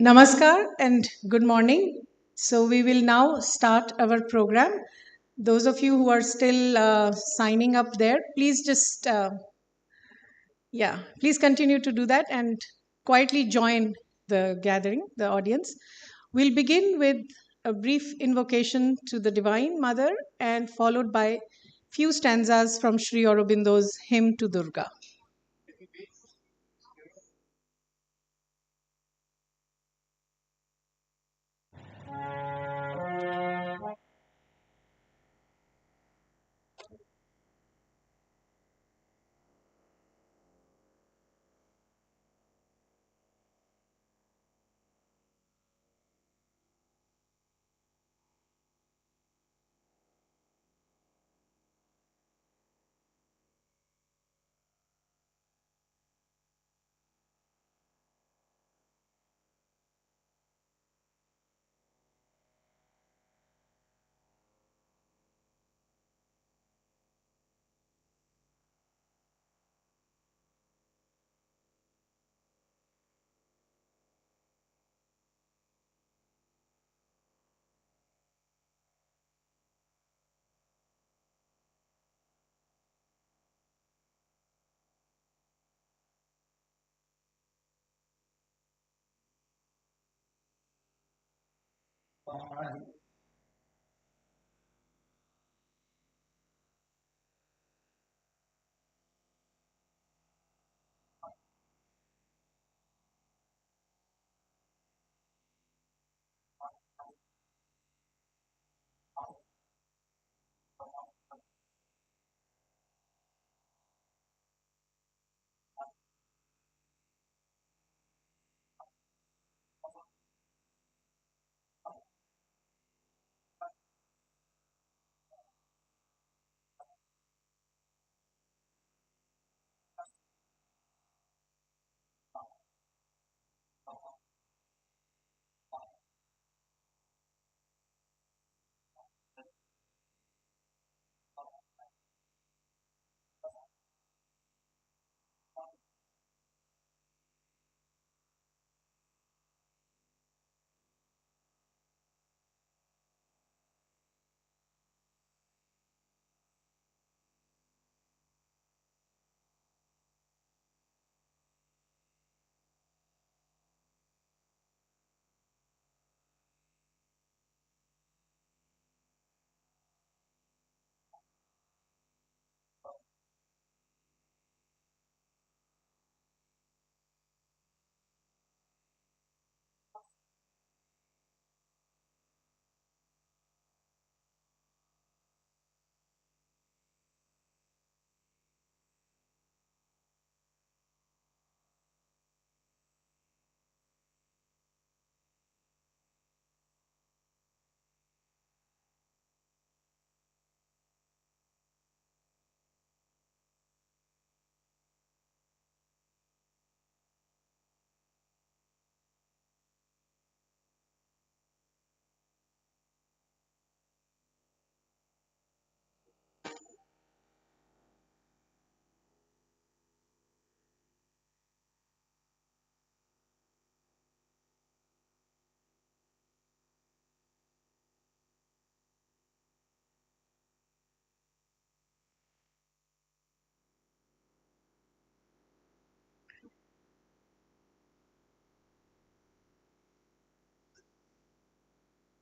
Namaskar and good morning. So we will now start our program. Those of you who are still signing up there, please just, please continue to do that and quietly join the gathering, the audience. We'll begin with a brief invocation to the Divine Mother and followed by few stanzas from Sri Aurobindo's Hymn to Durga.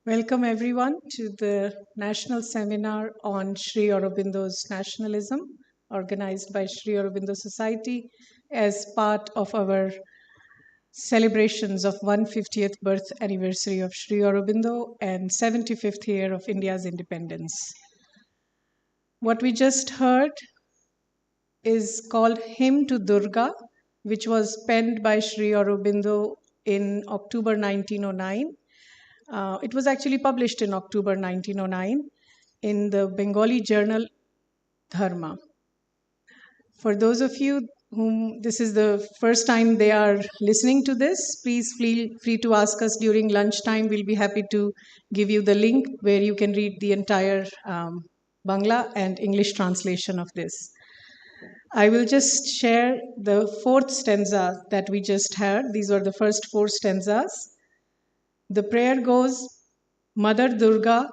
Welcome everyone to the National Seminar on Sri Aurobindo's Nationalism, organized by Sri Aurobindo Society as part of our celebrations of 150th birth anniversary of Sri Aurobindo and 75th year of India's independence. What we just heard is called Hymn to Durga, which was penned by Sri Aurobindo in October 1909. It was actually published in October 1909 in the Bengali journal Dharma. For those of you whom this is the first time they are listening to this, please feel free to ask us during lunchtime. We'll be happy to give you the link where you can read the entire Bangla and English translation of this. I will just share the fourth stanza that we just heard. These were the first four stanzas. The prayer goes, Mother Durga,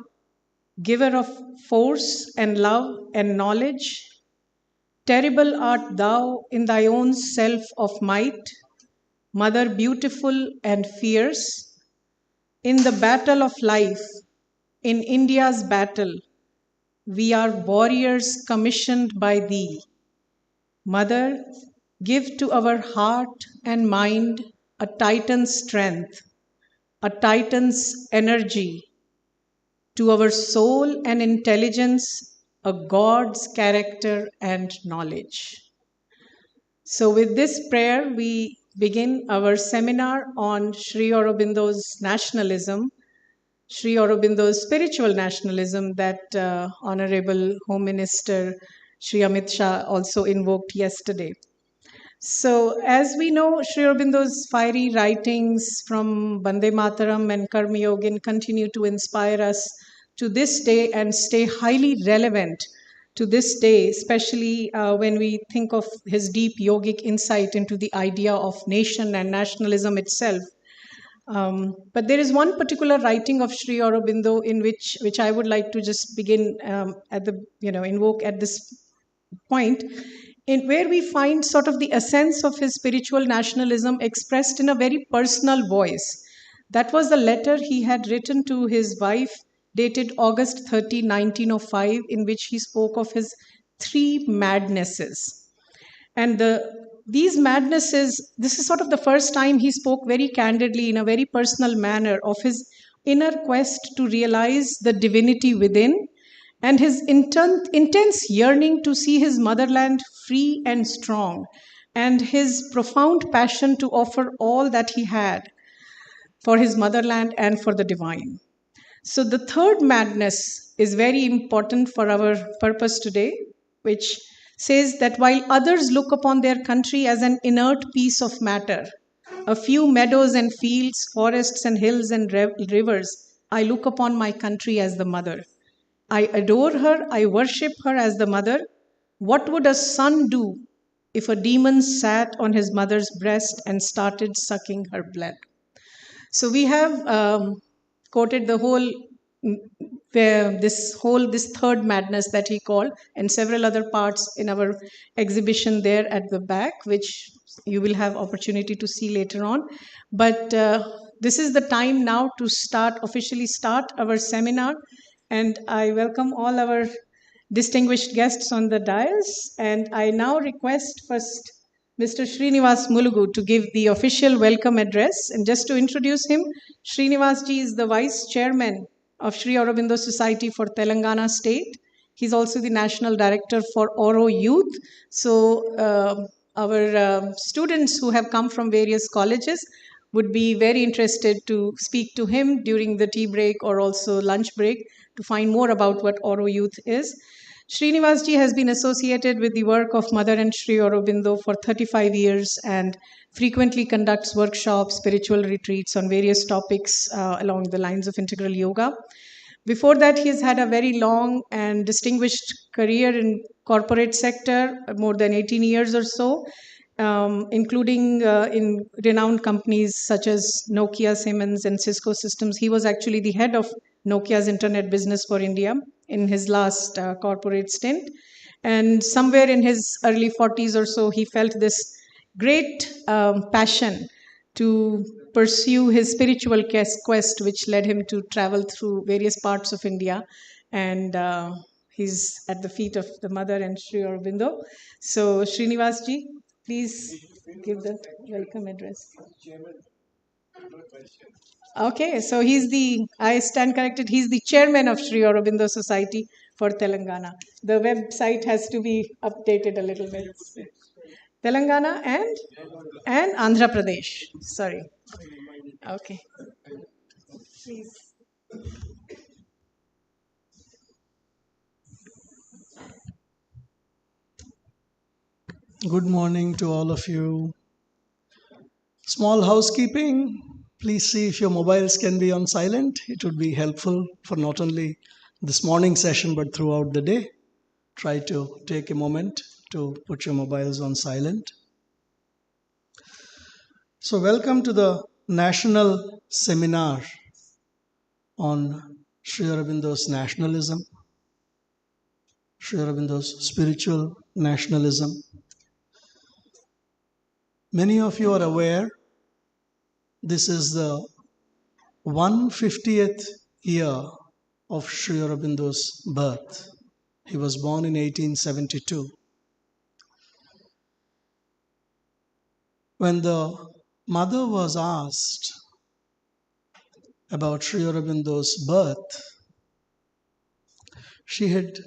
giver of force and love and knowledge, terrible art thou in thy own self of might, Mother beautiful and fierce, in the battle of life, in India's battle, we are warriors commissioned by thee. Mother, give to our heart and mind a Titan's strength, a Titan's energy, to our soul and intelligence, a God's character and knowledge. So with this prayer, we begin our seminar on Sri Aurobindo's nationalism, Sri Aurobindo's spiritual nationalism that Honorable Home Minister Shri Amit Shah also invoked yesterday. So as we know, Sri Aurobindo's fiery writings from Bande Mataram and Karma Yogin continue to inspire us to this day and stay highly relevant to this day, especially when we think of his deep yogic insight into the idea of nation and nationalism itself. But there is one particular writing of Sri Aurobindo in which I would like to just begin invoke at this point, in where we find sort of the essence of his spiritual nationalism expressed in a very personal voice. That was the letter he had written to his wife, dated August 30, 1905, in which he spoke of his three madnesses. And these madnesses, this is sort of the first time he spoke very candidly in a very personal manner of his inner quest to realize the divinity within and his intense yearning to see his motherland free and strong, and his profound passion to offer all that he had for his motherland and for the divine. So the third madness is very important for our purpose today, which says that while others look upon their country as an inert piece of matter, a few meadows and fields, forests and hills and rivers, I look upon my country as the mother. I adore her, I worship her as the mother. What would a son do if a demon sat on his mother's breast and started sucking her blood? So we have quoted the whole this third madness that he called, and several other parts in our exhibition there at the back, which you will have opportunity to see later on. But this is the time now to officially start our seminar, and I welcome all our distinguished guests on the dais, and I now request first Mr. SRINIVAS MULUGU to give the official welcome address. And just to introduce him, SRINIVAS ji is the Vice Chairman of Sri Aurobindo Society for Telangana State. He's also the National Director for Auro Youth. So our students who have come from various colleges would be very interested to speak to him during the tea break or also lunch break to find more about what Auro Youth is. Srinivas ji has been associated with the work of Mother and Sri Aurobindo for 35 years and frequently conducts workshops, spiritual retreats on various topics along the lines of integral yoga. Before that, he has had a very long and distinguished career in corporate sector, more than 18 years or so, including in renowned companies such as Nokia, Siemens, and Cisco Systems. He was actually the head of Nokia's internet business for India in his last corporate stint. And somewhere in his early 40s or so, he felt this great passion to pursue his spiritual quest, which led him to travel through various parts of India. And he's at the feet of the Mother and Sri Aurobindo. So, Srinivas ji, please give the welcome address. Okay, so I stand corrected, he's the chairman of Sri Aurobindo Society for Telangana. The website has to be updated a little bit. Telangana and Andhra Pradesh. Sorry. Okay. Please. Good morning to all of you. Small housekeeping. Please see if your mobiles can be on silent. It would be helpful for not only this morning session but throughout the day. Try to take a moment to put your mobiles on silent. So welcome to the National Seminar on Sri Aurobindo's nationalism, Sri Aurobindo's spiritual nationalism. Many of you are aware this is the 150th year of Sri Aurobindo's birth. He was born in 1872. When the mother was asked about Sri Aurobindo's birth, she had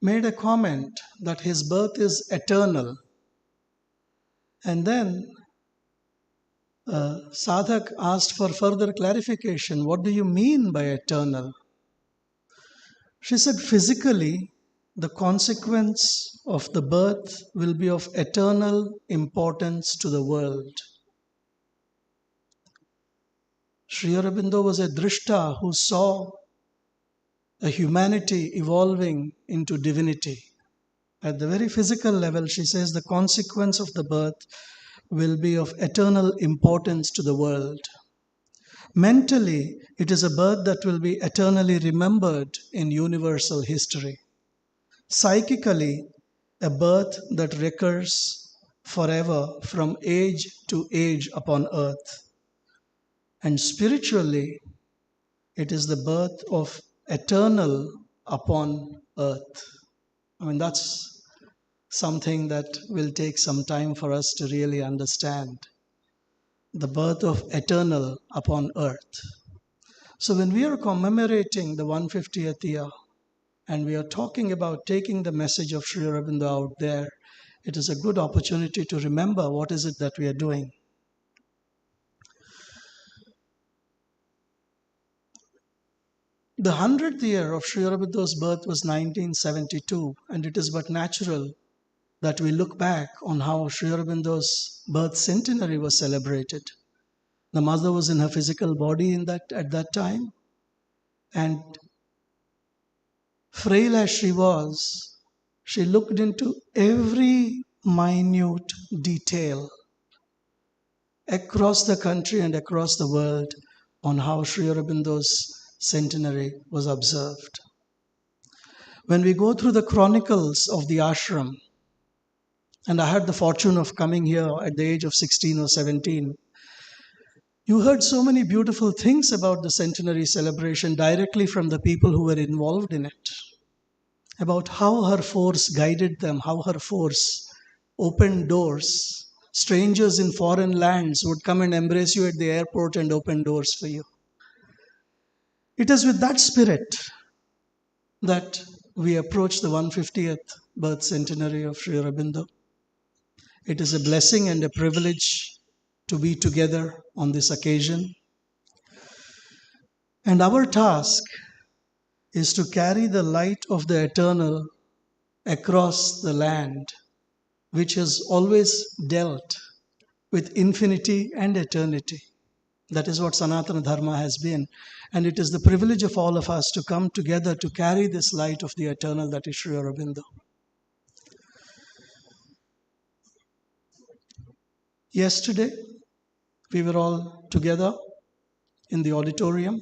made a comment that his birth is eternal. And then Sadhak asked for further clarification. What do you mean by eternal? She said, physically, the consequence of the birth will be of eternal importance to the world. Sri Aurobindo was a drishta who saw a humanity evolving into divinity. At the very physical level, she says the consequence of the birth will be of eternal importance to the world. Mentally, it is a birth that will be eternally remembered in universal history. Psychically, a birth that recurs forever from age to age upon earth. And spiritually, it is the birth of eternal upon earth. I mean, that's something that will take some time for us to really understand. The birth of eternal upon earth. So when we are commemorating the 150th year and we are talking about taking the message of Sri Aurobindo out there, it is a good opportunity to remember what is it that we are doing. The 100th year of Sri Aurobindo's birth was 1972, and it is but natural that we look back on how Sri Aurobindo's birth centenary was celebrated. The mother was in her physical body at that time, and frail as she was, she looked into every minute detail across the country and across the world on how Sri Aurobindo's centenary was observed. When we go through the chronicles of the ashram, and I had the fortune of coming here at the age of 16 or 17, you heard so many beautiful things about the centenary celebration directly from the people who were involved in it. About how her force guided them, how her force opened doors. Strangers in foreign lands would come and embrace you at the airport and open doors for you. It is with that spirit that we approach the 150th birth centenary of Sri Aurobindo. It is a blessing and a privilege to be together on this occasion. And our task is to carry the light of the eternal across the land, which has always dealt with infinity and eternity. That is what Sanatana Dharma has been. And it is the privilege of all of us to come together to carry this light of the eternal that is Sri Aurobindo. Yesterday, we were all together in the auditorium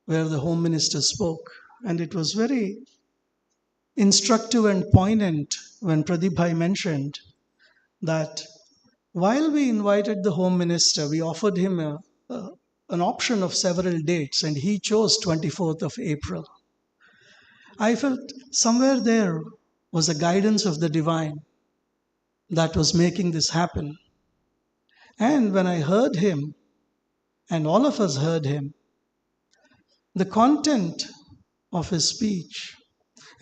where the Home Minister spoke. And it was very instructive and poignant when Pradeep Bhai mentioned that while we invited the Home Minister, we offered him an option of several dates, and he chose 24th of April. I felt somewhere there was a guidance of the divine that was making this happen. And when I heard him, and all of us heard him, the content of his speech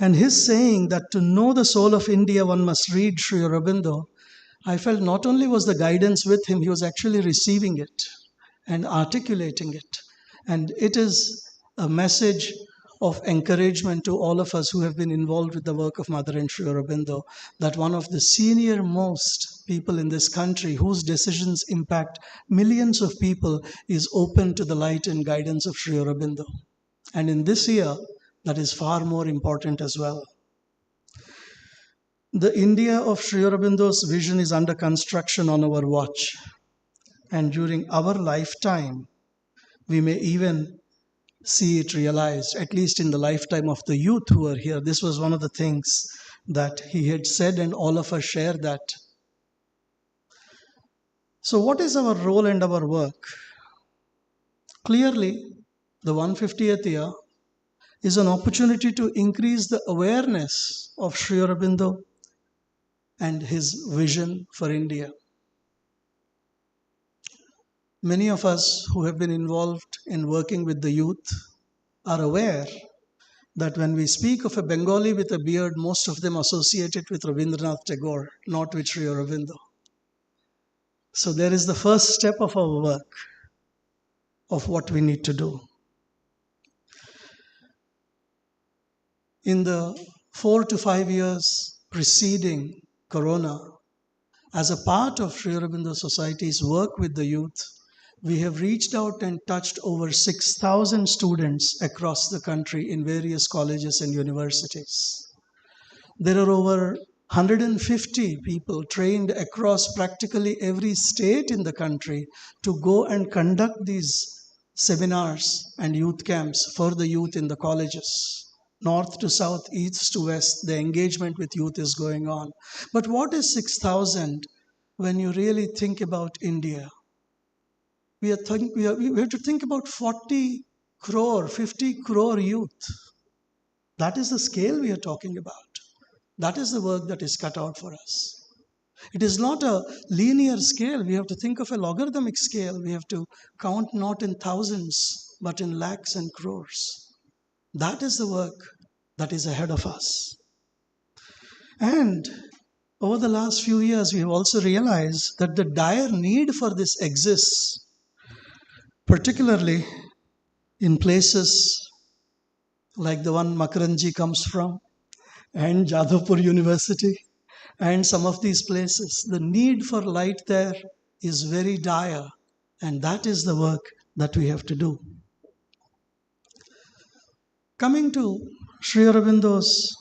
and his saying that to know the soul of India, one must read Sri Aurobindo, I felt not only was the guidance with him, he was actually receiving it and articulating it. And it is a message of encouragement to all of us who have been involved with the work of Mother and Sri Aurobindo, that one of the senior most people in this country whose decisions impact millions of people is open to the light and guidance of Sri Aurobindo. And in this year, that is far more important as well. The India of Sri Aurobindo's vision is under construction on our watch. And during our lifetime, we may even see it realized, at least in the lifetime of the youth who are here. This was one of the things that he had said, and all of us share that. So, what is our role and our work? Clearly, the 150th year is an opportunity to increase the awareness of Sri Aurobindo and his vision for India. Many of us who have been involved in working with the youth are aware that when we speak of a Bengali with a beard, most of them associate it with Rabindranath Tagore, not with Sri Aurobindo. So there is the first step of our work, of what we need to do. In the 4 to 5 years preceding Corona, as a part of Sri Aurobindo Society's work with the youth, we have reached out and touched over 6,000 students across the country in various colleges and universities. There are over 150 people trained across practically every state in the country to go and conduct these seminars and youth camps for the youth in the colleges. North to south, east to west, the engagement with youth is going on. But what is 6,000 when you really think about India? We have to think about 40 crore, 50 crore youth. That is the scale we are talking about. That is the work that is cut out for us. It is not a linear scale. We have to think of a logarithmic scale. We have to count not in thousands, but in lakhs and crores. That is the work that is ahead of us. And over the last few years, we have also realized that the dire need for this exists, particularly in places like the one Makarandji comes from, and Jadavpur University, and some of these places. The need for light there is very dire, and that is the work that we have to do. Coming to Sri Aurobindo's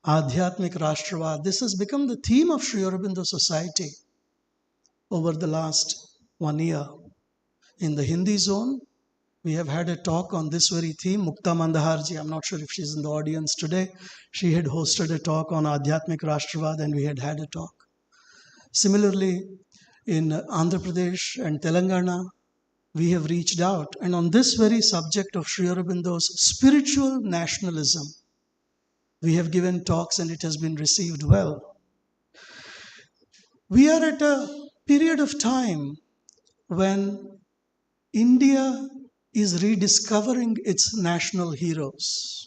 Adhyatmik Rashtravad, this has become the theme of Sri Aurobindo Society over the last 1 year. In the Hindi zone, we have had a talk on this very theme. Mukta Mandaharji, I'm not sure if she's in the audience today. She had hosted a talk on Adhyatmik Rashtravad, and we had a talk. Similarly, in Andhra Pradesh and Telangana, we have reached out. And on this very subject of Sri Aurobindo's spiritual nationalism, we have given talks, and it has been received well. We are at a period of time when India is rediscovering its national heroes.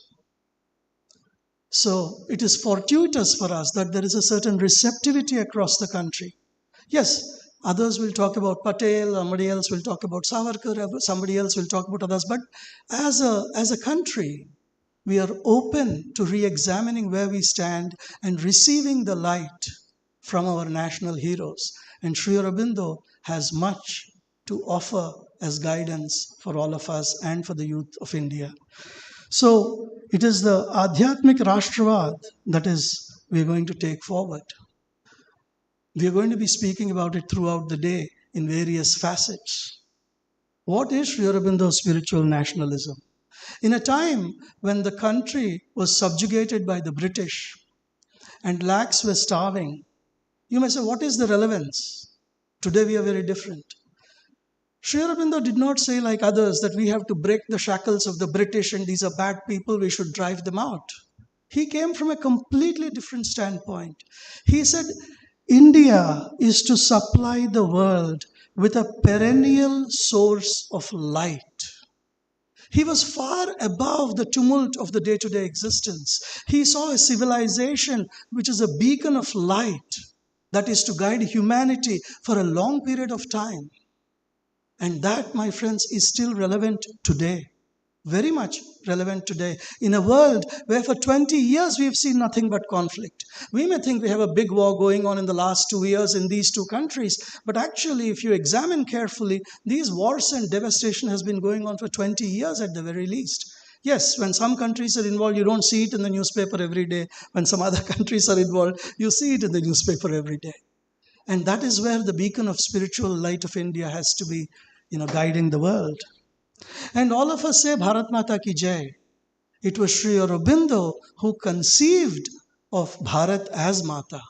So it is fortuitous for us that there is a certain receptivity across the country. Yes, others will talk about Patel, somebody else will talk about Savarkar, somebody else will talk about others. But as a country, we are open to re-examining where we stand and receiving the light from our national heroes. And Sri Aurobindo has much to offer as guidance for all of us and for the youth of India. So it is the Adhyatmik Rashtravad that we are going to take forward. We are going to be speaking about it throughout the day in various facets. What is Sri Aurobindo's spiritual nationalism? In a time when the country was subjugated by the British and lakhs were starving, you may say, what is the relevance? Today we are very different. Sri Aurobindo did not say like others that we have to break the shackles of the British and these are bad people, we should drive them out. He came from a completely different standpoint. He said, India is to supply the world with a perennial source of light. He was far above the tumult of the day-to-day existence. He saw a civilization which is a beacon of light that is to guide humanity for a long period of time. And that, my friends, is still relevant today. Very much relevant today. In a world where for 20 years we have seen nothing but conflict. We may think we have a big war going on in the last 2 years in these two countries. But actually, if you examine carefully, these wars and devastation has been going on for 20 years at the very least. Yes, when some countries are involved, you don't see it in the newspaper every day. When some other countries are involved, you see it in the newspaper every day. And that is where the beacon of spiritual light of India has to be, guiding the world. And all of us say Bharat Mata ki Jai. It was Sri Aurobindo who conceived of Bharat as Mata.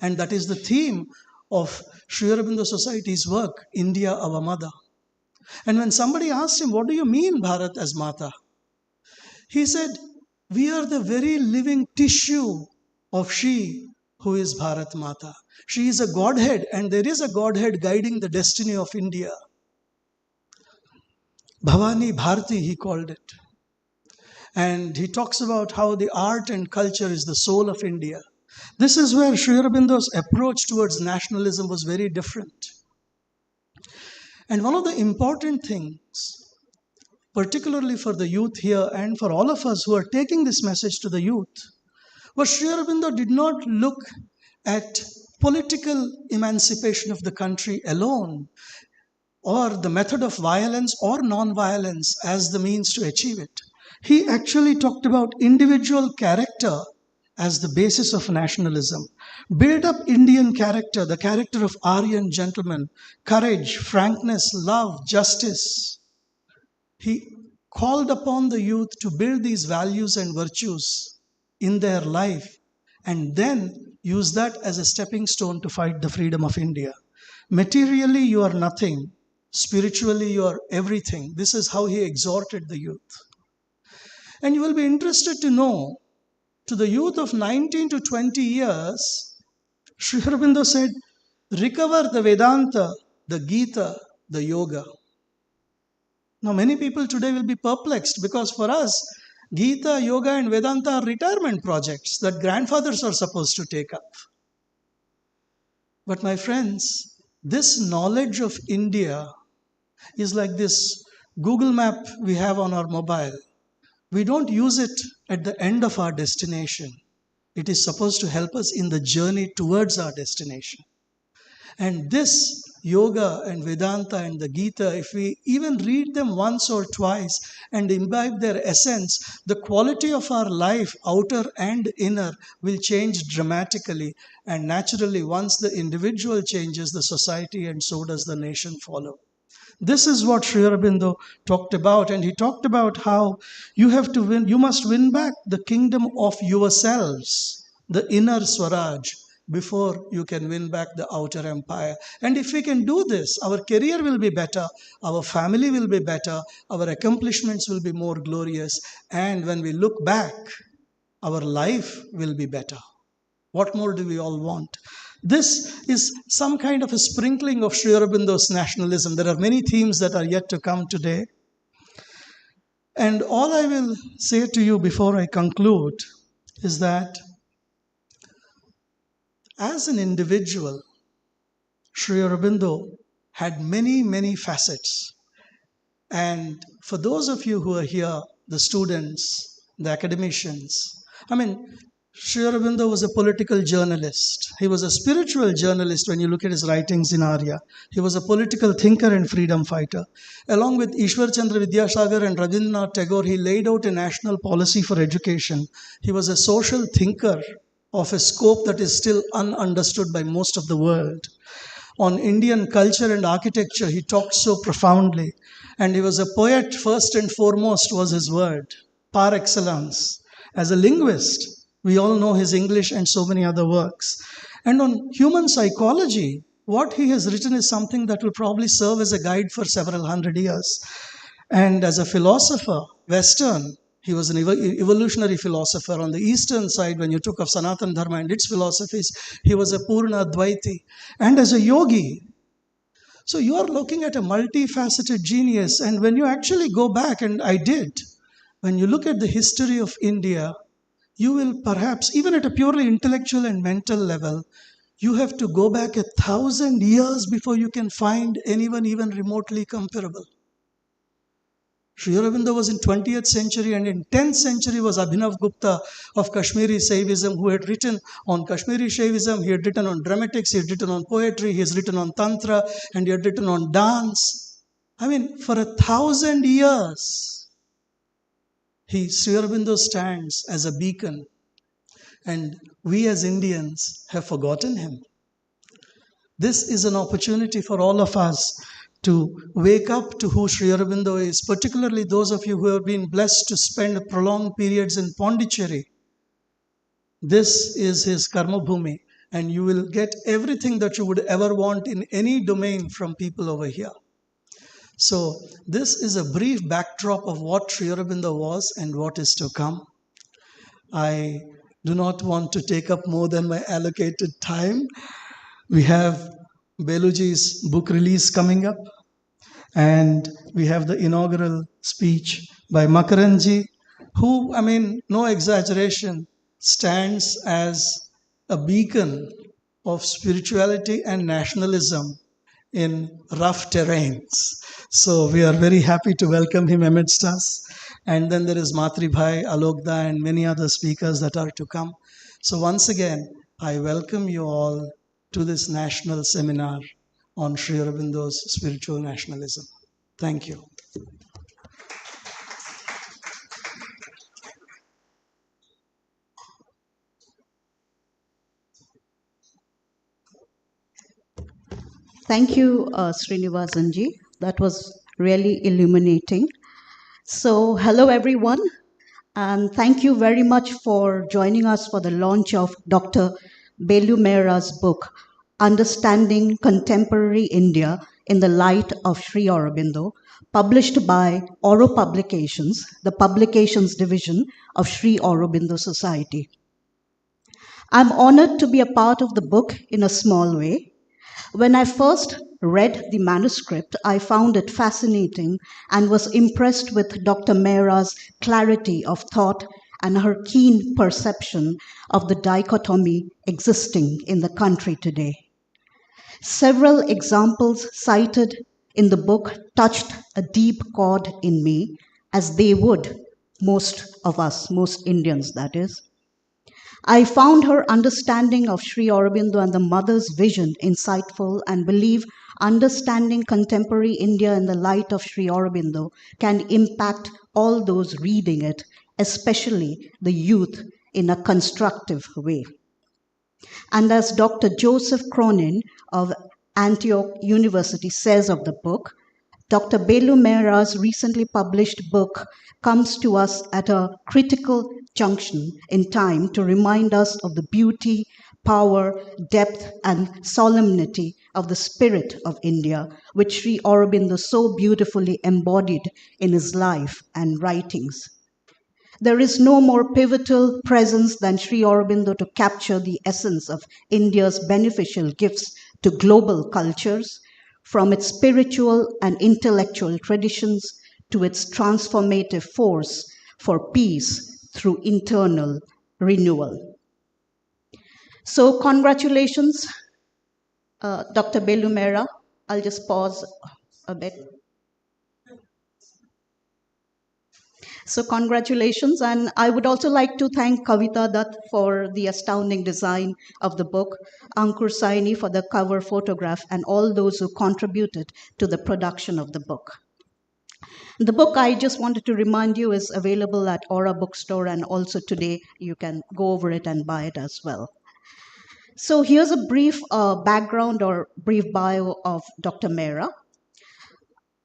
And that is the theme of Sri Aurobindo Society's work, India our Mother. And when somebody asked him, what do you mean Bharat as Mata? He said, we are the very living tissue of she who is Bharat Mata. She is a Godhead, and there is a Godhead guiding the destiny of India. Bhavani Bharati, he called it. And he talks about how the art and culture is the soul of India. This is where Sri Aurobindo's approach towards nationalism was very different. And one of the important things, particularly for the youth here and for all of us who are taking this message to the youth, was Sri Aurobindo did not look at political emancipation of the country alone, or the method of violence or non-violence as the means to achieve it. He actually talked about individual character as the basis of nationalism. Build up Indian character, the character of Aryan gentlemen, courage, frankness, love, justice. He called upon the youth to build these values and virtues in their life and then use that as a stepping stone to fight the freedom of India. Materially, you are nothing. Spiritually, you are everything. This is how he exhorted the youth. And you will be interested to know, to the youth of 19 to 20 years, Sri Aurobindo said, recover the Vedanta, the Gita, the Yoga. Now, many people today will be perplexed because for us, Gita, Yoga and Vedanta are retirement projects that grandfathers are supposed to take up. But my friends, this knowledge of India is like this Google map we have on our mobile. We don't use it at the end of our destination. It is supposed to help us in the journey towards our destination. And this yoga and Vedanta and the Gita, if we even read them once or twice and imbibe their essence, the quality of our life, outer and inner, will change dramatically. And naturally, once the individual changes, the society and so does the nation follow. This is what Sri Aurobindo talked about, and he talked about how you must win back the kingdom of yourselves, the inner Swaraj, before you can win back the outer empire. And if we can do this, our career will be better, our family will be better, our accomplishments will be more glorious, and when we look back, our life will be better. What more do we all want? This is some kind of a sprinkling of Sri Aurobindo's nationalism. There are many themes that are yet to come today. And all I will say to you before I conclude is that as an individual, Sri Aurobindo had many, many facets. And for those of you who are here, the students, the academicians, Sri Aurobindo was a political journalist. He was a spiritual journalist when you look at his writings in Arya. He was a political thinker and freedom fighter. Along with Ishwar Chandra Vidyasagar and Rabindranath Tagore, he laid out a national policy for education. He was a social thinker of a scope that is still ununderstood by most of the world. On Indian culture and architecture, he talked so profoundly. And he was a poet, first and foremost was his word, par excellence. As a linguist, we all know his English and so many other works. And on human psychology, what he has written is something that will probably serve as a guide for several hundred years. And as a philosopher, Western, he was an evolutionary philosopher. On the Eastern side, when you took of Sanatana Dharma and its philosophies, he was a Purna Advaiti. And as a yogi, so you are looking at a multifaceted genius. And when you actually go back, and I did, when you look at the history of India, you will perhaps, even at a purely intellectual and mental level, you have to go back 1,000 years before you can find anyone even remotely comparable. Sri Aurobindo was in 20th century, and in 10th century was Abhinav Gupta of Kashmiri Shaivism, who had written on Kashmiri Shaivism, he had written on dramatics, he had written on poetry, he has written on tantra, and he had written on dance. For 1,000 years, Sri Aurobindo stands as a beacon, and we as Indians have forgotten him. This is an opportunity for all of us to wake up to who Sri Aurobindo is, particularly those of you who have been blessed to spend prolonged periods in Pondicherry. This is his karma bhumi, and you will get everything that you would ever want in any domain from people over here. So this is a brief backdrop of what Sri Aurobindo was and what is to come. I do not want to take up more than my allocated time. We have Beluji's book release coming up, and we have the inaugural speech by Makarandji, who, no exaggeration, stands as a beacon of spirituality and nationalism in rough terrains. So we are very happy to welcome him amidst us. And then there is Matri Bhai, Alokda, and many other speakers that are to come. So once again, I welcome you all to this national seminar on Sri Aurobindo's spiritual nationalism. Thank you. Thank you, Srinivasanji. That was really illuminating. So, hello everyone, and thank you very much for joining us for the launch of Dr. Beloo Mehra's book, Understanding Contemporary India in the Light of Sri Aurobindo, published by Auro Publications, the Publications Division of Sri Aurobindo Society. I'm honored to be a part of the book in a small way. When I first read the manuscript, I found it fascinating and was impressed with Dr. Mehra's clarity of thought and her keen perception of the dichotomy existing in the country today. Several examples cited in the book touched a deep chord in me, as they would most of us, most Indians, that is. I found her understanding of Sri Aurobindo and the mother's vision insightful, and believe understanding contemporary India in the light of Sri Aurobindo can impact all those reading it, especially the youth, in a constructive way. And as Dr. Joseph Cronin of Antioch University says of the book, Dr. Beloo Mehra's recently published book comes to us at a critical junction in time to remind us of the beauty, power, depth, and solemnity of the spirit of India, which Sri Aurobindo so beautifully embodied in his life and writings. There is no more pivotal presence than Sri Aurobindo to capture the essence of India's beneficial gifts to global cultures, from its spiritual and intellectual traditions to its transformative force for peace through internal renewal. So congratulations, Dr. Beloo Mehra. I'll just pause a bit. So congratulations, and I would also like to thank Kavita Dutt for the astounding design of the book, Ankur Saini for the cover photograph, and all those who contributed to the production of the book. The book, I just wanted to remind you, is available at Aura Bookstore, and also today you can go over it and buy it as well. So here's a brief background or brief bio of Dr. Mehra.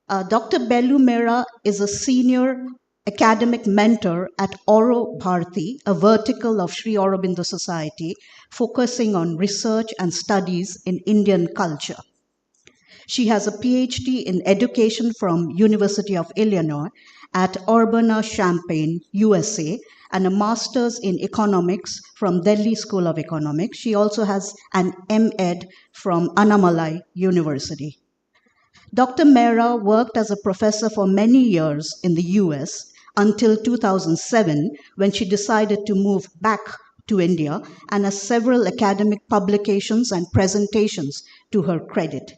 Dr. Beloo Mehra is a senior academic mentor at AuroBharati, a vertical of Sri Aurobindo Society, focusing on research and studies in Indian culture. She has a PhD in education from University of Illinois at Urbana-Champaign, USA, and a master's in economics from Delhi School of Economics. She also has an M.Ed from Annamalai University. Dr. Mehra worked as a professor for many years in the US until 2007, when she decided to move back to India, and has several academic publications and presentations to her credit.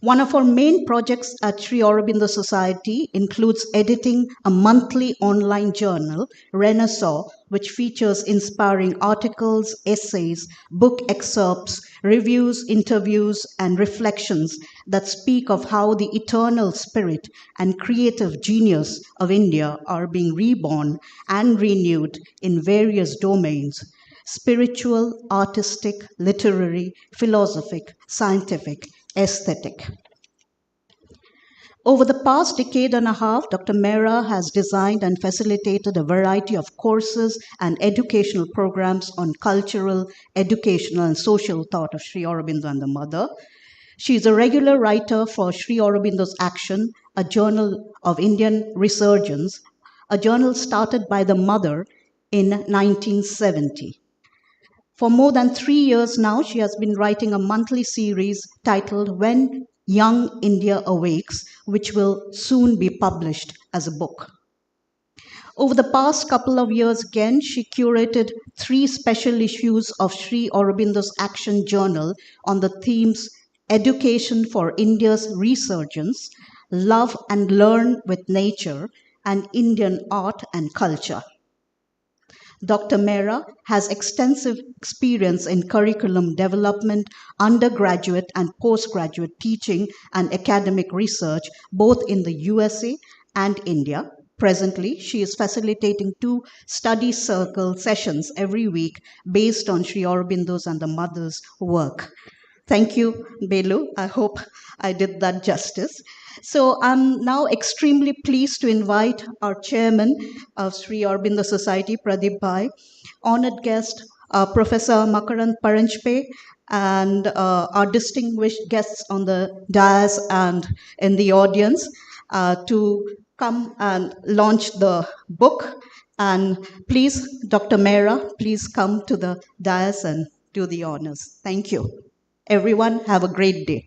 One of our main projects at Sri Aurobindo Society includes editing a monthly online journal, Renaissance, which features inspiring articles, essays, book excerpts, reviews, interviews, and reflections that speak of how the eternal spirit and creative genius of India are being reborn and renewed in various domains: spiritual, artistic, literary, philosophic, scientific, aesthetic. Over the past decade and a half, Dr. Mehra has designed and facilitated a variety of courses and educational programs on cultural, educational, and social thought of Sri Aurobindo and the Mother. She is a regular writer for Sri Aurobindo's Action, a journal of Indian resurgence, a journal started by the mother in 1970. For more than 3 years now, she has been writing a monthly series titled When Young India Awakes, which will soon be published as a book. Over the past couple of years, again, she curated 3 special issues of Sri Aurobindo's Action Journal on the themes Education for India's Resurgence, Love and Learn with Nature, and Indian Art and Culture. Dr. Mehra has extensive experience in curriculum development, undergraduate and postgraduate teaching, and academic research, both in the USA and India. Presently, she is facilitating 2 study circle sessions every week based on Sri Aurobindo's and the Mother's work. Thank you, Beloo. I hope I did that justice. So I'm now extremely pleased to invite our chairman of Sri Aurobindo Society, Pratap Bhai, honored guest, Professor Makarand Paranjape, and our distinguished guests on the dais and in the audience to come and launch the book. And please, Dr. Mehra, please come to the dais and do the honors. Thank you. Everyone, have a great day.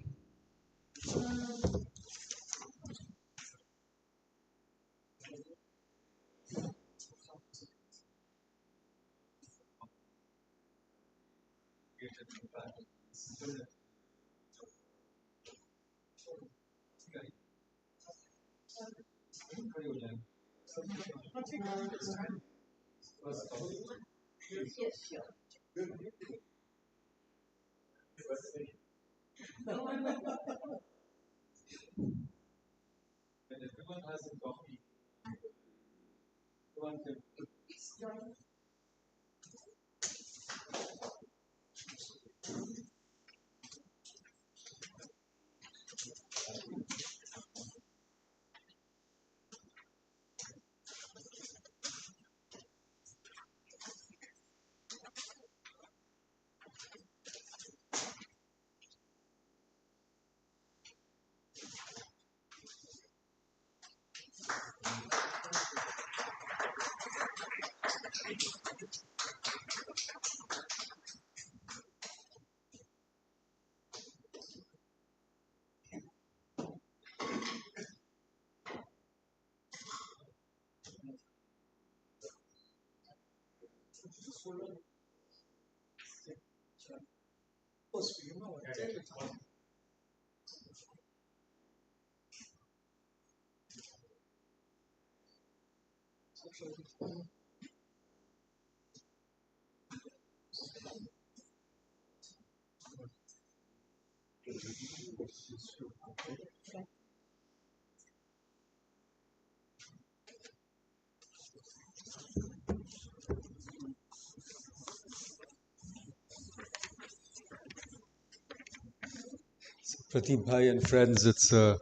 Pratap Bhai and friends, it's a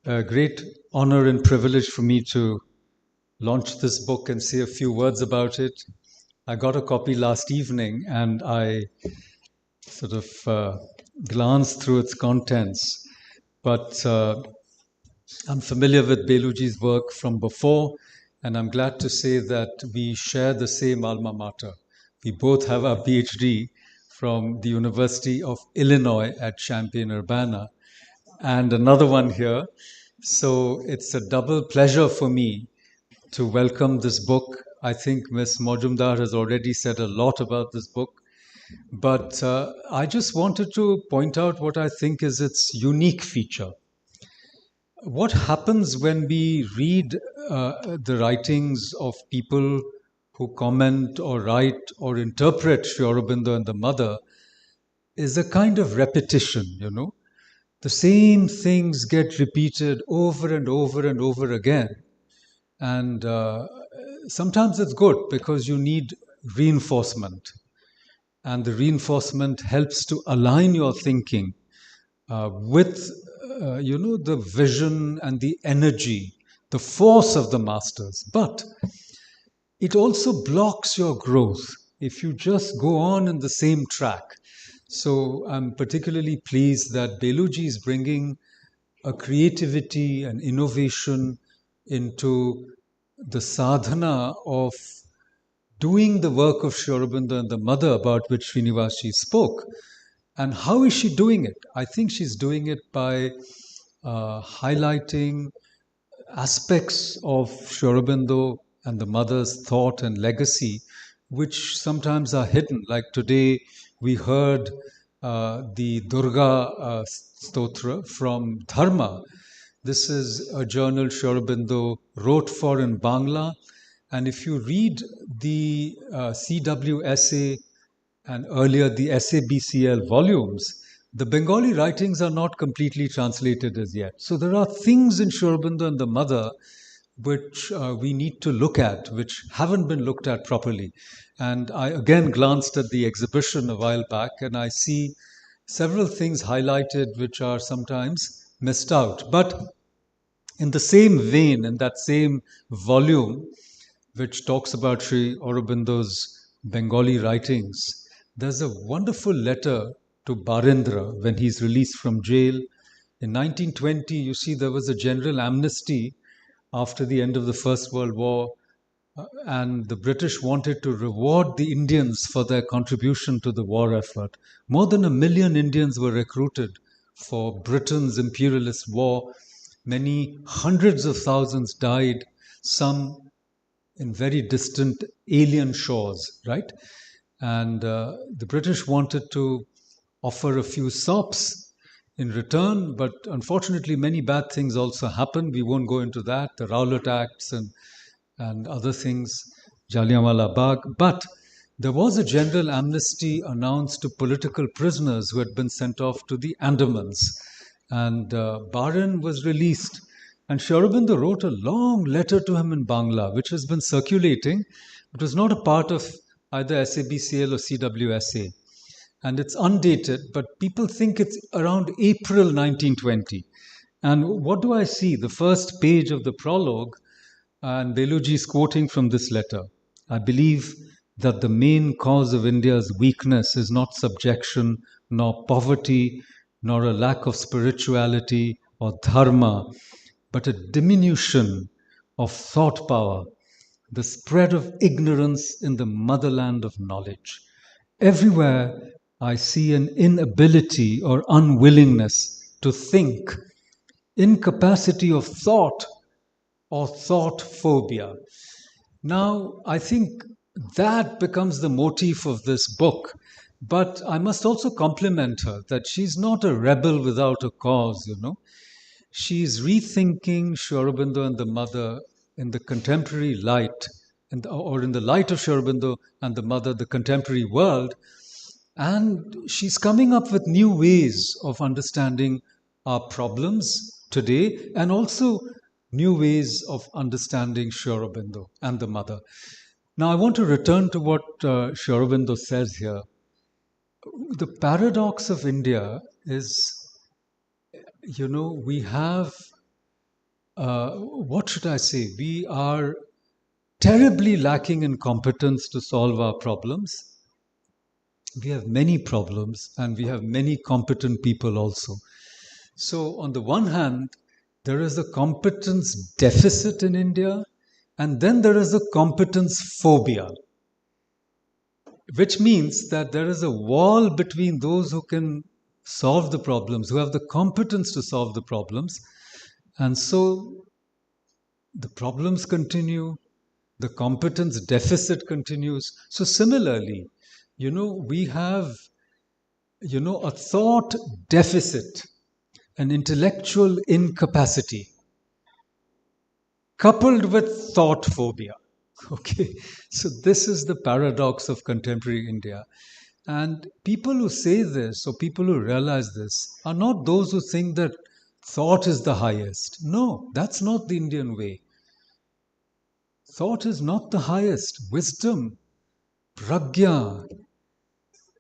great honor and privilege for me to launch this book and say a few words about it. I got a copy last evening and I sort of glanced through its contents, but I'm familiar with Beluji's work from before, and I'm glad to say that we share the same alma mater. We both have our PhD from the University of Illinois at Champaign-Urbana, and another one here. So it's a double pleasure for me to welcome this book. I think Ms. Majumdar has already said a lot about this book, but I just wanted to point out what I think is its unique feature. What happens when we read the writings of people who comment or write or interpret Sri Aurobindo and the Mother is a kind of repetition, you know. The same things get repeated over and over and over again. And sometimes it's good because you need reinforcement. And the reinforcement helps to align your thinking with the vision and the energy, the force of the masters. But it also blocks your growth if you just go on in the same track. So I'm particularly pleased that Beluji is bringing a creativity and innovation into the sadhana of doing the work of Sri Aurobindo and the mother about which Srinivas spoke. And how is she doing it? I think she's doing it by highlighting aspects of Sri Aurobindo and the mother's thought and legacy, which sometimes are hidden. Like today, we heard the Durga Stotra from Dharma. This is a journal Sri Aurobindo wrote for in Bangla. And if you read the CWSA and earlier the SABCL volumes, the Bengali writings are not completely translated as yet. So there are things in Sri Aurobindo and the mother which we need to look at, which haven't been looked at properly. And I again glanced at the exhibition a while back, and I see several things highlighted which are sometimes missed out. But in the same vein, in that same volume, which talks about Sri Aurobindo's Bengali writings, there's a wonderful letter to Barendra when he's released from jail. In 1920, you see, there was a general amnesty after the end of the First World War, and the British wanted to reward the Indians for their contribution to the war effort. More than 1 million Indians were recruited for Britain's imperialist war. Many hundreds of thousands died, some in very distant alien shores, right? And the British wanted to offer a few sops in return, but unfortunately many bad things also happened. We won't go into that, the Rowlatt Acts and other things, Jallianwala Bagh. But there was a general amnesty announced to political prisoners who had been sent off to the Andamans. And Baran was released. And Sri Aurobindo wrote a long letter to him in Bangla, which has been circulating. It was not a part of either SABCL or CWSA. And it's undated, but people think it's around April 1920. And what do I see? The first page of the prologue, and Beluji is quoting from this letter. I believe that the main cause of India's weakness is not subjection, nor poverty, nor a lack of spirituality or dharma, but a diminution of thought power, the spread of ignorance in the motherland of knowledge. Everywhere I see an inability or unwillingness to think, incapacity of thought or thought phobia. Now, I think that becomes the motif of this book. But I must also compliment her that she's not a rebel without a cause, She's rethinking Sri Aurobindo and the mother in the contemporary light, or in the light of Sri Aurobindo and the mother, the contemporary world. And she's coming up with new ways of understanding our problems today, and also new ways of understanding Sri Aurobindo and the mother. Now, I want to return to what Sri Aurobindo says here. The paradox of India is, we have, what should I say? We are terribly lacking in competence to solve our problems. We have many problems, and we have many competent people also. So on the one hand, there is a competence deficit in India, and then there is a competence phobia, which means that there is a wall between those who can solve the problems, who have the competence to solve the problems. And so the problems continue, the competence deficit continues. So similarly, we have, a thought deficit, an intellectual incapacity, coupled with thought phobia. Okay, so this is the paradox of contemporary India. And people who say this, or people who realize this, are not those who think that thought is the highest. No, that's not the Indian way. Thought is not the highest. Wisdom, pragya,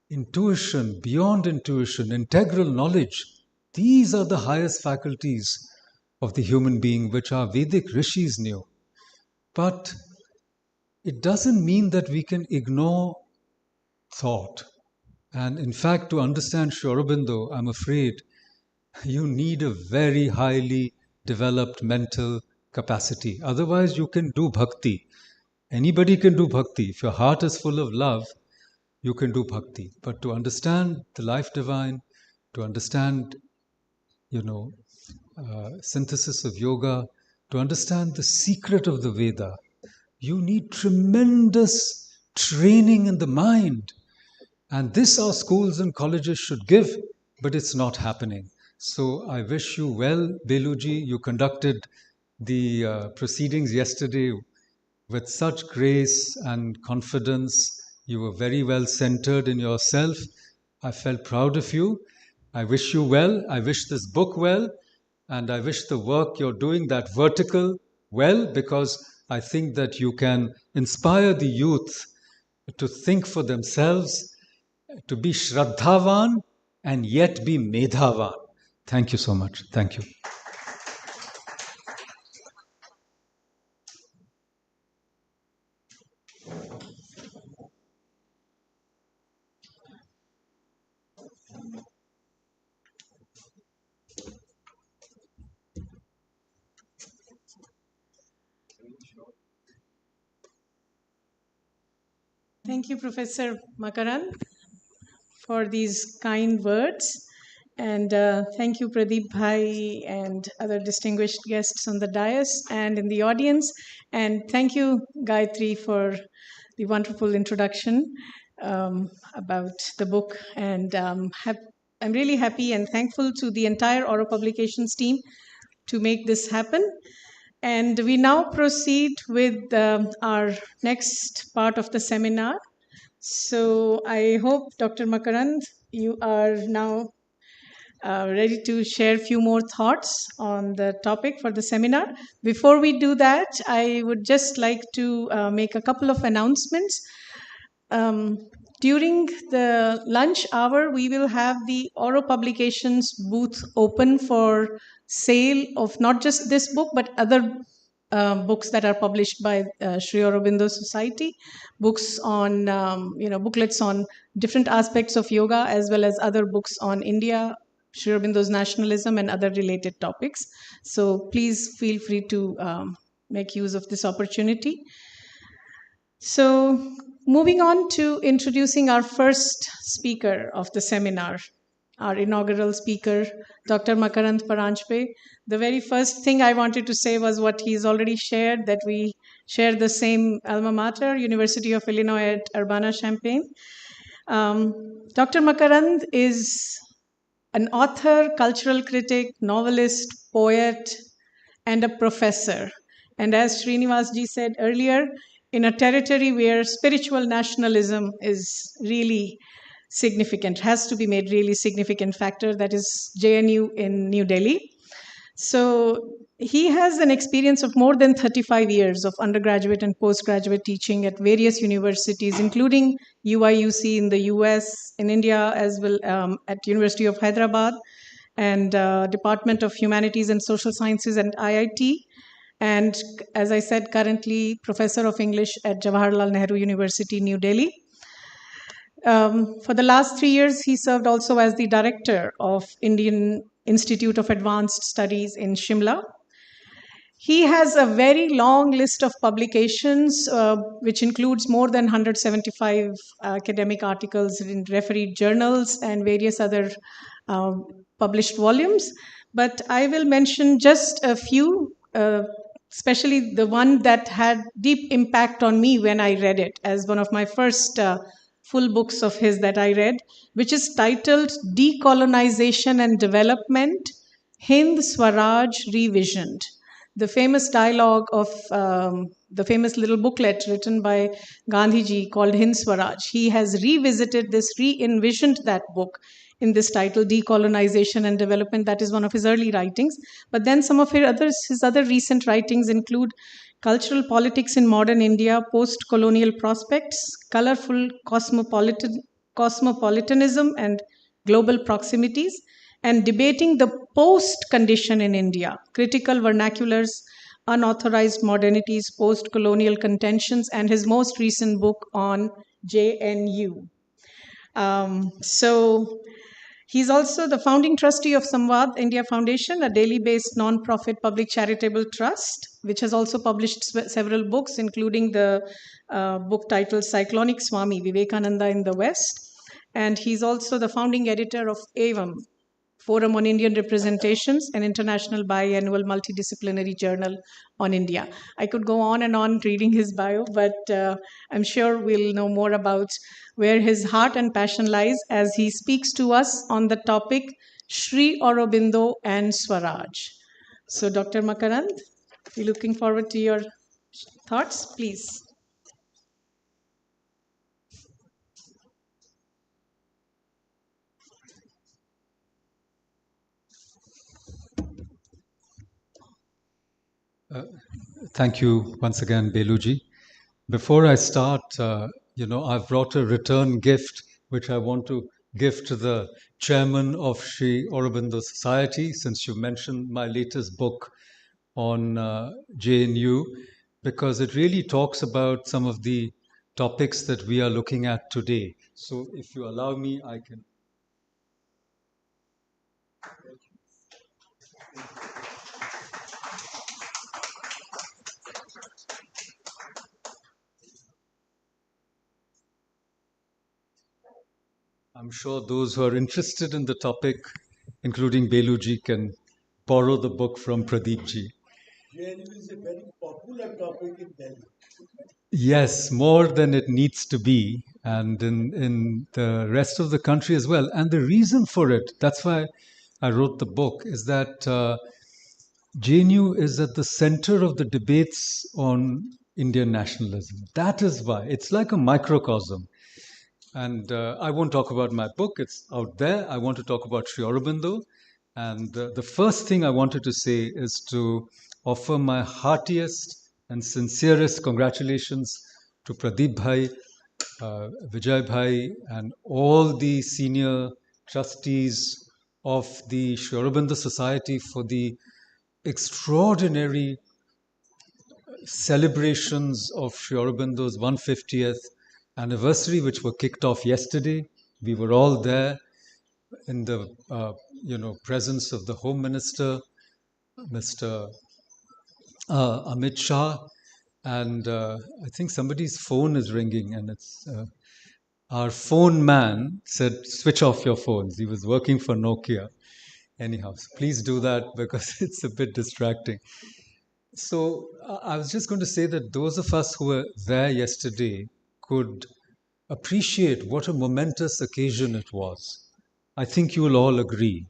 intuition, beyond intuition, integral knowledge, These are the highest faculties of the human being, which our Vedic rishis knew. But it doesn't mean that we can ignore thought. And in fact, to understand Sri Aurobindo, I'm afraid you need a very highly developed mental capacity. Otherwise, you can do bhakti. Anybody can do bhakti. If your heart is full of love, you can do bhakti. But to understand the life divine, to understand, synthesis of yoga, to understand the secret of the Veda, you need tremendous training in the mind. And this our schools and colleges should give, but it's not happening. So I wish you well, Beluji. You conducted the proceedings yesterday with such grace and confidence. You were very well centered in yourself. I felt proud of you. I wish you well. I wish this book well. And I wish the work you're doing, that vertical, well, because I think that you can inspire the youth to think for themselves, to be Shraddhavan and yet be Medhavan. Thank you so much. Thank you. Thank you, Professor Makarand, for these kind words. And thank you, Pradeep Bhai, and other distinguished guests on the dais and in the audience. And thank you, Gayatri, for the wonderful introduction about the book. And I'm really happy and thankful to the entire Auro Publications team to make this happen. And we now proceed with our next part of the seminar. So I hope, Dr. Makarand, you are now ready to share a few more thoughts on the topic for the seminar. Before we do that, I would just like to make a couple of announcements. During the lunch hour, we will have the Auro Publications booth open for sale of not just this book, but other books that are published by Sri Aurobindo Society, books on, booklets on different aspects of yoga, as well as other books on India, Sri Aurobindo's nationalism, and other related topics. So please feel free to make use of this opportunity. So moving on to introducing our first speaker of the seminar, our inaugural speaker, Dr. Makarand Paranjape. The very first thing I wanted to say was what he's already shared, that we share the same alma mater, University of Illinois at Urbana-Champaign. Dr. Makarand is an author, cultural critic, novelist, poet, and a professor. And as Srinivas ji said earlier, in a territory where spiritual nationalism is really significant, has to be made really significant factor, that is JNU in New Delhi. So he has an experience of more than 35 years of undergraduate and postgraduate teaching at various universities, including UIUC in the US, in India, as well at University of Hyderabad, and Department of Humanities and Social Sciences and IIT. And as I said, currently Professor of English at Jawaharlal Nehru University, New Delhi. For the last 3 years, he served also as the director of Indian Institute of Advanced Studies in Shimla. He has a very long list of publications, which includes more than 175 academic articles in refereed journals and various other published volumes. But I will mention just a few, especially the one that had deep impact on me when I read it, as one of my first full books of his that I read, which is titled Decolonization and Development, Hind Swaraj Revisioned. The famous dialogue of the famous little booklet written by Gandhiji called Hind Swaraj. He has revisited this, re-envisioned that book in this title, Decolonization and Development. That is one of his early writings. But then some of his other recent writings include Cultural Politics in Modern India, Post-Colonial Prospects, Colorful Cosmopolitanism and Global Proximities, and Debating the Post Condition in India, Critical Vernaculars, Unauthorized Modernities, Post-Colonial Contentions, and his most recent book on JNU. So he's also the founding trustee of Samvad India Foundation, a Delhi-based non-profit public charitable trust, which has also published several books, including the book titled Cyclonic Swami, Vivekananda in the West. And he's also the founding editor of AVAM, Forum on Indian Representations, an international biannual multidisciplinary journal on India. I could go on and on reading his bio, but I'm sure we'll know more about where his heart and passion lies as he speaks to us on the topic Sri Aurobindo and Swaraj. So, Dr. Makarand, we're looking forward to your thoughts, please. Thank you once again, Beluji. Before I start, I've brought a return gift, which I want to give to the chairman of Sri Aurobindo Society, since you mentioned my latest book on JNU, because it really talks about some of the topics that we are looking at today. So if you allow me, I can. I'm sure those who are interested in the topic, including Beluji, can borrow the book from Pradeepji. JNU is a very popular topic in Delhi. Yes, more than it needs to be, and in the rest of the country as well. And the reason for it, that's why I wrote the book, is that JNU is at the center of the debates on Indian nationalism. That is why. It's like a microcosm. And I won't talk about my book, it's out there. I want to talk about Sri Aurobindo. And the first thing I wanted to say is to offer my heartiest and sincerest congratulations to Pradeep Bhai, Vijay Bhai, and all the senior trustees of the Sri Aurobindo Society for the extraordinary celebrations of Sri Aurobindo's 150th anniversary, which were kicked off yesterday. We were all there in the presence of the Home Minister, Mr. Amit Shah, and I think somebody's phone is ringing, and it's our phone man said, "Switch off your phones." He was working for Nokia. Anyhow, so please do that because it's a bit distracting. So I was just going to say that those of us who were there yesterday could appreciate what a momentous occasion it was. I think you will all agree.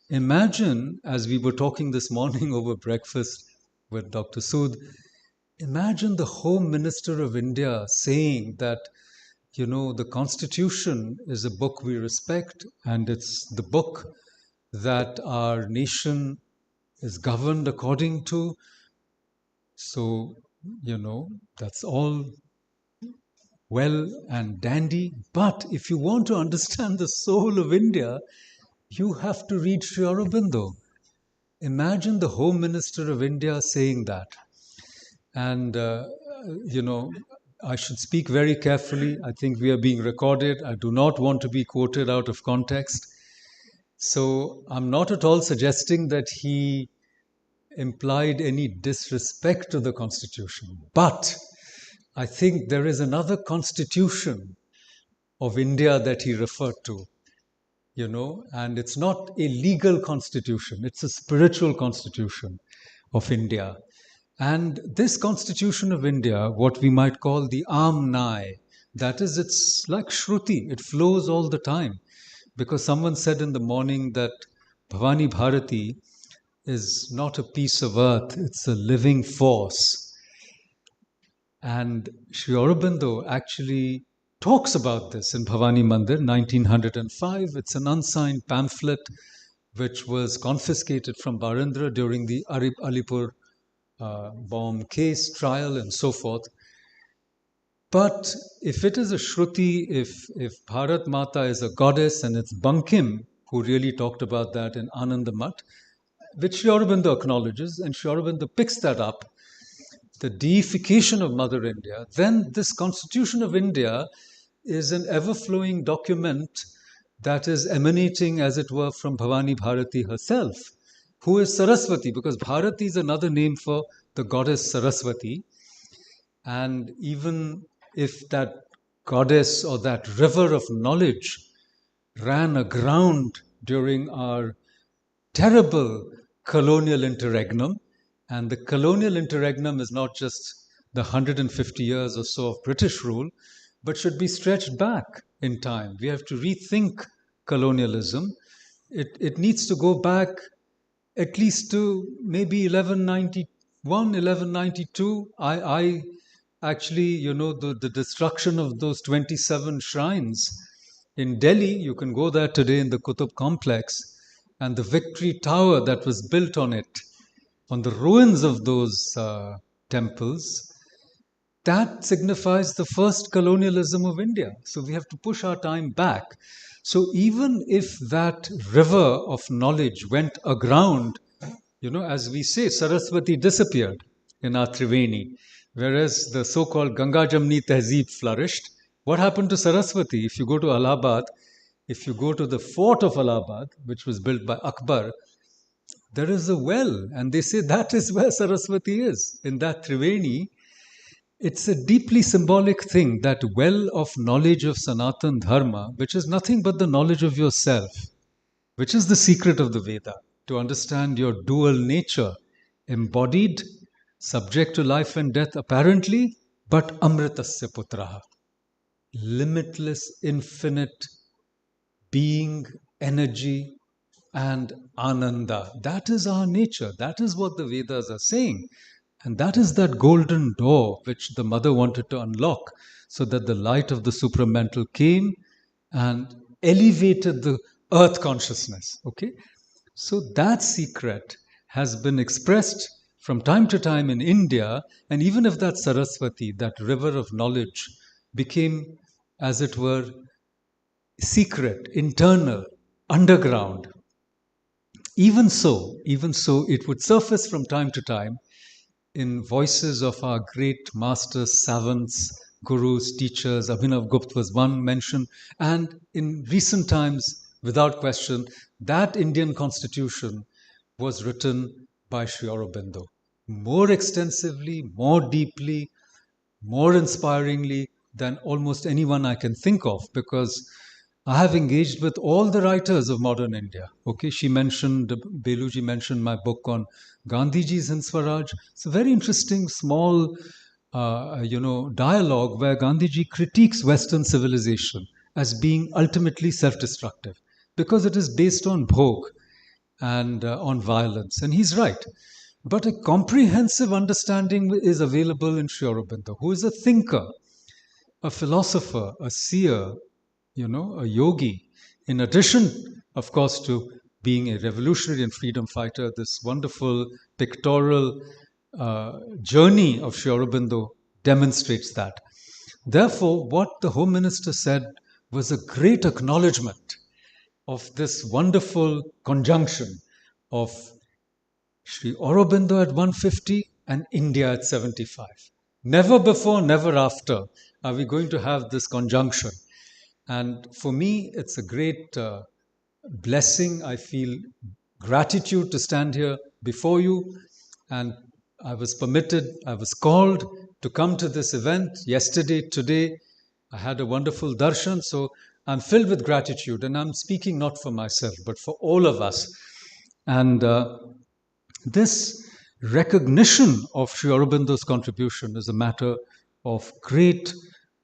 Imagine, as we were talking this morning over breakfast with Dr. Sood, imagine the Home Minister of India saying that, the Constitution is a book we respect, and it's the book that our nation is governed according to. So, that's all well and dandy. But if you want to understand the soul of India, you have to read Sri Aurobindo. Imagine the Home Minister of India saying that. And, I should speak very carefully. I think we are being recorded. I do not want to be quoted out of context. So I'm not at all suggesting that he implied any disrespect to the Constitution. But I think there is another constitution of India that he referred to, and it's not a legal constitution, it's a spiritual constitution of India. And this constitution of India, what we might call the Amnai, that is, it's like Shruti, it flows all the time. Because someone said in the morning that Bhavani Bharati is not a piece of earth, it's a living force. And Sri Aurobindo actually talks about this in Bhavani Mandir, 1905. It's an unsigned pamphlet which was confiscated from Barindra during the Alipur bomb case, trial, and so forth. But if it is a Shruti, if Bharat Mata is a goddess and it's Bankim, who really talked about that in Anandamath, which Sri Aurobindo acknowledges, and Sri Aurobindo picks that up, the deification of Mother India. Then this Constitution of India is an ever-flowing document that is emanating, as it were, from Bhavani Bharati herself, who is Saraswati, because Bharati is another name for the goddess Saraswati. And even if that goddess or that river of knowledge ran aground during our terrible colonial interregnum, and the colonial interregnum is not just the 150 years or so of British rule, but should be stretched back in time. We have to rethink colonialism. It needs to go back at least to maybe 1191, 1192. I actually, the destruction of those 27 shrines in Delhi, you can go there today in the Qutub complex, and the Victory Tower that was built on it, on the ruins of those temples, that signifies the first colonialism of India. So we have to push our time back. So even if that river of knowledge went aground, as we say, Saraswati disappeared in our Triveni, whereas the so-called Ganga Jamni Tehzeeb flourished. What happened to Saraswati? If you go to Allahabad, if you go to the fort of Allahabad, which was built by Akbar, there is a well, and they say that is where Saraswati is, in that Triveni. It's a deeply symbolic thing, that well of knowledge of Sanatan Dharma, which is nothing but the knowledge of yourself, which is the secret of the Veda, to understand your dual nature, embodied, subject to life and death apparently, but Amritasya Putraha, limitless, infinite being, energy, and Ananda. That is our nature. That is what the Vedas are saying. And that is that golden door which the mother wanted to unlock, so that the light of the supramental came and elevated the earth consciousness. Okay? So that secret has been expressed from time to time in India, and even if that Saraswati, that river of knowledge, became, as it were, secret, internal, underground, even so, it would surface from time to time in voices of our great masters, savants, gurus, teachers. Abhinav Gupta was one mentioned. And in recent times, without question, that Indian constitution was written by Sri Aurobindo. More extensively, more deeply, more inspiringly than almost anyone I can think of, because I have engaged with all the writers of modern India. Okay, Beluji mentioned my book on Gandhiji's in Swaraj. It's a very interesting, small, dialogue where Gandhiji critiques Western civilization as being ultimately self-destructive, because it is based on bhog and on violence. And he's right. But a comprehensive understanding is available in Sri Aurobindo, who is a thinker, a philosopher, a seer, a yogi, in addition, of course, to being a revolutionary and freedom fighter. This wonderful pictorial journey of Sri Aurobindo demonstrates that. Therefore, what the Home Minister said was a great acknowledgement of this wonderful conjunction of Sri Aurobindo at 150 and India at 75. Never before, never after are we going to have this conjunction. And for me, it's a great blessing. I feel gratitude to stand here before you. And I was called to come to this event yesterday, today. I had a wonderful darshan, so I'm filled with gratitude. And I'm speaking not for myself, but for all of us. And this recognition of Sri Aurobindo's contribution is a matter of great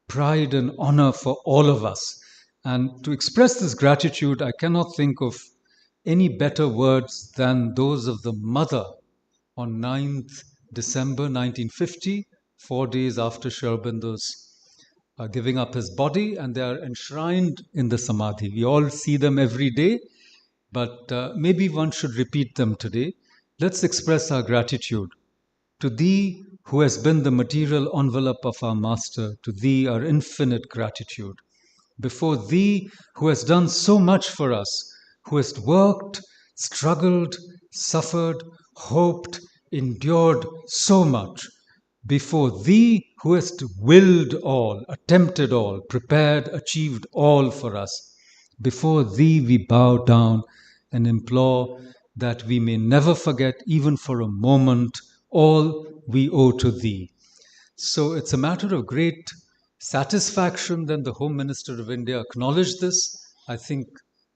pride and honor for all of us. And to express this gratitude, I cannot think of any better words than those of the mother on 9th December 1950, 4 days after Sri Aurobindo's giving up his body, and they are enshrined in the Samadhi. We all see them every day, but maybe one should repeat them today. Let's express our gratitude to Thee, who has been the material envelope of our Master. To Thee, our infinite gratitude. Before Thee, who has done so much for us, who hast worked, struggled, suffered, hoped, endured so much, before thee who hast willed all, attempted all, prepared, achieved all for us, before thee we bow down and implore that we may never forget, even for a moment, all we owe to thee. So it's a matter of great satisfaction that the Home Minister of India acknowledged this. I think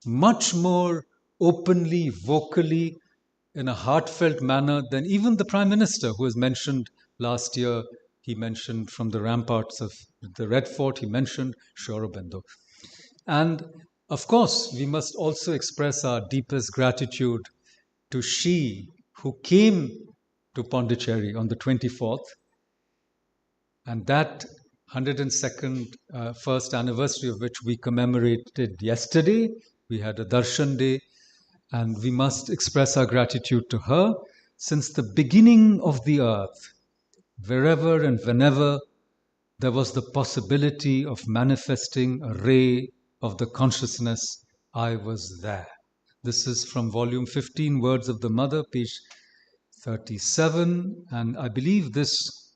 much more openly, vocally, in a heartfelt manner than even the Prime Minister, who was mentioned last year. He mentioned from the ramparts of the Red Fort, he mentioned Sri Aurobindo. And of course, we must also express our deepest gratitude to she who came to Pondicherry on the 24th. And that 102nd first anniversary of which we commemorated yesterday. We had a Darshan Day, and we must express our gratitude to her. Since the beginning of the earth, wherever and whenever there was the possibility of manifesting a ray of the consciousness, I was there. This is from volume 15, Words of the Mother, page 37, and I believe this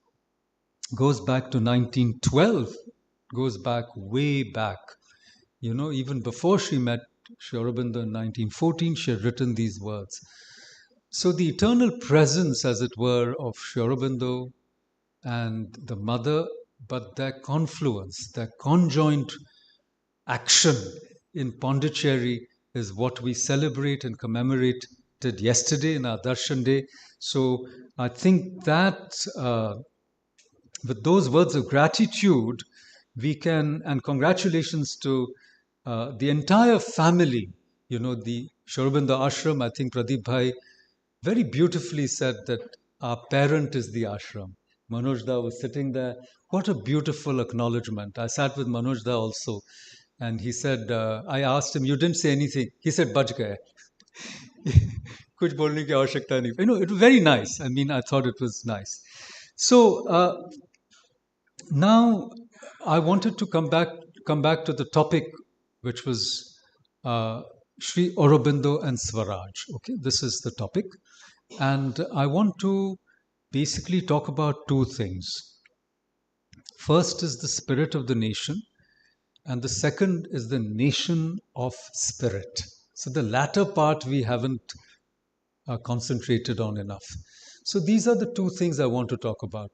goes back to 1912, goes back way back. You know, even before she met Sri Aurobindo in 1914, she had written these words. So the eternal presence, as it were, of Sri Aurobindo and the mother, but their confluence, their conjoint action in Pondicherry is what we celebrate and commemorated yesterday in our Darshan Day. So I think that with those words of gratitude, we can, and congratulations to the entire family, you know, the Sri Aurobindo Ashram. I think Pradeep Bhai very beautifully said that our parent is the ashram. Manoj Da was sitting there. What a beautiful acknowledgement. I sat with Manoj Da also, and he said, I asked him, you didn't say anything. He said, bach gaya. Kuch bolne ki avashyakta nahi. You know, it was very nice. I mean, I thought it was nice. So now I wanted to come back to the topic, which was Sri Aurobindo and Swaraj. Okay, this is the topic. And I want to basically talk about two things. First is the spirit of the nation, and the second is the nation of spirit. So the latter part we haven't concentrated on enough. So these are the two things I want to talk about.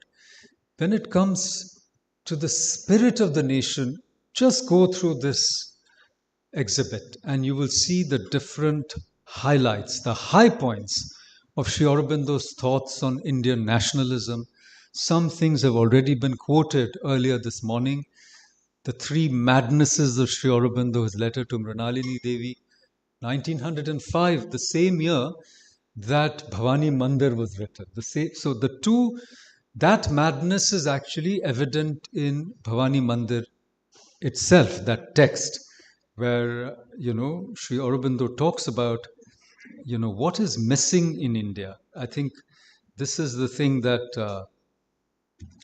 When it comes to the spirit of the nation, just go through this exhibit and you will see the different highlights, the high points of Sri Aurobindo's thoughts on Indian nationalism. Some things have already been quoted earlier this morning. The three madnesses of Sri Aurobindo, his letter to Mrinalini Devi, 1905, the same year that Bhavani Mandir was written. So the two, that madness is actually evident in Bhavani Mandir itself, that text where, you know, Sri Aurobindo talks about, you know, what is missing in India. I think this is the thing that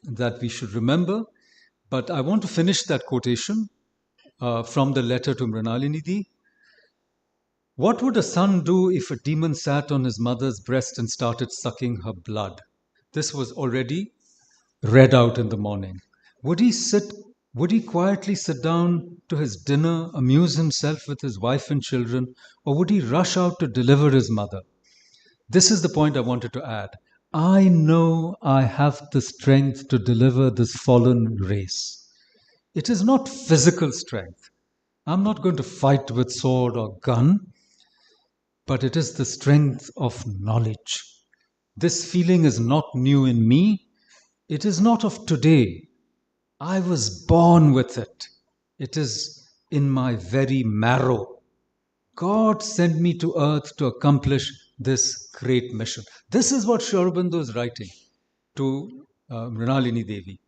that we should remember. But I want to finish that quotation from the letter to Mrinalini. What would a son do if a demon sat on his mother's breast and started sucking her blood? This was already read out in the morning. Would he quietly sit down to his dinner, amuse himself with his wife and children, or would he rush out to deliver his mother? This is the point I wanted to add. I know I have the strength to deliver this fallen race. It is not physical strength. I'm not going to fight with sword or gun, but it is the strength of knowledge. This feeling is not new in me. It is not of today. I was born with it. It is in my very marrow. God sent me to earth to accomplish this great mission. This is what Sri Aurobindo is writing to Mrinalini Devi.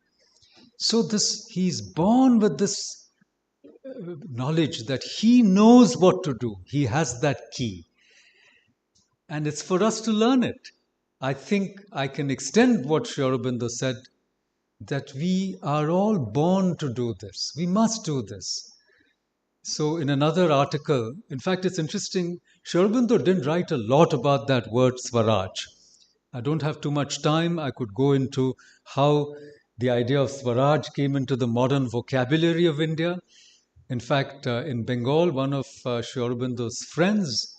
So he's born with this knowledge that he knows what to do. He has that key. And it's for us to learn it. I think I can extend what Sri Aurobindo said, that we are all born to do this. We must do this. So in another article, in fact, it's interesting, Sri Aurobindo didn't write a lot about that word Swaraj. I don't have too much time. I could go into how the idea of Swaraj came into the modern vocabulary of India. In fact, in Bengal, one of Sri Aurobindo's friends,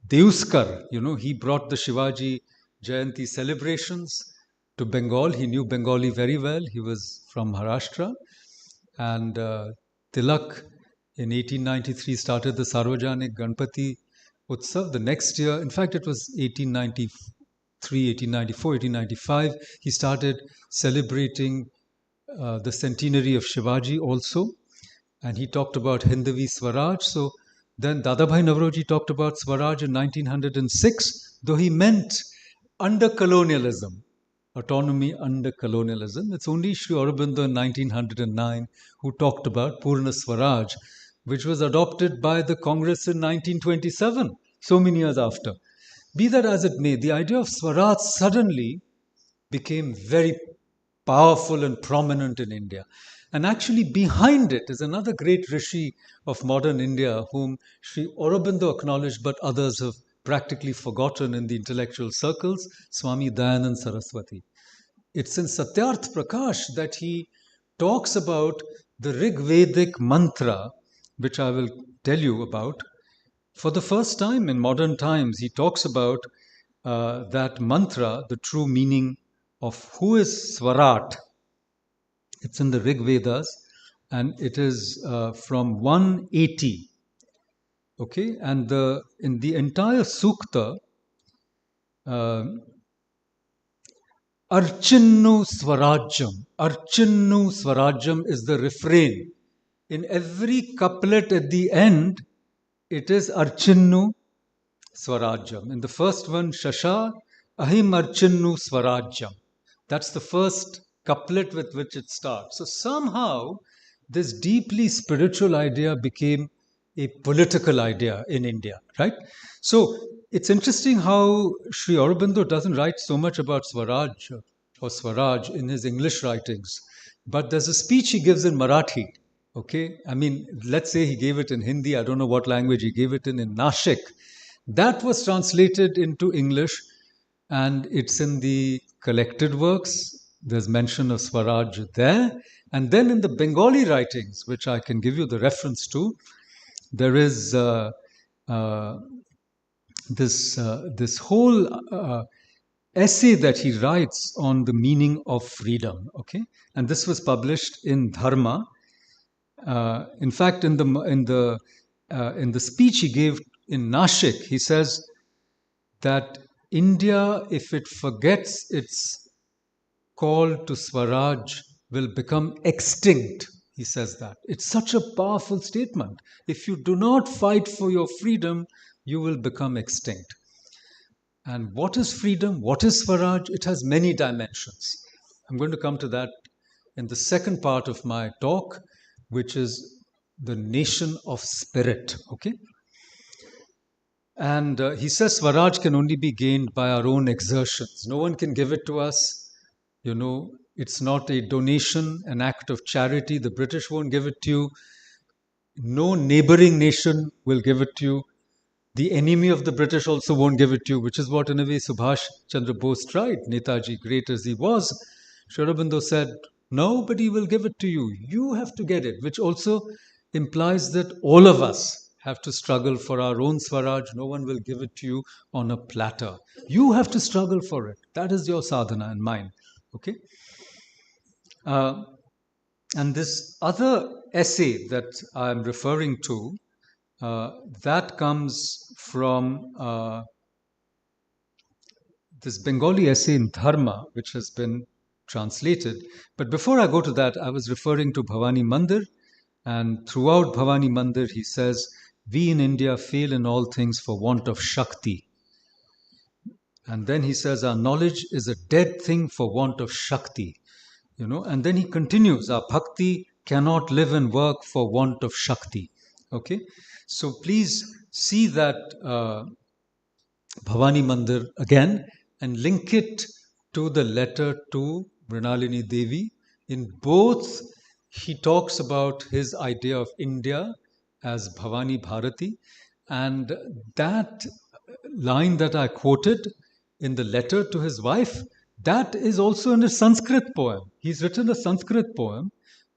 Deuskar, he brought the Shivaji Jayanti celebrations to Bengal. He knew Bengali very well. He was from Maharashtra. And Tilak in 1893 started the Sarvajanik Ganpati Utsav. The next year, in fact, it was 1893, 1894, 1895, he started celebrating the centenary of Shivaji also. And he talked about Hindavi Swaraj. So then Dadabhai Navroji talked about Swaraj in 1906, though he meant under colonialism, autonomy under colonialism. It's only Sri Aurobindo in 1909 who talked about Purna Swaraj, which was adopted by the Congress in 1927, so many years after. Be that as it may, the idea of Swaraj suddenly became very powerful and prominent in India. And actually behind it is another great rishi of modern India whom Sri Aurobindo acknowledged but others have practically forgotten in the intellectual circles, Swami Dayanand Saraswati. It's in Satyarth Prakash that he talks about the Rig Vedic mantra, which I will tell you about. For the first time in modern times, he talks about that mantra, the true meaning of who is Swarat. It's in the Rig Vedas, and it is from 180. Okay, and in the entire sukta, Archinnu Swarajam. Archinnu Swarajam is the refrain. In every couplet at the end, it is Archinnu Swarajam. In the first one, Shasha Ahim Archinnu Swarajam. That's the first couplet with which it starts. So somehow, this deeply spiritual idea became a political idea in India, right? So it's interesting how Sri Aurobindo doesn't write so much about Swaraj or Swaraj in his English writings, but there's a speech he gives in Marathi. Okay, I mean, let's say he gave it in Hindi. I don't know what language he gave it in Nashik. That was translated into English, and it's in the collected works. There's mention of Swaraj there. And then in the Bengali writings, which I can give you the reference to, there is this whole essay that he writes on the meaning of freedom. Okay, and this was published in Dharma. In fact, in the speech he gave in Nashik, he says that India, if it forgets its call to Swaraj, will become extinct. He says that. It's such a powerful statement. If you do not fight for your freedom, you will become extinct. And what is freedom? What is Swaraj? It has many dimensions. I'm going to come to that in the second part of my talk, which is the nation of spirit. Okay? And he says Swaraj can only be gained by our own exertions. No one can give it to us. It's not a donation, an act of charity. The British won't give it to you. No neighboring nation will give it to you. The enemy of the British also won't give it to you, which is what in a way Subhash Chandra Bose tried. Netaji, great as he was, Sri Aurobindo said, nobody will give it to you. You have to get it, which also implies that all of us have to struggle for our own Swaraj. No one will give it to you on a platter. You have to struggle for it. That is your sadhana and mine. Okay? And this other essay that I'm referring to, that comes from this Bengali essay in Dharma, which has been translated. But before I go to that, I was referring to Bhavani Mandir. And throughout Bhavani Mandir, he says, we in India fail in all things for want of Shakti. And then he says, our knowledge is a dead thing for want of Shakti. And then he continues, our bhakti cannot live and work for want of Shakti. Okay? So please see that Bhavani Mandir again and link it to the letter to Mrinalini Devi. In both, he talks about his idea of India as Bhavani Bharati. And that line that I quoted in the letter to his wife, that is also in a Sanskrit poem. He's written a Sanskrit poem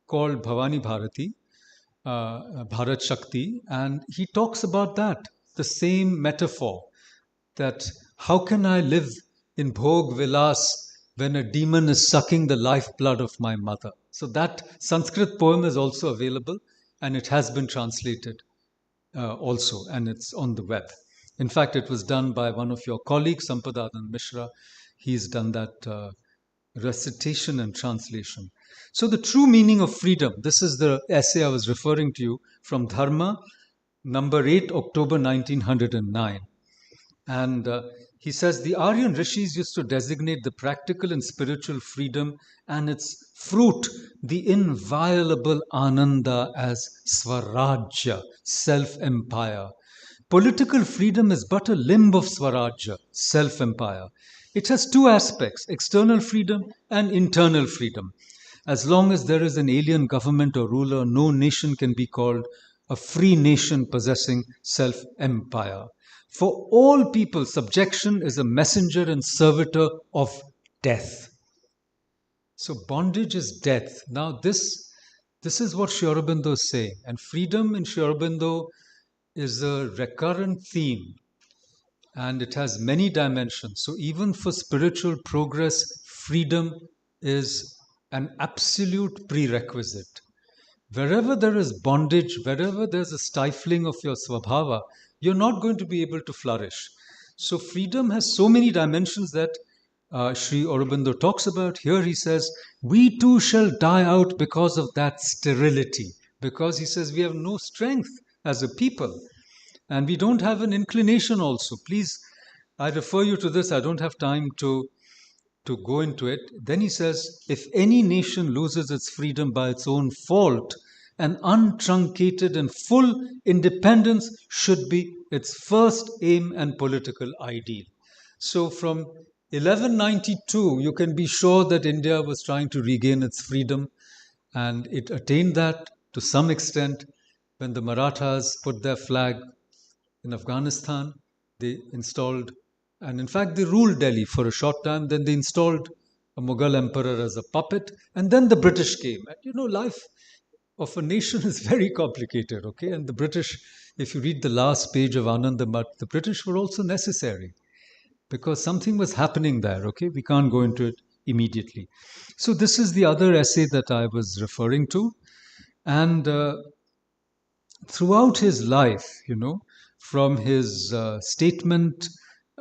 called Bhavani Bharati, Bharat Shakti, and he talks about that, the same metaphor, that how can I live in Bhog Vilas when a demon is sucking the lifeblood of my mother? So that Sanskrit poem is also available, and it has been translated also, and it's on the web. In fact, it was done by one of your colleagues, Sampadanand Mishra. He's done that recitation and translation. So the true meaning of freedom, this is the essay I was referring to you from Dharma, number 8, October 1909. And he says, the Aryan rishis used to designate the practical and spiritual freedom and its fruit, the inviolable ananda, as Swarajya, self-empire. Political freedom is but a limb of Swarajya, self-empire. It has two aspects, external freedom and internal freedom. As long as there is an alien government or ruler, no nation can be called a free nation possessing self-empire. For all people, subjection is a messenger and servitor of death. So bondage is death. Now this is what Sri Aurobindo is saying. And freedom in Sri Aurobindo is a recurrent theme. And it has many dimensions. So even for spiritual progress, freedom is an absolute prerequisite. Wherever there is bondage, wherever there's a stifling of your svabhava, you're not going to be able to flourish. So freedom has so many dimensions that Sri Aurobindo talks about. Here he says, we too shall die out because of that sterility. Because he says we have no strength as a people. And we don't have an inclination also. Please, I refer you to this. I don't have time to go into it. Then he says, if any nation loses its freedom by its own fault, an untruncated and full independence should be its first aim and political ideal. So from 1192, you can be sure that India was trying to regain its freedom, and it attained that to some extent when the Marathas put their flag in Afghanistan. They installed, and in fact they ruled Delhi for a short time, then they installed a Mughal emperor as a puppet, and then the British came. And you know, life of a nation is very complicated, okay? And the British, if you read the last page of Anandamath, the British were also necessary because something was happening there, okay? We can't go into it immediately. So this is the other essay that I was referring to. And throughout his life, you know, from his statement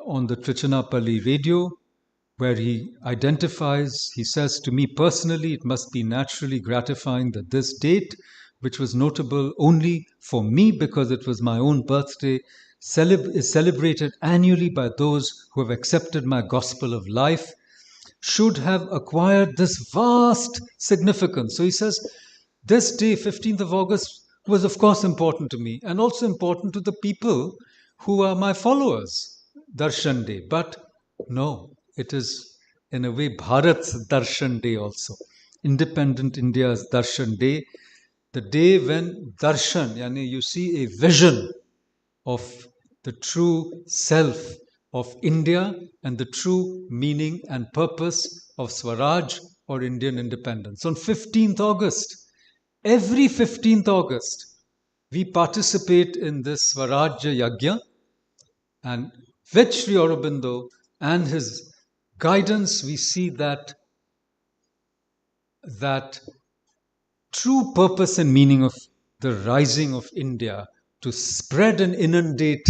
on the Trichinapalli radio, where he identifies, he says, to me personally, it must be naturally gratifying that this date, which was notable only for me because it was my own birthday, is celebrated annually by those who have accepted my gospel of life, should have acquired this vast significance. So he says, this day, 15th of August, was of course important to me and also important to the people who are my followers, Darshan Day. But no, it is in a way Bharat's Darshan Day also. Independent India's Darshan Day. The day when Darshan, yani you see a vision of the true self of India and the true meaning and purpose of Swaraj or Indian independence. On 15th August, every 15th August, we participate in this Swarajya Yagya, and with Sri Aurobindo and his guidance, we see that true purpose and meaning of the rising of India to spread and inundate,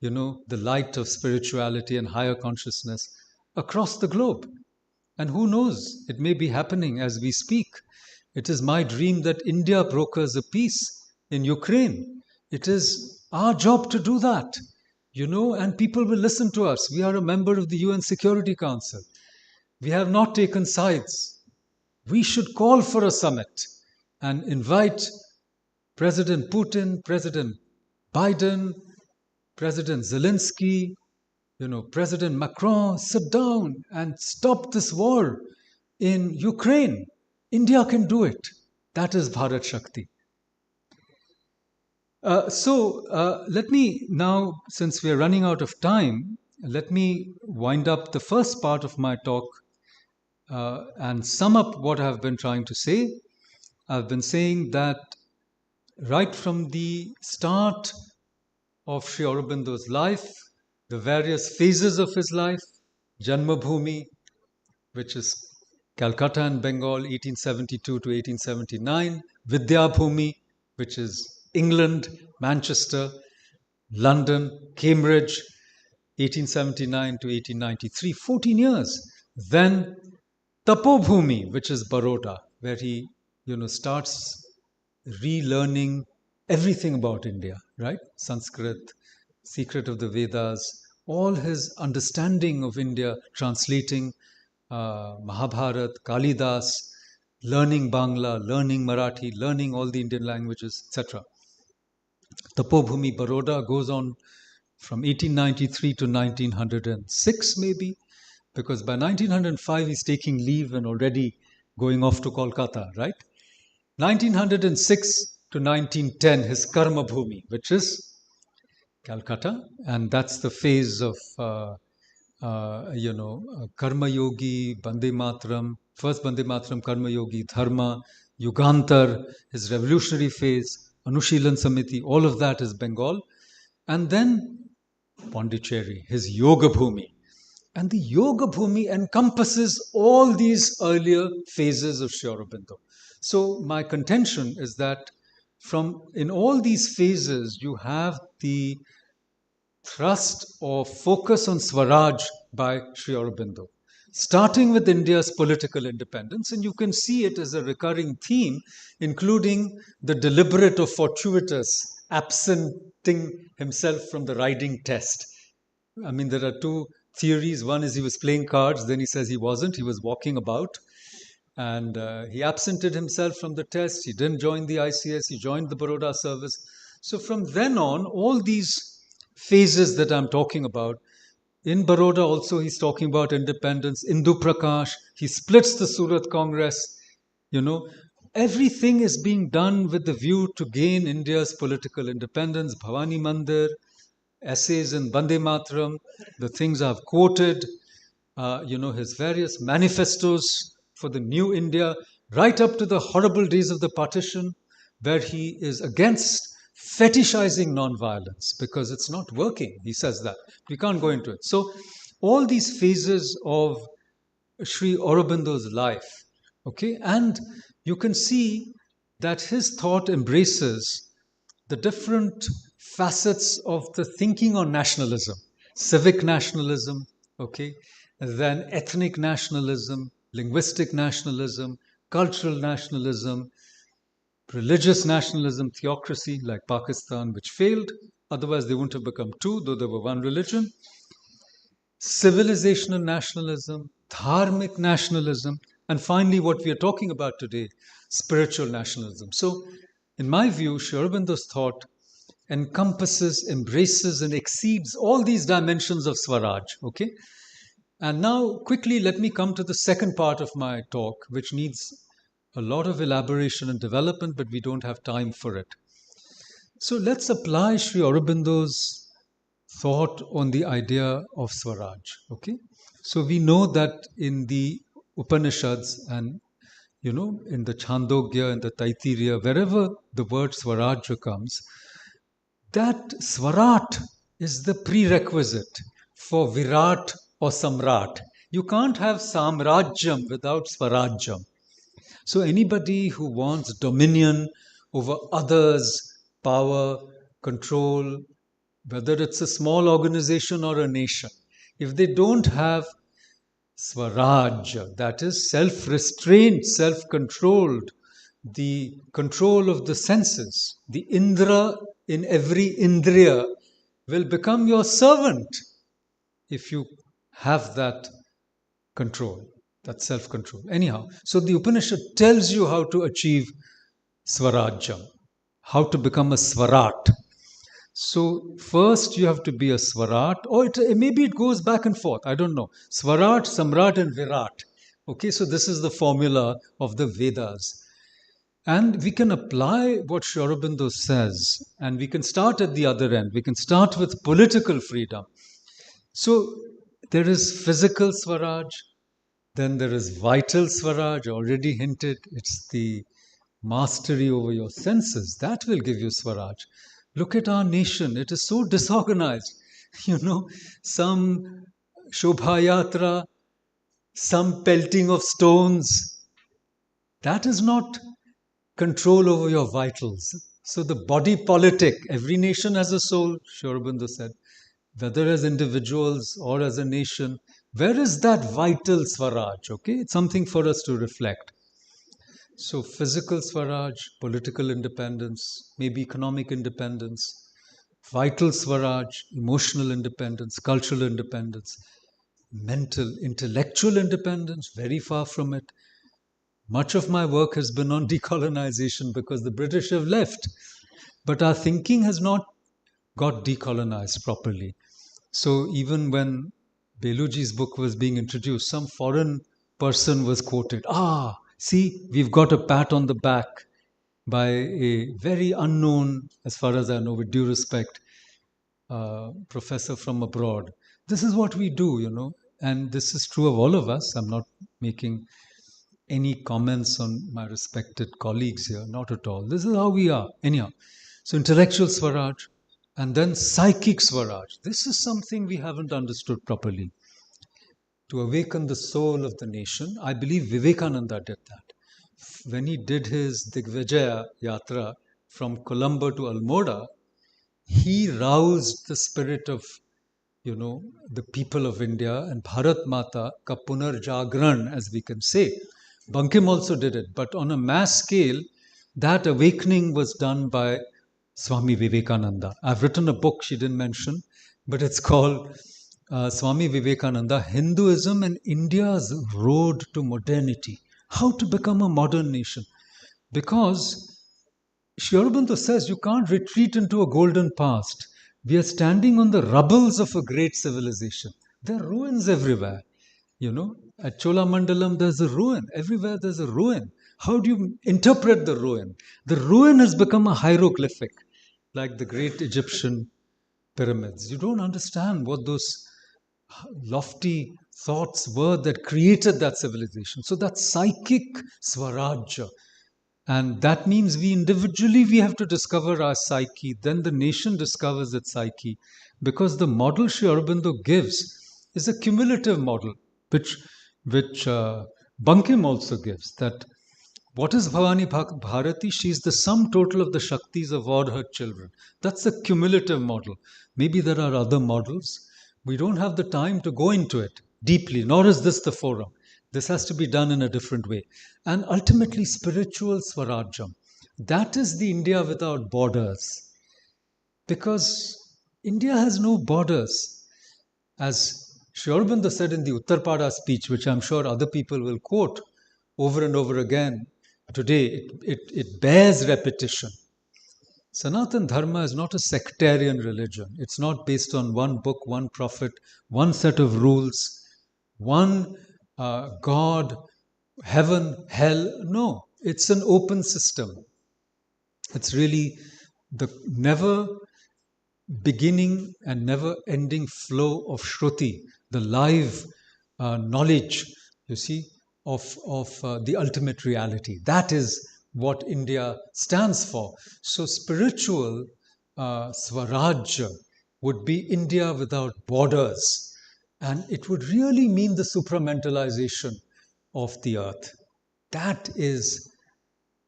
you know, the light of spirituality and higher consciousness across the globe. And who knows, it may be happening as we speak. It is my dream that India brokers a peace in Ukraine. It is our job to do that, you know, and people will listen to us. We are a member of the UN Security Council. We have not taken sides. We should call for a summit and invite President Putin, President Biden, President Zelensky, you know, President Macron, sit down and stop this war in Ukraine. India can do it. That is Bharat Shakti. Let me now, since we're running out of time, let me wind up the first part of my talk and sum up what I've been trying to say. I've been saying that right from the start of Sri Aurobindo's life, the various phases of his life, Janmabhoomi, which is Calcutta and Bengal, 1872 to 1879, Vidyabhoomi, which is England, Manchester, London, Cambridge, 1879 to 1893, 14 years. Then Tapobhumi, which is Baroda, where he, starts relearning everything about India, right? Sanskrit, secret of the Vedas, all his understanding of India, translating Mahabharat, Kalidas, learning Bangla, learning Marathi, learning all the Indian languages, etc. Tapobhumi Baroda goes on from 1893 to 1906 maybe, because by 1905 he's taking leave and already going off to Kolkata, right? 1906 to 1910, his Karma Bhumi, which is Calcutta, and that's the phase of Karma Yogi, Bande Matram, first Bande Matram, Karma Yogi, Dharma, Yugantar, his revolutionary phase, Anushilan Samiti, all of that is Bengal. And then Puducherry, his Yoga Bhumi. And the Yoga Bhumi encompasses all these earlier phases of Sri Aurobindo. So my contention is that in all these phases, you have the thrust or focus on Swaraj by Sri Aurobindo, starting with India's political independence, and you can see it as a recurring theme, including the deliberate or fortuitous absenting himself from the riding test. I mean, there are two theories. One is he was playing cards, then he says he wasn't, he was walking about. And he absented himself from the test. He didn't join the ICS. He joined the Baroda service. So from then on, all these phases that I'm talking about, in Baroda also he's talking about independence. Indu Prakash, he splits the Surat Congress. Everything is being done with the view to gain India's political independence. Bhavani Mandir, essays in Bande Matram, the things I've quoted, his various manifestos for the new India, right up to the horrible days of the partition, where he is against fetishizing nonviolence because it's not working. He says that. We can't go into it. So all these phases of Sri Aurobindo's life, okay, and you can see that his thought embraces the different facets of the thinking on nationalism, civic nationalism, okay, then ethnic nationalism, linguistic nationalism, cultural nationalism, religious nationalism, theocracy like Pakistan, which failed. Otherwise, they wouldn't have become two, though there were one religion. Civilizational nationalism, dharmic nationalism, and finally, what we are talking about today, spiritual nationalism. So, in my view, Sri Aurobindo's thought encompasses, embraces, and exceeds all these dimensions of Swaraj. Okay? And now, quickly, let me come to the second part of my talk, which needs a lot of elaboration and development, but we don't have time for it. So let's apply Sri Aurobindo's thought on the idea of Swaraj. Okay? So we know that in the Upanishads and in the Chandogya and the Taittiriya, wherever the word Swaraj comes, that Swarat is the prerequisite for Virat or Samrat. You can't have Samrajyam without Swarajyam. So anybody who wants dominion over others, power, control, whether it's a small organization or a nation, if they don't have Swaraj, that is self-restrained, self-controlled, the control of the senses, the Indra in every Indriya will become your servant if you have that control, that self-control. Anyhow, so the Upanishad tells you how to achieve Swarajyam, how to become a Swarat. So first you have to be a Swarat, or maybe it goes back and forth, I don't know. Swarat, Samrat and Virat. Okay, so this is the formula of the Vedas. And we can apply what Sri Aurobindo says, and we can start at the other end. We can start with political freedom. So there is physical Swaraj, then there is vital Swaraj, already hinted. It's the mastery over your senses. That will give you Swaraj. Look at our nation. It is so disorganized. Some Shobha Yatra, some pelting of stones. That is not control over your vitals. So the body politic, every nation has a soul, Sri Aurobindo said, whether as individuals or as a nation. Where is that vital Swaraj? Okay, it's something for us to reflect. So physical Swaraj, political independence, maybe economic independence, vital Swaraj, emotional independence, cultural independence, mental, intellectual independence, very far from it. Much of my work has been on decolonization because the British have left, but our thinking has not got decolonized properly. So even when Beluji's book was being introduced, some foreign person was quoted. See, we've got a pat on the back by a very unknown, as far as I know, with due respect, professor from abroad. This is what we do, and this is true of all of us. I'm not making any comments on my respected colleagues here, not at all. This is how we are. Anyhow, so intellectual Swaraj and then psychic Swaraj. This is something we haven't understood properly. To awaken the soul of the nation, I believe Vivekananda did that. When he did his Digvijaya Yatra from Colombo to Almora, he roused the spirit of the people of India and Bharat Mata ka punarjagran, as we can say. Bankim also did it, but on a mass scale, that awakening was done by Swami Vivekananda. I've written a book she didn't mention, but it's called Swami Vivekananda, Hinduism and India's Road to Modernity. How to become a modern nation. Because Sri Aurobindo says you can't retreat into a golden past. We are standing on the rubbles of a great civilization. There are ruins everywhere. At Cholamandalam there's a ruin. Everywhere there's a ruin. How do you interpret the ruin? The ruin has become a hieroglyphic, like the great Egyptian pyramids. You don't understand what those lofty thoughts were that created that civilization. So that's psychic Swaraj. And that means we have to discover our psyche. Then the nation discovers its psyche. Because the model Sri Aurobindo gives is a cumulative model, which Bankim also gives. That what is Bhavani Bharati? She is the sum total of the Shaktis of all her children. That's a cumulative model. Maybe there are other models. We don't have the time to go into it deeply, nor is this the forum. This has to be done in a different way. And ultimately, spiritual Swarajam. That is the India without borders. Because India has no borders. As Sri Aurobindo said in the Uttarpada speech, which I'm sure other people will quote over and over again today, it bears repetition. Sanatan Dharma is not a sectarian religion. It's not based on one book, one prophet, one set of rules, one God, heaven, hell. No, it's an open system. It's really the never beginning and never ending flow of Shruti, the live knowledge, you see, of the ultimate reality. That is what India stands for. So spiritual Swaraj would be India without borders. And it would really mean the supramentalization of the earth. That is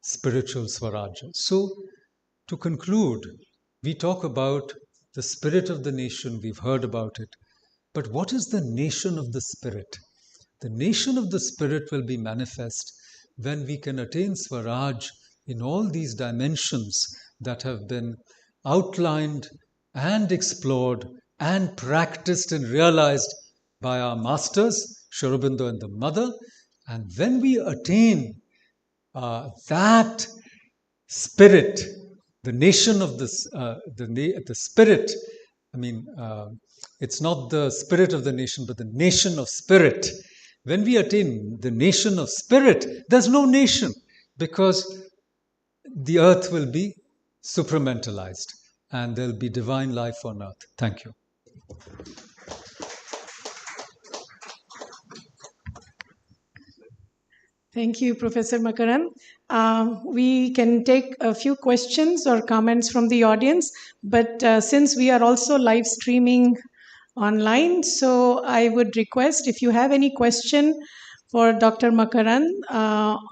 spiritual Swaraj. So to conclude, we talk about the spirit of the nation. We've heard about it. But what is the nation of the spirit? The nation of the spirit will be manifest when we can attain Swaraj in all these dimensions that have been outlined and explored and practiced and realized by our masters, Sri Aurobindo and the Mother. And when we attain that spirit, the nation of the spirit, it's not the spirit of the nation, but the nation of spirit. When we attain the nation of spirit, there's no nation, because the earth will be supramentalized and there'll be divine life on earth. Thank you. Thank you, Professor Makarand. We can take a few questions or comments from the audience, but since we are also live streaming online, so I would request if you have any question for Dr. Makarand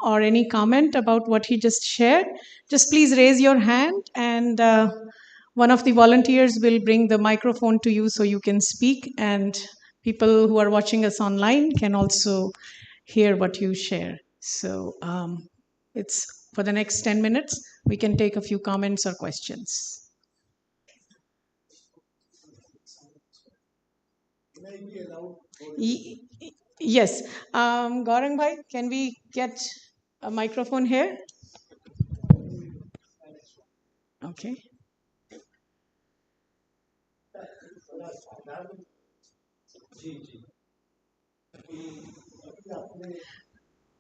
or any comment about what he just shared, just please raise your hand and one of the volunteers will bring the microphone to you so you can speak, and people who are watching us online can also hear what you share. So it's for the next 10 minutes. We can take a few comments or questions. Yes. Gaurang Bhai, can we get a microphone here? Okay.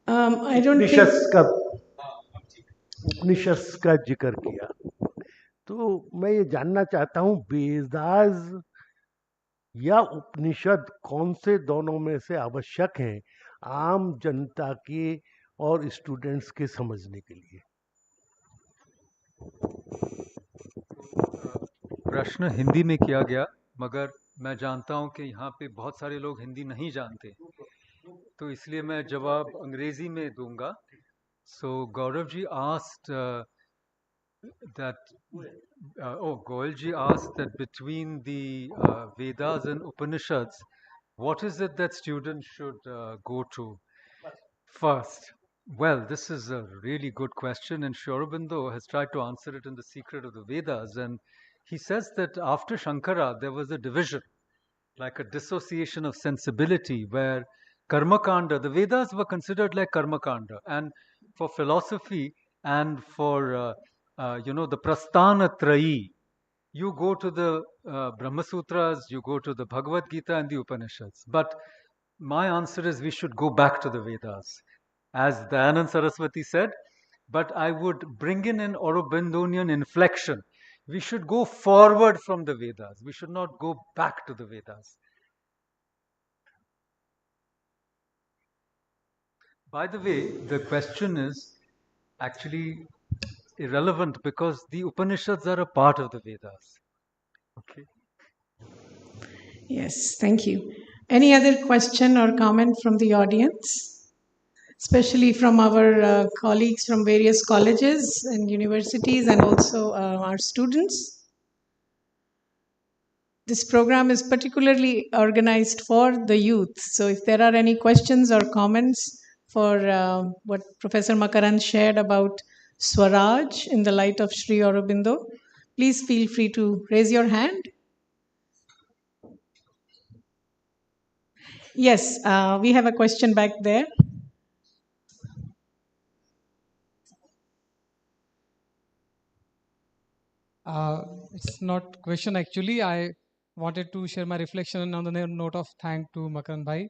I don't think... उपनिषद का जिक्र किया, तो मैं ये जानना चाहता हूँ वेदास या उपनिषद कौन से दोनों में से आवश्यक हैं आम जनता के और स्टूडेंट्स के समझने के लिए? प्रश्न हिंदी में किया गया, मगर मैं जानता हूं कि यहाँ पे बहुत सारे लोग हिंदी नहीं जानते, तो इसलिए मैं जवाब अंग्रेजी में दूंगा. So Gaurav ji asked Goel ji asked that between the Vedas and Upanishads, what is it that students should go to first? Well, this is a really good question, and Sri Aurobindo has tried to answer it in The Secret of the Vedas. And he says that after Shankara, there was a division, like a dissociation of sensibility, where Karmakanda, the Vedas were considered like Karmakanda. And for philosophy and for, the Prasthana Trayi, you go to the Brahma Sutras, you go to the Bhagavad Gita and the Upanishads. But my answer is we should go back to the Vedas. As Dayanand Saraswati said, but I would bring in an Aurobindonian inflection. We should go forward from the Vedas. We should not go back to the Vedas. By the way, the question is actually irrelevant because the Upanishads are a part of the Vedas. Okay. Yes, thank you. Any other question or comment from the audience? Especially from our colleagues from various colleges and universities and also our students. This program is particularly organized for the youth. So if there are any questions or comments for what Professor Makarand shared about Swaraj in the light of Sri Aurobindo, please feel free to raise your hand. Yes, we have a question back there. It's not question actually. I wanted to share my reflection on the note of thank to Makarand Bhai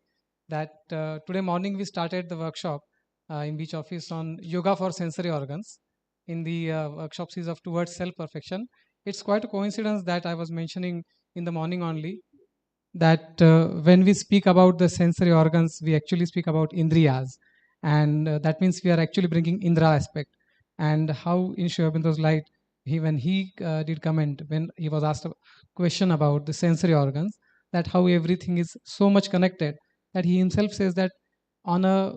that today morning we started the workshop in Beach Office on yoga for sensory organs in the workshop series of towards self-perfection. It's quite a coincidence that I was mentioning in the morning only that when we speak about the sensory organs, we actually speak about indriyas, and that means we are actually bringing indra aspect, and how in Sri Aurobindo's light, when he did comment, when he was asked a question about the sensory organs, that how everything is so much connected, that he himself says that on a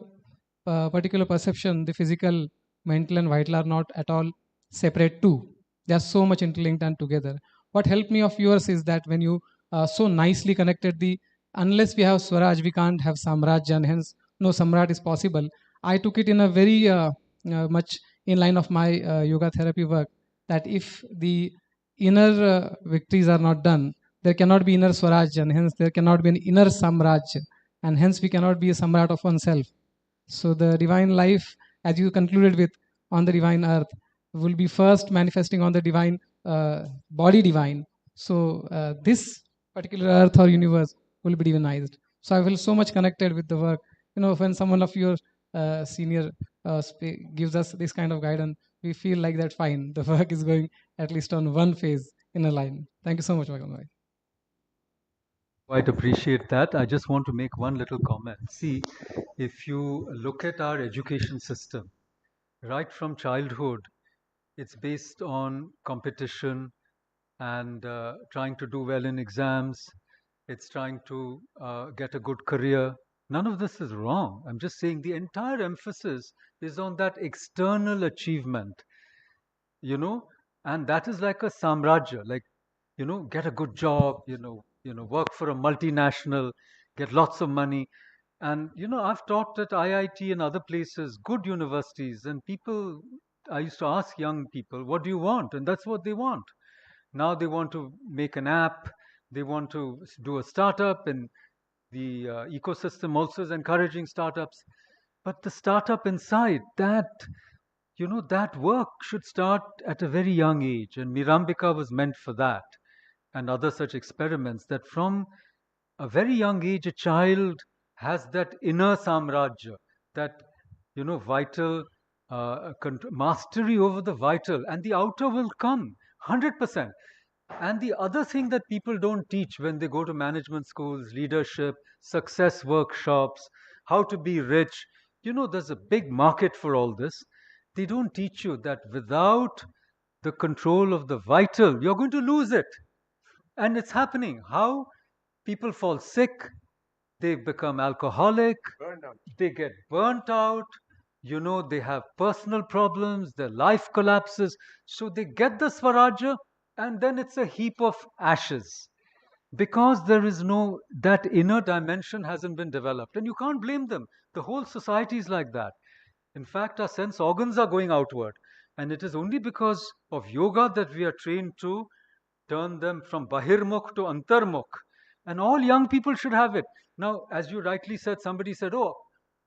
particular perception, the physical, mental and vital are not at all separate too. They are so much interlinked and together. What helped me of yours is that when you so nicely connected the, unless we have Swaraj, we can't have Samraj, and hence no Samrat is possible. I took it in a very much in line of my yoga therapy work, that if the inner victories are not done, there cannot be inner Swaraj, and hence there cannot be an inner Samraj, and hence we cannot be a Samrat of oneself. So the divine life, as you concluded with, on the divine earth, will be first manifesting on the divine body divine. So this particular earth or universe will be divinized. So I feel so much connected with the work. When someone of your senior gives us this kind of guidance, we feel like that fine, the work is going at least on one phase in a line. Thank you so much, Makarand bhai. Quite appreciate that. I just want to make one little comment. See, if you look at our education system, right from childhood, it's based on competition and trying to do well in exams. It's trying to get a good career. None of this is wrong. I'm just saying the entire emphasis is on that external achievement, you know, and that is like a samrajya, like, get a good job, work for a multinational, get lots of money. And, I've taught at IIT and other places, good universities, and people, I used to ask young people, what do you want? And that's what they want. Now they want to make an app, they want to do a startup, and the ecosystem also is encouraging startups. But the startup inside, that work should start at a very young age. And Mirambika was meant for that, and other such experiments, that from a very young age, a child has that inner samrajya, that, vital mastery over the vital, and the outer will come 100%. And the other thing that people don't teach when they go to management schools, leadership, success workshops, how to be rich, there's a big market for all this. They don't teach you that without the control of the vital, you're going to lose it. And it's happening. How people fall sick, they become alcoholic, they get burnt out, they have personal problems, their life collapses. So they get the Swaraja, and then it's a heap of ashes, because there is no, that inner dimension hasn't been developed. And you can't blame them. The whole society is like that. In fact, our sense organs are going outward. And it is only because of yoga that we are trained to turn them from bahirmukh to antarmukh. And all young people should have it. Now, as you rightly said, somebody said, oh,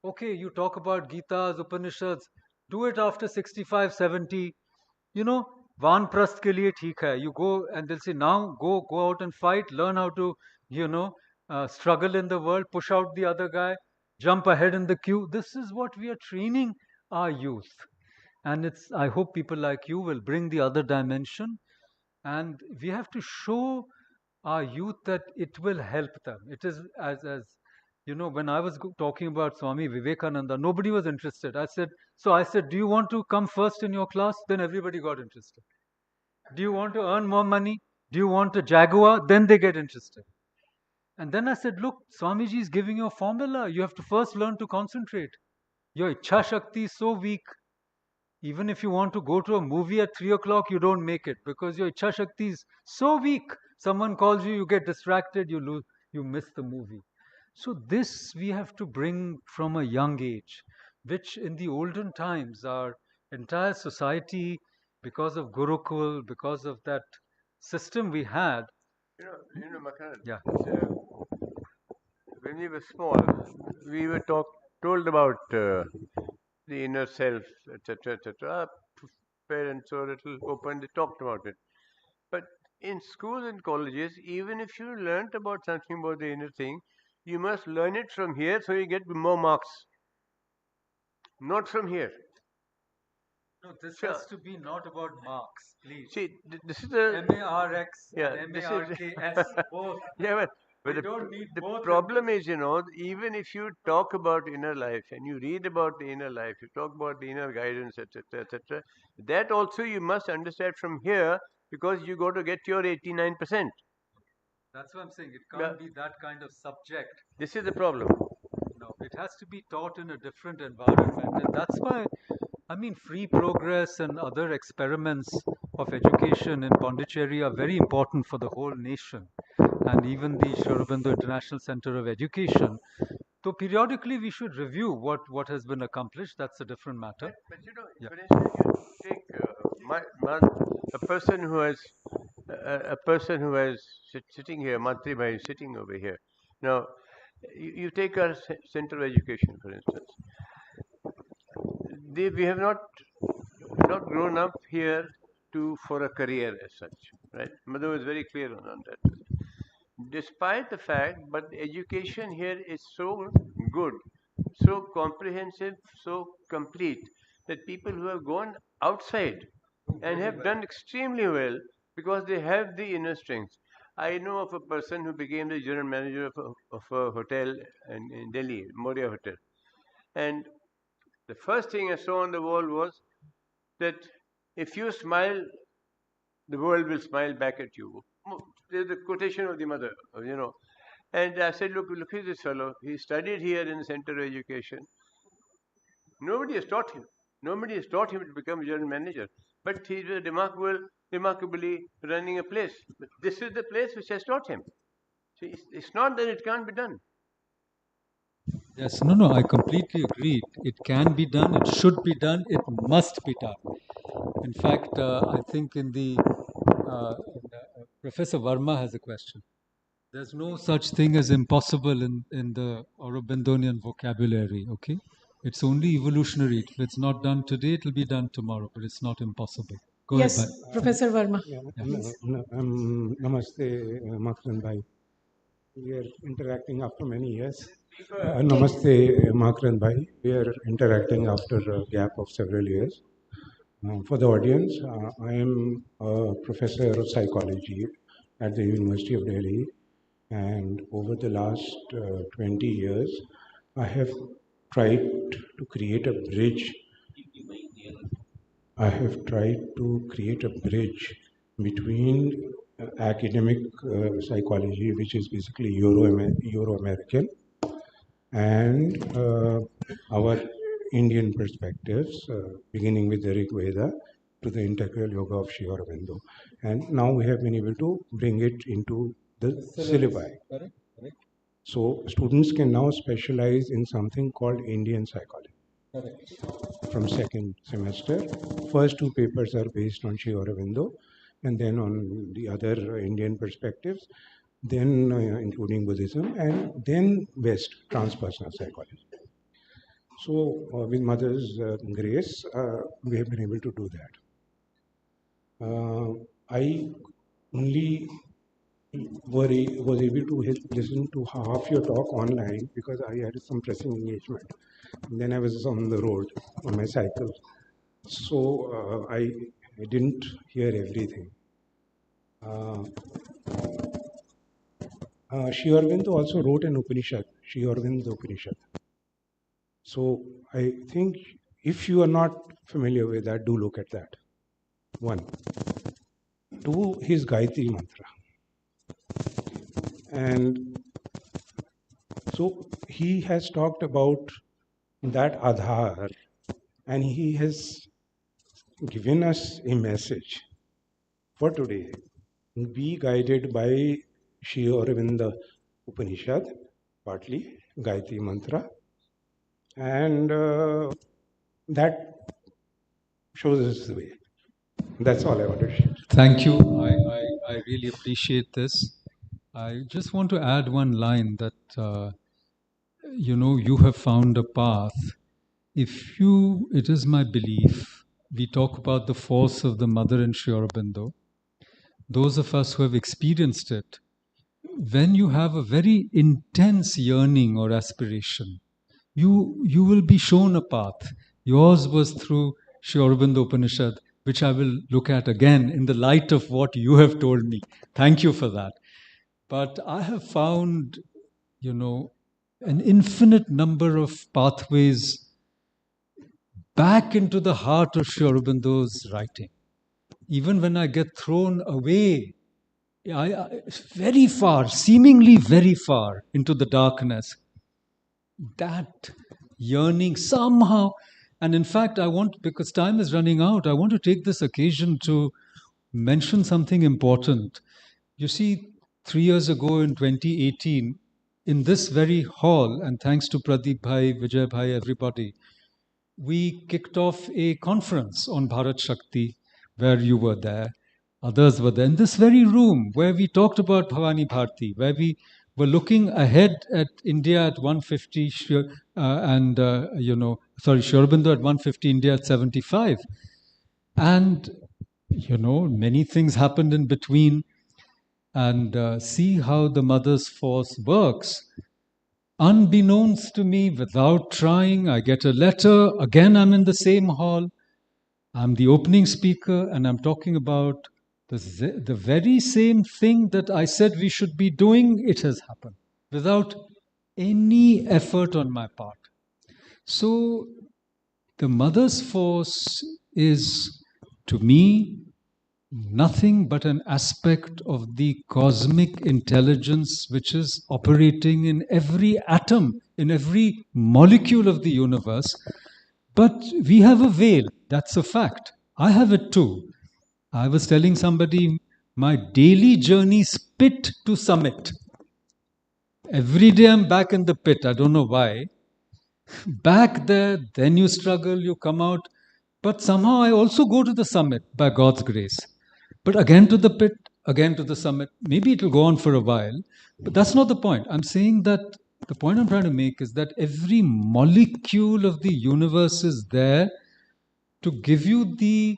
okay, you talk about Gitas, Upanishads, do it after 65, 70. Vanprast ke liye theek hai. You go and they'll say, now go out and fight, learn how to, struggle in the world, push out the other guy, jump ahead in the queue. This is what we are training our youth. And I hope people like you will bring the other dimension. And we have to show our youth that it will help them. It is as when I was talking about Swami Vivekananda, nobody was interested. I said, do you want to come first in your class? Then everybody got interested. Do you want to earn more money? Do you want a Jaguar? Then they get interested. And then I said, look, Swamiji is giving you a formula. You have to first learn to concentrate. Your Ichha Shakti is so weak. Even if you want to go to a movie at 3 o'clock, you don't make it because your Ichha Shakti is so weak. Someone calls you, you get distracted, you miss the movie. So this we have to bring from a young age, which in the olden times, our entire society, because of Gurukul, because of that system we had. Makarand, Yeah. when we were small, we were told about the inner self, etc., etc. Parents were a little open, they talked about it. But in schools and colleges, even if you learnt about something about the inner thing, you must learn it from here so you get more marks. Not from here. No, this has to be not about marks, please. See, this is the MARX and MARKS, both. Yeah, but the problem is, even if you talk about inner life and you read about the inner life, you talk about the inner guidance, etc., etc., that also you must understand from here because you got to get your 89%. That's what I'm saying. It can't be that kind of subject. This is the problem. No, it has to be taught in a different environment. And that's why, free progress and other experiments of education in Puducherry are very important for the whole nation. And even the Sri Aurobindo International Center of Education. So periodically we should review what has been accomplished. That's a different matter. But for instance, you take a person who has sitting here, Mantri Bhai is sitting over here. Now, you take our Center of Education, for instance. We have not grown up here for a career as such, right? Madhu is very clear on that. Despite the fact, but education here is so good, so comprehensive, so complete, that people who have gone outside and have done extremely well because they have the inner strength. I know of a person who became the general manager of a hotel in Delhi, Moria Hotel. And the first thing I saw on the wall was that if you smile, the world will smile back at you. There's the quotation of the mother, you know. And I said, look at this fellow. He studied here in the Center of Education. Nobody has taught him. Nobody has taught him to become a general manager. But he's remarkably running a place. But this is the place which has taught him. So it's not that it can't be done. Yes, no, I completely agree. It can be done, it should be done, it must be done. In fact, I think Professor Verma has a question. There's no such thing as impossible in the Aurobindonian vocabulary, okay? It's only evolutionary. If it's not done today, it'll be done tomorrow, but it's not impossible. Go Yes, ahead, Professor Verma. Namaste, Makarand bhai. We are interacting after many years. Namaste, Makarand bhai. We are interacting after a gap of several years. For the audience, I am a professor of psychology at the University of Delhi, and over the last 20 years, I have tried to create a bridge. Between academic psychology, which is basically Euro-American, and our Indian perspectives, beginning with the Rig Veda to the integral yoga of Sri Aurobindo. And now we have been able to bring it into the syllabi. Correct. So students can now specialize in something called Indian psychology. Correct. From second semester. First two papers are based on Sri Aurobindo, and then on the other Indian perspectives, then including Buddhism, and then West, transpersonal psychology. So with Mother's grace, we have been able to do that. I only was able to listen to half your talk online because I had some pressing engagement. And then I was on the road on my cycle. So I didn't hear everything. Sri Aurobindo also wrote an Upanishad, Sri Aurobindo Upanishad. So I think if you are not familiar with that, do look at that. One. Two, his Gayatri mantra. And so he has talked about that Adhar, and he has given us a message for today. Be guided by Sri Aurobindo Upanishad, partly Gayatri mantra, and that shows us the way. That's all I want to share. Thank you. I really appreciate this. I just want to add one line that, you have found a path. It is my belief, we talk about the force of the mother in Sri Aurobindo. Those of us who have experienced it, when you have a very intense yearning or aspiration, you will be shown a path. Yours was through Sri Aurobindo Upanishad, which I will look at again in the light of what you have told me. Thank you for that. But I have found, an infinite number of pathways back into the heart of Sri Aurobindo's writing. Even when I get thrown away, very far, seemingly very far into the darkness, that yearning somehow, and in fact, because time is running out, I want to take this occasion to mention something important. You see, 3 years ago in 2018, in this very hall, and thanks to Pradeep Bhai, Vijay Bhai, everybody, we kicked off a conference on Bharat Shakti, where you were there, others were there, in this very room where we talked about Bhavani Bharti, where we were looking ahead at India at 150, Sri Aurobindo at 150, India at 75. And, many things happened in between. And see how the mother's force works. Unbeknownst to me, without trying, I get a letter. Again, I'm in the same hall. I'm the opening speaker, and I'm talking about the very same thing that I said we should be doing. It has happened without any effort on my part. So the mother's force is, to me, nothing but an aspect of the cosmic intelligence which is operating in every atom, in every molecule of the universe. But we have a veil, that's a fact. I have it too. I was telling somebody, my daily journey is pit to summit. Every day I'm back in the pit, I don't know why. Back there, then you struggle, you come out. But somehow I also go to the summit by God's grace. But again to the pit, again to the summit. Maybe it will go on for a while, but that's not the point. I'm saying that the point I'm trying to make is that every molecule of the universe is there to give you the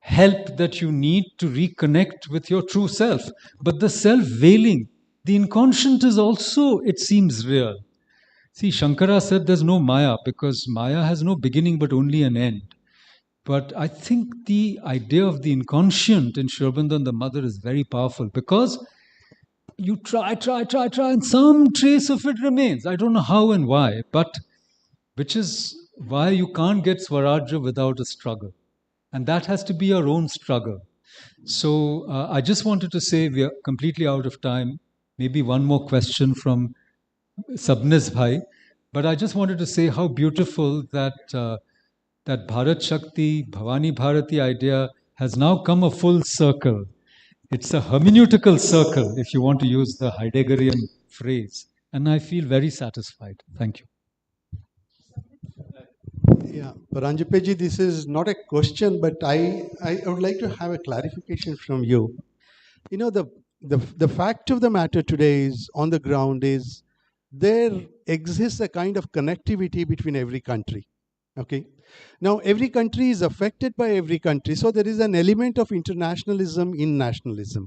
help that you need to reconnect with your true self. But the self-veiling, the inconscient is also, it seems, real. See, Shankara said there's no Maya because Maya has no beginning but only an end. But I think the idea of the inconscient in Sri Aurobindo and the mother is very powerful because you try, and some trace of it remains. I don't know how and why, but which is why you can't get Swaraja without a struggle. And that has to be your own struggle. So I just wanted to say we are completely out of time. Maybe one more question from Sabniz Bhai. But I just wanted to say how beautiful that that Bharat Shakti, Bhavani Bharati idea has now come a full circle. It's a hermeneutical circle, if you want to use the Heideggerian phrase. And I feel very satisfied. Thank you. Yeah, Paranjape ji, this is not a question, but I would like to have a clarification from you. You know, the fact of the matter today is, on the ground, is there exists a kind of connectivity between every country. Okay. Now, every country is affected by every country. So there is an element of internationalism in nationalism.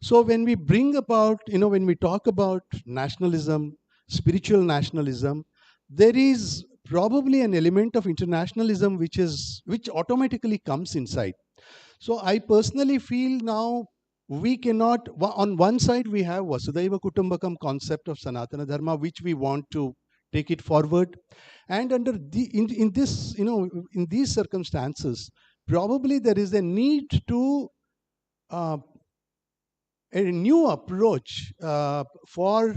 So when we bring about, when we talk about nationalism, spiritual nationalism, there is probably an element of internationalism which automatically comes inside. So I personally feel now we cannot, on one side we have Vasudhaiva Kutumbakam concept of Sanatana Dharma, which we want to take it forward. And under in these circumstances, probably there is a need to a new approach for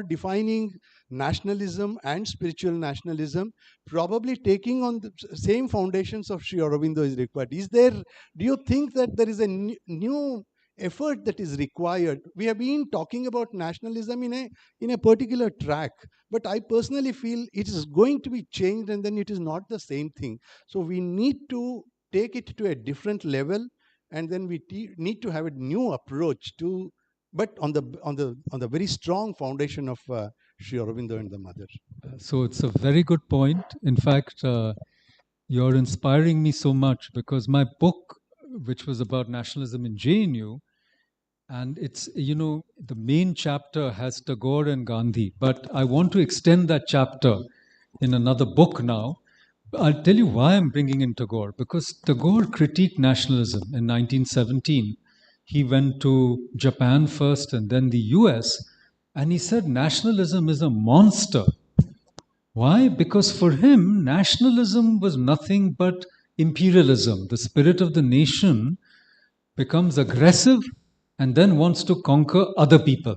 defining nationalism and spiritual nationalism, probably taking on the same foundations of Sri Aurobindo is required. Do you think that there is a new effort that is required? We have been talking about nationalism in a particular track, but I personally feel it is going to be changed, and then it is not the same thing. So we need to take it to a different level, and then we need to have a new approach to, but on the very strong foundation of Sri Aurobindo and the mother. So it's a very good point. In fact, you're inspiring me so much because my book, which was about nationalism in JNU, and it's, the main chapter has Tagore and Gandhi, but I want to extend that chapter in another book now. I'll tell you why I'm bringing in Tagore, because Tagore critiqued nationalism in 1917. He went to Japan first and then the US, and he said nationalism is a monster. Why? Because for him, nationalism was nothing but imperialism. The spirit of the nation becomes aggressive and then wants to conquer other people.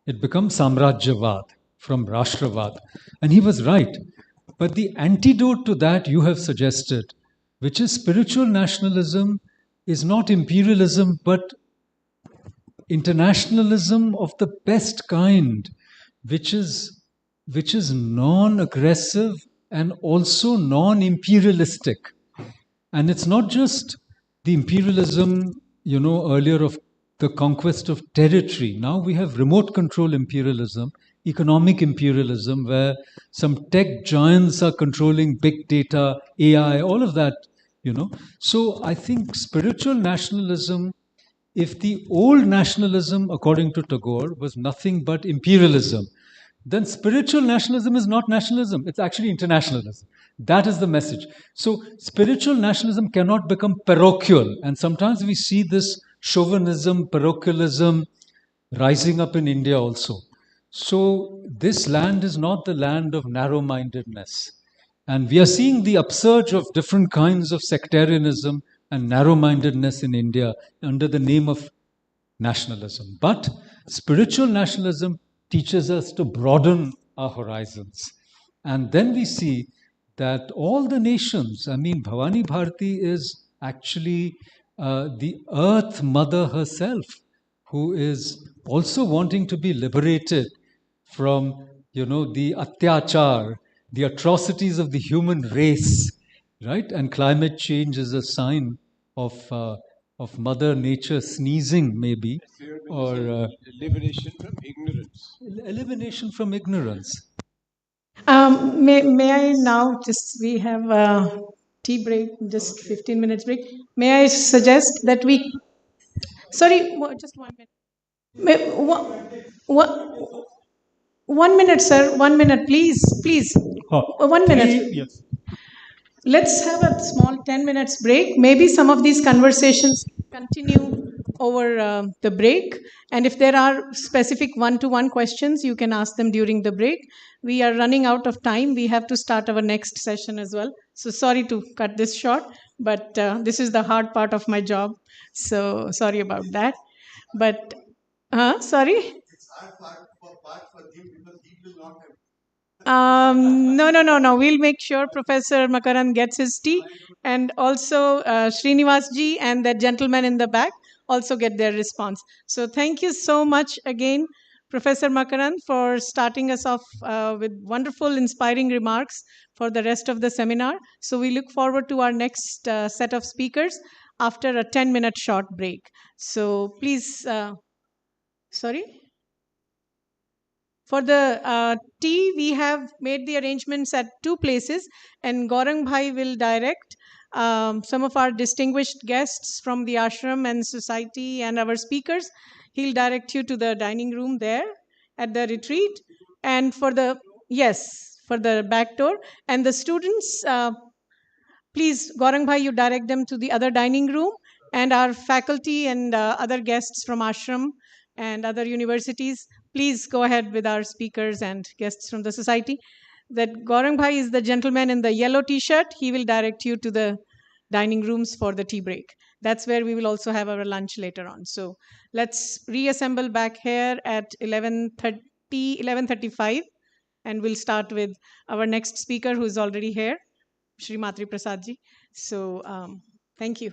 It becomes Samrajyavad from Rashtravad. And he was right. But the antidote to that you have suggested, which is spiritual nationalism, is not imperialism, but internationalism of the best kind, which is non-aggressive and also non-imperialistic. And it's not just the imperialism, earlier of the conquest of territory. Now we have remote control imperialism, economic imperialism, where some tech giants are controlling big data, AI, all of that, So I think spiritual nationalism, if the old nationalism, according to Tagore, was nothing but imperialism, then spiritual nationalism is not nationalism, it's actually internationalism. That is the message. So spiritual nationalism cannot become parochial, and sometimes we see this chauvinism, parochialism rising up in India also. So this land is not the land of narrow-mindedness. And we are seeing the upsurge of different kinds of sectarianism and narrow-mindedness in India under the name of nationalism. But spiritual nationalism teaches us to broaden our horizons. And then we see that all the nations, I mean, Bhavani Bharati is actually the Earth Mother herself, who is also wanting to be liberated from, the atyachar, the atrocities of the human race, right? And climate change is a sign of Mother Nature sneezing, maybe, or elimination from ignorance. Elimination from ignorance. May I now we have a tea break, just 15 minutes break. May I suggest that we, sorry, just 1 minute. One, 1 minute, sir, 1 minute, please, please. 1 minute. Yes. Let's have a small 10 minutes break. Maybe some of these conversations continue over the break. And if there are specific one-to-one questions, you can ask them during the break. We are running out of time. We have to start our next session as well. So sorry to cut this short, but this is the hard part of my job. So sorry about that. But, sorry? No. We'll make sure Professor Makarand gets his tea, and also Srinivas ji and that gentleman in the back also get their response. So thank you so much again, Professor Makarand, for starting us off with wonderful, inspiring remarks for the rest of the seminar. So we look forward to our next set of speakers after a 10-minute short break. So please, sorry? For the tea, we have made the arrangements at two places, and Gaurang Bhai will direct some of our distinguished guests from the ashram and society and our speakers. He'll direct you to the dining room there at the retreat. And for the, yes, for the back door. And the students, please, Gaurang Bhai, you direct them to the other dining room. And our faculty and other guests from ashram and other universities, please go ahead with our speakers and guests from the society. That Gaurang Bhai is the gentleman in the yellow t-shirt. He will direct you to the dining rooms for the tea break. That's where we will also have our lunch later on. So let's reassemble back here at 11:30, 11:35, and we'll start with our next speaker who is already here, Shri Matriprasad ji. So thank you.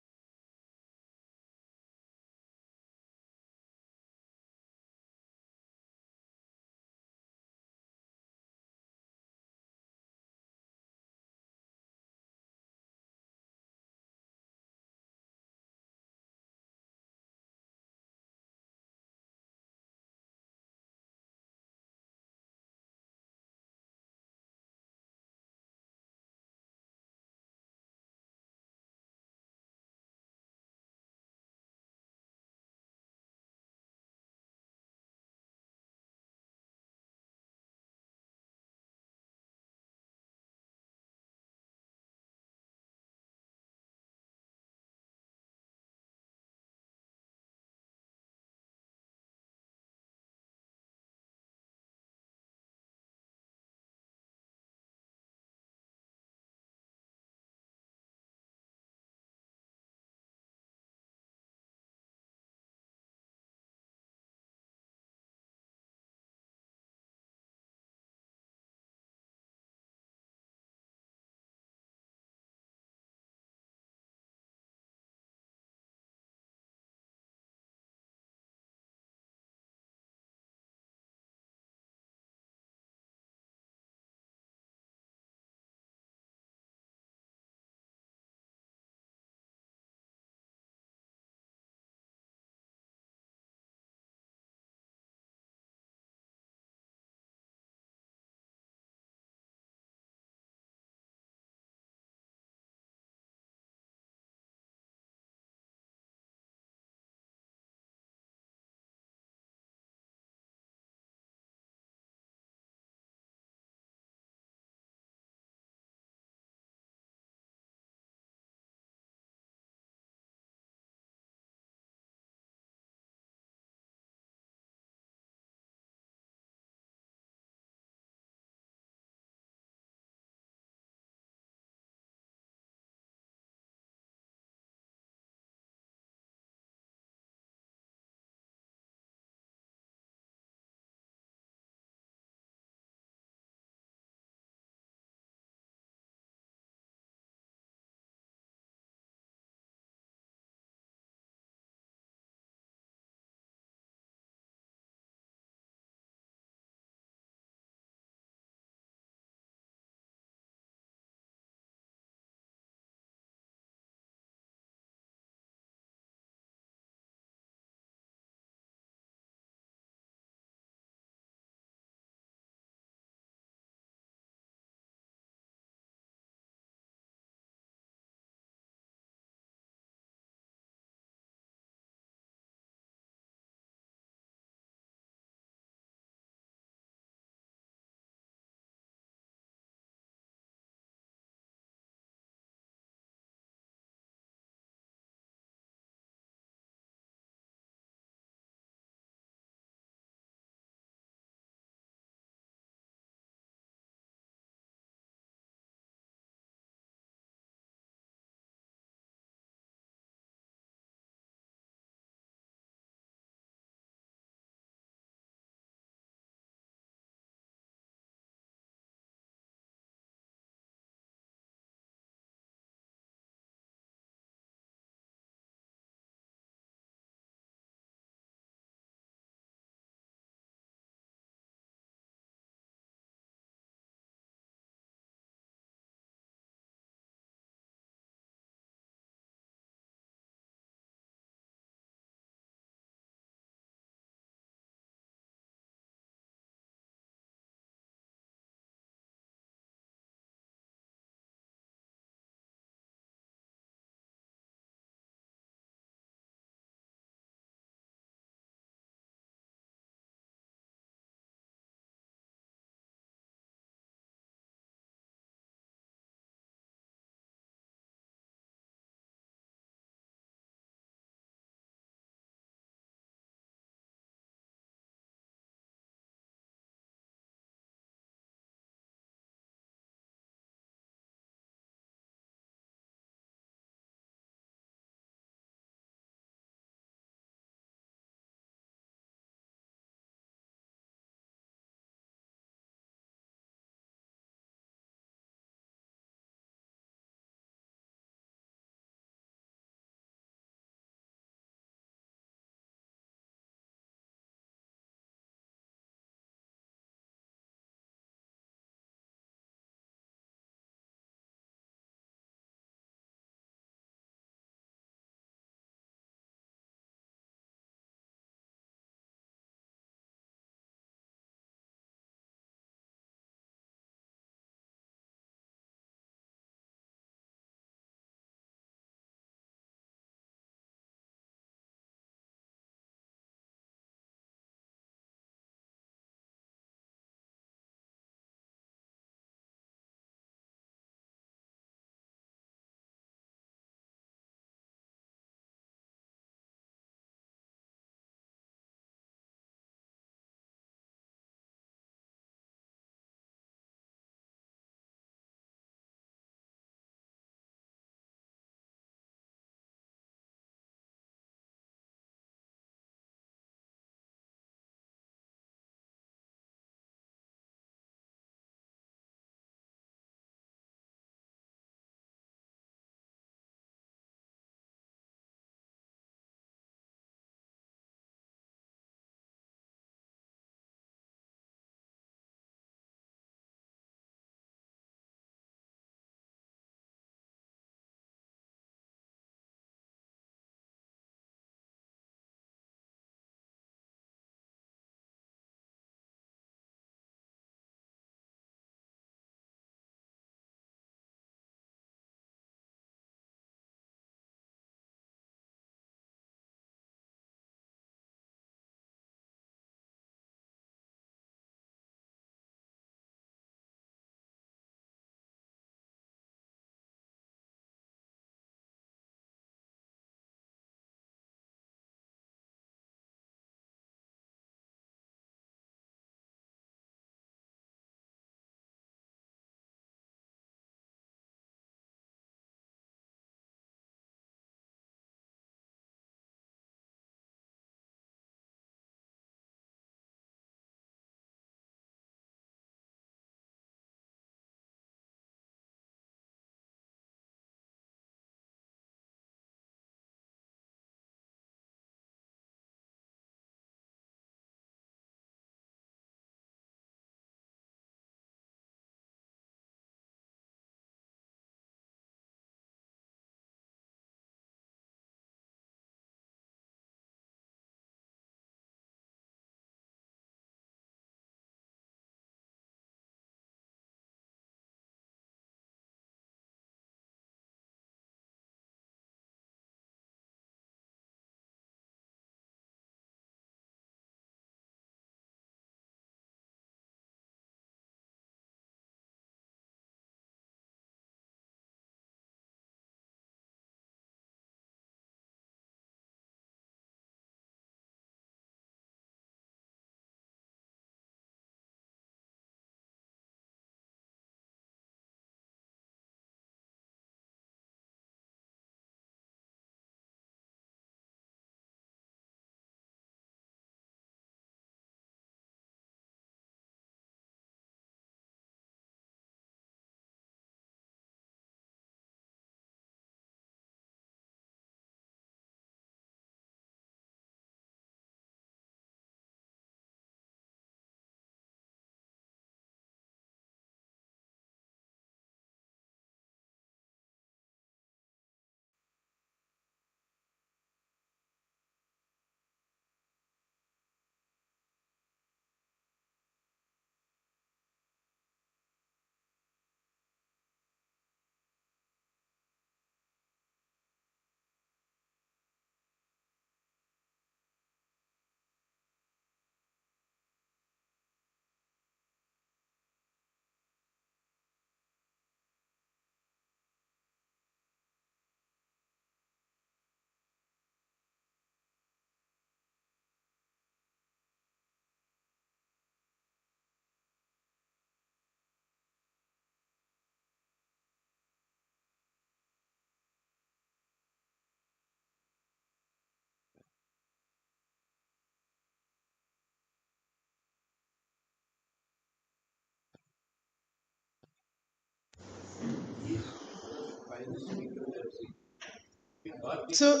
So,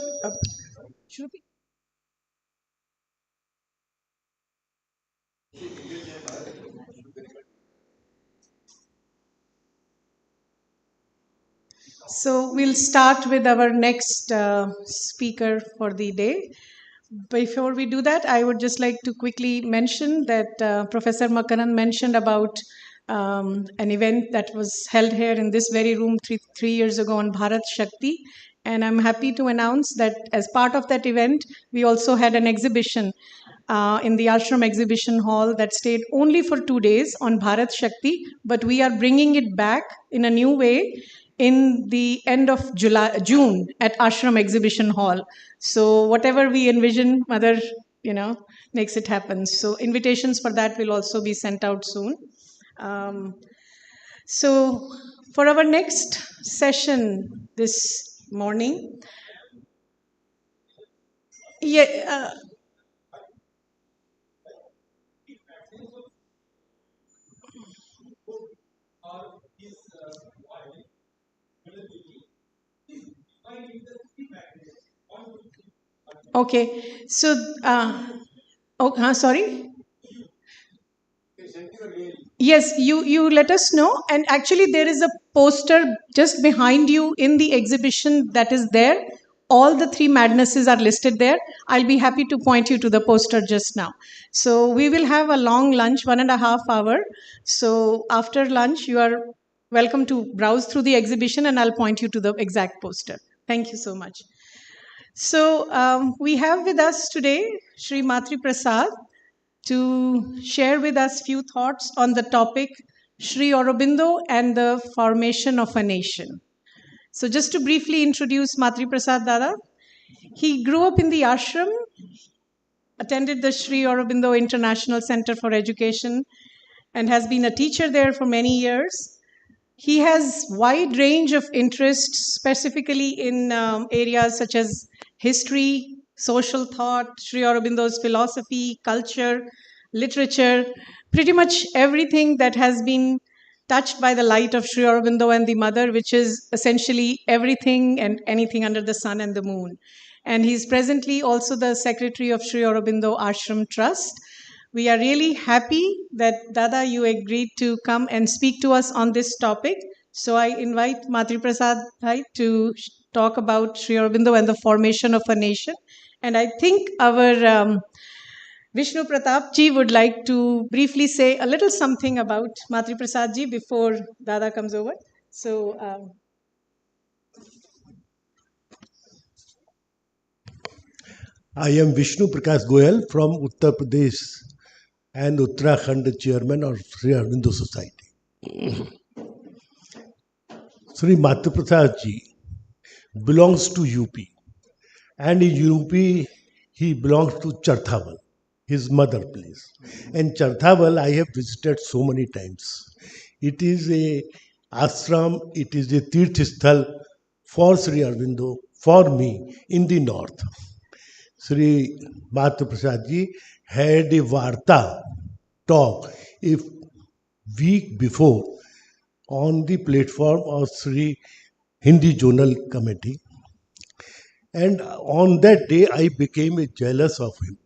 should we- So we'll start with our next speaker for the day. Before we do that, I would just like to quickly mention that Professor Makarand mentioned about an event that was held here in this very room three years ago on Bharat Shakti. And I'm happy to announce that as part of that event, we also had an exhibition in the Ashram Exhibition Hall that stayed only for 2 days on Bharat Shakti, but we are bringing it back in a new way in the end of June at Ashram Exhibition Hall. So whatever we envision, Mother, makes it happen. So invitations for that will also be sent out soon. Um, so for our next session this morning, yeah. Okay, so, sorry. Yes, you let us know. And actually, there is a poster just behind you in the exhibition that is there. All the three madnesses are listed there. I'll be happy to point you to the poster just now. So we will have a long lunch, 1.5 hour. So after lunch, you are welcome to browse through the exhibition, and I'll point you to the exact poster. Thank you so much. So we have with us today Shri Matriprasad to share with us few thoughts on the topic Sri Aurobindo and the formation of a nation. So just to briefly introduce Matriprasad Dada, he grew up in the ashram, attended the Sri Aurobindo International Center for Education, and has been a teacher there for many years. He has wide range of interests, specifically in areas such as history, social thought, Sri Aurobindo's philosophy, culture, literature, pretty much everything that has been touched by the light of Sri Aurobindo and the Mother, which is essentially everything and anything under the sun and the moon. And he's presently also the secretary of Sri Aurobindo Ashram Trust. We are really happy that Dada, you agreed to come and speak to us on this topic. So I invite Matriprasad Bhai to talk about Sri Aurobindo and the formation of a nation. And I think our Vishnu Pratap ji would like to briefly say a little something about Matriprasad ji before Dada comes over. So I am Vishnu Prakash Goyal from Uttar Pradesh and Uttarakhand, chairman of Sri Aurobindo Society. Sri Matriprasad ji belongs to UP, and in UP he belongs to Charthaval, his mother place. And Charthaval I have visited so many times. It is a ashram, it is a tirth for Sri Aurobindo, for me, in the north. Sri Matriprasad ji had a Varta talk a week before on the platform of Sri Hindi Journal Committee. And on that day, I became jealous of him.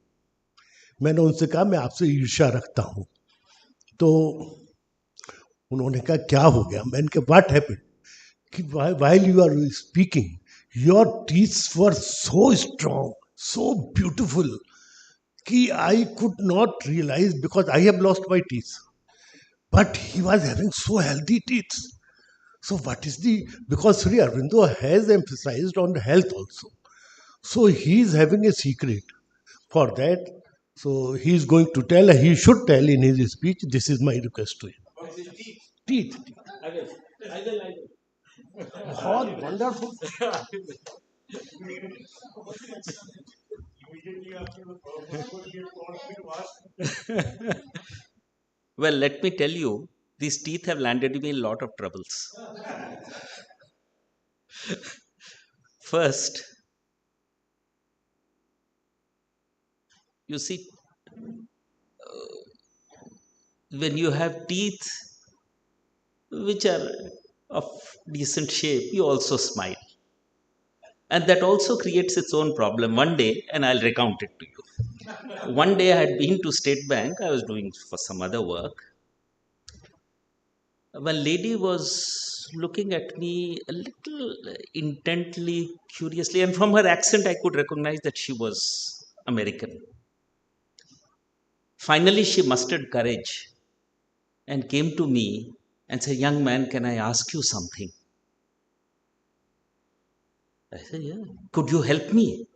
मैंने उनसे कहा मैं आपसे ईर्ष्या रखता हूँ. तो उन्होंने कहा क्या हो गया? मैंने कहा व्हाट हैपेंड? कि while you are speaking, your teeth were so strong, so beautiful, कि I could not realize because I have lost my teeth. But he was having so healthy teeth. So what is because Sri Aurobindo has emphasized on health also. So he is having a secret for that. So he is going to tell, he should tell in his speech, this is my request to him. What is teeth? Teeth. I will. Wonderful. Well, let me tell you, these teeth have landed me in a lot of troubles. First, you see, when you have teeth which are of decent shape, you also smile. And that also creates its own problem. One day, and I'll recount it to you. One day I had been to State Bank. I was doing for some other work. One lady was looking at me a little intently, curiously, and from her accent I could recognize that she was American. Finally, she mustered courage and came to me and said, "Young man, can I ask you something?" I said, "Yeah. Could you help me?"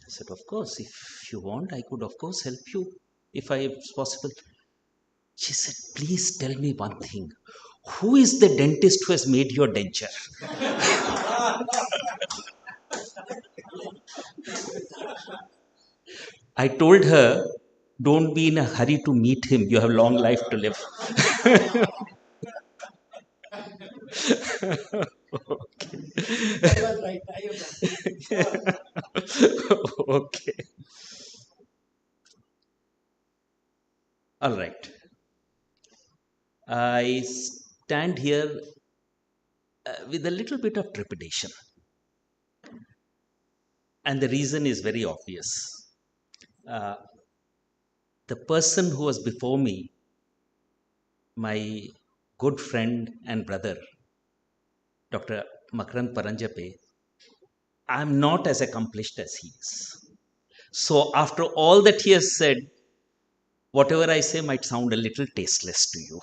I said, "Of course. If you want, I could, of course, help you if it's possible." She said, "Please tell me one thing. Who is the dentist who has made your denture?" I told her, "Don't be in a hurry to meet him. You have long life to live." Okay. All right. I stand here with a little bit of trepidation. And the reason is very obvious. The person who was before me, my good friend and brother, Dr. Makarand Paranjape, I'm not as accomplished as he is. So after all that he has said, whatever I say might sound a little tasteless to you.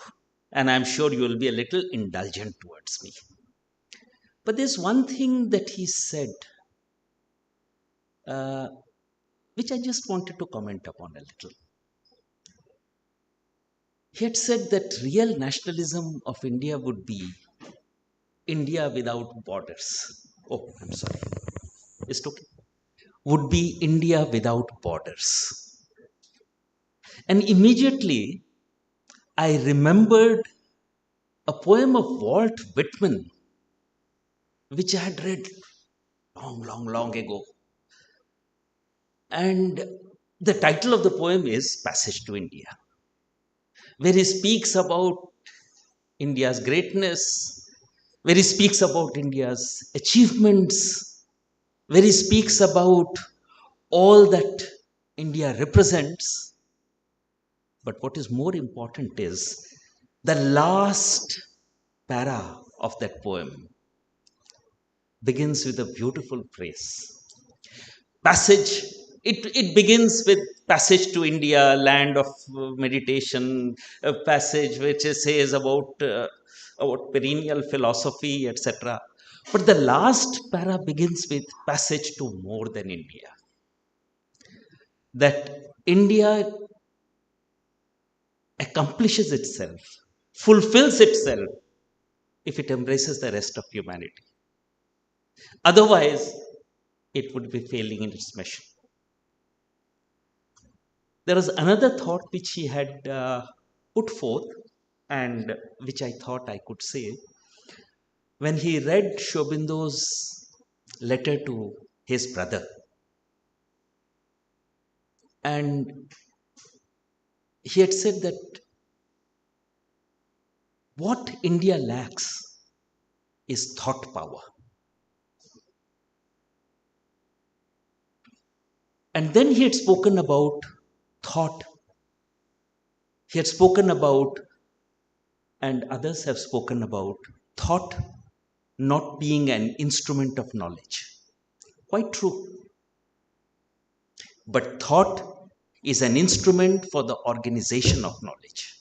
And I'm sure you will be a little indulgent towards me. But there's one thing that he said, which I just wanted to comment upon a little. He had said that real nationalism of India would be India without borders. Oh, I'm sorry. Is it okay? Would be India without borders. And immediately I remembered a poem of Walt Whitman, which I had read long ago. And the title of the poem is Passage to India, where he speaks about India's greatness, where he speaks about India's achievements, where he speaks about all that India represents. But what is more important is the last para of that poem begins with a beautiful phrase. Passage, it begins with passage to India, land of meditation, a passage which says about perennial philosophy, etc. But the last para begins with passage to more than India. That India accomplishes itself, fulfills itself, if it embraces the rest of humanity. Otherwise, it would be failing in its mission. There was another thought which he had put forth, and which I thought I could say. When he read Sri Aurobindo's letter to his brother, and he had said that what India lacks is thought power. And then he had spoken about thought. He had spoken about, and others have spoken about, thought not being an instrument of knowledge. Quite true. But thought is an instrument for the organization of knowledge.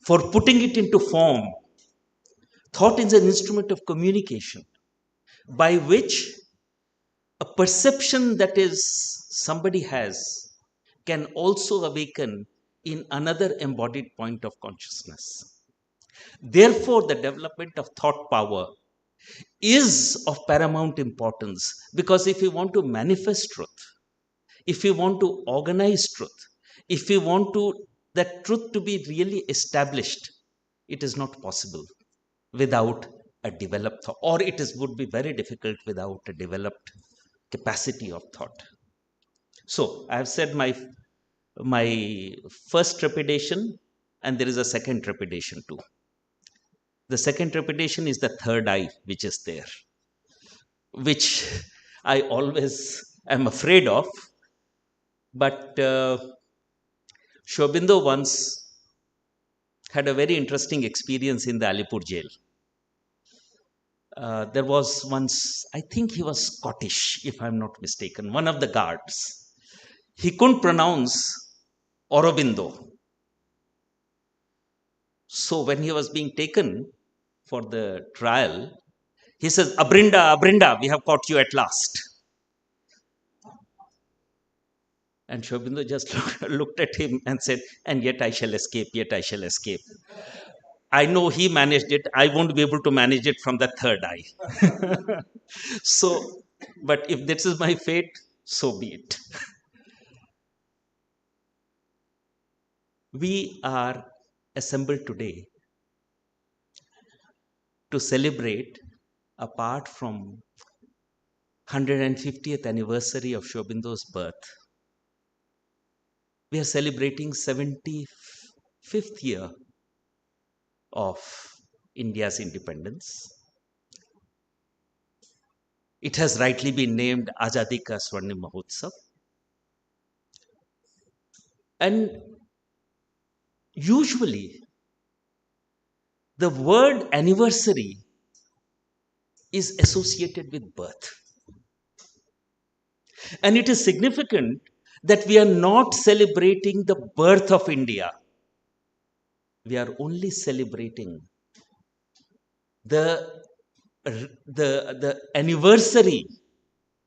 For putting it into form, thought is an instrument of communication by which a perception that is somebody has can also awaken in another embodied point of consciousness. Therefore, the development of thought power is of paramount importance, because if we want to manifest truth, if we want to organize truth, if we want that truth to be really established, it is not possible without a developed thought, or would be very difficult without a developed capacity of thought. So I have said my first trepidation, and there is a second trepidation too. The second trepidation is the third eye which is there. which I always am afraid of. But Sri Aurobindo once had a very interesting experience in the Alipur jail. There was once, I think he was Scottish, if I'm not mistaken, one of the guards. He couldn't pronounce Aurobindo. So when he was being taken for the trial, he says, Abrinda, Abrinda, we have caught you at last. And Sri Aurobindo just looked at him and said, and yet I shall escape, yet I shall escape. I know he managed it. I won't be able to manage it from the third eye. So, but if this is my fate, so be it. We are assembled today to celebrate, apart from 150th anniversary of Sri Aurobindo's birth, we are celebrating 75th year of India's independence. It has rightly been named Azadi Ka Swarnim Mahotsav. And usually, the word anniversary is associated with birth. And it is significant that we are not celebrating the birth of India. We are only celebrating the anniversary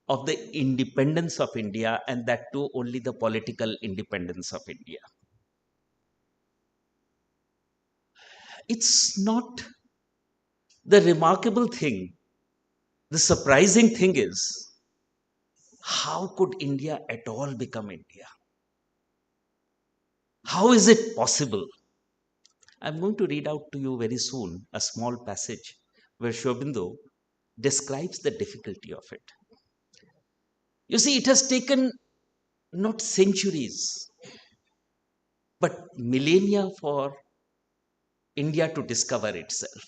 of the independence of India, and that too only the political independence of India. It's not the remarkable thing. The surprising thing is, how could India at all become India? How is it possible? I'm going to read out to you very soon a small passage where Sri Aurobindo describes the difficulty of it. You see, it has taken not centuries, but millennia for India to discover itself,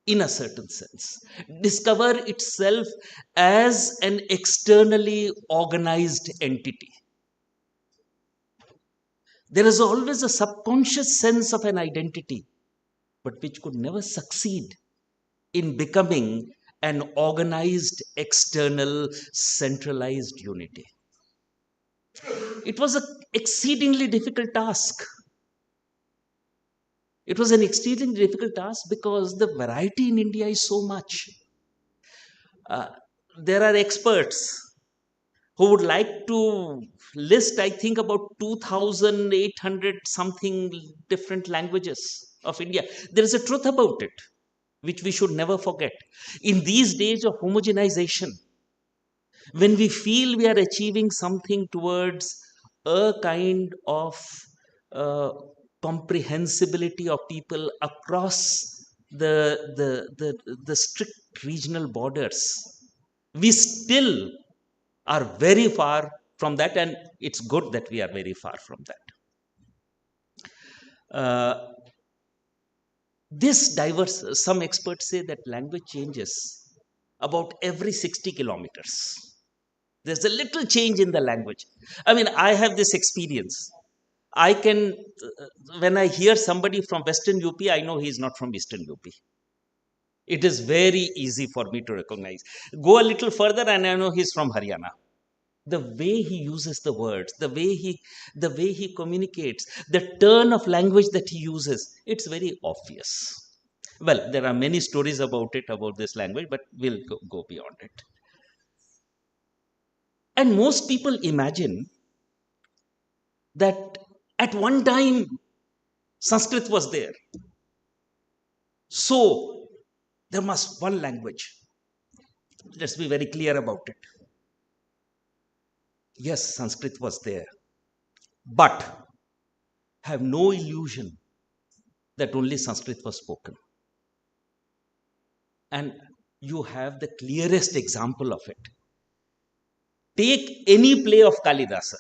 in a certain sense. Discover itself as an externally organized entity. There is always a subconscious sense of an identity, but which could never succeed in becoming an organized, external, centralized unity. It was an exceedingly difficult task. It was an exceedingly difficult task because the variety in India is so much. There are experts who would like to list, I think, about 2,800 something different languages of India. There is a truth about it, which we should never forget. In these days of homogenization, when we feel we are achieving something towards a kind of comprehensibility of people across the strict regional borders, we still are very far from that, and it's good that we are very far from that. This diverse, some experts say that language changes about every 60 kilometers. There's a little change in the language. I mean, I have this experience. I can, when I hear somebody from Western UP, I know he's not from Eastern UP. It is very easy for me to recognize. Go a little further and I know he's from Haryana. The way he uses the words, the way he communicates, the turn of language that he uses, it's very obvious. Well, there are many stories about it, about this language, but we'll go beyond it. And most people imagine that at one time Sanskrit was there. So there must one language. Let's be very clear about it. Yes, Sanskrit was there, but have no illusion that only Sanskrit was spoken. And you have the clearest example of it. Take any play of Kalidasa,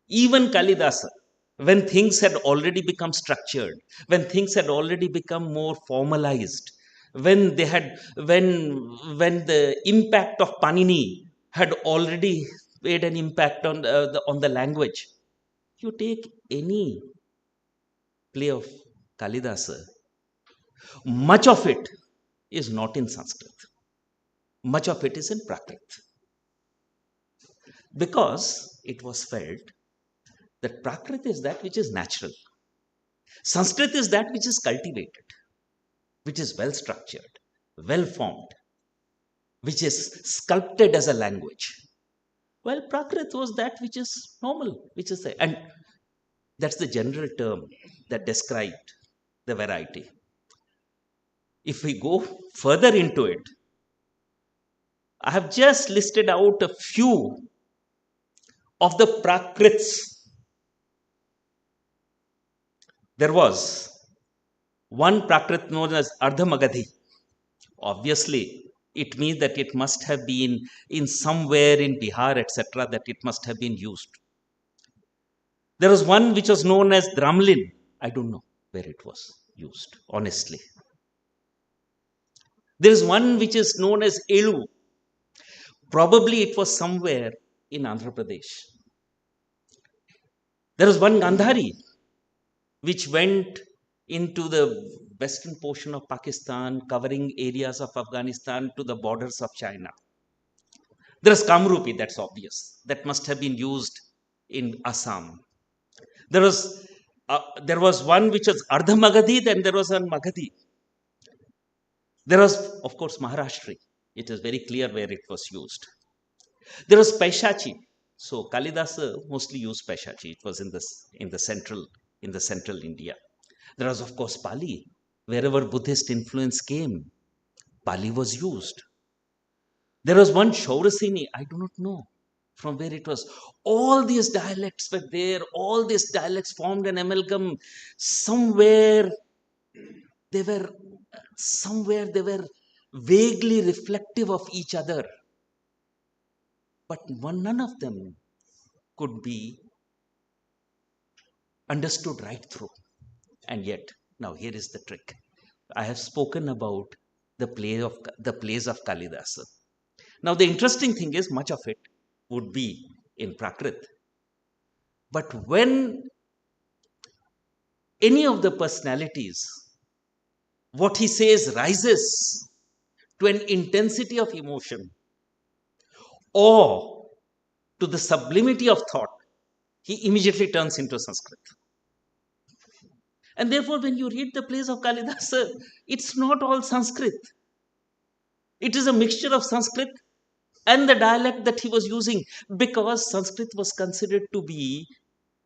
even Kalidasa, when things had already become structured, when things had already become more formalized, when they had when the impact of Panini had already made an impact on the language. You take any play of Kalidasa, much of it is not in Sanskrit. Much of it is in Prakrit. Because it was felt that Prakrit is that which is natural. Sanskrit is that which is cultivated, which is well structured, well formed, which is sculpted as a language. Well, Prakrit was that which is normal, which is there. And that's the general term that described the variety. If we go further into it, I have just listed out a few of the Prakrits. There was one Prakrit known as Ardhamagadhi. Obviously, it means that it must have been in somewhere in Bihar, etc., that it must have been used. There was one which was known as Dramlin. I don't know where it was used, honestly. There is one which is known as Elu. Probably it was somewhere in Andhra Pradesh. There was one Gandhari, which went into the western portion of Pakistan, covering areas of Afghanistan to the borders of China. There is Kamrupi, that's obvious. That must have been used in Assam. There was one which was Ardha Magadhi, then there was a Magadhi. There was, of course, Maharashtri. It is very clear where it was used. There was Paishachi. So Kalidasa mostly used Paishachi. It was in the central India. There was, of course, Pali. Wherever Buddhist influence came, Pali was used. There was one Shaurasini, I do not know from where it was. All these dialects were there. All these dialects formed an amalgam. Somewhere they were vaguely reflective of each other. But none of them could be understood right through. And yet, now here is the trick. I have spoken about the plays of Kalidasa. Now the interesting thing is, much of it would be in Prakrit. But when any of the personalities, what he says rises to an intensity of emotion or to the sublimity of thought, he immediately turns into Sanskrit. And therefore, when you read the plays of Kalidasa, it's not all Sanskrit. It is a mixture of Sanskrit and the dialect that he was using, because Sanskrit was considered to be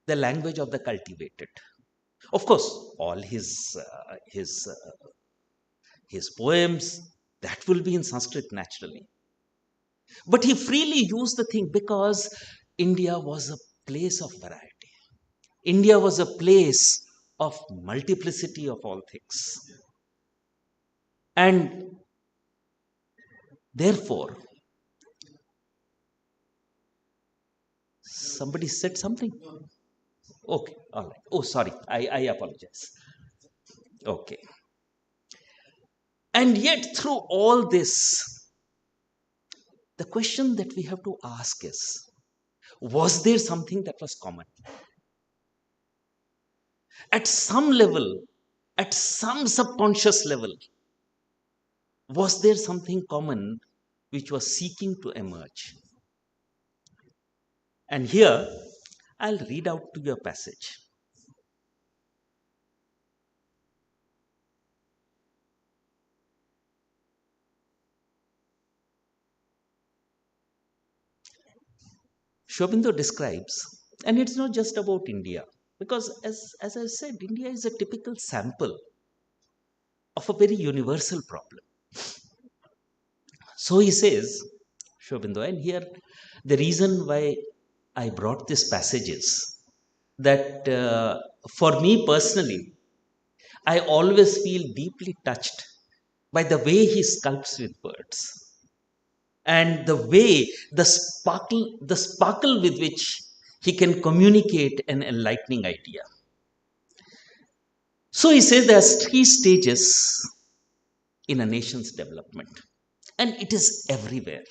the language of the cultivated. Of course, all his poems, that will be in Sanskrit naturally. But he freely used the thing because India was a place of variety. India was a place of multiplicity of all things. And therefore, somebody said something? Okay, all right. Oh, sorry, I apologize. Okay. And yet, through all this, the question that we have to ask is, was there something that was common? At some level, at some subconscious level, was there something common which was seeking to emerge? And here, I'll read out to you a passage. Sri Aurobindo describes, and it's not just about India, because as I said, India is a typical sample of a very universal problem. So he says, Sri Aurobindo, and here the reason why I brought this passage is that for me personally, I always feel deeply touched by the way he sculpts with words and the way, the sparkle with which he can communicate an enlightening idea. So he says there are three stages in a nation's development. And it is everywhere.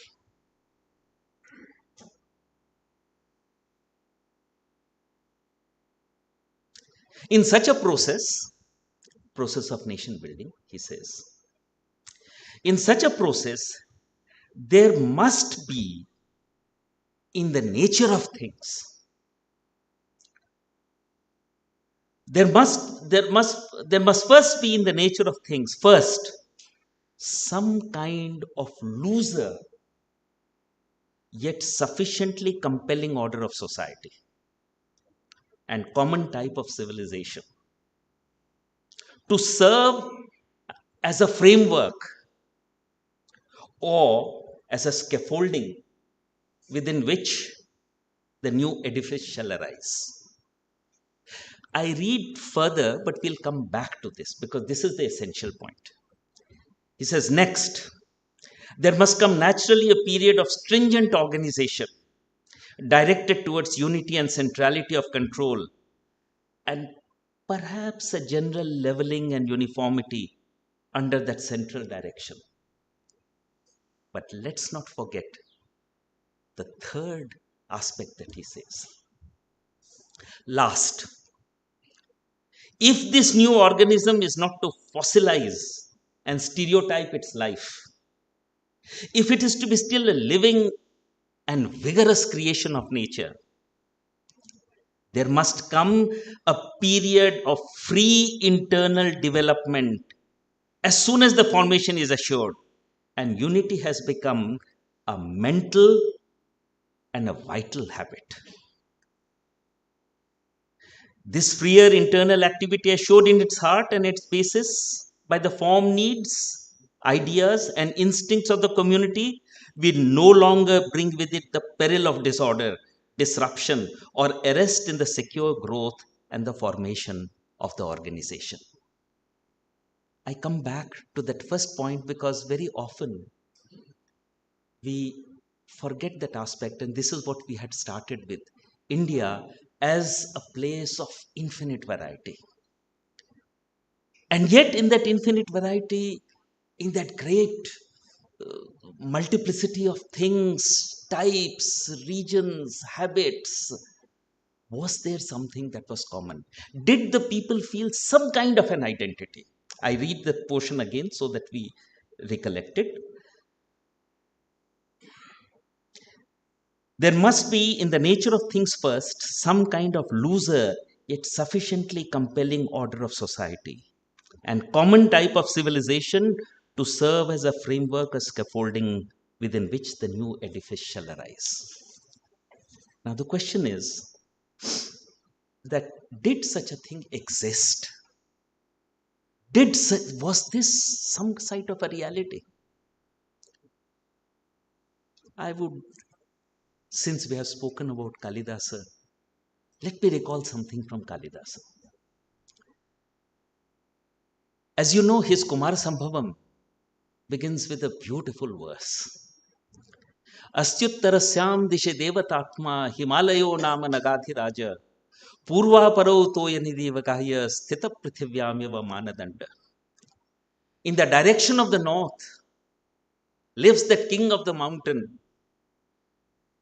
In such a process of nation building, he says, in such a process, there must be in the nature of things, there must first be in the nature of things, first, some kind of looser yet sufficiently compelling order of society and common type of civilization to serve as a framework or as a scaffolding within which the new edifice shall arise. I read further, but we'll come back to this because this is the essential point. He says, next, there must come naturally a period of stringent organization directed towards unity and centrality of control, and perhaps a general leveling and uniformity under that central direction. But let's not forget the third aspect that he says. Last, if this new organism is not to fossilize and stereotype its life, if it is to be still a living and vigorous creation of nature, there must come a period of free internal development as soon as the formation is assured and unity has become a mental and a vital habit. This freer internal activity assured in its heart and its basis by the form needs, ideas and instincts of the community will no longer bring with it the peril of disorder, disruption or arrest in the secure growth and the formation of the organization. I come back to that first point because very often we forget that aspect, and this is what we had started with. India as a place of infinite variety. And yet in that infinite variety, in that great multiplicity of things, types, regions, habits, was there something that was common? Did the people feel some kind of an identity? I read the portion again so that we recollect it. There must be, in the nature of things first, some kind of looser yet sufficiently compelling order of society and common type of civilization to serve as a framework, a scaffolding within which the new edifice shall arise. Now the question is that did such a thing exist? Was this some sort of a reality? I would, since we have spoken about Kalidasa, let me recall something from Kalidasa. As you know, his Kumar Sambhavam begins with a beautiful verse. Astyuttarasyam dishe devatatma Himalayo nama nagadhiraja Purva paro toyanidhi vakahya sthita prithivyamyava manadanda. In the direction of the north lives that king of the mountain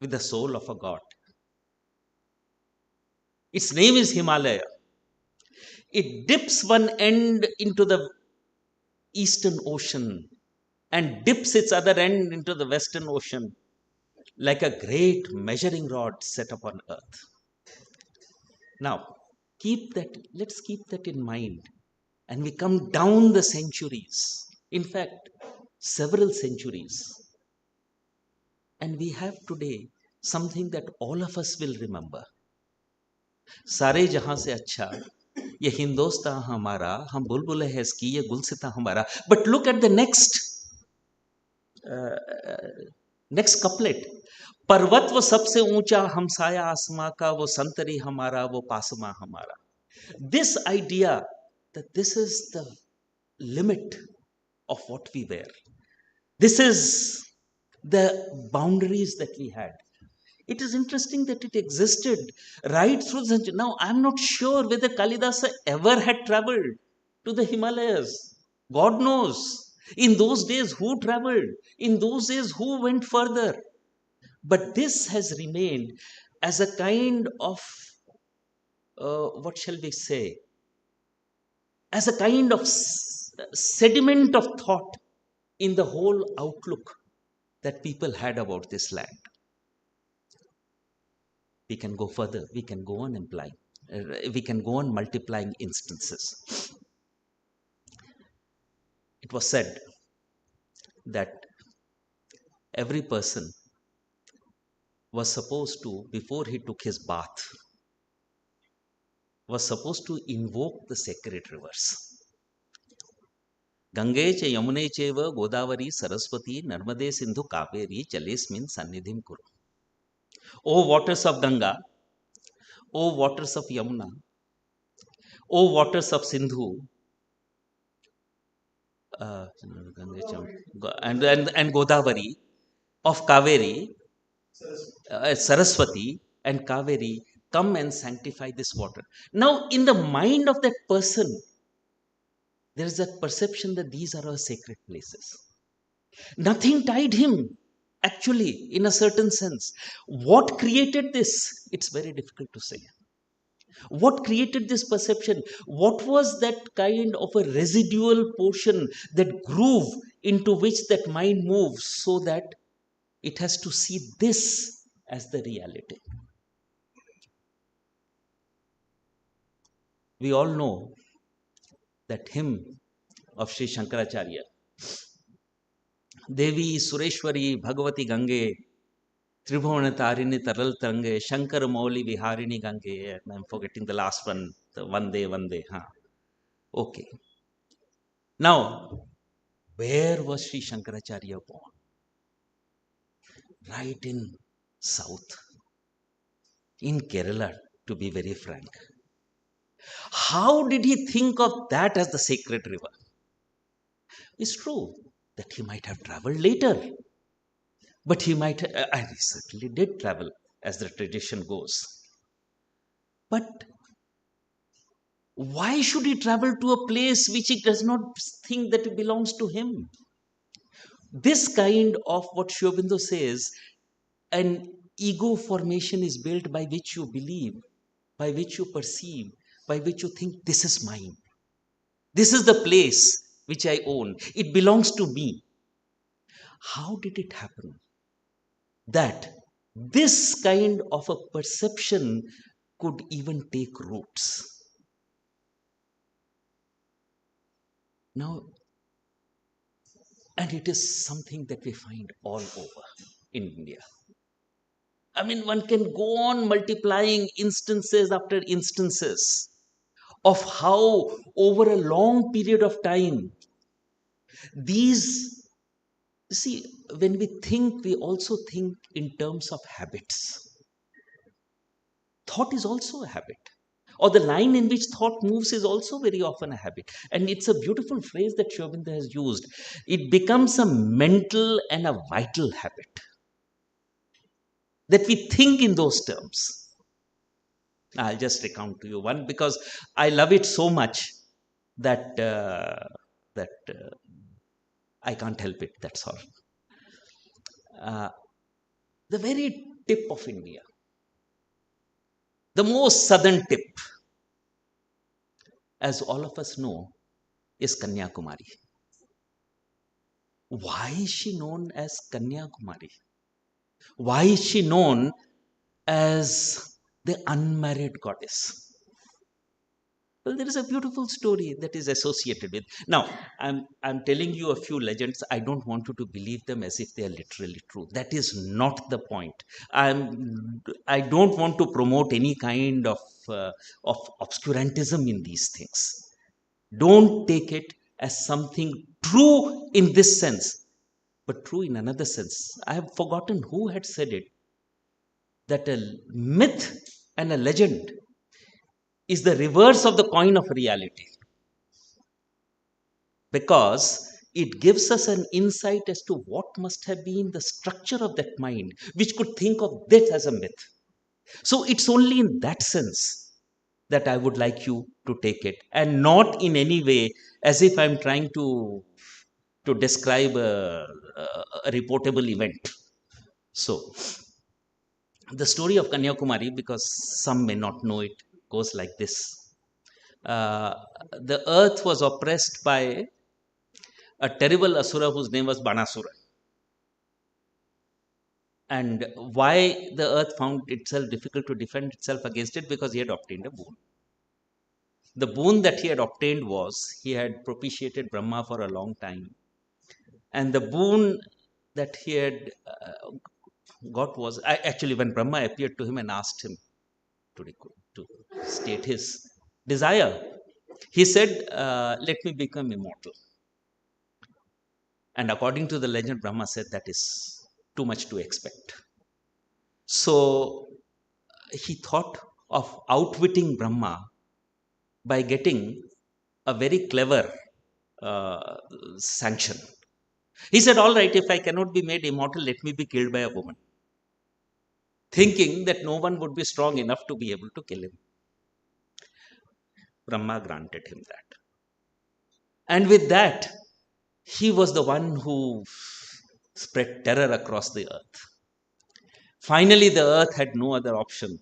with the soul of a god. Its name is Himalaya. It dips one end into the eastern ocean and dips its other end into the western ocean like a great measuring rod set upon earth. Now, let's keep that in mind. And we come down the centuries, in fact, several centuries. And we have today something that all of us will remember. सारे जहां से अच्छा ये हिंदोस्तान हमारा हम बुलबुल है इसकी ये गुलसिता हमारा. But look at the next couplet. पर्वत वो सबसे ऊंचा हमसाया आसमां का वो संतरी हमारा वो पासमा हमारा. This idea that this is the limit of what we were. This is the boundaries that we had. It is interesting that it existed right through the century. Now, I'm not sure whether Kalidasa ever had traveled to the Himalayas. God knows. In those days, who traveled? In those days, who went further? But this has remained as a kind of, what shall we say, as a kind of sediment of thought in the whole outlook that people had about this land. We can go further. We can go on implying. We can go on multiplying instances. It was said that every person was supposed to, before he took his bath, was supposed to invoke the sacred rivers. Gange cha Yamune cheva Godavari Saraswati Narmade Sindhu Kaveri Jalesmin Sannidhim Kuru. O waters of Ganga, O waters of Yamuna, O waters of Sindhu, and Godavari, of Kaveri, Saraswati and Kaveri, come and sanctify this water. Now, in the mind of that person, there is that perception that these are our sacred places. Nothing tied him, actually, in a certain sense. What created this? It's very difficult to say. What created this perception? What was that kind of a residual portion, that groove into which that mind moves, so that it has to see this as the reality? We all know that hymn of Sri Shankaracharya, Devi Sureshwari Bhagavati Gange, Tribhuvana Tarini Taral Tange, Shankar Mauli Viharini Gange. I'm forgetting the last one, the Vande. Okay. Now, where was Sri Shankaracharya born? Right in South, in Kerala, to be very frank. How did he think of that as the sacred river? It's true that he might have traveled later, but he might, he certainly did travel, as the tradition goes. But why should he travel to a place which he does not think that it belongs to him? This kind of what Sri Aurobindo says, an ego formation is built by which you believe, by which you perceive, by which you think this is mine. This is the place which I own. It belongs to me. How did it happen that this kind of a perception could even take roots? Now, and it is something that we find all over in India. I mean, one can go on multiplying instances after instances of how, over a long period of time, these, see, when we think, we also think in terms of habits. Thought is also a habit. Or the line in which thought moves is also very often a habit. And it's a beautiful phrase that Sri Aurobindo has used. It becomes a mental and a vital habit. That we think in those terms. I'll just recount to you one, because I love it so much that I can't help it, that's all. The very tip of India, the most southern tip, as all of us know, is Kanyakumari. Why is she known as Kanyakumari? Why is she known as the unmarried goddess? Well, there is a beautiful story that is associated with. Now, I'm telling you a few legends. I don't want you to believe them as if they are literally true. That is not the point. I don't want to promote any kind of obscurantism in these things. Don't take it as something true in this sense, but true in another sense. I have forgotten who had said it, that a myth and a legend is the reverse of the coin of reality, because it gives us an insight as to what must have been the structure of that mind which could think of this as a myth. So it's only in that sense that I would like you to take it, and not in any way as if I'm trying to to describe a reportable event. So, the story of Kanyakumari, because some may not know it, goes like this. The earth was oppressed by a terrible asura whose name was Banasura. And why the earth found itself difficult to defend itself against it? Because he had obtained a boon. The boon that he had obtained was he had propitiated Brahma for a long time. And the boon that he had got was, actually when Brahma appeared to him and asked him to state his desire, he said, let me become immortal. And according to the legend, Brahma said that is too much to expect. So he thought of outwitting Brahma by getting a very clever sanction. He said, all right, if I cannot be made immortal, let me be killed by a woman. Thinking that no one would be strong enough to be able to kill him. Brahma granted him that. And with that, he was the one who spread terror across the earth. Finally, the earth had no other option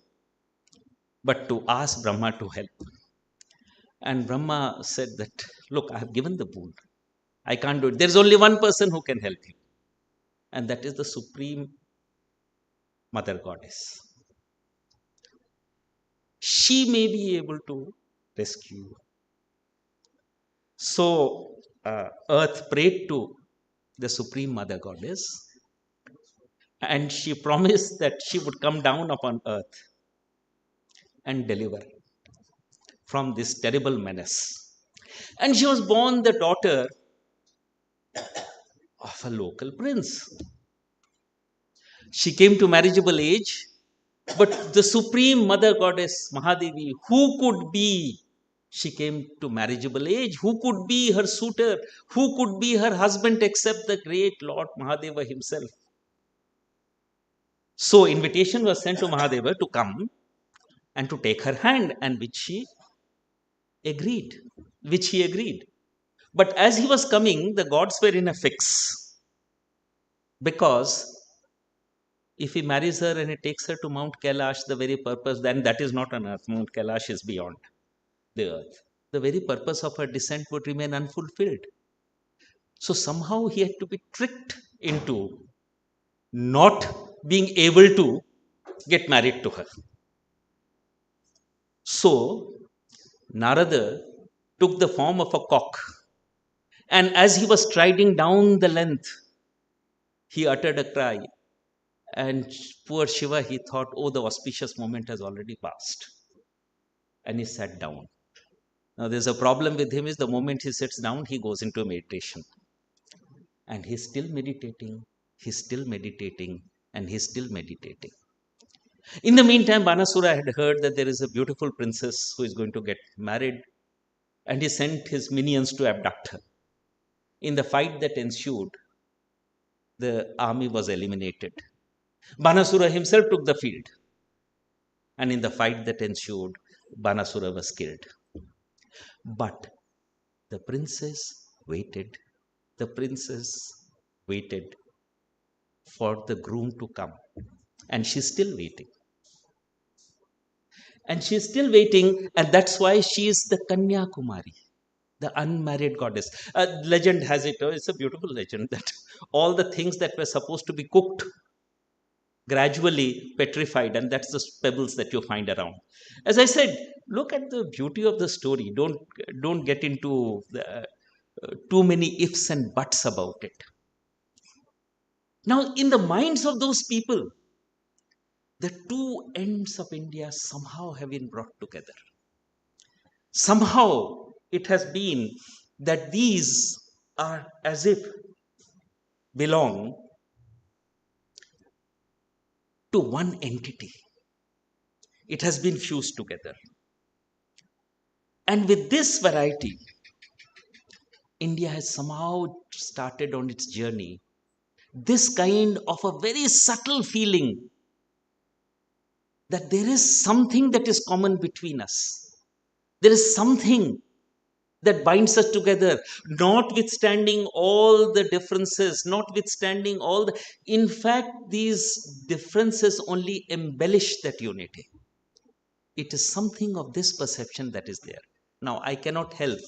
but to ask Brahma to help. And Brahma said that, look, I have given the boon. I can't do it. There's only one person who can help you. And that is the Supreme Mother Goddess. She may be able to rescue you. So, earth prayed to the Supreme Mother Goddess. And she promised that she would come down upon earth and deliver from this terrible menace. And she was born the daughter of a local prince. She came to marriageable age, but the Supreme Mother Goddess Mahadevi, who could be? She came to marriageable age. Who could be her suitor? Who could be her husband except the great Lord Mahadeva himself? So invitation was sent to Mahadeva to come and to take her hand, and which he agreed. But as he was coming, the gods were in a fix. Because if he marries her and he takes her to Mount Kailash, the very purpose, then that is not on earth. Mount Kailash is beyond the earth. The very purpose of her descent would remain unfulfilled. So somehow he had to be tricked into not being able to get married to her. So Narada took the form of a cock, and as he was striding down the length, he uttered a cry. And poor Shiva, he thought, oh, the auspicious moment has already passed. And he sat down. Now, there's a problem with him is the moment he sits down, he goes into meditation. And he's still meditating, and he's still meditating. In the meantime, Banasura had heard that there is a beautiful princess who is going to get married, and he sent his minions to abduct her. In the fight that ensued, the army was eliminated. Banasura himself took the field, and in the fight that ensued, Banasura was killed. But the princess waited. The princess waited for the groom to come, and she's still waiting. And she's still waiting, and that's why she is the Kanyakumari, the unmarried goddess. Legend has it, it's a beautiful legend, that all the things that were supposed to be cooked gradually petrified, and that's the pebbles that you find around. As I said, look at the beauty of the story. Don't get into too many ifs and buts about it. Now, in the minds of those people, the two ends of India somehow have been brought together. Somehow it has been that these are as if belong to one entity. It has been fused together. And with this variety, India has somehow started on its journey this kind of a very subtle feeling that there is something that is common between us. There is something that binds us together, notwithstanding all the differences, notwithstanding all the. In fact, these differences only embellish that unity. It is something of this perception that is there. Now, I cannot help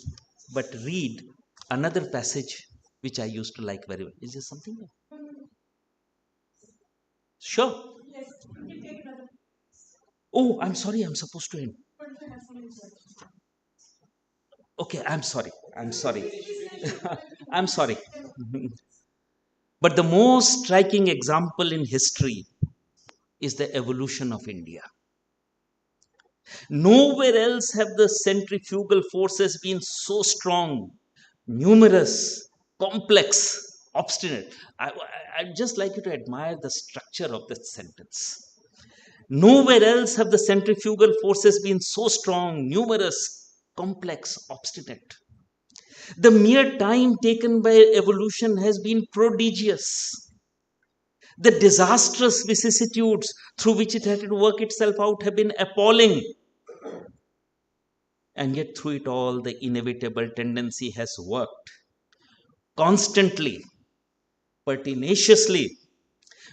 but read another passage which I used to like very well. Is there something? Sure. Oh, I'm sorry, I'm supposed to end. Okay, I'm sorry. I'm sorry. I'm sorry. But the most striking example in history is the evolution of India. Nowhere else have the centrifugal forces been so strong, numerous, complex, obstinate. I'd just like you to admire the structure of that sentence. Nowhere else have the centrifugal forces been so strong, numerous, complex, obstinate. The mere time taken by evolution has been prodigious. The disastrous vicissitudes through which it had to work itself out have been appalling. And yet through it all, the inevitable tendency has worked constantly, pertinaciously,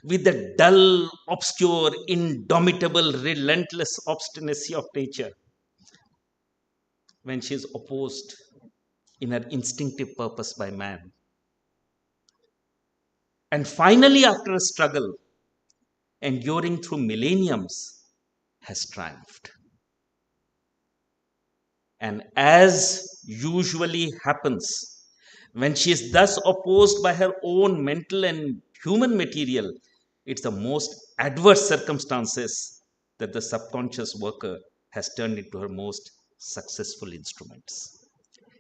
with the dull, obscure, indomitable, relentless obstinacy of nature when she is opposed in her instinctive purpose by man. And finally, after a struggle, enduring through millenniums, has triumphed. And as usually happens, when she is thus opposed by her own mental and human material, it's the most adverse circumstances that the subconscious worker has turned into her most successful instruments.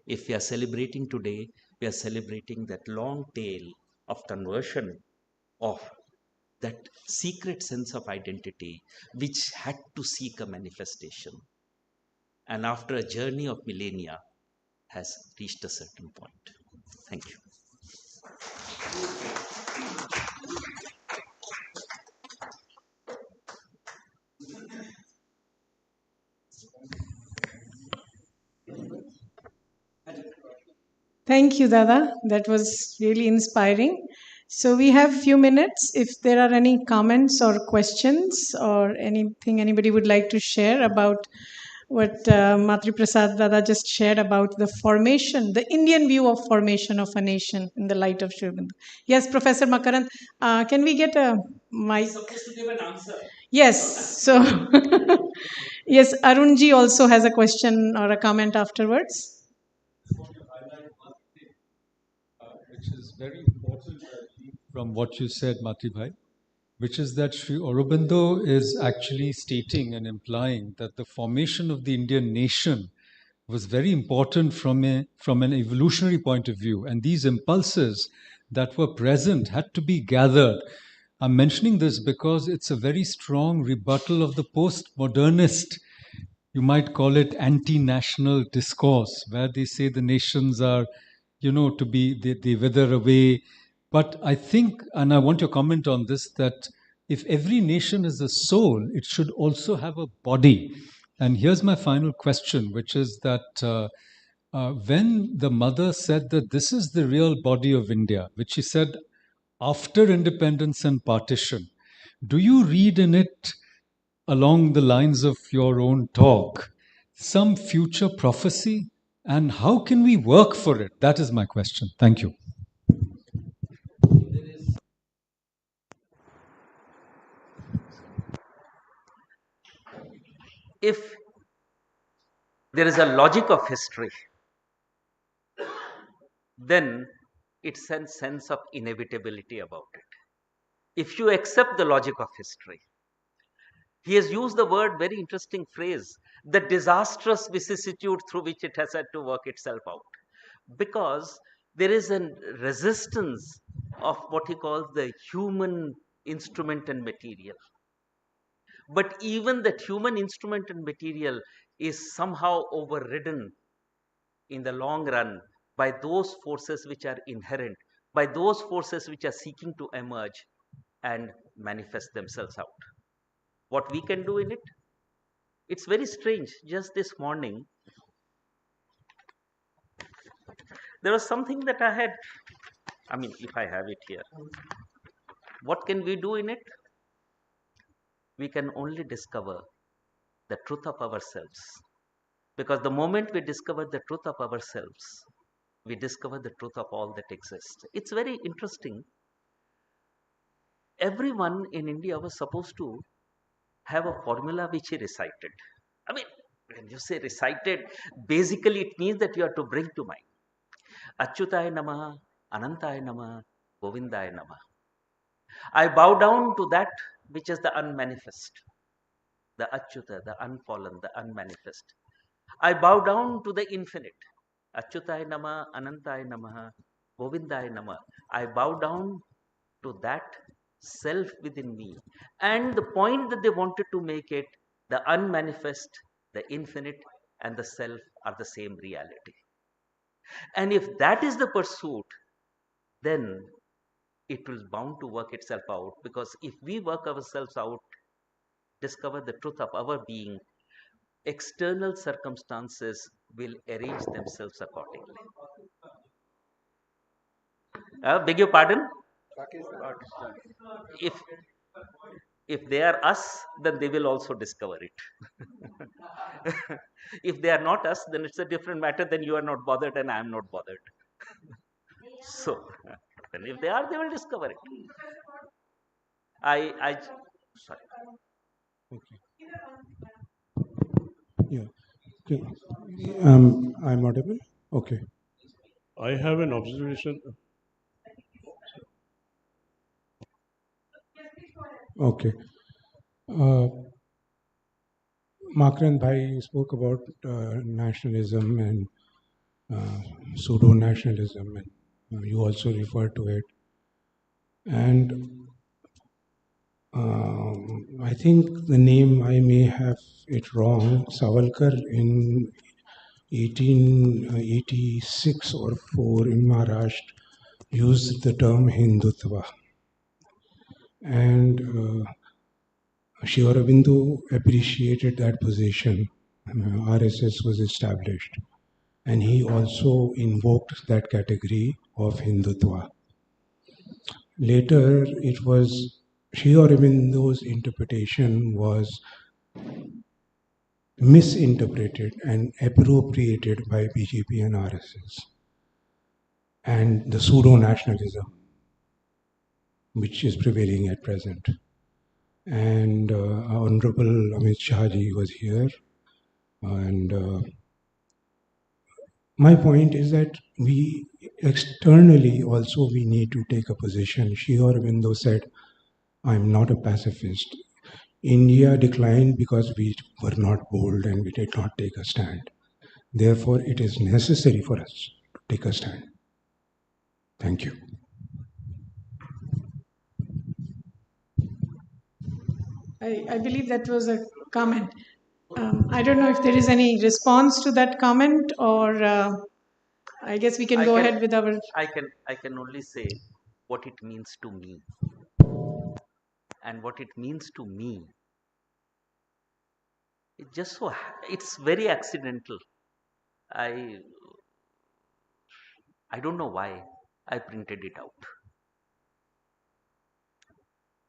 If we are celebrating today, we are celebrating that long tale of conversion of that secret sense of identity which had to seek a manifestation. And after a journey of millennia, has reached a certain point. Thank you. Thank you, Dada. That was really inspiring. So we have few minutes. If there are any comments or questions or anything anybody would like to share about what Matriprasad Dada just shared about the formation, the Indian view of formation of a nation in the light of Sri Aurobindo. Yes, Professor Makarand, can we get a mic? Supposed to give an answer. Yes. So, yes, Arunji also has a question or a comment afterwards. Which is very important from what you said, Matibhai, which is that Sri Aurobindo is actually stating and implying that the formation of the Indian nation was very important from an evolutionary point of view. And these impulses that were present had to be gathered. I'm mentioning this because it's a very strong rebuttal of the postmodernist, you might call it anti-national discourse, where they say the nations are, to be, they wither away. But I think, and I want your comment on this, that if every nation is a soul, it should also have a body. And here's my final question, which is that when the mother said that this is the real body of India, which she said after independence and partition, do you read in it, along the lines of your own talk, some future prophecy? And how can we work for it? That is my question. Thank you. If there is a logic of history, then it's a sense of inevitability about it. If you accept the logic of history, he has used the word, very interesting phrase, the disastrous vicissitude through which it has had to work itself out. Because there is a resistance of what he calls the human instrument and material. But even that human instrument and material is somehow overridden in the long run by those forces which are inherent, by those forces which are seeking to emerge and manifest themselves out. What we can do in it? It's very strange. Just this morning, There was something that I had, I mean, if I have it here, what can we do in it? We can only discover the truth of ourselves. Because the moment we discover the truth of ourselves, we discover the truth of all that exists. It's very interesting. Everyone in India was supposed to have a formula which he recited. I mean, when you say recited, basically it means that you have to bring to mind. Achyutaya Namaha, Anantaya Namaha, Govindaya Namaha. I bow down to that which is the unmanifest, the Achyuta, the unfallen, the unmanifest. I bow down to the infinite. Achyutaya Namaha, Anantaya Namaha, Govindaya Namaha. I bow down to that self within me. And the point that they wanted to make it, the unmanifest, the infinite, and the self are the same reality. And if that is the pursuit, then it will bound to work itself out. Because if we work ourselves out, discover the truth of our being, external circumstances will arrange themselves accordingly. Beg your pardon? If they are us, then they will also discover it. If they are not us, then it's a different matter. Then you are not bothered and I am not bothered. So, then if they are, they will discover it. Sorry. Okay. Yeah. Okay. I'm audible? Okay. I have an observation. Okay. Makarand Bhai spoke about nationalism and pseudo-nationalism, and you also referred to it. And I think the name, I may have it wrong, Savarkar in 1886 or 4 in Maharashtra used the term Hindutva. And Sri Aurobindo appreciated that position. RSS was established. And he also invoked that category of Hindutva. Later, it was Sri Aurobindo's interpretation was misinterpreted and appropriated by BJP and RSS. And the pseudo-nationalism, which is prevailing at present. And Honorable Amit Shahji was here. And my point is that we externally also we need to take a position. Sri Aurobindo said, I'm not a pacifist. India declined because we were not bold and we did not take a stand. Therefore, it is necessary for us to take a stand. Thank you. I believe that was a comment. I don't know if there is any response to that comment, or I guess we can go ahead with our. I can only say what it means to me. And what it means to me, it's very accidental. I don't know why I printed it out.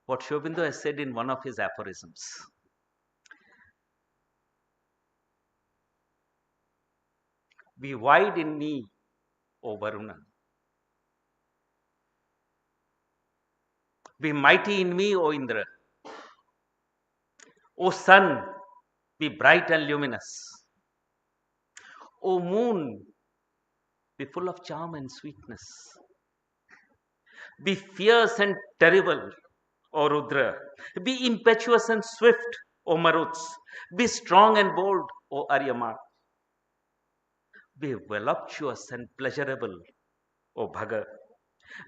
What Sri Aurobindo has said in one of his aphorisms. Be wide in me, O Varuna. Be mighty in me, O Indra. O sun, be bright and luminous. O moon, be full of charm and sweetness. Be fierce and terrible, O Rudra. Be impetuous and swift, O Maruts. Be strong and bold, O Aryama. Be voluptuous and pleasurable, O Bhaga.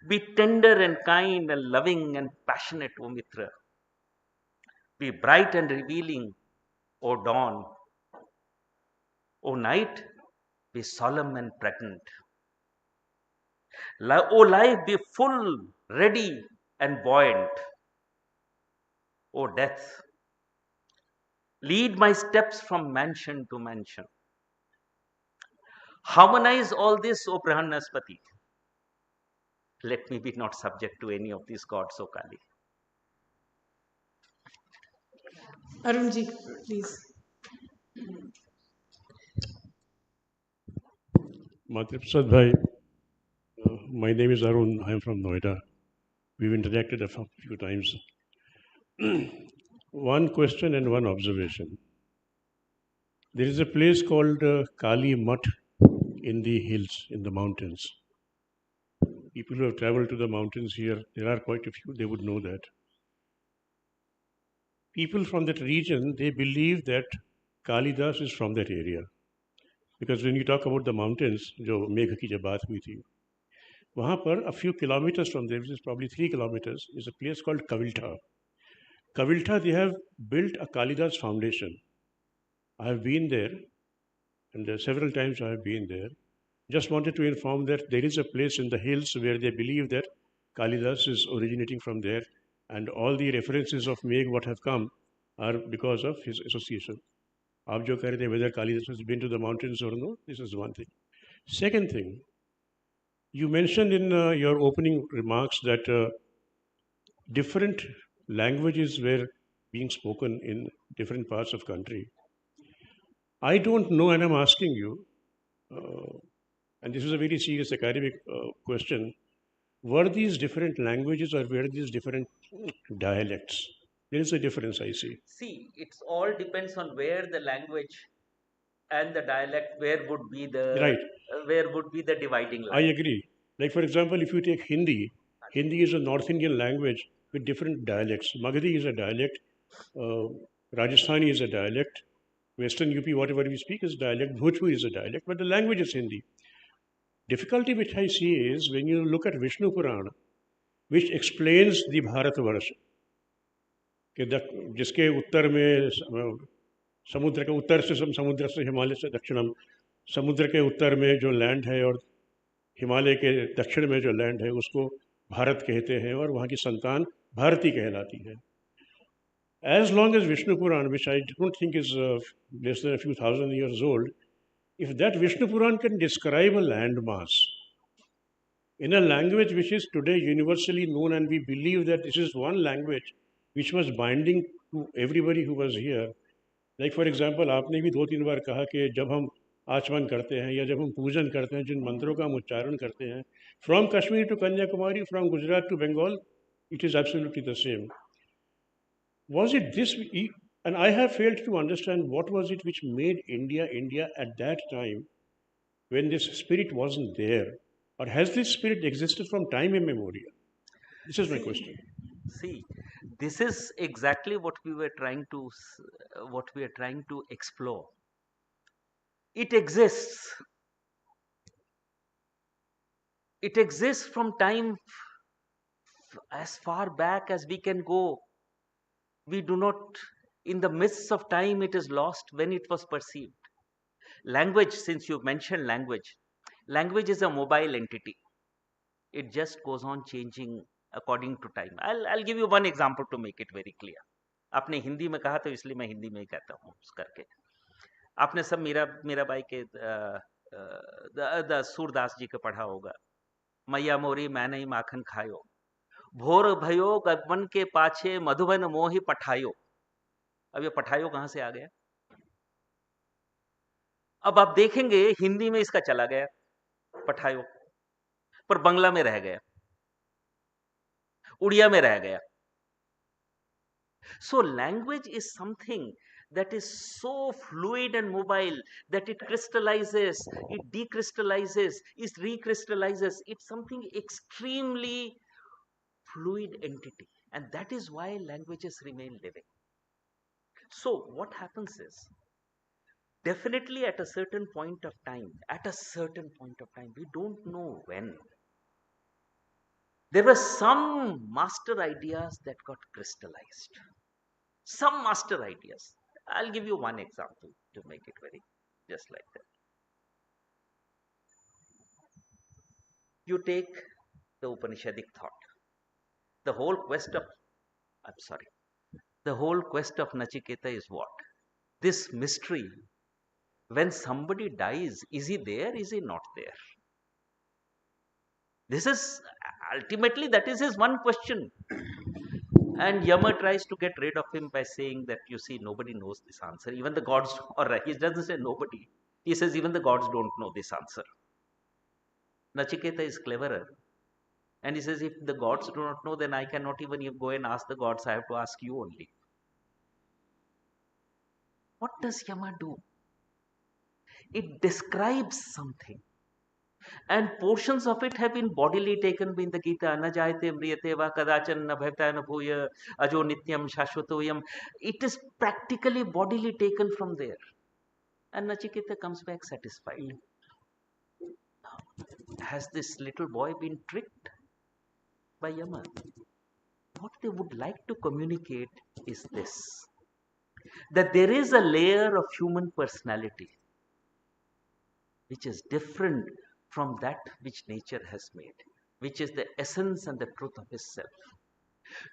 Be tender and kind and loving and passionate, O Mitra. Be bright and revealing, O dawn. O night, be solemn and pregnant. O life, be full, ready and buoyant. O death, lead my steps from mansion to mansion. Harmonize all this, O Brahmanaspati. Let me be not subject to any of these gods, O Kali. Arunji, please. Matriprasad Bhai, my name is Arun. I am from Noida. We've interacted a few times. One question and one observation. There is a place called Kali Mutt in the hills, in the mountains. People who have traveled to the mountains here, there are quite a few, they would know that. People from that region, they believe that Kalidas is from that area. Because when you talk about the mountains, जो मेघ की जब बात हुई थी, वहाँ पर a few kilometers from there, which is probably 3 kilometers, is a place called Kaviltha. Kaviltha, they have built a Kalidas foundation. I have been there, and several times I have been there. Just wanted to inform that there is a place in the hills where they believe that Kalidas is originating from there, and all the references of Megh what have come are because of his association. आप जो कह रहे थे whether Kalidas has been to the mountains or no, this is one thing. Second thing, you mentioned in your opening remarks that different languages were being spoken in different parts of country. I don't know, and I'm asking you, and this is a very serious academic question, were these different languages or were these different dialects? There is a difference, I see. See, it all depends on where the language and the dialect, where would be the right. Where would be the dividing line. I agree. Like for example, if you take Hindi, Hindi is a North Indian language with different dialects. Magadhi is a dialect, Rajasthani is a dialect, Western UP, whatever we speak is dialect, Bhojpuri is a dialect, but the language is Hindi. Difficulty which I see is when you look at Vishnu Purana, which explains the Bharatvarsh, जिसके उत्तर में समुद्र के उत्तर से समुद्र से हिमालय से दक्षिणम, समुद्र के उत्तर में जो लैंड है और हिमालय के दक्षिण में जो लैंड है उसको भारत कहते हैं और वहाँ की संतान भारती कहलाती है. As long as Vishnu Puran, which I don't think is less than a few thousand years old, if that Vishnu Puran can describe a landmass in a language which is today universally known, and we believe that this is one language which was binding to everybody who was here. Like for example, आपने भी 2-3 बार कहा कि जब हम आचमन करते हैं या जब हम पूजन करते हैं, जिन मंत्रों का हम उच्चारण करते हैं, from Kashmir to Kanyakumari, from Gujarat to Bengal, it is absolutely the same. Was it this, and I have failed to understand what was it which made India India at that time when this spirit wasn't there, or has this spirit existed from time immemorial? This is my question. See, this is exactly what we were trying to explore. It exists. It exists from time as far back as we can go. We do not, in the midst of time, it is lost when it was perceived. Language, since you mentioned language, language is a mobile entity. It just goes on changing according to time. I'll give you one example to make it very clear. आपने हिंदी में कहा तो इसलिए मैं हिंदी में ही कहता हूँ करके. आपने सब मेरा भाई के सूरदास जी का पढ़ा होगा. मैया मोरी मैं नहीं माखन खायो, भोर भयो गगन के पाछे मधुबन मोहि पठायो. अब ये पठायो कहां से आ गया? अब आप देखेंगे हिंदी में इसका चला गया पठायो, पर बंगला में रह गया, उड़िया में रह गया. So language is something that is so fluid and mobile that it crystallizes, it decrystallizes, it recrystallizes. It's something extremely fluid entity, and that is why languages remain living. So what happens is, definitely at a certain point of time, we don't know when, there were some master ideas that got crystallized. Some master ideas. I'll give you one example to make it very just like that. You take the Upanishadic thought. The whole quest of Nachiketa is what? This mystery when somebody dies, is he there? Is he not there? This is ultimately, that is his one question. And Yama tries to get rid of him by saying that, you see, nobody knows this answer. Even the gods, or he doesn't say nobody. He says even the gods don't know this answer. Nachiketa is cleverer. And he says, if the gods do not know, then I cannot even go and ask the gods. I have to ask you only. What does Yama do? It describes something. And portions of it have been bodily taken in the Gita. Najayate mriyate va kadachan nabhavta nabhuya ajo nityam shashvatoyam. It is practically bodily taken from there. And Nachiketa comes back satisfied. Has this little boy been tricked by Yama? What they would like to communicate is this, that there is a layer of human personality which is different from that which nature has made, which is the essence and the truth of his self.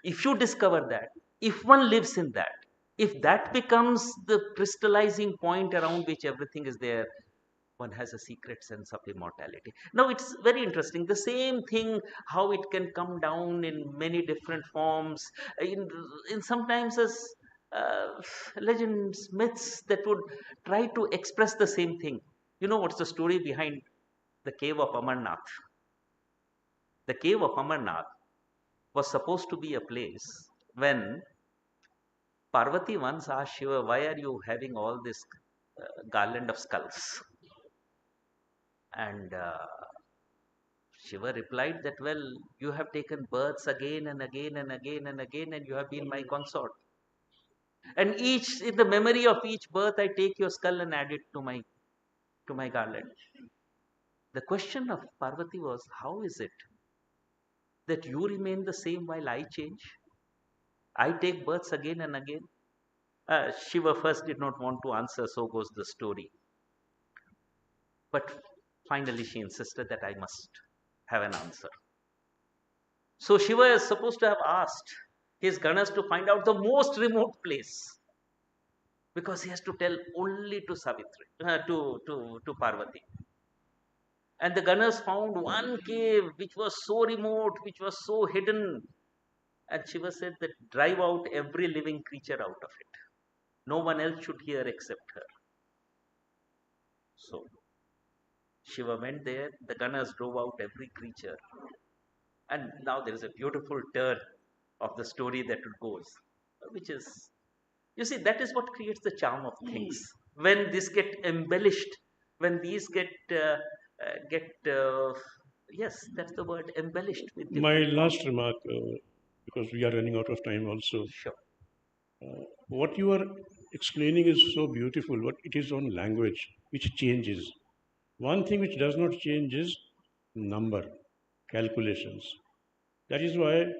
If you discover that, if one lives in that, if that becomes the crystallizing point around which everything is there, one has a secret sense of immortality. Now, it's very interesting. The same thing, how it can come down in many different forms, in sometimes as legends, myths that would try to express the same thing. You know what's the story behind the cave of Amarnath? The cave of Amarnath was supposed to be a place when Parvati once asked Shiva, why are you having all this garland of skulls? And Shiva replied that, well, you have taken births again and again and again and again, and you have been my consort. And each, in the memory of each birth, I take your skull and add it to my garland. The question of Parvati was, how is it that you remain the same while I change? I take births again and again. Shiva first did not want to answer, so goes the story. But finally she insisted that I must have an answer. So Shiva is supposed to have asked his gunners to find out the most remote place, because he has to tell only to Savitri, to Parvati. And the gunners found one cave which was so remote, which was so hidden. And Shiva said that drive out every living creature out of it. No one else should hear except her. So Shiva went there, the gunners drove out every creature. And now there is a beautiful turn of the story that it goes, which is, you see, that is what creates the charm of things. When this get embellished, when these get yes, that's the word, embellished with My last forms. remark, because we are running out of time also. Sure. What you are explaining is so beautiful, but it is on language, which changes. One thing which does not change is number, calculations. That is why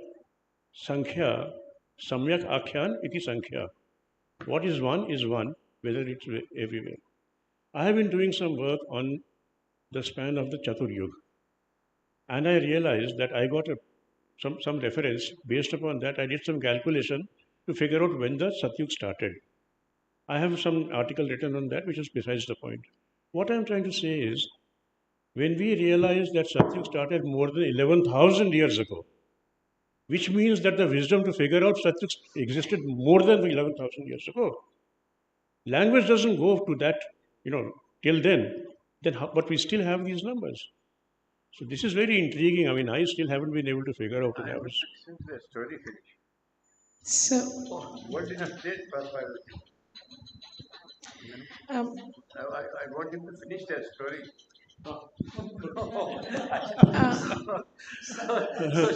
Sankhya, Samyak Akhyan iti Sankhya. What is one, whether it's everywhere. I have been doing some work on the span of the Chatur Yuga. And I realized that I got some reference. Based upon that, I did some calculation to figure out when the Satyug started. I have some article written on that, which is besides the point. What I'm trying to say is, when we realize that Satyug started more than 11,000 years ago, which means that the wisdom to figure out Satyug existed more than 11,000 years ago. Language doesn't go to that, till then how, but we still have these numbers. So this is very intriguing. I mean, I still haven't been able to figure out an average. Since the story finished. So, What did you say, Pratap? I want him to finish that story. So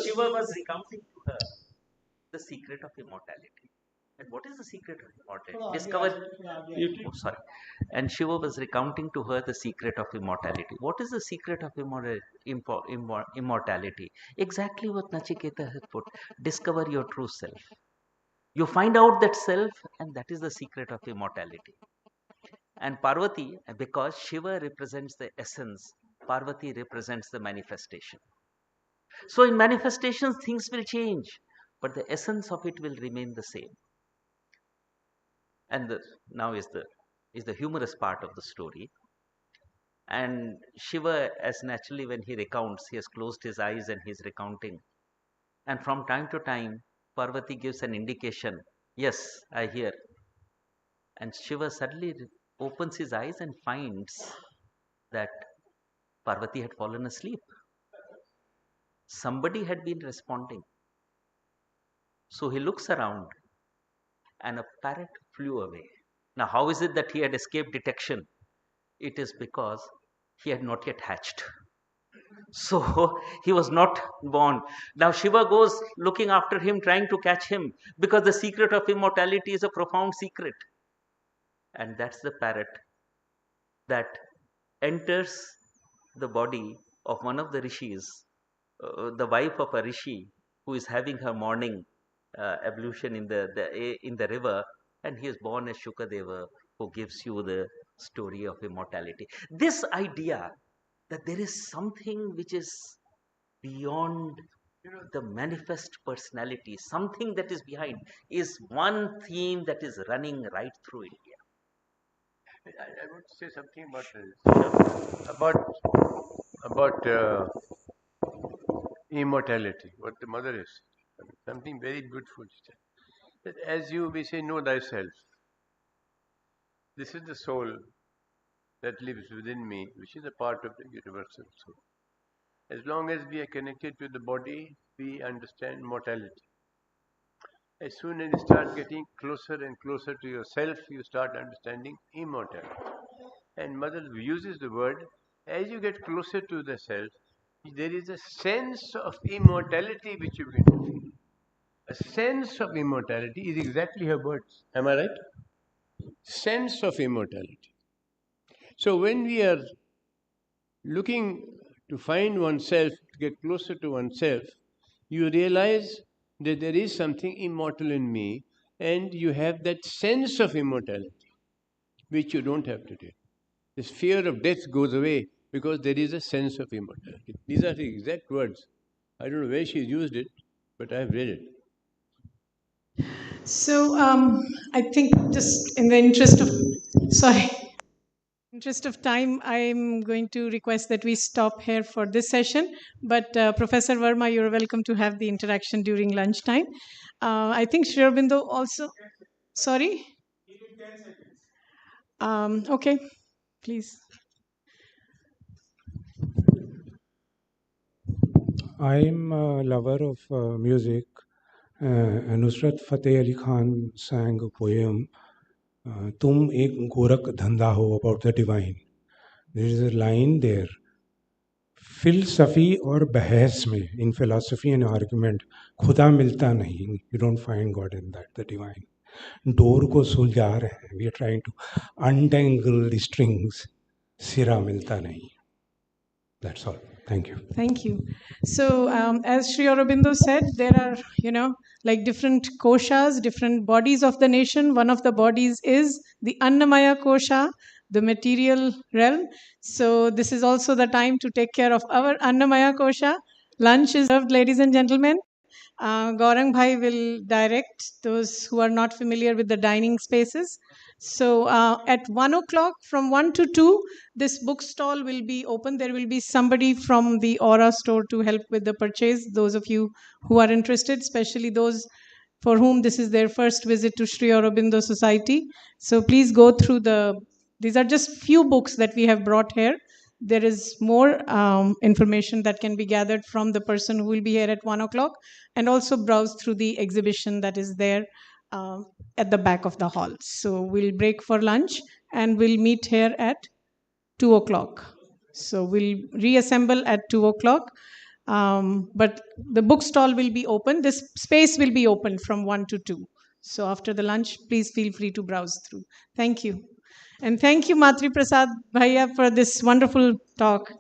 Shiva was recounting to her the secret of immortality. And what is the secret of immortality? Sorry. And Shiva was recounting to her the secret of immortality. What is the secret of immortality? Exactly what Nachiketa has put. Discover your true self. You find out that self, and that is the secret of immortality. And Parvati, because Shiva represents the essence, Parvati represents the manifestation. So in manifestations, things will change, but the essence of it will remain the same. And now is the is the humorous part of the story. And Shiva, as naturally when he recounts, he has closed his eyes and he's recounting. And from time to time, Parvati gives an indication, yes, I hear. And Shiva suddenly opens his eyes and finds that Parvati had fallen asleep. Somebody had been responding. So he looks around and a parrot flew away. Now, how is it that he had escaped detection? It is because he had not yet hatched. So he was not born. Now Shiva goes looking after him, trying to catch him, because the secret of immortality is a profound secret. And that's the parrot that enters the body of one of the rishis, the wife of a rishi who is having her morning ablution in the river, and he is born as Shukadeva, who gives you the story of immortality. This idea that there is something which is beyond the manifest personality, something that is behind, is one theme that is running right through India. I want to say something about this, about immortality. What the mother is something very beautiful. That as we say, know thyself. This is the soul that lives within me, which is a part of the universal soul. As long as we are connected to the body, we understand mortality. As soon as you start getting closer and closer to yourself, you start understanding immortality. And Mother uses the word, as you get closer to the self, there is a sense of immortality which you begin to feel. A sense of immortality is exactly her words. Am I right? Sense of immortality. So when we are looking to find oneself, to get closer to oneself, you realize that there is something immortal in me, and you have that sense of immortality, which you don't have today. This fear of death goes away because there is a sense of immortality. These are the exact words. I don't know where she used it, but I have read it. So I think just in the interest of, sorry, interest of time, I'm going to request that we stop here for this session. But Professor Verma, you're welcome to have the interaction during lunchtime. I think Sri Aurobindo also, sorry? Okay, please. I'm a lover of music. Nusrat Fateh Ali Khan sang a poem, Tum ek gorak dhanda ho, about the divine. There is a line there. Philosophy or बहस में, in philosophy and argument, खुदा मिलता नहीं. You don't find God in that, the divine. Door को सुलझा रहे हैं. We are trying to untangle the strings. सिरा मिलता नहीं. That's all. Thank you. Thank you. So, as Sri Aurobindo said, there are, like different koshas, different bodies of the nation. One of the bodies is the Annamaya Kosha, the material realm. So, this is also the time to take care of our Annamaya Kosha. Lunch is served, ladies and gentlemen. Gaurang Bhai will direct those who are not familiar with the dining spaces. So at 1 o'clock, from 1 to 2, this bookstall will be open. There will be somebody from the Aura store to help with the purchase. Those of you who are interested, especially those for whom this is their first visit to Sri Aurobindo Society. So please go through these are just few books that we have brought here. There is more information that can be gathered from the person who will be here at 1 o'clock, and also browse through the exhibition that is there at the back of the hall. So we'll break for lunch and we'll meet here at 2 o'clock. So we'll reassemble at 2 o'clock. But the bookstall will be open. This space will be open from 1 to 2. So after the lunch, please feel free to browse through. Thank you. And thank you, Matriprasad Bhaiya, for this wonderful talk.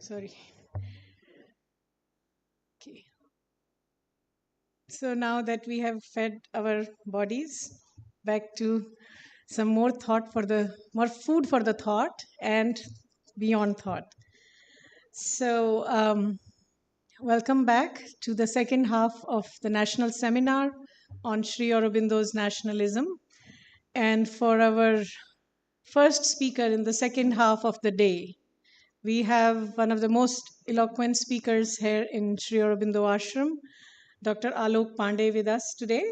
Sorry. Okay. So now that we have fed our bodies, back to some more more food for the thought and beyond thought. So welcome back to the second half of the national seminar on Sri Aurobindo's nationalism. And for our first speaker in the second half of the day, we have one of the most eloquent speakers here in Sri Aurobindo Ashram, Dr. Alok Pandey, with us today.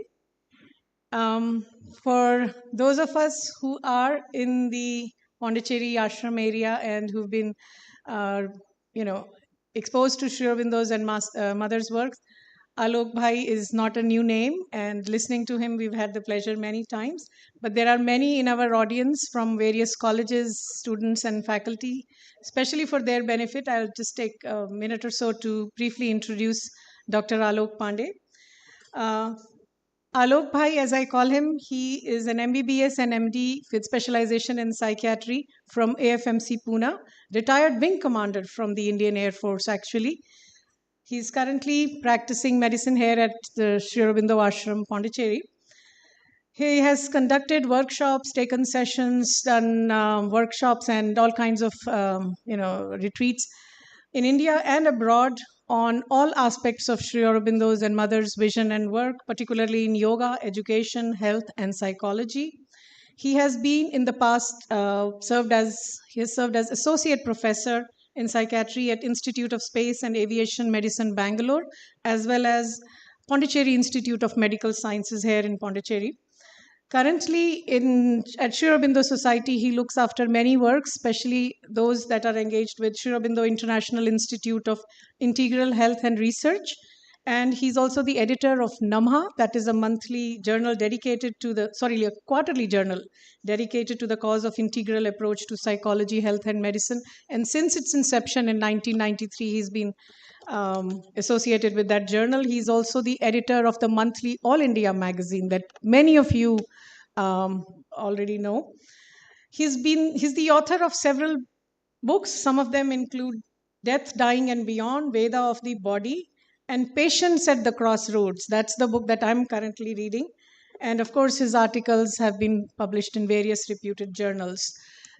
For those of us who are in the Puducherry ashram area and who've been, exposed to Sri Aurobindo's and Mother's works, Alok Bhai is not a new name, and listening to him, we've had the pleasure many times. But there are many in our audience from various colleges, students, and faculty. Especially for their benefit, I'll just take a minute or so to briefly introduce Dr. Alok Pandey. Alok Bhai, as I call him, he is an MBBS and MD with specialization in psychiatry from AFMC Pune, retired wing commander from the Indian Air Force, actually. He's currently practicing medicine here at the Sri Aurobindo Ashram, Pondicherry. He has conducted workshops, taken sessions, done workshops and all kinds of retreats in India and abroad on all aspects of Sri Aurobindo's and Mother's vision and work, particularly in yoga, education, health, and psychology. He has been in the past served as associate professor in psychiatry at Institute of Space and Aviation Medicine, Bangalore, as well as Pondicherry Institute of Medical Sciences here in Pondicherry. Currently, at Sri Aurobindo Society, he looks after many works, especially those that are engaged with Sri Aurobindo International Institute of Integral Health and Research. And he's also the editor of Namha, that is a monthly journal dedicated to a quarterly journal dedicated to the cause of integral approach to psychology, health, and medicine. And since its inception in 1993, he's been associated with that journal. He's also the editor of the monthly All India magazine that many of you already know. He's the author of several books. Some of them include Death, Dying, and Beyond, Veda of the Body, and Patience at the Crossroads. That's the book that I'm currently reading. And of course, his articles have been published in various reputed journals.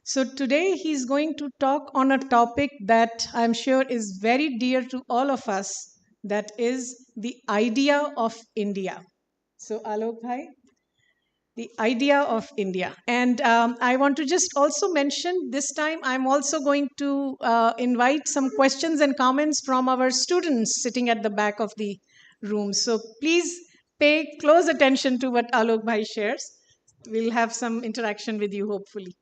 So today he's going to talk on a topic that I'm sure is very dear to all of us, that is the idea of India. So Alok Bhai, the idea of India. And I want to just also mention this time I'm also going to invite some questions and comments from our students sitting at the back of the room. So please pay close attention to what Alok Bhai shares. We'll have some interaction with you, hopefully.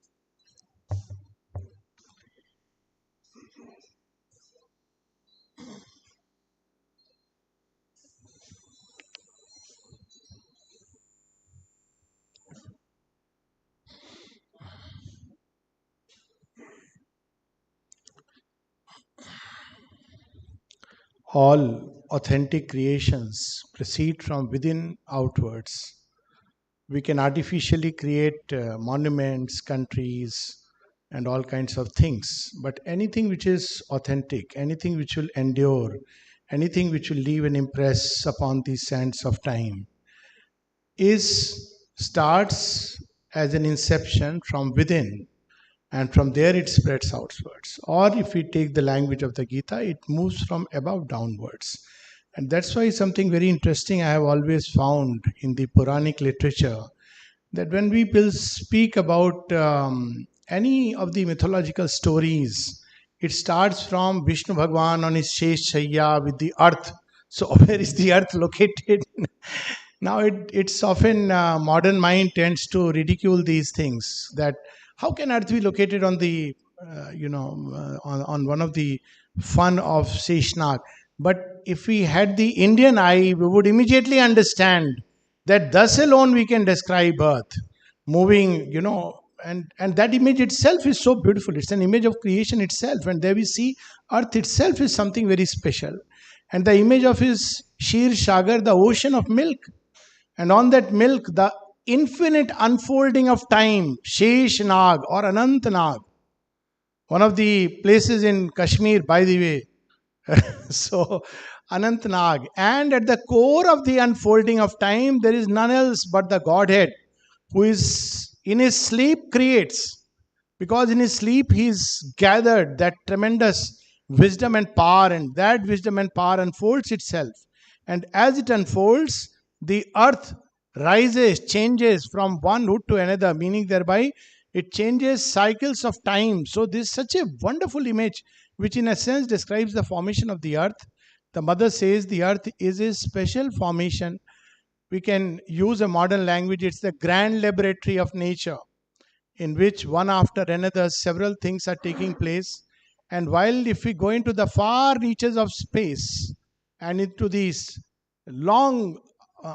All authentic creations proceed from within outwards. We can artificially create monuments, countries, and all kinds of things. But anything which is authentic, anything which will endure, anything which will leave an impress upon the sands of time, starts as an inception from within. And from there it spreads outwards. Or if we take the language of the Gita, it moves from above downwards. And that's why something very interesting I have always found in the Puranic literature, that when people speak about any of the mythological stories, it starts from Vishnu Bhagwan on his Shesh Shayya with the earth. So where is the earth located? Now it's often modern mind tends to ridicule these things, that how can earth be located on the, on one of the fun of Seshnag? But if we had the Indian eye, we would immediately understand that thus alone we can describe earth moving, and that image itself is so beautiful. It's an image of creation itself. And there we see earth itself is something very special. And the image of his Shir Shagar, the ocean of milk. And on that milk, the infinite unfolding of time, Shesh Nag or Anant Nag. one of the places in Kashmir, by the way. So, Anantnag. And at the core of the unfolding of time, there is none else but the Godhead, who is in his sleep creates. Because in his sleep, he's gathered that tremendous wisdom and power, and that wisdom and power unfolds itself. And as it unfolds, the earth rises, changes from one hood to another, meaning thereby it changes cycles of time. So, this is such a wonderful image, which in a sense describes the formation of the earth. The mother says the earth is a special formation. We can use a modern language, it's the grand laboratory of nature, in which one after another several things are taking place. And while if we go into the far reaches of space and into these long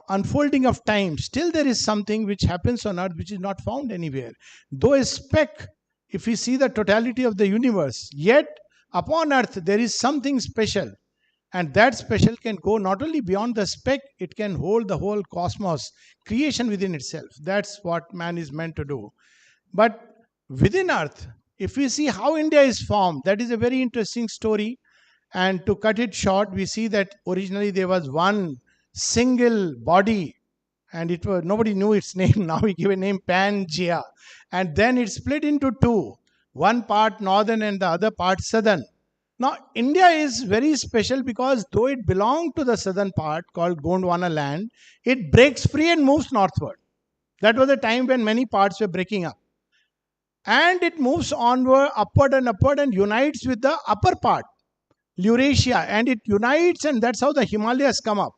unfolding of time, still there is something which happens on earth which is not found anywhere. Though a speck, if we see the totality of the universe, yet upon earth there is something special. And that special can go not only beyond the speck, it can hold the whole cosmos, creation within itself. That's what man is meant to do. But within earth, if we see how India is formed, that is a very interesting story. And to cut it short, we see that originally there was one single body, and it was nobody knew its name. Now we give a name Pangea, and then it split into two, one part northern and the other part southern. Now India is very special because though it belonged to the southern part called Gondwana land, it breaks free and moves northward. That was a time when many parts were breaking up, and it moves onward, upward, and unites with the upper part, Eurasia, and it unites, and that's how the Himalayas come up.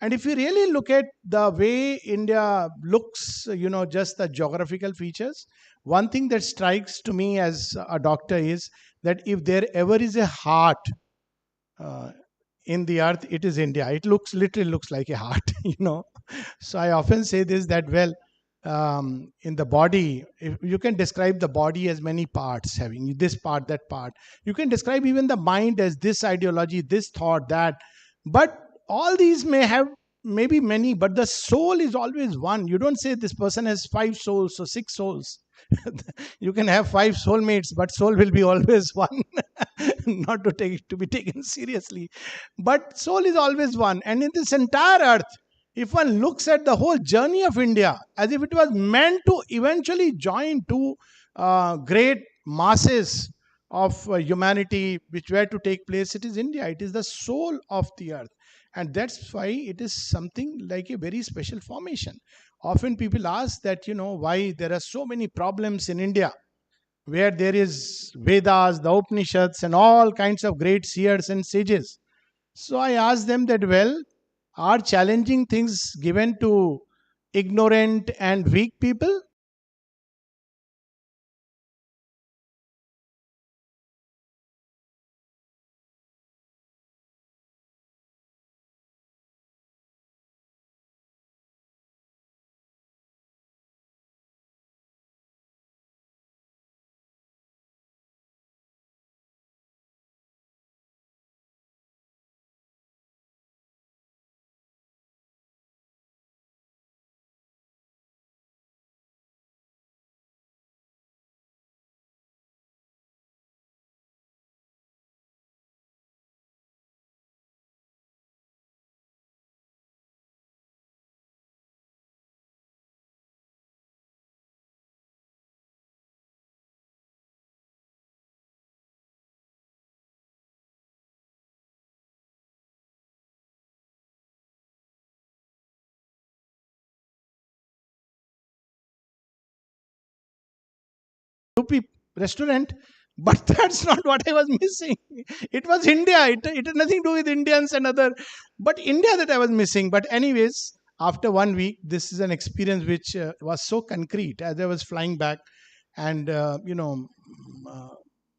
And if you really look at the way India looks, just the geographical features, one thing that strikes to me as a doctor is that if there ever is a heart in the earth, it is India. It literally looks like a heart. So I often say this, that, in the body, if you can describe the body as many parts, having this part, that part. You can describe even the mind as this ideology, this thought, that. But all these may have maybe many, but the soul is always one. You don't say this person has 5 souls or 6 souls. You can have 5 soulmates, but soul will be always one. Not to be taken seriously. But soul is always one. And in this entire earth, if one looks at the whole journey of India as if it was meant to eventually join two great masses of humanity which were to take place, it is India. It is the soul of the earth. And that's why it is something like a very special formation. Often people ask that, why there are so many problems in India, where there is Vedas, the Upanishads, and all kinds of great seers and sages. So I ask them that, are challenging things given to ignorant and weak people? Rupee restaurant, but that's not what I was missing. It was India. It had nothing to do with Indians and other, but India that I was missing. But anyways, after 1 week, this is an experience which was so concrete as I was flying back, and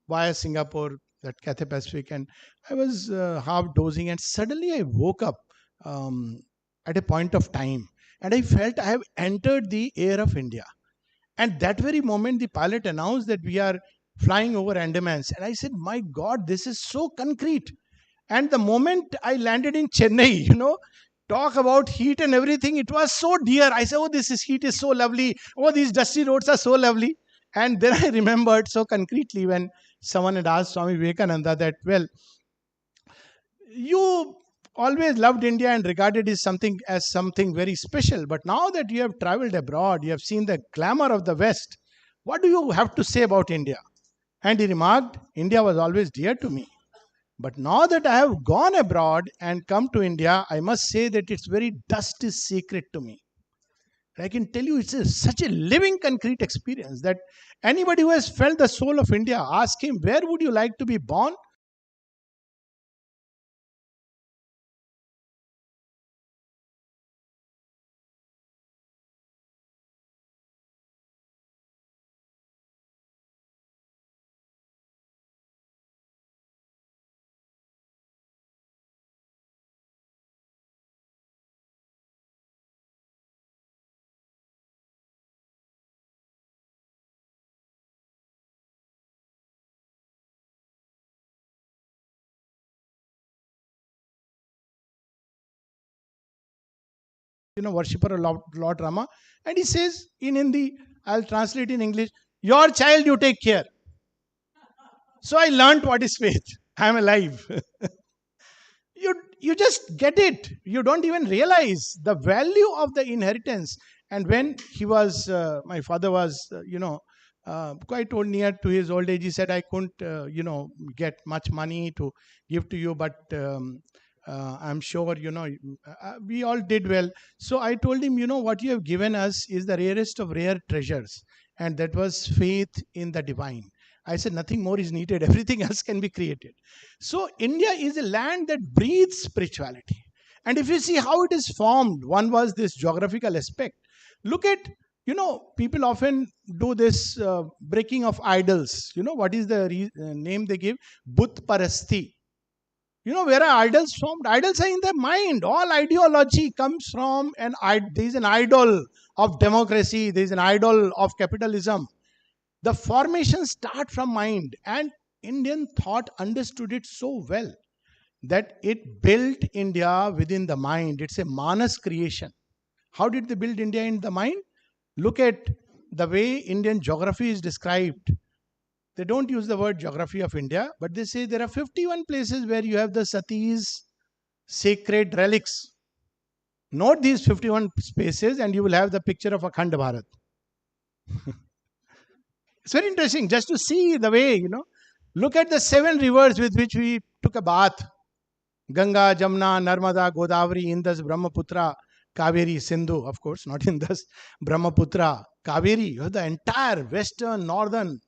via Singapore, that Cathay Pacific, and I was half dozing, and suddenly I woke up at a point of time, and I felt I have entered the air of India. And that very moment, the pilot announced that we are flying over Andamans. And I said, my God, this is so concrete. And the moment I landed in Chennai, talk about heat and everything, it was so dear. I said, oh, heat is so lovely. Oh, these dusty roads are so lovely. And then I remembered so concretely when someone had asked Swami Vivekananda that, well, you always loved India and regarded it as something very special. But now that you have traveled abroad, you have seen the glamour of the West. What do you have to say about India? And he remarked, India was always dear to me. But now that I have gone abroad and come to India, I must say that its very dust is sacred to me. I can tell you it's such a living, concrete experience that anybody who has felt the soul of India, ask him, where would you like to be born? Worshipper of Lord Rama. And he says in Hindi, I'll translate in English, your child you take care. So I learned what is faith. I am alive. You just get it. You don't even realize the value of the inheritance. And when he was, my father was, quite old, near to his old age, he said, I couldn't, get much money to give to you, but I'm sure, we all did well. So I told him, what you have given us is the rarest of rare treasures. And that was faith in the divine. I said, nothing more is needed. Everything else can be created. So India is a land that breathes spirituality. And if you see how it is formed, one was this geographical aspect. Look at, people often do this breaking of idols. What is the name they give? But Parasti. Where are idols formed? Idols are in the mind. All ideology comes from there is an idol of democracy. There is an idol of capitalism. The formation start from mind, and Indian thought understood it so well that it built India within the mind. It's a Manas creation. How did they build India in the mind? Look at the way Indian geography is described. They don't use the word geography of India, but they say there are 51 places where you have the Sati's sacred relics. Note these 51 spaces and you will have the picture of Akhand Bharat. It's very interesting just to see the way, Look at the 7 rivers with which we took a bath. Ganga, Jamna, Narmada, Godavari, Indus, Brahmaputra, Kaveri, Sindhu, of course, not Indus, Brahmaputra, Kaveri. You have the entire western, northern,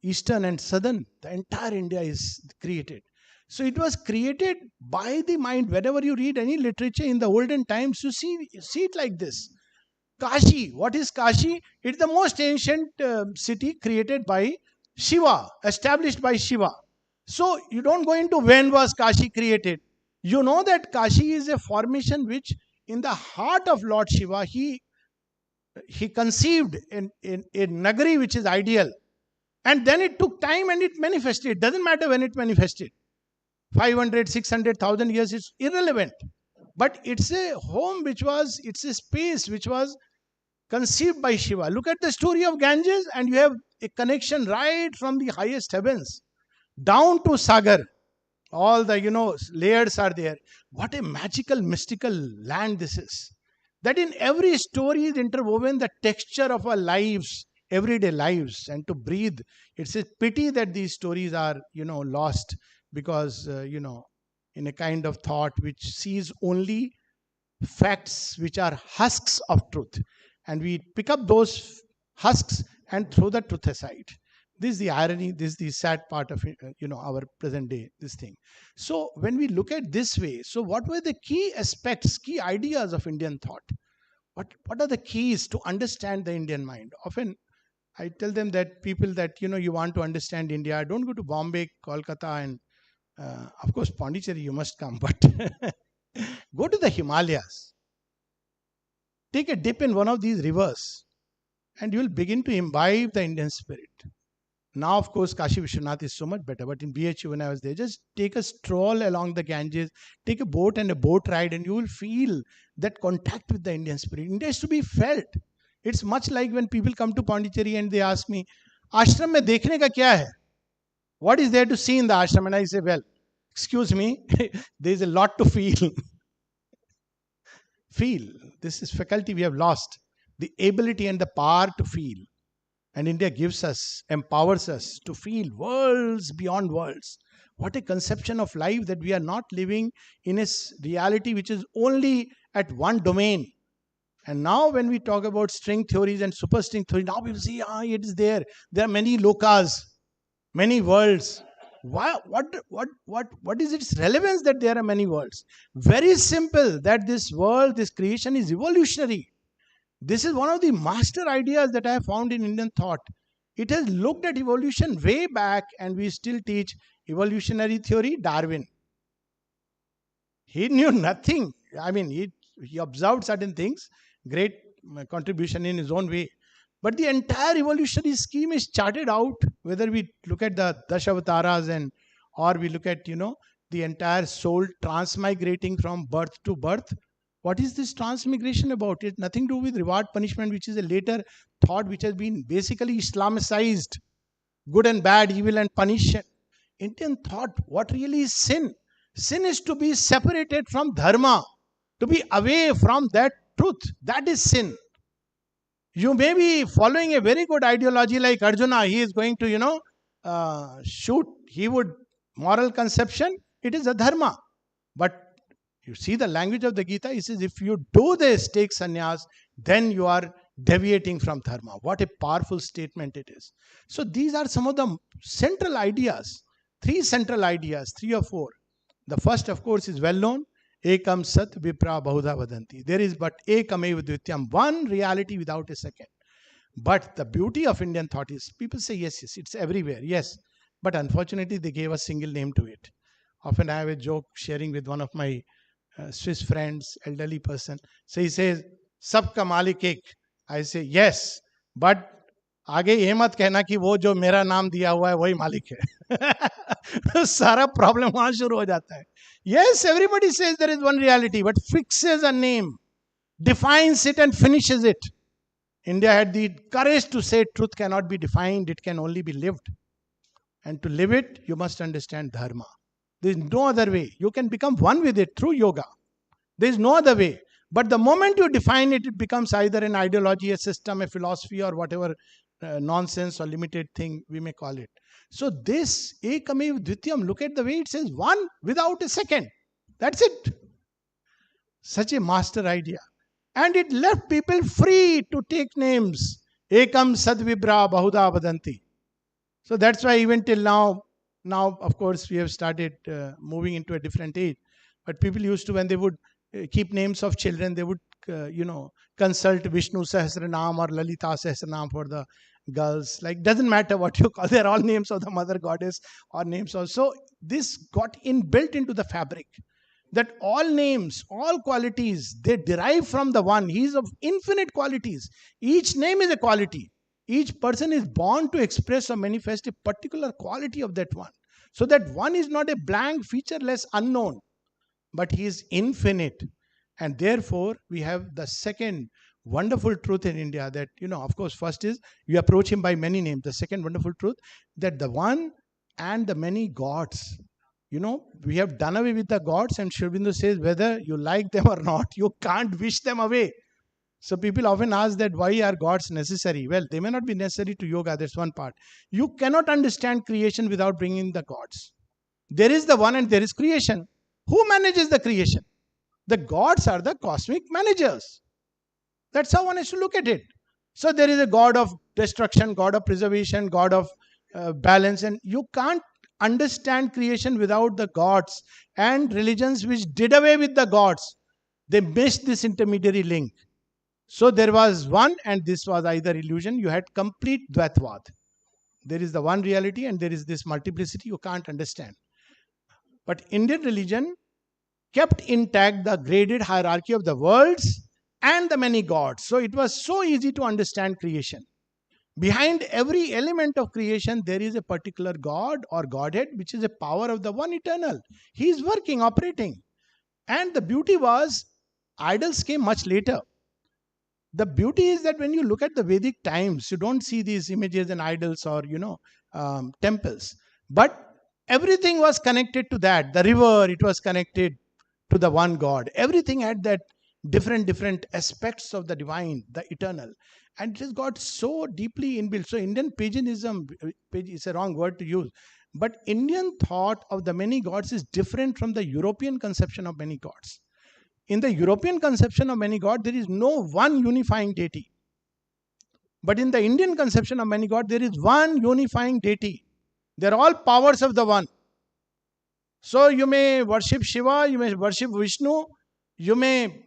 eastern and southern. The entire India is created. So it was created by the mind. Whenever you read any literature in the olden times, you see it like this. Kashi. What is Kashi? It's the most ancient city created by Shiva, established by Shiva. So you don't go into when was Kashi created. You know that Kashi is a formation which in the heart of Lord Shiva, he conceived in Nagari which is ideal. And then it took time and it manifested. It doesn't matter when it manifested. 500, 600,000 years is irrelevant. But it's a home it's a space which was conceived by Shiva. Look at the story of Ganges and you have a connection right from the highest heavens down to Sagar. All the, layers are there. What a magical, mystical land this is. That in every story is interwoven the texture of our lives, everyday lives. And to breathe, it's a pity that these stories are, lost because, in a kind of thought which sees only facts which are husks of truth. And we pick up those husks and throw the truth aside. This is the irony, this is the sad part of our present day, this thing. So when we look at this way, so what were the key aspects, key ideas of Indian thought? What are the keys to understand the Indian mind? Often I tell them that people that, you want to understand India, don't go to Bombay, Kolkata and of course Puducherry you must come, but go to the Himalayas. Take a dip in one of these rivers and you will begin to imbibe the Indian spirit. Now, of course, Kashi Vishwanath is so much better. But in BHU, when I was there, just take a stroll along the Ganges, take a boat and a boat ride, and you will feel that contact with the Indian spirit. India is to be felt. It's much like when people come to Pondicherry and they ask me, आश्रम में देखने का क्या है? What is there to see in the ashram? And I say, well, excuse me, there is a lot to feel. Feel. This is faculty we have lost. The ability and the power to feel. And India gives us, empowers us to feel worlds beyond worlds. What a conception of life, that we are not living in a reality which is only at one domain. And now when we talk about string theories and superstring theory, now we see, it is there. There are many lokas, many worlds. Why, what is its relevance that there are many worlds? Very simple, that this world, this creation is evolutionary. This is one of the master ideas that I have found in Indian thought. It has looked at evolution way back, and we still teach evolutionary theory, Darwin. He knew nothing. I mean, he observed certain things, great contribution in his own way. But the entire evolutionary scheme is charted out, whether we look at the Dashavataras or we look at, the entire soul transmigrating from birth to birth. What is this transmigration about? It nothing to do with reward punishment, which is a later thought which has been basically Islamicized. Good and bad, evil and punishment. Indian thought, what really is sin? Sin is to be separated from dharma, to be away from that truth. That is sin. You may be following a very good ideology like Arjuna. He is going to, shoot. He would, moral conception, it is a dharma. But you see the language of the Gita, it says, if you do this, take sannyas, then you are deviating from dharma. What a powerful statement it is. So these are some of the central ideas, 3 central ideas, 3 or 4. The first, of course, is well known. Ekam sat vipra bahudha vadanti. There is but ekamev dvityam, one reality without a second. But the beauty of Indian thought is, people say, yes, it's everywhere, yes. But unfortunately, they gave a single name to it. Often I have a joke sharing with one of my Swiss friends, elderly person. So he says, Sabka Malik ek. I say, yes, but आगे ये मत कहना कि वो जो मेरा नाम दिया हुआ है वही मालिक है. सारा प्रॉब्लम वहां शुरू हो जाता है. Yes, everybody says there is one reality, but fixes a name, defines it and finishes it. India had the courage to say truth cannot be defined, it can only be lived. And to live it, you must understand dharma. There is no other way. You can become one with it through yoga. There is no other way. But the moment you define it, it becomes either an ideology, a system, a philosophy, or whatever nonsense or limited thing we may call it. So this ekamev dvityam, look at the way it says, one without a second. That's it. Such a master idea. And it left people free to take names. Ekam sadvibra bahuda vadanti. So that's why even till now, of course, we have started moving into a different age. But people used to, when they would keep names of children, they would, consult Vishnu Sahasranam or Lalita Sahasranam for the girls. Like, doesn't matter what you call, they're all names of the mother goddess or names of. So this got inbuilt into the fabric, that all names, all qualities, they derive from the one. He is of infinite qualities. Each name is a quality. Each person is born to express or manifest a particular quality of that one. So that one is not a blank, featureless, unknown, but he is infinite. And therefore, we have the second wonderful truth in India that, of course, first is you approach him by many names. The second wonderful truth, that the one and the many gods, we have done away with the gods, and Sri Aurobindo says, whether you like them or not, you can't wish them away. So people often ask that why are gods necessary? Well, they may not be necessary to yoga, that's one part. You cannot understand creation without bringing the gods. There is the one and there is creation. Who manages the creation? The gods are the cosmic managers. That's how one has to look at it. So there is a god of destruction, god of preservation, god of balance, and you can't understand creation without the gods. And religions which did away with the gods, they missed this intermediary link. So there was one, and this was either illusion. You had complete Dvaitvad. There is the one reality and there is this multiplicity you can't understand. But Indian religion kept intact the graded hierarchy of the worlds and the many gods. So it was so easy to understand creation. Behind every element of creation, there is a particular god or godhead, which is a power of the one eternal. He is working, operating. And the beauty was, idols came much later. the beauty is that when you look at the Vedic times, you don't see these images and idols or, temples. But everything was connected to that. The river, it was connected to the one God. Everything had that different aspects of the divine, the eternal. And it has got so deeply inbuilt. So Indian paganism, is a wrong word to use, but Indian thought of the many gods is different from the European conception of many gods. In the European conception of many gods, there is no one unifying deity. But in the Indian conception of many gods, there is one unifying deity. They are all powers of the one. So you may worship Shiva, you may worship Vishnu, you may,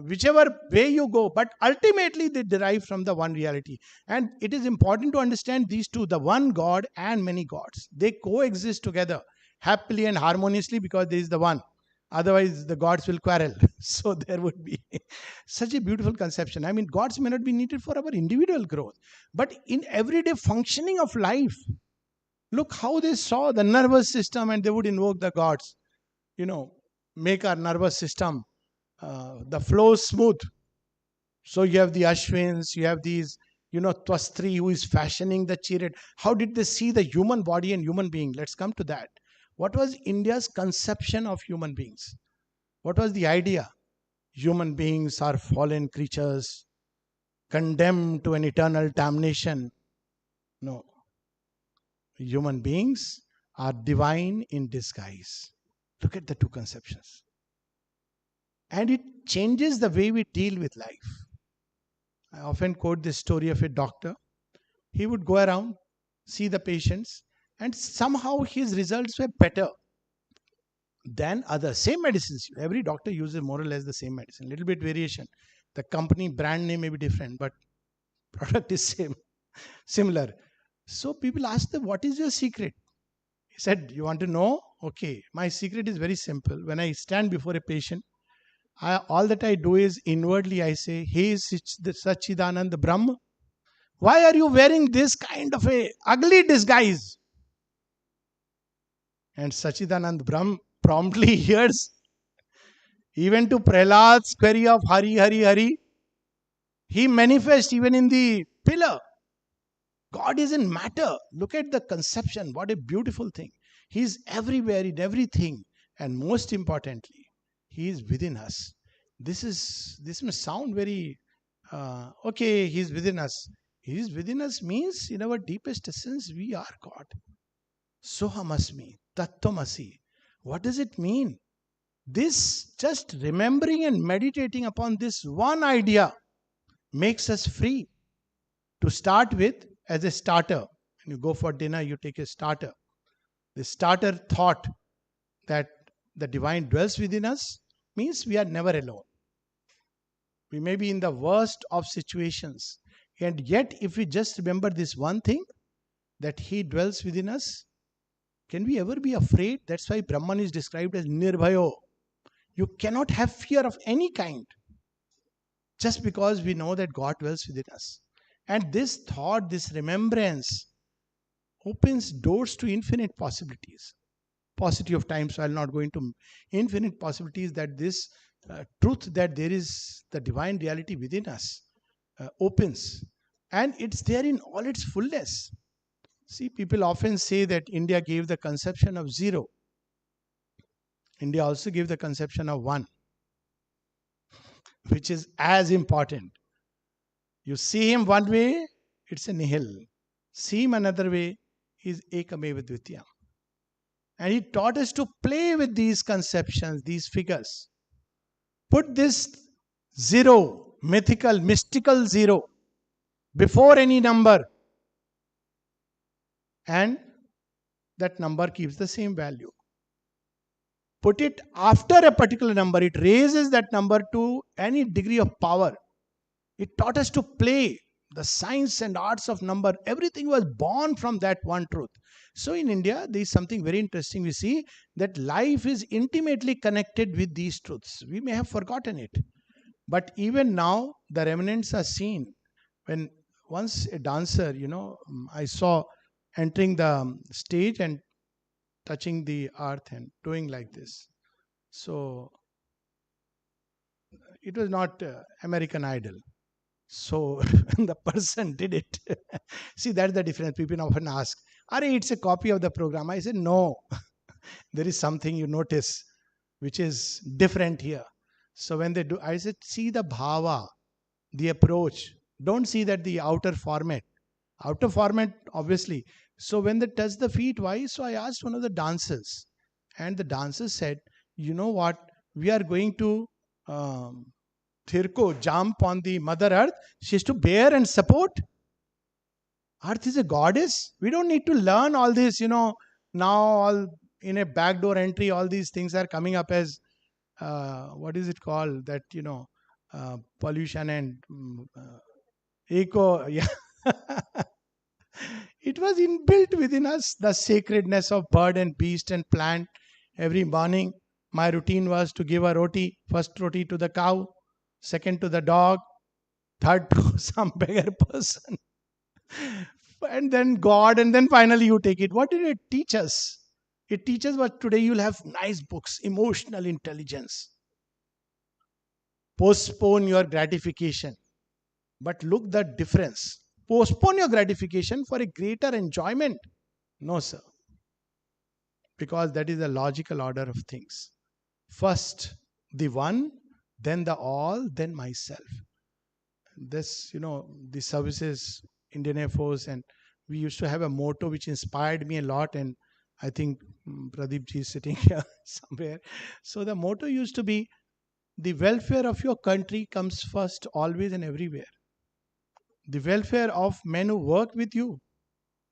whichever way you go, but ultimately they derive from the one reality. And it is important to understand these two, the one God and many gods. They coexist together happily and harmoniously because there is the one. Otherwise, the gods will quarrel. So there would be such a beautiful conception. I mean, gods may not be needed for our individual growth, but in everyday functioning of life. Look how they saw the nervous system and they would invoke the gods. Make our nervous system, the flow smooth. So you have the Ashwins, you have these, Twastri who is fashioning the chariot. How did they see the human body and human being? Let's come to that. What was India's conception of human beings? What was the idea? Human beings are fallen creatures, condemned to an eternal damnation. No. Human beings are divine in disguise. Look at the two conceptions. And it changes the way we deal with life. I often quote this story of a doctor. He would go around, see the patients, and somehow his results were better than others. Same medicines. Every doctor uses more or less the same medicine. Little bit variation. The company brand name may be different, but product is similar. So people asked him, what is your secret? He said, you want to know? Okay, my secret is very simple. When I stand before a patient, all that I do is inwardly I say, hey Sachidanand Brahma, why are you wearing this kind of a ugly disguise? And Sachidanand Brahma promptly hears, even to Prahlad's query of Hari, Hari, Hari, he manifests even in the pillar. God is in matter. Look at the conception. What a beautiful thing. He is everywhere in everything. And most importantly, He is within us. This may sound very, okay, He is within us. He is within us means in our deepest essence, we are God. Sohamasmi, Tattvamasi. What does it mean? This just remembering and meditating upon this one idea makes us free. To start with, as a starter, when you go for dinner, you take a starter. The starter thought that the divine dwells within us means we are never alone. We may be in the worst of situations, and yet if we just remember this one thing, that He dwells within us, can we ever be afraid? That's why Brahman is described as Nirbhayo. You cannot have fear of any kind just because we know that God dwells within us. And this thought, this remembrance opens doors to infinite possibilities. Paucity of time, so I'll not go into infinite possibilities, that this truth that there is the divine reality within us opens. And it's there in all its fullness. See, people often say that India gave the conception of zero. India also gave the conception of one, which is as important. You see Him one way, it's a nihil. See Him another way, He's Ekameva Dvitiyam. And He taught us to play with these conceptions, these figures. Put this zero, mythical, mystical zero, before any number, and that number keeps the same value. Put it after a particular number, it raises that number to any degree of power. It taught us to play. The science and arts of number, everything was born from that one truth. So in India, there is something very interesting. We see that life is intimately connected with these truths. We may have forgotten it. But even now, the remnants are seen. When once a dancer, I saw entering the stage and touching the earth and doing like this. So it was not American Idol. So the person did it. See, that's the difference. People often ask, "Are it's a copy of the program?" I said, no. There is something you notice which is different here. So when they do, I said, see the bhava, the approach. Don't see that the outer format. Outer format, obviously. So when they touch the feet, why? So I asked one of the dancers, and the dancers said, you know what? We are going to Thirko jump on the Mother Earth. She has to bear and support. Earth is a goddess. We don't need to learn all this, now all in a backdoor entry, all these things are coming up as, what is it called? That, pollution and eco. Yeah. It was inbuilt within us, the sacredness of bird and beast and plant. Every morning, my routine was to give a roti, first roti to the cow, second to the dog, third to some beggar person, and then God, and then finally you take it. What did it teach us? It teaches what today you'll have nice books, emotional intelligence. Postpone your gratification. But look the difference. Postpone your gratification for a greater enjoyment. No, sir. Because that is the logical order of things. First the one, then the all, then myself. This, the services, Indian Air Force, and we used to have a motto which inspired me a lot, and I think Pradeep ji is sitting here somewhere. So the motto used to be, the welfare of your country comes first, always and everywhere. The welfare of men who work with you,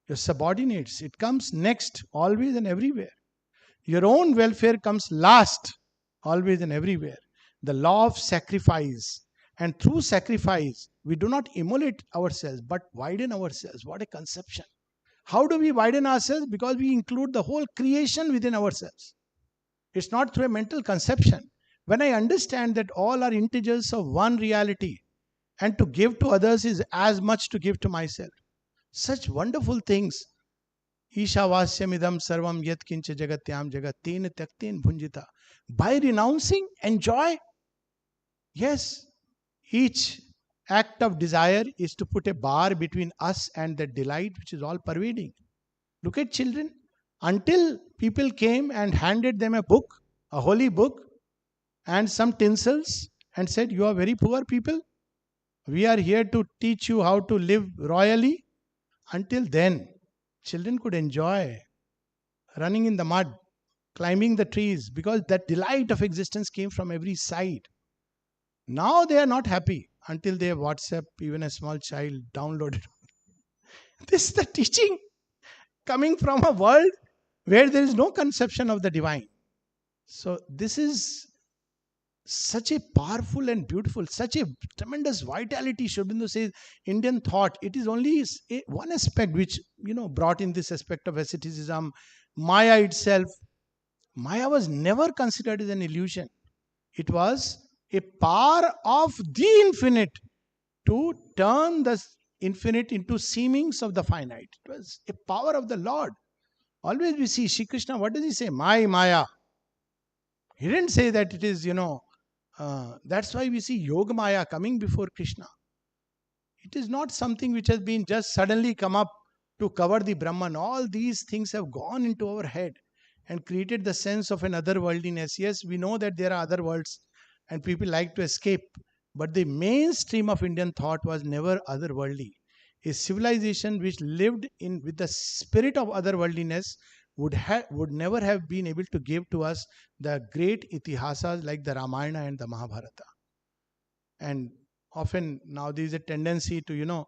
your subordinates, it comes next, always and everywhere. Your own welfare comes last, always and everywhere. The law of sacrifice. And through sacrifice, we do not immolate ourselves, but widen ourselves. What a conception. How do we widen ourselves? Because we include the whole creation within ourselves. It's not through a mental conception. When I understand that all are integers of one reality, and to give to others is as much to give to myself. Such wonderful things. Ishavasyamidam sarvam yat kincha jagatyam jagat ten takten bhunjita. By renouncing, enjoy. Yes, each act of desire is to put a bar between us and that delight which is all pervading. Look at children. Until people came and handed them a book, a holy book, and some tinsels, and said, you are very poor people. We are here to teach you how to live royally. Until then, children could enjoy running in the mud, climbing the trees, because that delight of existence came from every side. Now they are not happy until they have WhatsApp, even a small child downloaded. This is the teaching coming from a world where there is no conception of the divine. So this is such a powerful and beautiful, such a tremendous vitality. Sri Aurobindo says, Indian thought, it is only one aspect which, brought in this aspect of asceticism. Maya itself, Maya was never considered as an illusion. It was a power of the infinite to turn the infinite into seemings of the finite. It was a power of the Lord. Always we see Shri Krishna, what does he say? My Maya. He didn't say that it is, that's why we see Yoga Maya coming before Krishna. It is not something which has been just suddenly come up to cover the Brahman. All these things have gone into our head and created the sense of an otherworldliness. Yes, we know that there are other worlds and people like to escape. But the mainstream of Indian thought was never otherworldly. A civilization which lived with the spirit of otherworldliness would never have been able to give to us the great itihasas like the Ramayana and the Mahabharata. And often now there is a tendency to,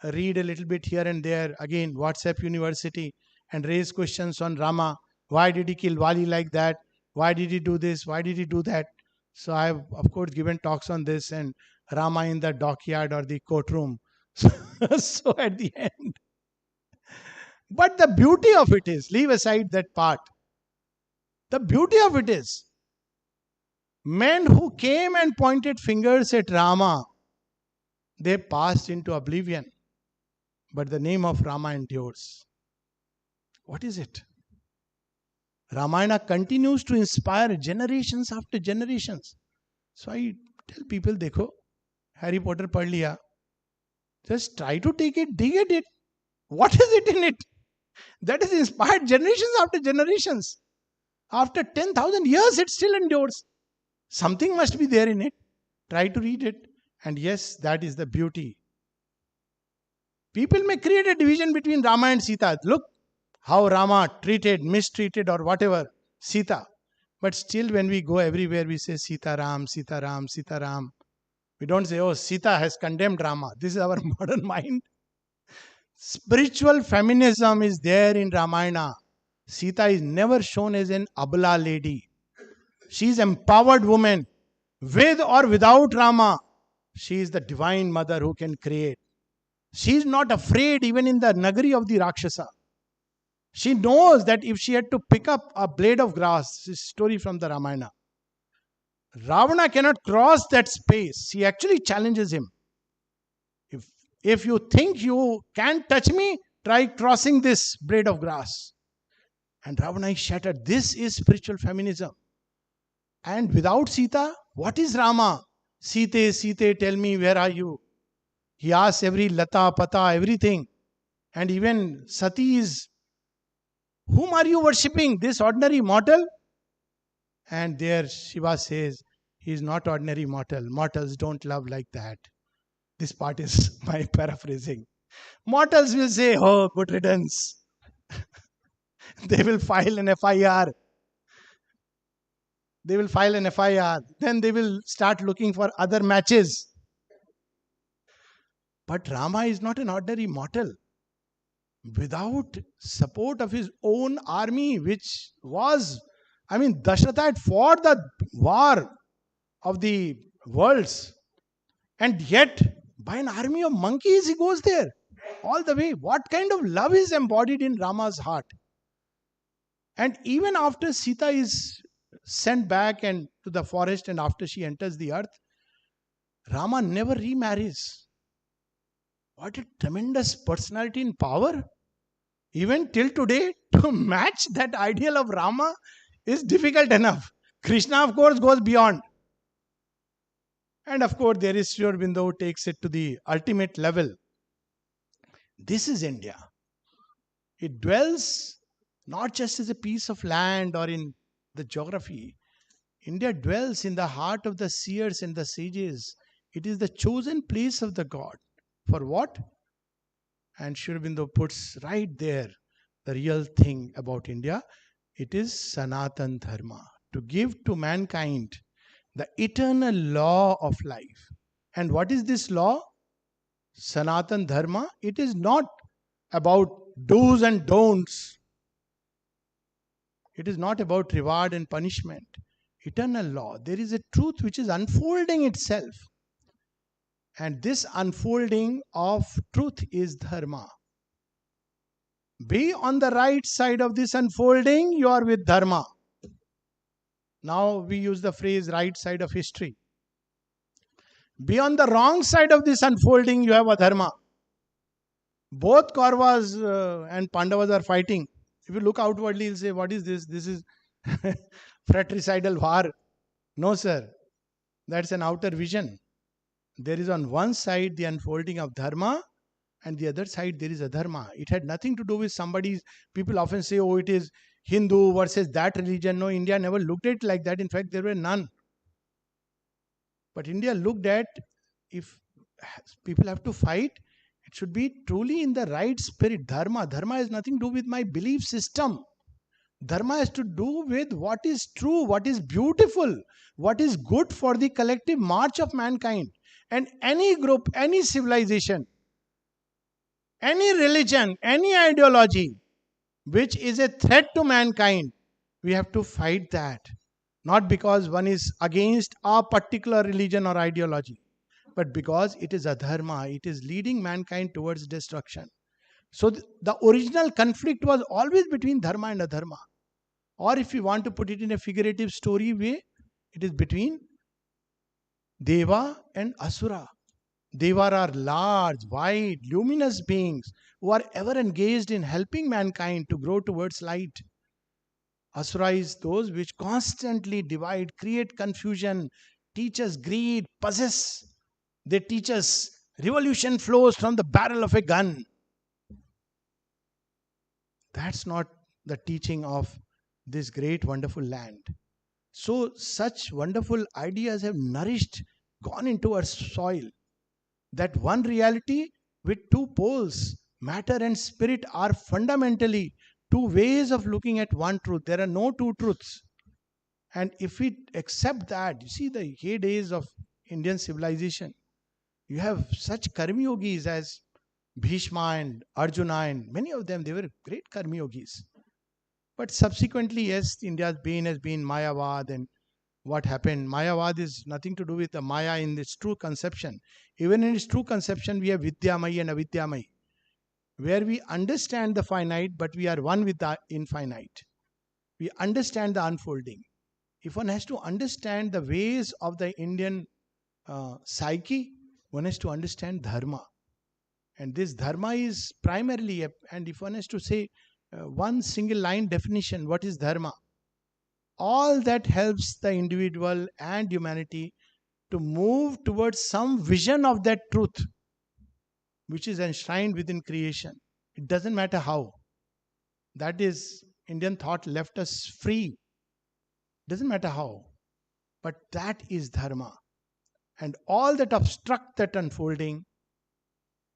read a little bit here and there, again, WhatsApp University, and raise questions on Rama. Why did he kill Wali like that? Why did he do this? Why did he do that? So I have, of course, given talks on this, and Rama in the dockyard or the courtroom. So at the end. But the beauty of it is, leave aside that part. The beauty of it is, men who came and pointed fingers at Rama, they passed into oblivion. But the name of Rama endures. What is it? Ramayana continues to inspire generations after generations. So I tell people, देखो, Harry Potter पढ़ लिया, Just try to take it, dig at it. What is it in it that has inspired generations after generations? After 10,000 years, it still endures. Something must be there in it. Try to read it. And yes, that is the beauty. People may create a division between Rama and Sita. Look how Rama treated, mistreated, or whatever Sita. But still, when we go everywhere, we say Sita Ram, Sita Ram, Sita Ram. We don't say, oh, Sita has condemned Rama. This is our modern mind. Spiritual feminism is there in Ramayana. Sita is never shown as an abla lady. She is empowered woman. With or without Rama, she is the divine mother who can create. She is not afraid even in the Nagari of the Rakshasa. She knows that if she had to pick up a blade of grass, this is a story from the Ramayana, Ravana cannot cross that space. She actually challenges him. If you think you can't touch me, try crossing this blade of grass. And Ravana is shattered. This is spiritual feminism. And without Sita, what is Rama? Sita, Sita, tell me, where are you? He asks every lata, pata, everything. And even Sati is, whom are you worshipping? This ordinary mortal? And there Shiva says, he is not ordinary mortal. Mortals don't love like that. This part is my paraphrasing. Mortals will say, oh, good riddance. They will file an FIR. They will file an FIR. Then they will start looking for other matches. But Rama is not an ordinary mortal. Without support of his own army, which was, Dasharatha had fought the war of the worlds. And yet, by an army of monkeys, he goes there all the way. What kind of love is embodied in Rama's heart? And even after Sita is sent back and to the forest and after she enters the earth, Rama never remarries. What a tremendous personality and power. Even till today, to match that ideal of Rama is difficult enough. Krishna, of course, goes beyond. And of course, there is Sri Aurobindo who takes it to the ultimate level. This is India. It dwells not just as a piece of land or in the geography. India dwells in the heart of the seers and the sages. It is the chosen place of the God. For what? And Sri Aurobindo puts right there the real thing about India. It is Sanatan Dharma, to give to mankind the eternal law of life. And what is this law? Sanatan Dharma. It is not about do's and don'ts. It is not about reward and punishment. Eternal law. There is a truth which is unfolding itself. And this unfolding of truth is Dharma. Be on the right side of this unfolding, you are with Dharma. Now we use the phrase right side of history. Be on the wrong side of this unfolding, you have Adharma. Both Kauravas and Pandavas are fighting. If you look outwardly, you'll say, what is this? This is fratricidal war. No, sir. That's an outer vision. There is on one side the unfolding of Dharma, and the other side there is Adharma. It had nothing to do with somebody's. People often say, oh, it is Hindu versus that religion. No, India never looked at it like that. In fact, there were none. But India looked at, if people have to fight, it should be truly in the right spirit. Dharma. Dharma has nothing to do with my belief system. Dharma has to do with what is true, what is beautiful, what is good for the collective march of mankind. And any group, any civilization, any religion, any ideology which is a threat to mankind, we have to fight that. Not because one is against a particular religion or ideology, but because it is adharma, it is leading mankind towards destruction. So the original conflict was always between dharma and adharma. Or if you want to put it in a figurative story way, it is between Deva and Asura. Deva are large, wide, luminous beings who are ever engaged in helping mankind to grow towards light. Asura is those which constantly divide, create confusion, teach us greed, possess. They teach us Revolution flows from the barrel of a gun. That's not the teaching of this great, wonderful land. So, such wonderful ideas have nourished, gone into our soil. That one reality with two poles, matter and spirit, are fundamentally two ways of looking at one truth. There are no two truths. And if we accept that, you see the heydays of Indian civilization, you have such karmi yogis as Bhishma and Arjuna, and many of them, they were great karmi yogis. But subsequently, yes, India's bane has been Mayavad, and what happened? Mayavad is nothing to do with the Maya in its true conception. Even in its true conception, we have Vidyamayi and Avidyamayi, where we understand the finite, but we are one with the infinite. We understand the unfolding. If one has to understand the ways of the Indian psyche, one has to understand dharma. And this dharma is primarily, and if one has to say one single line definition, what is dharma? All that helps the individual and humanity to move towards some vision of that truth which is enshrined within creation. It doesn't matter how. That is, Indian thought left us free. Doesn't matter how. But that is dharma. And all that obstruct that unfolding,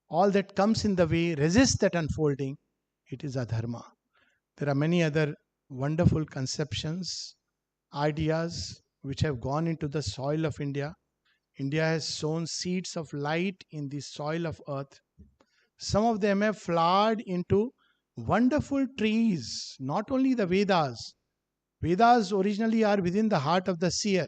all that comes in the way, resist that unfolding, it is adharma. There are many other wonderful conceptions, ideas which have gone into the soil of India. India has sown seeds of light in the soil of earth. Some of them have flowered into wonderful trees, not only the Vedas. Vedas originally are within the heart of the seer.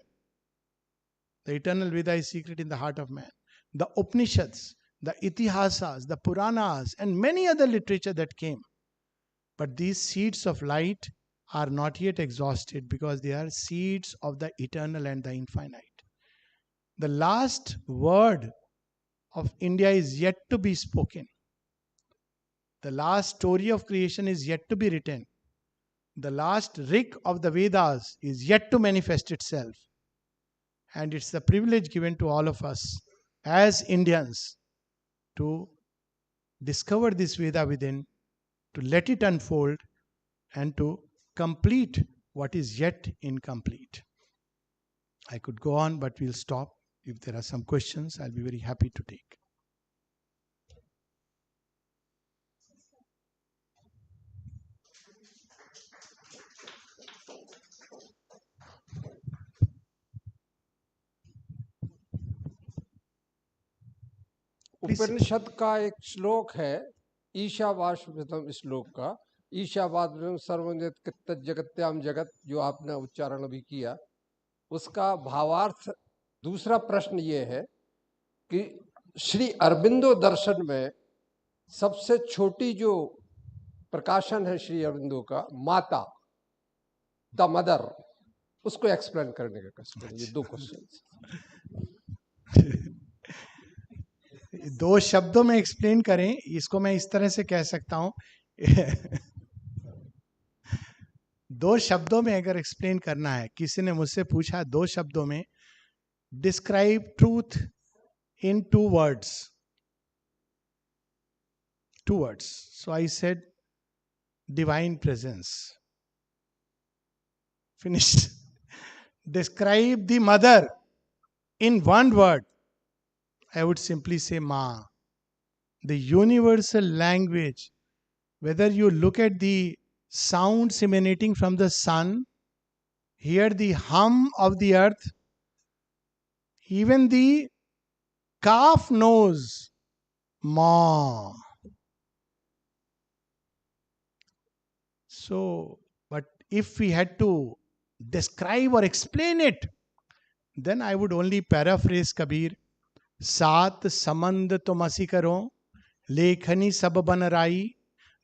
The eternal Veda is secret in the heart of man. The Upanishads, the Itihasas, the Puranas, and many other literature that came. But these seeds of light are not yet exhausted because they are seeds of the eternal and the infinite. The last word of India is yet to be spoken. The last story of creation is yet to be written. The last rig of the Vedas is yet to manifest itself. And it's the privilege given to all of us as Indians to discover this Veda within, to let it unfold, and to complete what is yet incomplete. I could go on, but we'll stop. If there are some questions, I'll be very happy to take. उपनिषद का एक श्लोक है ईशावास्यम श्लोक का, ईशावास्यम सर्वजगत जगत्याम जगत, जो आपने उच्चारण अभी किया, उसका भावार्थ दूसरा प्रश्न ये है कि श्री अरबिंदो दर्शन में सबसे छोटी जो प्रकाशन है श्री अरबिंदो का, माता, द मदर, उसको एक्सप्लेन करने का क्वेश्चन, ये दो क्वेश्चन। दो शब्दों में एक्सप्लेन करें, इसको मैं इस तरह से कह सकता हूं दो शब्दों में अगर एक्सप्लेन करना है, किसी ने मुझसे पूछा दो शब्दों में describe truth in two words, so I said divine presence, finished. Describe the mother in one word, I would simply say Ma. The universal language, whether you look at the sounds emanating from the sun, hear the hum of the earth, even the calf knows Ma. So, but if we had to describe or explain it, then I would only paraphrase Kabir. सात समंद तुम असी करो, लेखनी सब बन राई,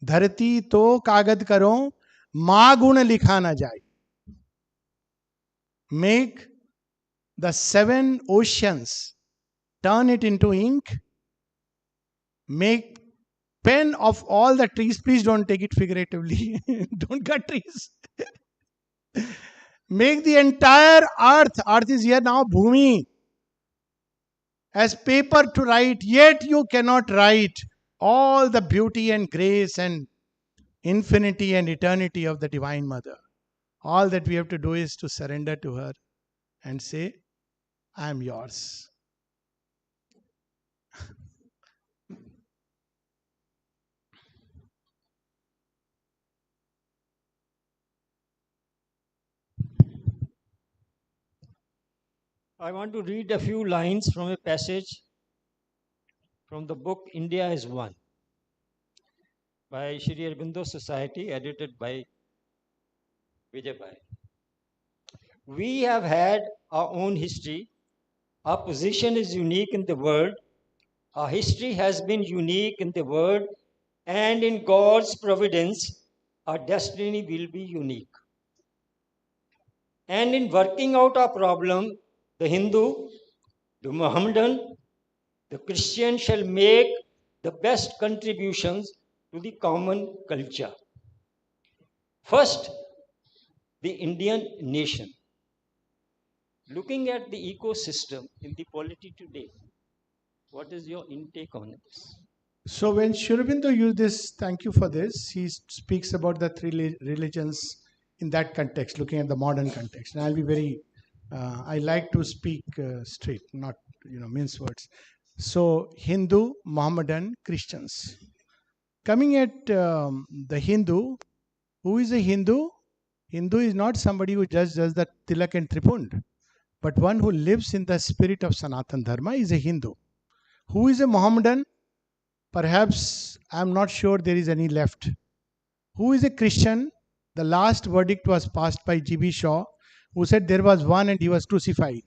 धरती तो कागद करो, माँ गुण लिखा न जाए. Make the 7 oceans, turn it into ink, make pen of all the trees. Please don't take it figuratively. Don't cut trees. Make the entire earth. Earth is here now, Bhumi. as paper to write, yet you cannot write all the beauty and grace and infinity and eternity of the Divine Mother. All that we have to do is to surrender to her and say, I am yours. I want to read a few lines from a passage from the book India is One by Sri Aurobindo Society, edited by Vijay. We have had our own history. Our position is unique in the world. Our history has been unique in the world, and in God's providence, our destiny will be unique. And in working out our problem, the Hindu, the Mohammedan, the Christian shall make the best contributions to the common culture. First, the Indian nation. Looking at the ecosystem in the polity today, what is your intake on this? So when Sri Aurobindo used this, thank you for this, he speaks about the three religions in that context, looking at the modern context. And I'll be very, I like to speak straight, not mince words. So Hindu, Mohammedan, Christians. Coming at the Hindu, who is a Hindu? Hindu is not somebody who just does the tilak and tripund, but one who lives in the spirit of Sanatan Dharma is a Hindu. Who is a Mohammedan? Perhaps I'm not sure there is any left. Who is a Christian? The last verdict was passed by G.B. Shaw, who said there was one and he was crucified.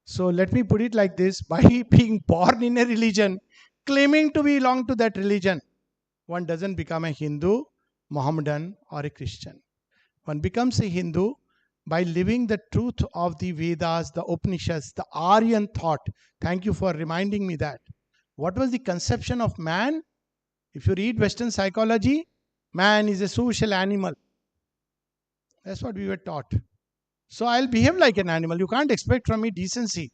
So let me put it like this: by being born in a religion, claiming to belong to that religion, one doesn't become a Hindu, Mohammedan, or a Christian. One becomes a Hindu by living the truth of the Vedas, the Upanishads, the Aryan thought. Thank you for reminding me that. What was the conception of man? If you read Western psychology, man is a social animal. That's what we were taught. So I'll behave like an animal. You can't expect from me decency.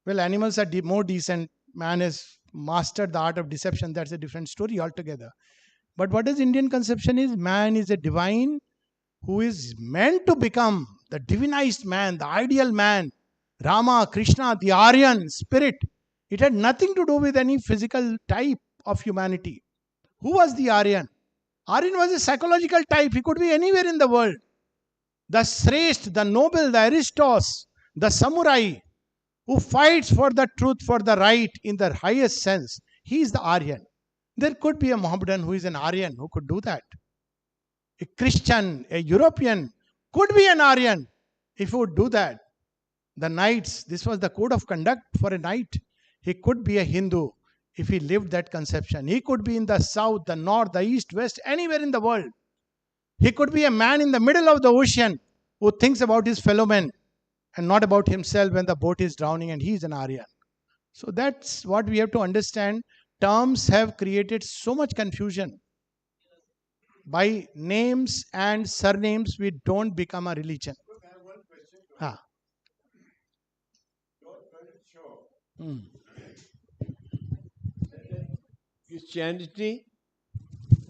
Well, animals are more decent. Man has mastered the art of deception. That's a different story altogether. But what is Indian conception is, man is a divine who is meant to become the divinized man, the ideal man. Rama, Krishna, the Aryan spirit. It had nothing to do with any physical type of humanity. Who was the Aryan? Aryan was a psychological type. He could be anywhere in the world. The Shrestha, the noble, the aristos, the samurai who fights for the truth, for the right in the highest sense. He is the Aryan. There could be a Mohammedan who is an Aryan who could do that. A Christian, a European could be an Aryan if he would do that. The knights, this was the code of conduct for a knight. He could be a Hindu if he lived that conception. He could be in the south, the north, the east, west, anywhere in the world. He could be a man in the middle of the ocean who thinks about his fellow men and not about himself when the boat is drowning, and he is an Aryan. So that's what we have to understand. Terms have created so much confusion. By names and surnames, we don't become a religion.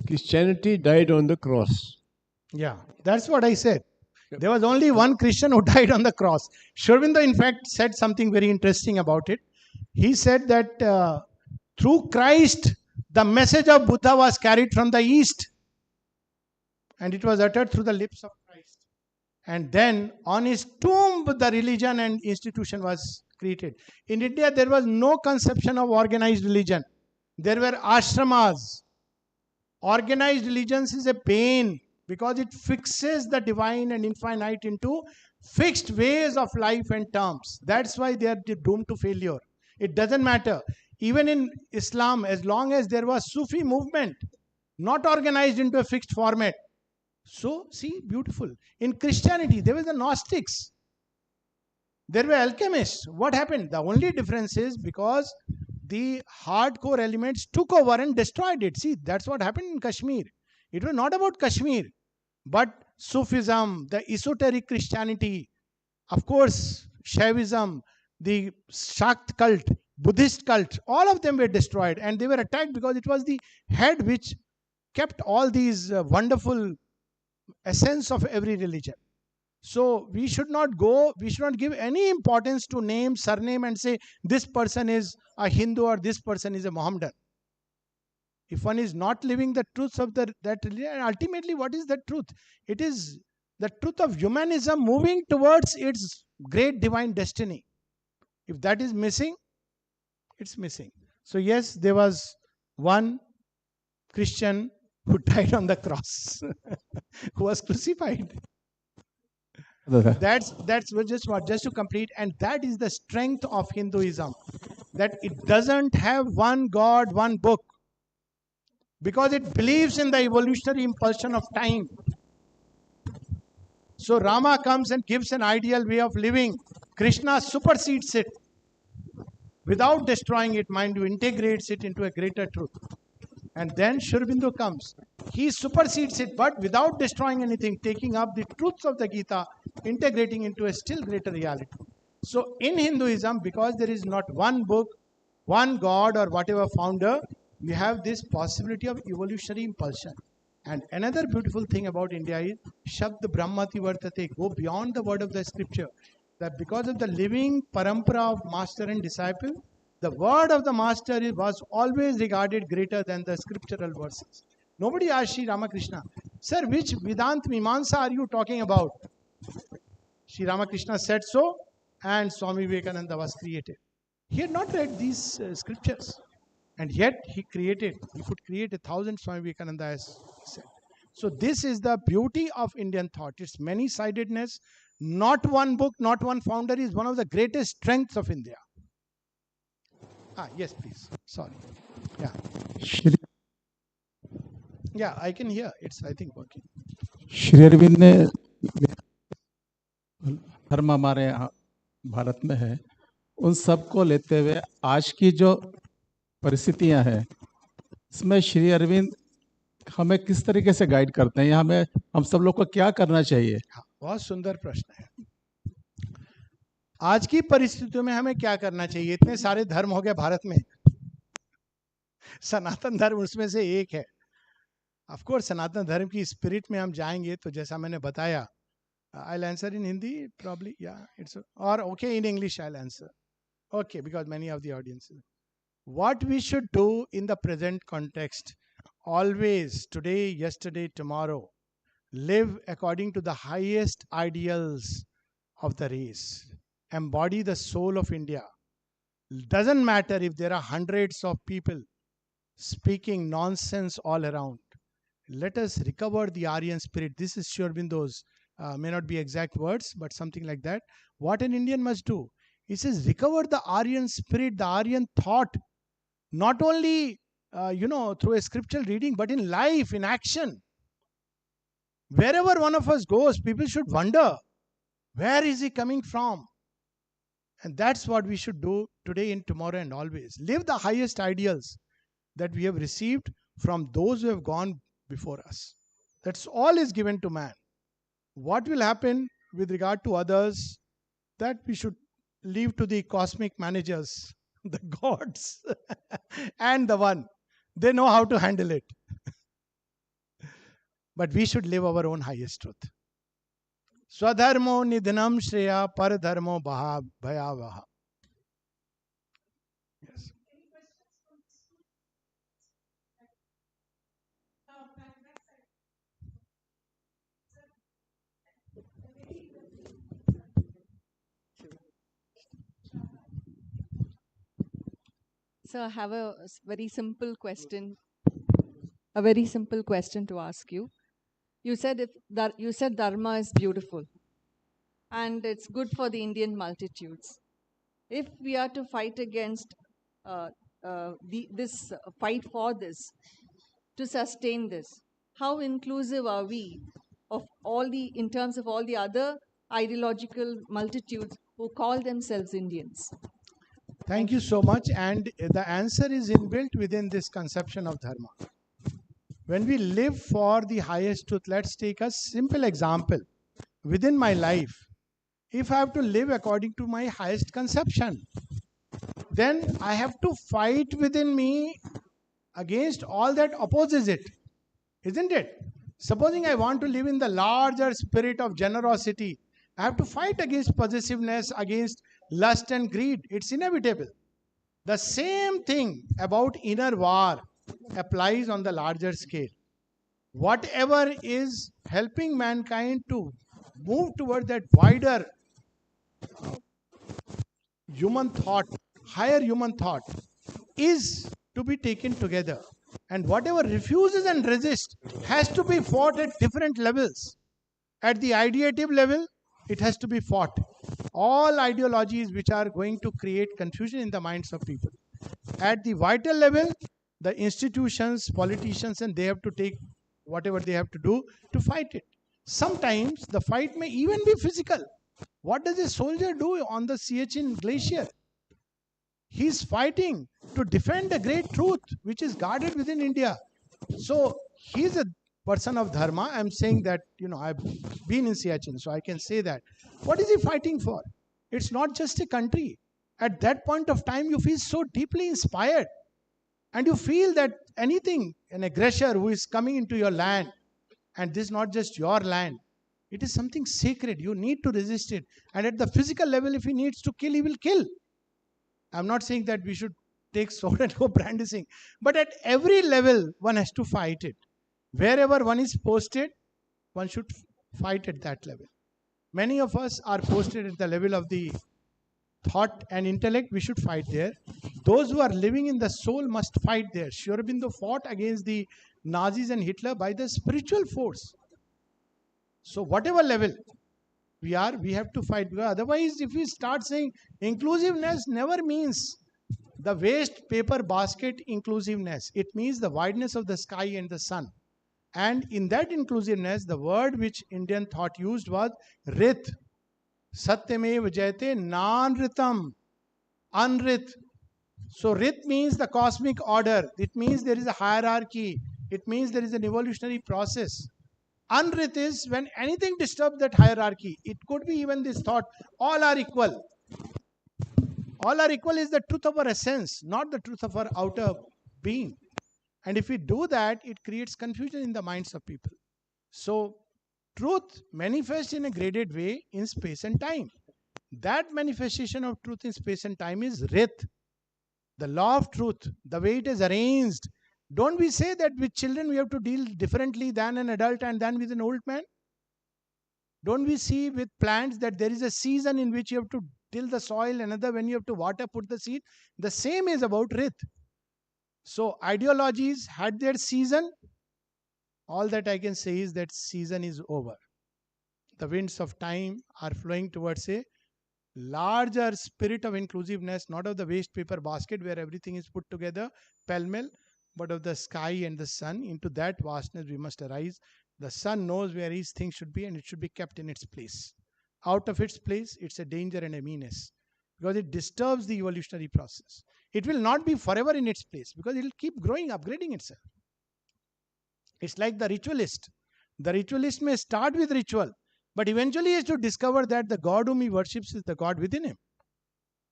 Christianity died on the cross. Yeah, that's what I said. There was only one Christian who died on the cross. Sri Aurobindo, in fact, said something very interesting about it. He said that through Christ, the message of Buddha was carried from the east. And it was uttered through the lips of Christ. And then on his tomb, the religion and institution was created. In India, there was no conception of organized religion. There were ashramas. Organized religions is a pain because it fixes the divine and infinite into fixed ways of life and terms. That's why they are doomed to failure. It doesn't matter. Even in Islam, as long as there was Sufi movement, not organized into a fixed format. So, see, beautiful. In Christianity, there were the Gnostics. There were alchemists. What happened? The only difference is because the hardcore elements took over and destroyed it. See, that's what happened in Kashmir. It was not about Kashmir, but Sufism, the esoteric Christianity, of course, Shaivism, the Shakt cult, Buddhist cult, all of them were destroyed, and they were attacked because it was the head which kept all these wonderful essence of every religion. So we should not give any importance to name, surname, and say this person is a Hindu or this person is a Mohammedan. If one is not living the truths of that religion, and ultimately what is the truth? It is the truth of humanism moving towards its great divine destiny. If that is missing, it's missing. So yes, there was one Christian who died on the cross, who was crucified. That's just to complete, and that is the strength of Hinduism, that it doesn't have one God, one book, because it believes in the evolutionary impulsion of time. So Rama comes and gives an ideal way of living. Krishna supersedes it without destroying it, mind you, integrates it into a greater truth. And then Sri Aurobindo comes. He supersedes it, but without destroying anything, taking up the truths of the Gita, integrating into a still greater reality. So in Hinduism, because there is not one book, one God or whatever founder, we have this possibility of evolutionary impulsion. And another beautiful thing about India is Shabd Brahmati Vartate, go beyond the word of the scripture. That because of the living parampara of master and disciple, the word of the master was always regarded greater than the scriptural verses. Nobody asked Sri Ramakrishna, sir, which Vedant Mimamsa are you talking about? Sri Ramakrishna said so, and Swami Vivekananda was created. He had not read these scriptures, and yet he could create 1,000 Swami Vivekananda, as he said. So this is the beauty of Indian thought. Its many-sidedness. Not one book, not one founder is one of the greatest strengths of India. Yes, please. Sorry. Yeah. Yeah, I can hear. It's, I think, working. Shri Arvind ने धर्म हमारे यहाँ भारत में है, उन सब को लेते हुए आज की जो परिस्थितियां हैं, इसमें श्री अरविंद हमें किस तरीके से गाइड करते हैं, हमें हम सब लोग को क्या करना चाहिए? बहुत सुंदर प्रश्न है। आज की परिस्थितियों में हमें क्या करना चाहिए? इतने सारे धर्म हो गए भारत में, सनातन धर्म उसमें से एक है। ऑफ कोर्स सनातन धर्म की स्पिरिट में हम जाएंगे तो जैसा मैंने बताया, I'll answer in Hindi probably, yeah, it's or okay in English I'll answer. Okay, because many of the audiences. What we should do in the present context, always, today, yesterday, tomorrow, live according to the highest ideals of the race. Embody the soul of India. Doesn't matter if there are hundreds of people speaking nonsense all around. Let us recover the Aryan spirit. This is Sri Aurobindo's, may not be exact words, but something like that. What an Indian must do. He says, recover the Aryan spirit, the Aryan thought, not only, through a scriptural reading, but in life, in action. Wherever one of us goes, people should wonder, where is he coming from? And that's what we should do today and tomorrow and always. Live the highest ideals that we have received from those who have gone before us. That's all is given to man. What will happen with regard to others, that we should leave to the cosmic managers, the gods, and the one. They know how to handle it. But we should live our own highest truth. Swadharmo nidhanam shreya paradharmo bhayavaha. Yes. So I have a very simple question. A very simple question to ask you. You said Dharma is beautiful and it's good for the Indian multitudes. If we are to fight against fight for this, to sustain this, how inclusive are we of in terms of all the other ideological multitudes who call themselves Indians? Thank you so much. And the answer is inbuilt within this conception of Dharma. When we live for the highest truth, let's take a simple example. Within my life, if I have to live according to my highest conception, then I have to fight within me against all that opposes it, isn't it? Supposing I want to live in the larger spirit of generosity, I have to fight against possessiveness, against lust and greed. It's inevitable. The same thing about inner war applies on the larger scale. Whatever is helping mankind to move toward that wider human thought, higher human thought, is to be taken together. And whatever refuses and resists has to be fought at different levels. At the ideative level, it has to be fought. All ideologies which are going to create confusion in the minds of people. At the vital level, the institutions, politicians, and they have to take whatever they have to do to fight it. Sometimes the fight may even be physical. What does a soldier do on the Siachen glacier? He is fighting to defend a great truth which is guarded within India. So he is a person of dharma. I'm saying that, I've been in Siachen, so I can say that. What is he fighting for? It's not just a country. At that point of time, you feel so deeply inspired. And you feel that anything, an aggressor who is coming into your land, and this is not just your land, it is something sacred. You need to resist it. And at the physical level, if he needs to kill, he will kill. I'm not saying that we should take sword and go brandishing. But at every level, one has to fight it. Wherever one is posted, one should fight at that level. Many of us are posted at the level of the thought and intellect. We should fight there. Those who are living in the soul must fight there. Sri Aurobindo fought against the Nazis and Hitler by the spiritual force. So whatever level we are, we have to fight. Because otherwise, if we start saying inclusiveness never means the waste paper basket inclusiveness. It means the wideness of the sky and the sun. And in that inclusiveness, the word which Indian thought used was rit. Satyamev jayate nanritam. Unrit. So rit means the cosmic order. It means there is a hierarchy. It means there is an evolutionary process. Unrit is when anything disturbs that hierarchy. It could be even this thought, all are equal. All are equal is the truth of our essence, not the truth of our outer being. And if we do that, it creates confusion in the minds of people. So, truth manifests in a graded way in space and time. That manifestation of truth in space and time is Rit, the law of truth, the way it is arranged. Don't we say that with children we have to deal differently than an adult and than with an old man? Don't we see with plants that there is a season in which you have to till the soil, another when you have to water, put the seed? The same is about Rit. So ideologies had their season. All that I can say is that season is over. The winds of time are flowing towards a larger spirit of inclusiveness, not of the waste paper basket where everything is put together pell-mell, but of the sky and the sun. Into that vastness we must arise. The sun knows where his thing should be and it should be kept in its place. Out of its place, it's a danger and a meanness because it disturbs the evolutionary process. It will not be forever in its place because it will keep growing, upgrading itself. It's like the ritualist. The ritualist may start with ritual, but eventually he has to discover that the God whom he worships is the God within him.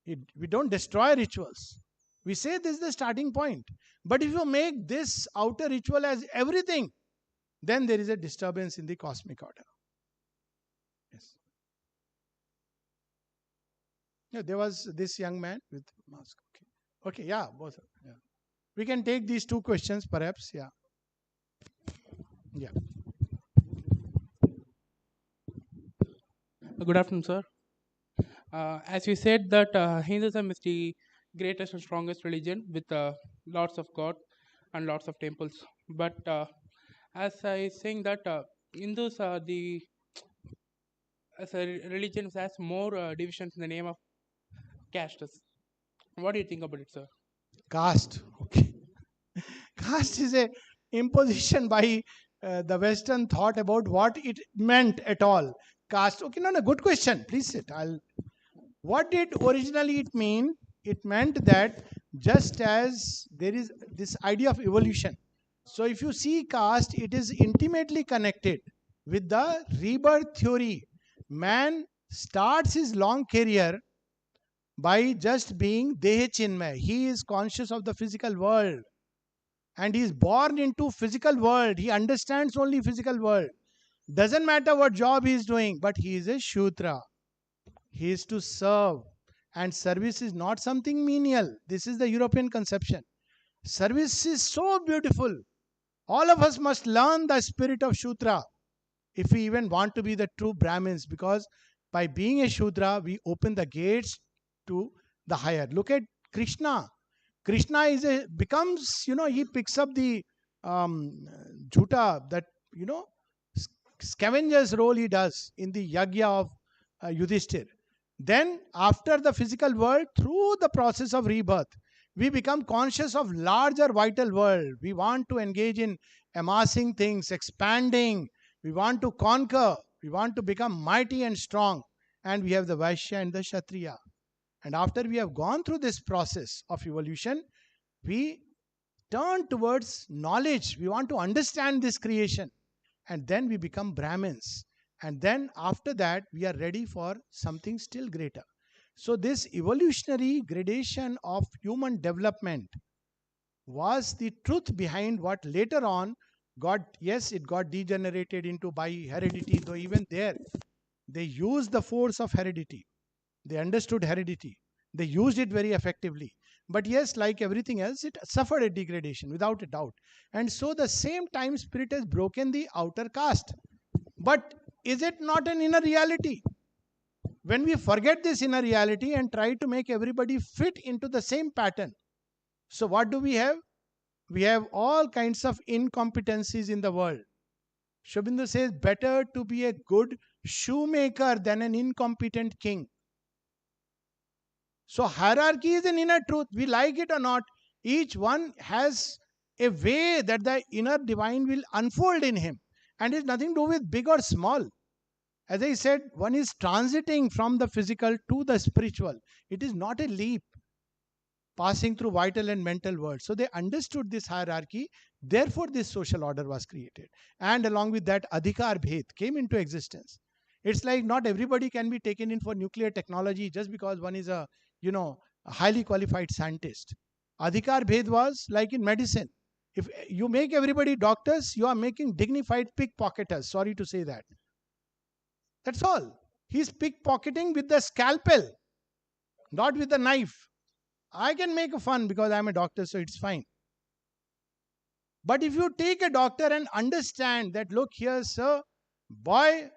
We don't destroy rituals. We say this is the starting point. But if you make this outer ritual as everything, then there is a disturbance in the cosmic order. Yes. Yeah, there was this young man with mask. Okay, yeah, both. Yeah. We can take these two questions perhaps. Yeah. Yeah. Good afternoon, sir. As you said that Hinduism is the greatest and strongest religion with lots of God and lots of temples. But as I saying that Hindus are the as a religion has more divisions in the name of castes. What do you think about it, sir? Caste. Okay. Caste is a imposition by the Western thought about what it meant at all. Caste. Okay, no, good question. Please sit. What did originally it mean? It meant that just as there is this idea of evolution. So if you see caste, it is intimately connected with the rebirth theory. Man starts his long career by just being Dehe Chinmay. He is conscious of the physical world. And he is born into physical world. He understands only physical world. Doesn't matter what job he is doing, but he is a Shudra. He is to serve. And service is not something menial. This is the European conception. Service is so beautiful. All of us must learn the spirit of Shudra if we even want to be the true Brahmins, because by being a Shudra, we open the gates to the higher. Look at Krishna. Krishna becomes, he picks up the jhuta, that, scavenger's role he does in the yagya of Yudhishthir. Then, after the physical world, through the process of rebirth, we become conscious of larger vital world. We want to engage in amassing things, expanding. We want to conquer. We want to become mighty and strong. And we have the Vaishya and the Kshatriya. And after we have gone through this process of evolution, we turn towards knowledge. We want to understand this creation. And then we become Brahmins. And then after that, we are ready for something still greater. So this evolutionary gradation of human development was the truth behind what later on it got degenerated into by heredity, though even there, they used the force of heredity. They understood heredity. They used it very effectively. But yes, like everything else, it suffered a degradation without a doubt. And so the same time spirit has broken the outer caste. But is it not an inner reality? When we forget this inner reality and try to make everybody fit into the same pattern, so what do we have? We have all kinds of incompetencies in the world. Sri Aurobindo says, better to be a good shoemaker than an incompetent king. So hierarchy is an inner truth. We like it or not, each one has a way that the inner divine will unfold in him. And it has nothing to do with big or small. As I said, one is transiting from the physical to the spiritual. It is not a leap passing through vital and mental worlds. So they understood this hierarchy. Therefore, this social order was created. And along with that, Adhikar Bhed came into existence. It's like not everybody can be taken in for nuclear technology just because one is a highly qualified scientist. Adhikar Bhed was like in medicine. If you make everybody doctors, you are making dignified pickpocketers. Sorry to say that. That's all. He's pickpocketing with the scalpel, not with the knife. I can make a fun because I'm a doctor, so it's fine. But if you take a doctor and understand that, look here, sir, boy,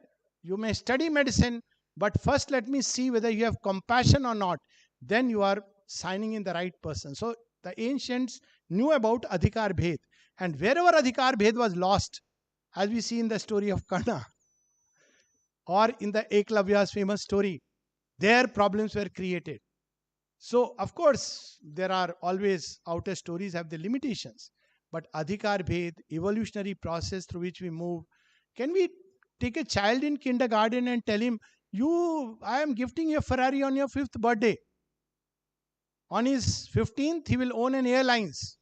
you may study medicine, but first let me see whether you have compassion or not. Then you are signing in the right person. So the ancients knew about Adhikar Bhed. And wherever Adhikar Bhed was lost, as we see in the story of Karna, or in the Eklavya's famous story, their problems were created. So, of course, there are always outer stories have the limitations. But Adhikar Bhed, evolutionary process through which we move. Can we take a child in kindergarten and tell him, I am gifting you a Ferrari on your 5th birthday. On his 15th, he will own an airlines.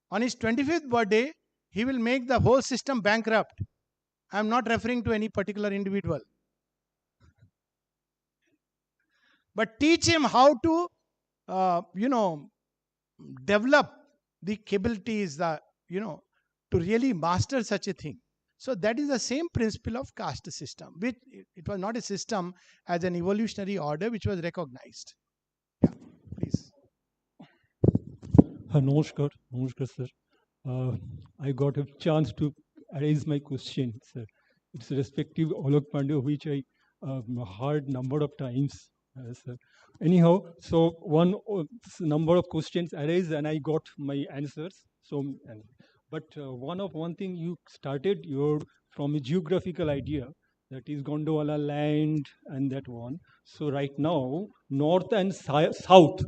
On his 25th birthday, he will make the whole system bankrupt. I am not referring to any particular individual. But teach him how to, develop the capabilities, to really master such a thing. So that is the same principle of caste system, which it was not a system as an evolutionary order which was recognized. Yeah, please. Namaskar, sir. I got a chance to raise my question, sir. It's respective Alok Pandey, which I heard number of times, sir. Anyhow, so one number of questions arise and I got my answers. So, but one thing you started from a geographical idea, that is Gondwana land and that one. So right now, north and south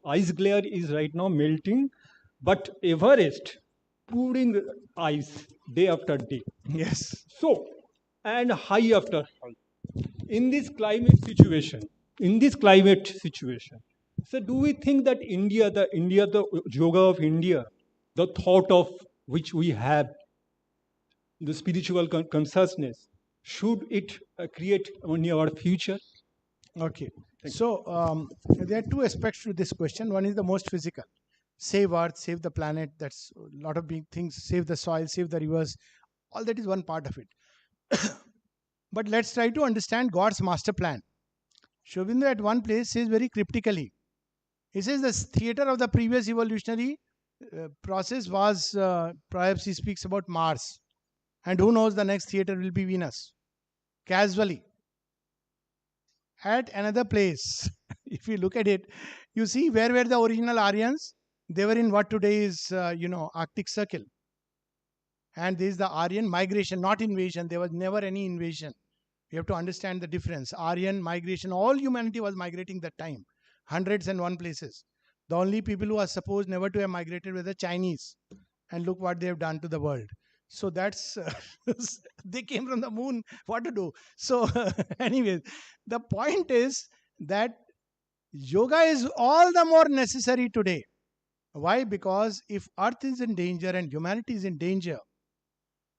ice glare is right now melting, but Everest pouring ice day after day. Yes. So, and high after high. In this climate situation, so do we think that the yoga of India, the thought of which we have, the spiritual consciousness, should it create only our future? Okay. So there are two aspects to this question. One is the most physical. Save Earth, save the planet. That's a lot of big things. Save the soil, save the rivers. All that is one part of it. But let's try to understand God's master plan. Sri Aurobindo at one place says very cryptically, he says the theater of the previous evolutionary process was, perhaps he speaks about Mars. And who knows, the next theater will be Venus. Casually. At another place, if you look at it, you see where were the original Aryans? They were in what today is, Arctic Circle. And there is the Aryan migration, not invasion. There was never any invasion. You have to understand the difference. Aryan migration, all humanity was migrating that time. Hundreds and one places. The only people who are supposed never to have migrated were the Chinese. And look what they have done to the world. So that's, they came from the moon. What to do? So anyways, the point is that yoga is all the more necessary today. Why? Because if Earth is in danger and humanity is in danger,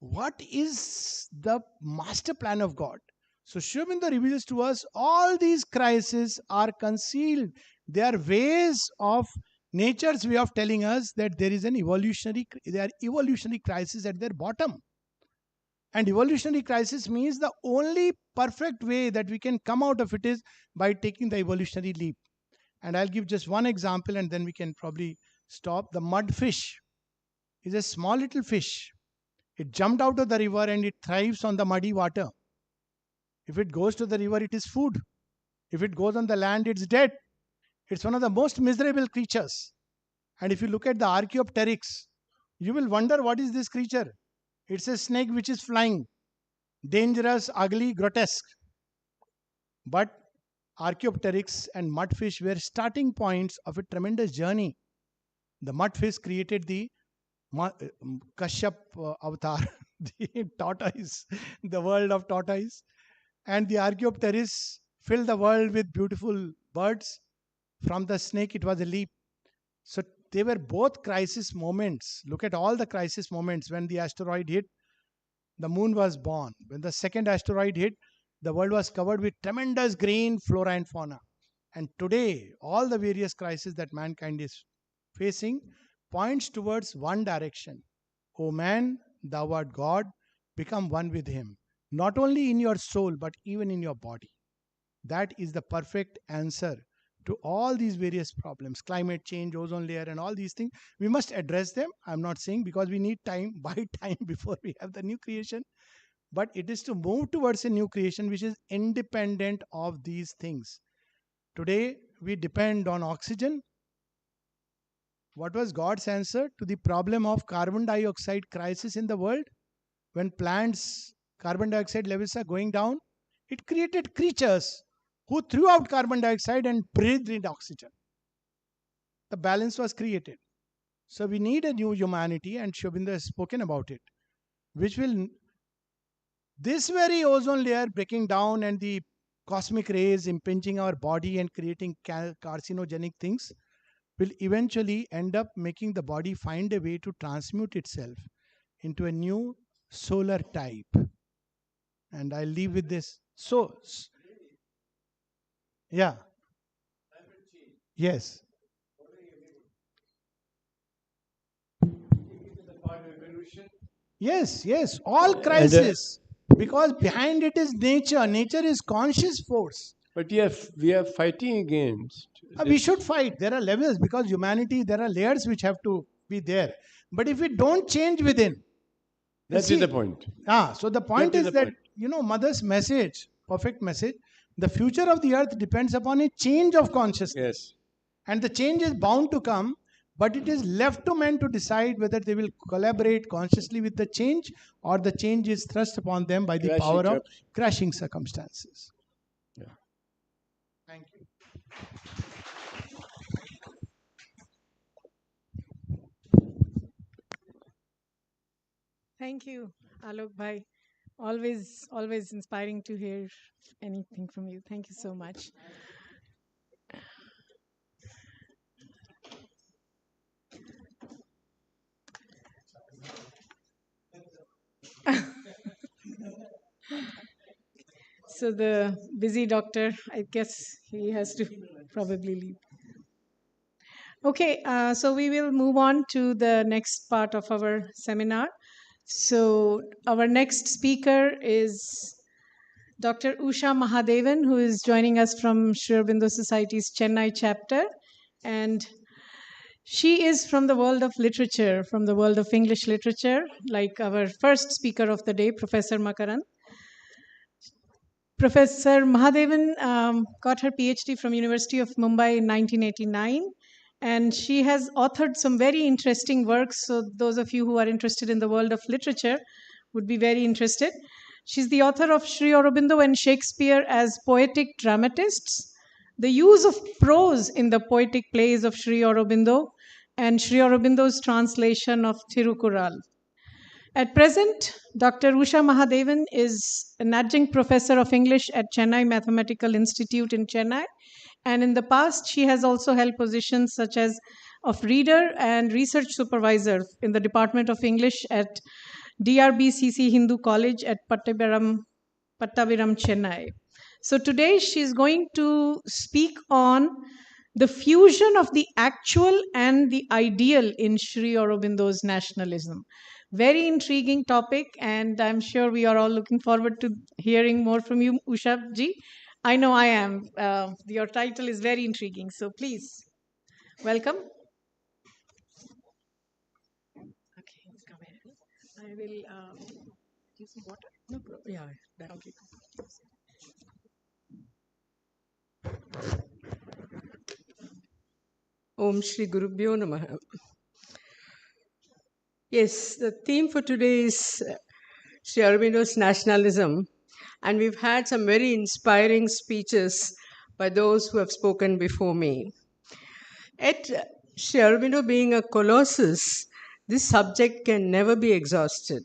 what is the master plan of God? So Sri Aurobindo reveals to us all these crises are concealed. They are ways of nature's way of telling us that there are evolutionary crises at their bottom. And evolutionary crisis means the only perfect way that we can come out of it is by taking the evolutionary leap. And I'll give just one example and then we can probably stop. The mudfish is a small little fish. It jumped out of the river and it thrives on the muddy water. If it goes to the river, it is food. If it goes on the land, it's dead. It's one of the most miserable creatures. And if you look at the Archaeopteryx, you will wonder what is this creature. It's a snake which is flying. Dangerous, ugly, grotesque. But Archaeopteryx and mudfish were starting points of a tremendous journey. The mudfish created the Kashyap avatar, the tortoise, the world of tortoise. And the Archaeopteryx filled the world with beautiful birds. From the snake, it was a leap. So they were both crisis moments. Look at all the crisis moments. When the asteroid hit, the moon was born. When the second asteroid hit, the world was covered with tremendous green flora and fauna. And today, all the various crises that mankind is facing points towards one direction. O man, thou art God, become one with him. Not only in your soul, but even in your body. That is the perfect answer to all these various problems. Climate change, ozone layer and all these things. We must address them. I'm not saying because we need time, buy time before we have the new creation. But it is to move towards a new creation which is independent of these things. Today, we depend on oxygen. What was God's answer to the problem of carbon dioxide crisis in the world? When plants' carbon dioxide levels are going down, it created creatures who threw out carbon dioxide and breathed in oxygen. The balance was created. So we need a new humanity, and Sri Aurobindo has spoken about it, which will, this very ozone layer breaking down and the cosmic rays impinging our body and creating carcinogenic things will eventually end up making the body find a way to transmute itself into a new solar type. And I'll leave with this. So, yeah. Yes. Yes, yes. All crisis. Because behind it is nature. Nature is conscious force. But yes, we are fighting against. We should fight. There are levels because humanity, there are layers which have to be there. But if we don't change within. That is the point. So the point is that, Mother's message, perfect message, the future of the earth depends upon a change of consciousness. Yes. And the change is bound to come, but it is left to men to decide whether they will collaborate consciously with the change or the change is thrust upon them by the power of crashing circumstances. Yeah. Thank you. Thank you, Alok Bhai. Always inspiring to hear anything from you. Thank you so much. So the busy doctor, I guess he has to probably leave. Okay, so we will move on to the next part of our seminar. So our next speaker is Dr. Usha Mahadevan, who is joining us from Sri Aurobindo Society's Chennai chapter. And she is from the world of literature, from the world of English literature, like our first speaker of the day, Professor Makarand. Professor Mahadevan got her PhD from University of Mumbai in 1989, and she has authored some very interesting works. So those of you who are interested in the world of literature would be very interested. She's the author of Sri Aurobindo and Shakespeare as Poetic Dramatists, the use of prose in the poetic plays of Sri Aurobindo, and Sri Aurobindo's translation of Thirukural. At present, Dr. Usha Mahadevan is an adjunct professor of English at Chennai Mathematical Institute in Chennai, and in the past she has also held positions such as of reader and research supervisor in the Department of English at DRBCC Hindu College at Pattabiram, Chennai. So today she is going to speak on the fusion of the actual and the ideal in Sri Aurobindo's nationalism. Very intriguing topic, and I'm sure we are all looking forward to hearing more from you, Usha ji. I know I am. Your title is very intriguing, so please, welcome. Okay, come here. I will give some water. No problem. Yeah, okay. Om Shri Gurubhyo Namaha. Yes, the theme for today is Sri Aurobindo's nationalism, and we've had some very inspiring speeches by those who have spoken before me. At Sri Aurobindo being a colossus, this subject can never be exhausted.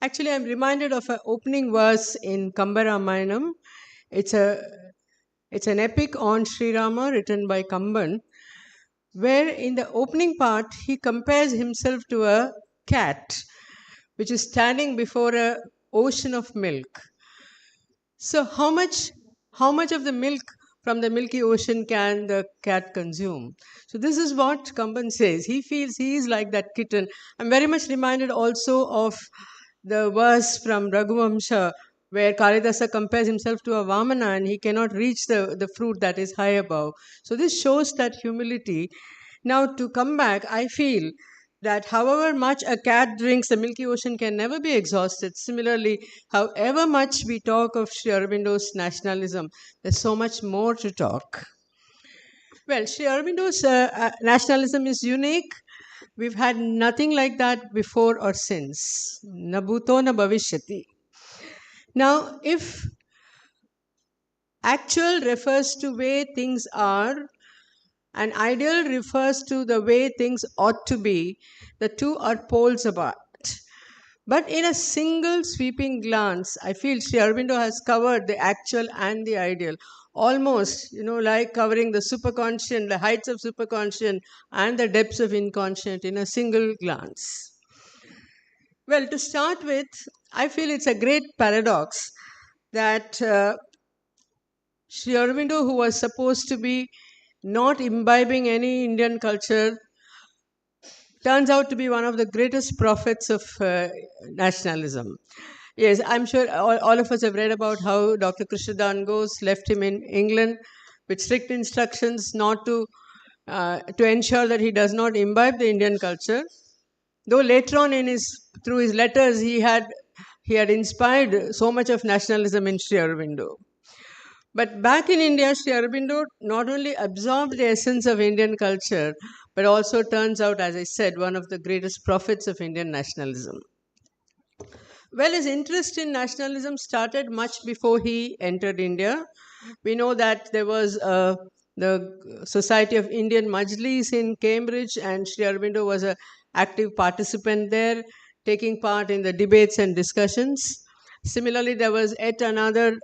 Actually, I'm reminded of an opening verse in Kamba Ramayanam. It's an epic on Sri Rama written by Kamban, where in the opening part he compares himself to a cat which is standing before an ocean of milk. So how much of the milk from the milky ocean can the cat consume? So this is what Kamban says. He feels he is like that kitten. I'm very much reminded also of the verse from Raghuvamsha where Kalidasa compares himself to a Vamana and he cannot reach the fruit that is high above. So this shows that humility. Now to come back, I feel that however much a cat drinks, the Milky Ocean can never be exhausted. Similarly, however much we talk of Sri Aurobindo's nationalism, there's so much more to talk. Well, Sri Aurobindo's nationalism is unique. We've had nothing like that before or since. Na bhuto na bhavishyati. Now, if actual refers to way things are, and ideal refers to the way things ought to be, the two are poles apart. But in a single sweeping glance, I feel Sri Aurobindo has covered the actual and the ideal. Almost, like covering the superconscient, the heights of superconscient and the depths of inconscient in a single glance. Well, to start with, I feel it's a great paradox that Sri Aurobindo, who was supposed to be not imbibing any Indian culture, turns out to be one of the greatest prophets of nationalism. Yes, I'm sure all of us have read about how Dr. Krishnadan Ghosh left him in England with strict instructions not to ensure that he does not imbibe the Indian culture. Though later on through his letters, he had inspired so much of nationalism in Sri Aurobindo. But back in India, Sri Aurobindo not only absorbed the essence of Indian culture, but also turns out, as I said, one of the greatest prophets of Indian nationalism. Well, his interest in nationalism started much before he entered India. We know that there was the Society of Indian Majlis in Cambridge, and Sri Aurobindo was an active participant there, taking part in the debates and discussions. Similarly, there was yet another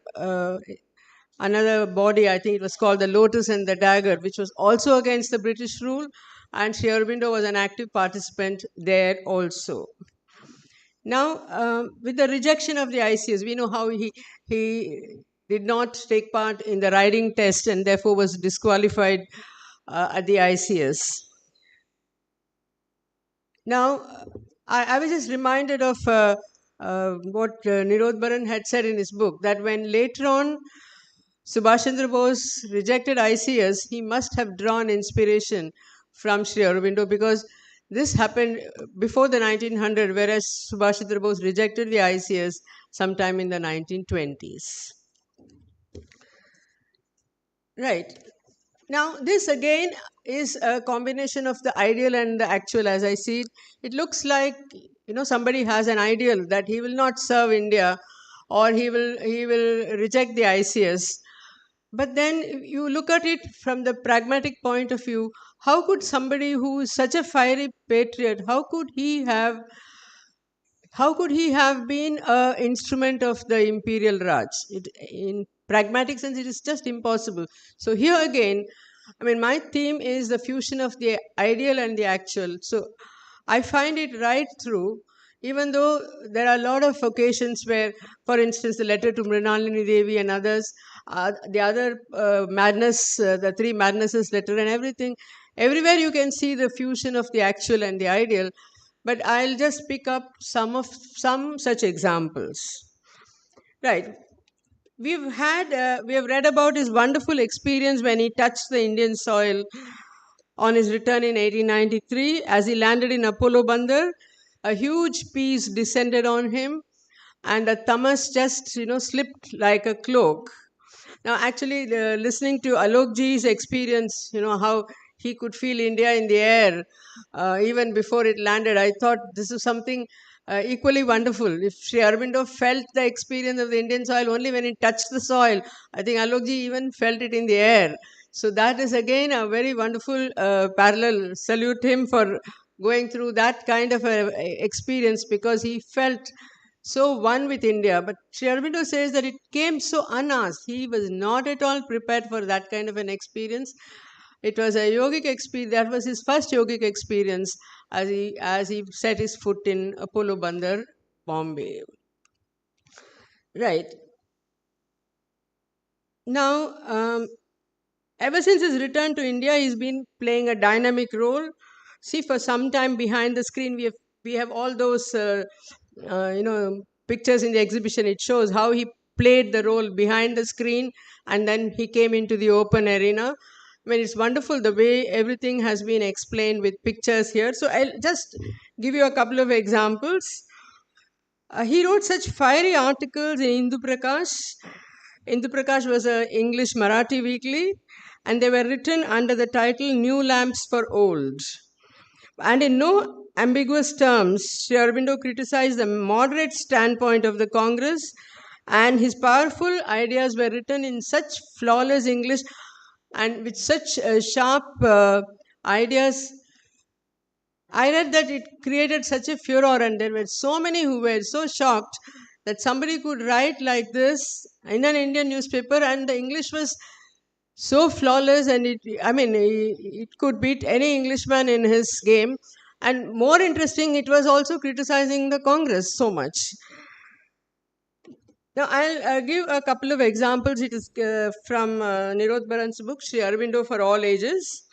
body, I think it was called the Lotus and the Dagger, which was also against the British rule, and Sri Aurobindo was an active participant there also. Now, with the rejection of the ICS, we know how he did not take part in the writing test and therefore was disqualified at the ICS. Now, I was just reminded of what Nirod Baran had said in his book, that when later on Subhash Chandra Bose rejected ICS, he must have drawn inspiration from Sri Aurobindo, because this happened before the 1900, whereas Subhash Chandra Bose rejected the ICS sometime in the 1920s. Right. Now, this again is a combination of the ideal and the actual. As I see it, it looks like, somebody has an ideal that he will not serve India, or he will reject the ICS. But then you look at it from the pragmatic point of view. How could somebody who is such a fiery patriot, how could he have been an instrument of the imperial Raj? In pragmatic sense, it is just impossible. So here again, my theme is the fusion of the ideal and the actual. So I find it right through, even though there are a lot of occasions where, for instance, the letter to Mrinalini Devi and others, the other madness, the three madnesses letter and everything, everywhere you can see the fusion of the actual and the ideal. But I'll just pick up some such examples. Right. We have read about his wonderful experience when he touched the Indian soil on his return in 1893. As he landed in Apollo Bandar, a huge peace descended on him, and the tamas just, slipped like a cloak. Now, actually, listening to Alok ji's experience, how he could feel India in the air even before it landed, I thought this is something equally wonderful. If Sri Aurobindo felt the experience of the Indian soil only when he touched the soil, I think Alok ji even felt it in the air. So that is again a very wonderful parallel. Salute him for going through that kind of a experience, because he felt so one with India. But Sri Aurobindo says that it came so unasked. He was not at all prepared for that kind of an experience. It was a yogic experience. That was his first yogic experience as he set his foot in Apollo Bandar, Bombay. Right. Now, ever since his return to India, he's been playing a dynamic role. See, for some time behind the screen, we have all those pictures in the exhibition. It shows how he played the role behind the screen, and then he came into the open arena. It's wonderful the way everything has been explained with pictures here. So I'll just give you a couple of examples. He wrote such fiery articles in Hindu Prakash. Hindu Prakash was an English Marathi weekly, and they were written under the title New Lamps for Old. And in no ambiguous terms, Sri Aurobindo criticized the moderate standpoint of the Congress, and his powerful ideas were written in such flawless English and with such sharp ideas. I read that it created such a furor, and there were so many who were so shocked that somebody could write like this in an Indian newspaper, and the English was so flawless, and it could beat any Englishman in his game. And more interesting, it was also criticizing the Congress so much. Now, I'll give a couple of examples. It is from Nirod Baran's book, Sri Aurobindo for All Ages.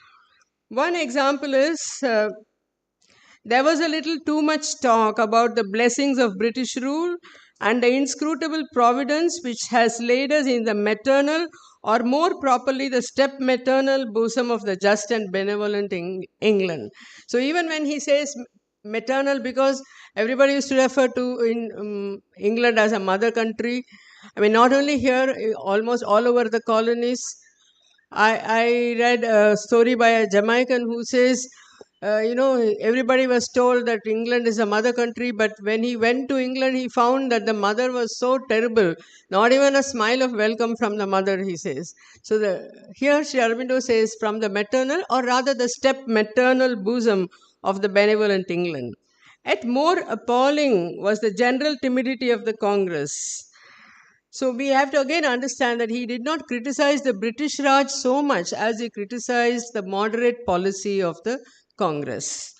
One example is, there was a little too much talk about the blessings of British rule and the inscrutable providence which has laid us in the maternal, or more properly, the step-maternal bosom of the just and benevolent England. So even when he says maternal, because everybody used to refer to England as a mother country. Not only here, almost all over the colonies. I read a story by a Jamaican who says, everybody was told that England is a mother country, but when he went to England, he found that the mother was so terrible. Not even a smile of welcome from the mother, he says. So here Sri Aurobindo says, from the maternal, or rather the step-maternal bosom of the benevolent England. Yet more appalling was the general timidity of the Congress. So we have to again understand that he did not criticize the British Raj so much as he criticized the moderate policy of the Congress.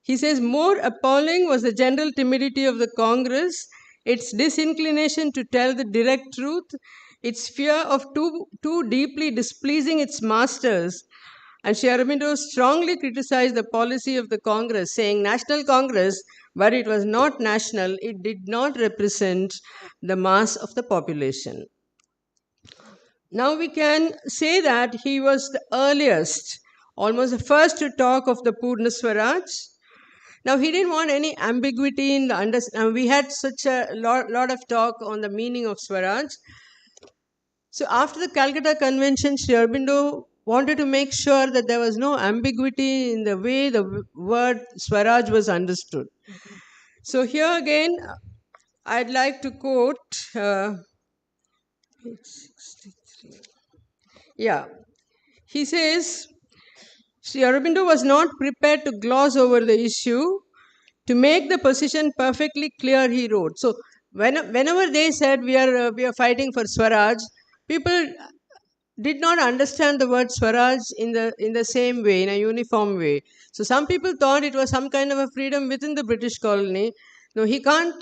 He says, more appalling was the general timidity of the Congress, its disinclination to tell the direct truth, its fear of too deeply displeasing its masters. And Sri Aurobindo strongly criticized the policy of the Congress, saying National Congress, but it was not national, it did not represent the mass of the population. Now we can say that he was the earliest, almost the first to talk of the Purna Swaraj. Now he didn't want any ambiguity in the understanding. We had such a lot of talk on the meaning of Swaraj. So after the Calcutta Convention, Sri Aurobindo wanted to make sure that there was no ambiguity in the way the word Swaraj was understood. So here again, I'd like to quote page 63. Yeah, he says, Sri Aurobindo was not prepared to gloss over the issue. To make the position perfectly clear, he wrote. So whenever they said we are fighting for Swaraj, people did not understand the word Swaraj in the same way, in a uniform way. So some people thought it was some kind of a freedom within the British colony. No, he can't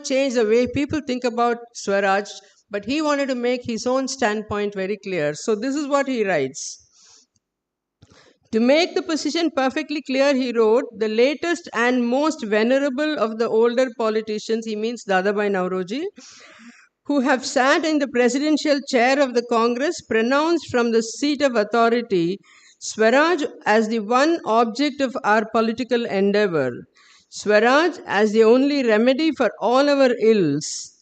change the way people think about Swaraj, but he wanted to make his own standpoint very clear. So this is what he writes. To make the position perfectly clear, he wrote, the latest and most venerable of the older politicians, he means Dadabhai Naoroji, who have sat in the presidential chair of the Congress, pronounced from the seat of authority Swaraj as the one object of our political endeavor, Swaraj as the only remedy for all our ills,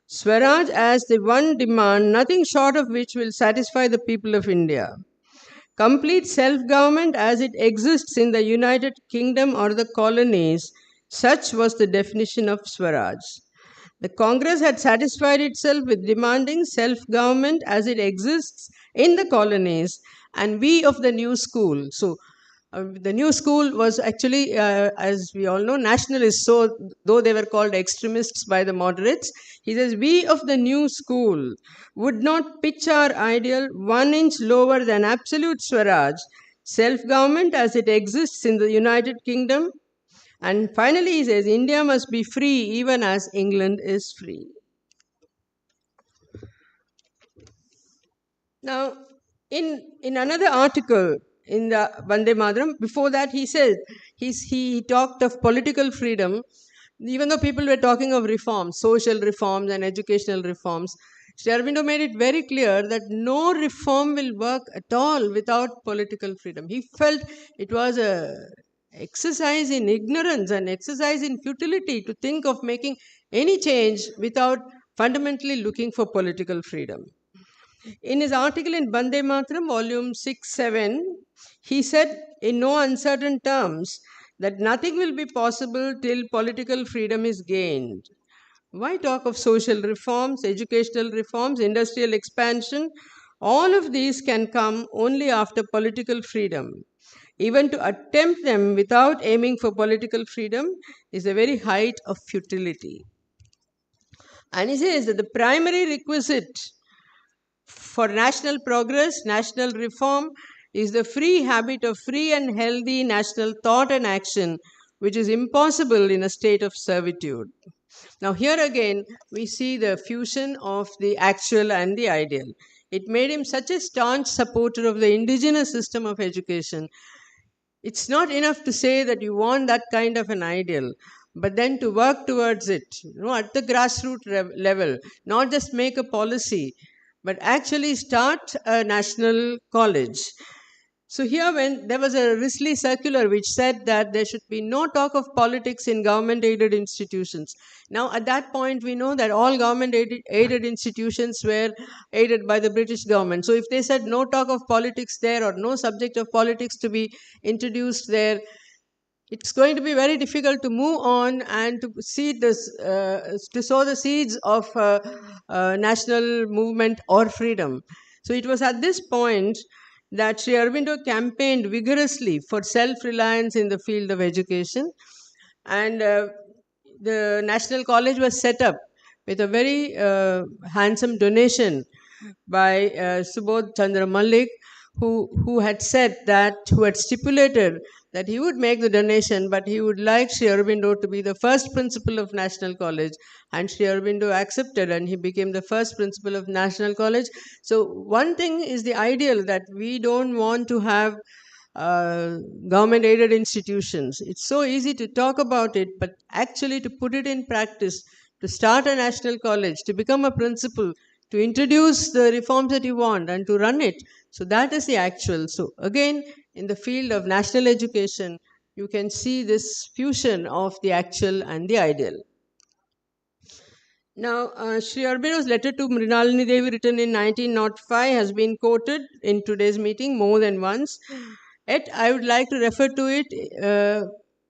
Swaraj as the one demand, nothing short of which will satisfy the people of India. Complete self-government as it exists in the United Kingdom or the colonies, such was the definition of Swaraj. The Congress had satisfied itself with demanding self-government as it exists in the colonies, and we of the new school. So, the new school was actually, as we all know, nationalists. So, though they were called extremists by the moderates, he says, we of the new school would not pitch our ideal 1 inch lower than absolute Swaraj, self-government as it exists in the United Kingdom. And finally, he says, India must be free even as England is free. Now, in another article in the Vande Mataram, before that he said, he talked of political freedom, even though people were talking of reforms, social reforms and educational reforms. Sri Aurobindo made it very clear that no reform will work at all without political freedom. He felt it was a exercise in ignorance and exercise in futility to think of making any change without fundamentally looking for political freedom. In his article in Vande Mataram, volume 6-7, he said in no uncertain terms that nothing will be possible till political freedom is gained. Why talk of social reforms, educational reforms, industrial expansion? All of these can come only after political freedom. Even to attempt them without aiming for political freedom is the very height of futility. And he says that the primary requisite for national progress, national reform, is the free habit of free and healthy national thought and action, which is impossible in a state of servitude. Now here again, we see the fusion of the actual and the ideal. It made him such a staunch supporter of the indigenous system of education. It's not enough to say that you want that kind of an ideal, but then to work towards it, at the grassroots level, not just make a policy, but actually start a national college. So here when there was a Risley circular which said that there should be no talk of politics in government-aided institutions. Now at that point we know that all government-aided institutions were aided by the British government. So if they said no talk of politics there or no subject of politics to be introduced there, it's going to be very difficult to move on and to seed this, to sow the seeds of national movement or freedom. So it was at this point that Sri Aurobindo campaigned vigorously for self-reliance in the field of education, and the National College was set up with a very handsome donation by Subodh Chandra Malik, who had said that, who had stipulated that he would make the donation, but he would like Sri Aurobindo to be the first principal of National College. And Sri Aurobindo accepted, and he became the first principal of National College. So one thing is the ideal, that we don't want to have government aided institutions. It's so easy to talk about it, but actually to put it in practice, to start a national college, to become a principal, to introduce the reforms that you want and to run it. So that is the actual. So again, in the field of national education, you can see this fusion of the actual and the ideal. Now, Sri Aurobindo's letter to Mrinalini Devi, written in 1905, has been quoted in today's meeting more than once. Yet, I would like to refer to it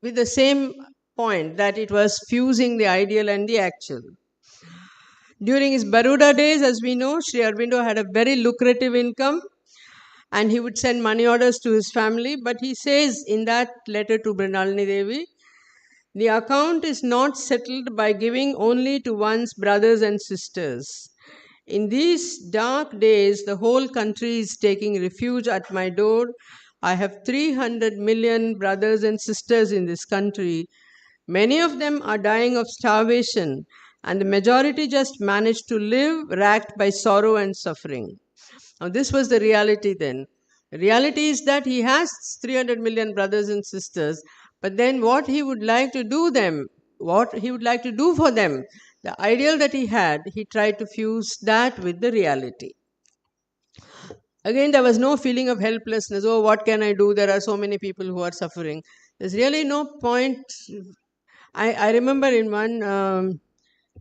with the same point, that it was fusing the ideal and the actual. During his Baroda days, as we know, Sri Aurobindo had a very lucrative income, and he would send money orders to his family. But he says in that letter to Mrinalini Devi, the account is not settled by giving only to one's brothers and sisters. In these dark days, the whole country is taking refuge at my door. I have 300 million brothers and sisters in this country. Many of them are dying of starvation, and the majority just manage to live racked by sorrow and suffering. Now, this was the reality then. The reality is that he has 300 million brothers and sisters, but then what he would like to do for them, the ideal that he had, he tried to fuse that with the reality. Again, there was no feeling of helplessness. Oh, what can I do? There are so many people who are suffering. There's really no point. I remember in one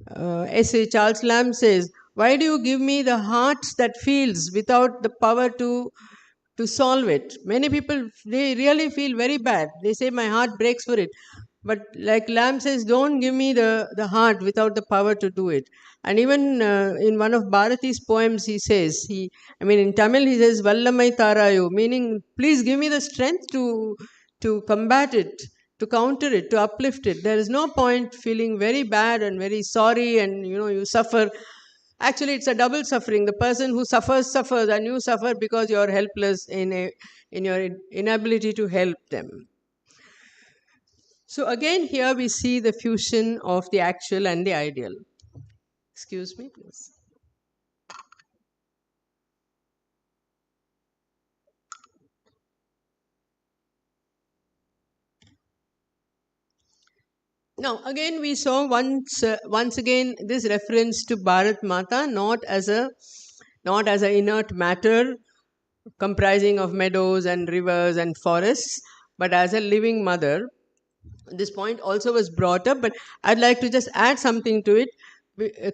essay, Charles Lamb says, why do you give me the heart that feels without the power to solve it? Many people, they really feel very bad. They say, my heart breaks for it. But like Lamb says, don't give me the heart without the power to do it. And even in one of Bharati's poems, he says, in Tamil, he says, Vallamai Tarayu, meaning, please give me the strength to combat it, to counter it, to uplift it. There is no point feeling very bad and very sorry and, you suffer. Actually, it's a double suffering. The person who suffers, and you suffer because you are helpless in your inability to help them. So again, here we see the fusion of the actual and the ideal. Excuse me, please. Now, again, we saw once again this reference to Bharat Mata, not as a inert matter comprising of meadows and rivers and forests, but as a living mother. This point also was brought up, but I'd like to just add something to it.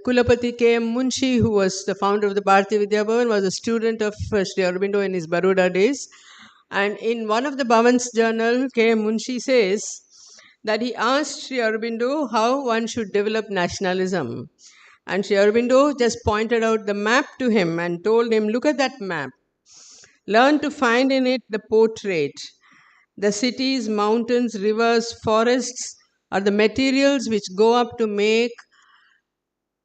Kulapati K.M. Munshi, who was the founder of the Bharati Vidya Bhavan, was a student of Sri Aurobindo in his Baroda days. And in one of the Bhavan's journal, K.M. Munshi says that he asked Sri Aurobindo how one should develop nationalism. And Sri Aurobindo just pointed out the map to him and told him, look at that map. Learn to find in it the portrait. The cities, mountains, rivers, forests are the materials which go up to make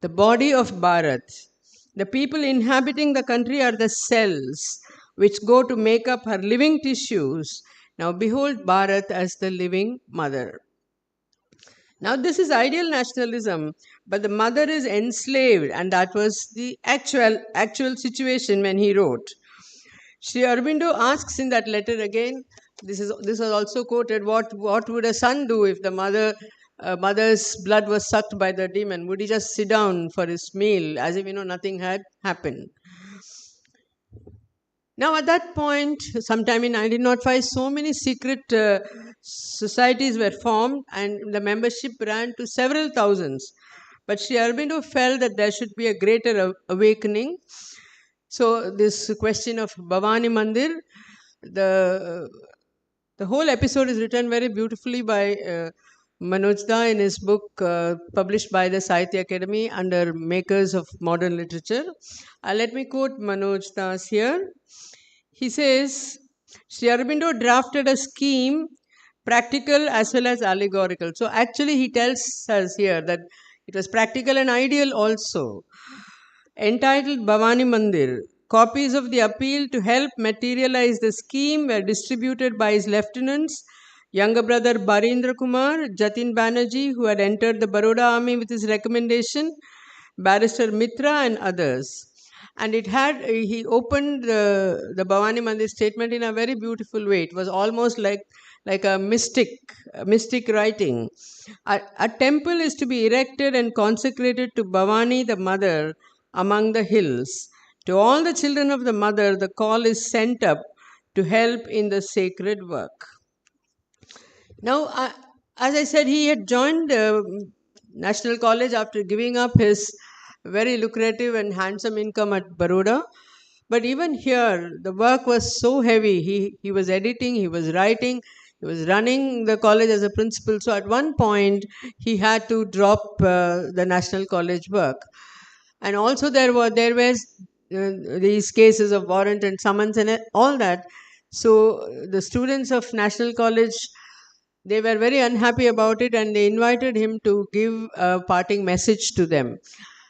the body of Bharat. The people inhabiting the country are the cells which go to make up her living tissues. Now behold Bharat as the living mother. Now this is ideal nationalism, but the mother is enslaved, and that was the actual situation when he wrote. Sri Aurobindo asks in that letter again, this was also quoted, what would a son do if the mother's blood was sucked by the demon? Would he just sit down for his meal as if nothing had happened? Now at that point, sometime in 1905, so many secret societies were formed and the membership ran to several thousands. But Sri Aurobindo felt that there should be a greater awakening. So this question of Bhavani Mandir, the whole episode is written very beautifully by Manoj Da in his book published by the Sahitya Academy under Makers of Modern Literature. Let me quote Manoj Das here. He says, Sri Aurobindo drafted a scheme, practical as well as allegorical. So actually he tells us here that it was practical and ideal also. Entitled Bhavani Mandir. Copies of the appeal to help materialize the scheme were distributed by his lieutenants younger brother Barendra Kumar, Jatin Banerjee, who had entered the Baroda army with his recommendation, Barrister Mitra and others. And he opened the Bhavani Mandir statement in a very beautiful way. It was almost like a mystic writing. A temple is to be erected and consecrated to Bhavani, the mother, among the hills. To all the children of the mother, the call is sent up to help in the sacred work. Now, as I said, he had joined National College after giving up his very lucrative and handsome income at Baroda. But even here, the work was so heavy. He was editing, he was writing, he was running the college as a principal. So at one point, he had to drop the National College work. And also there were these cases of warrant and summons and all that. So the students of National College, they were very unhappy about it, and they invited him to give a parting message to them.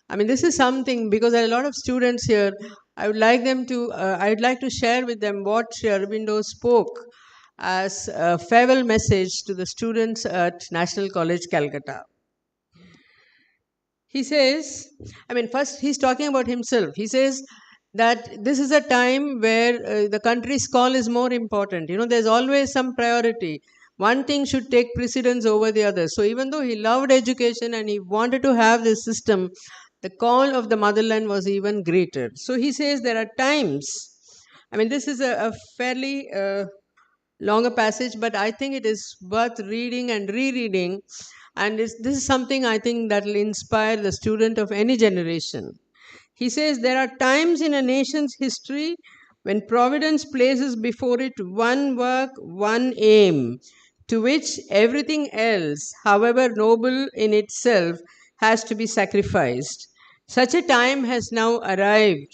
I mean, this is something, because there are a lot of students here. I'd like to share with them what Sri Aurobindo spoke as a farewell message to the students at National College, Calcutta. He says, first he's talking about himself. He says that this is a time where the country's call is more important. There's always some priority. One thing should take precedence over the other. So even though he loved education and he wanted to have this system, the call of the motherland was even greater. So he says there are times, this is a fairly longer passage, but I think it is worth reading and rereading. And this is something I think that will inspire the student of any generation. He says there are times in a nation's history when Providence places before it one work, one aim, to which everything else, however noble in itself, has to be sacrificed. Such a time has now arrived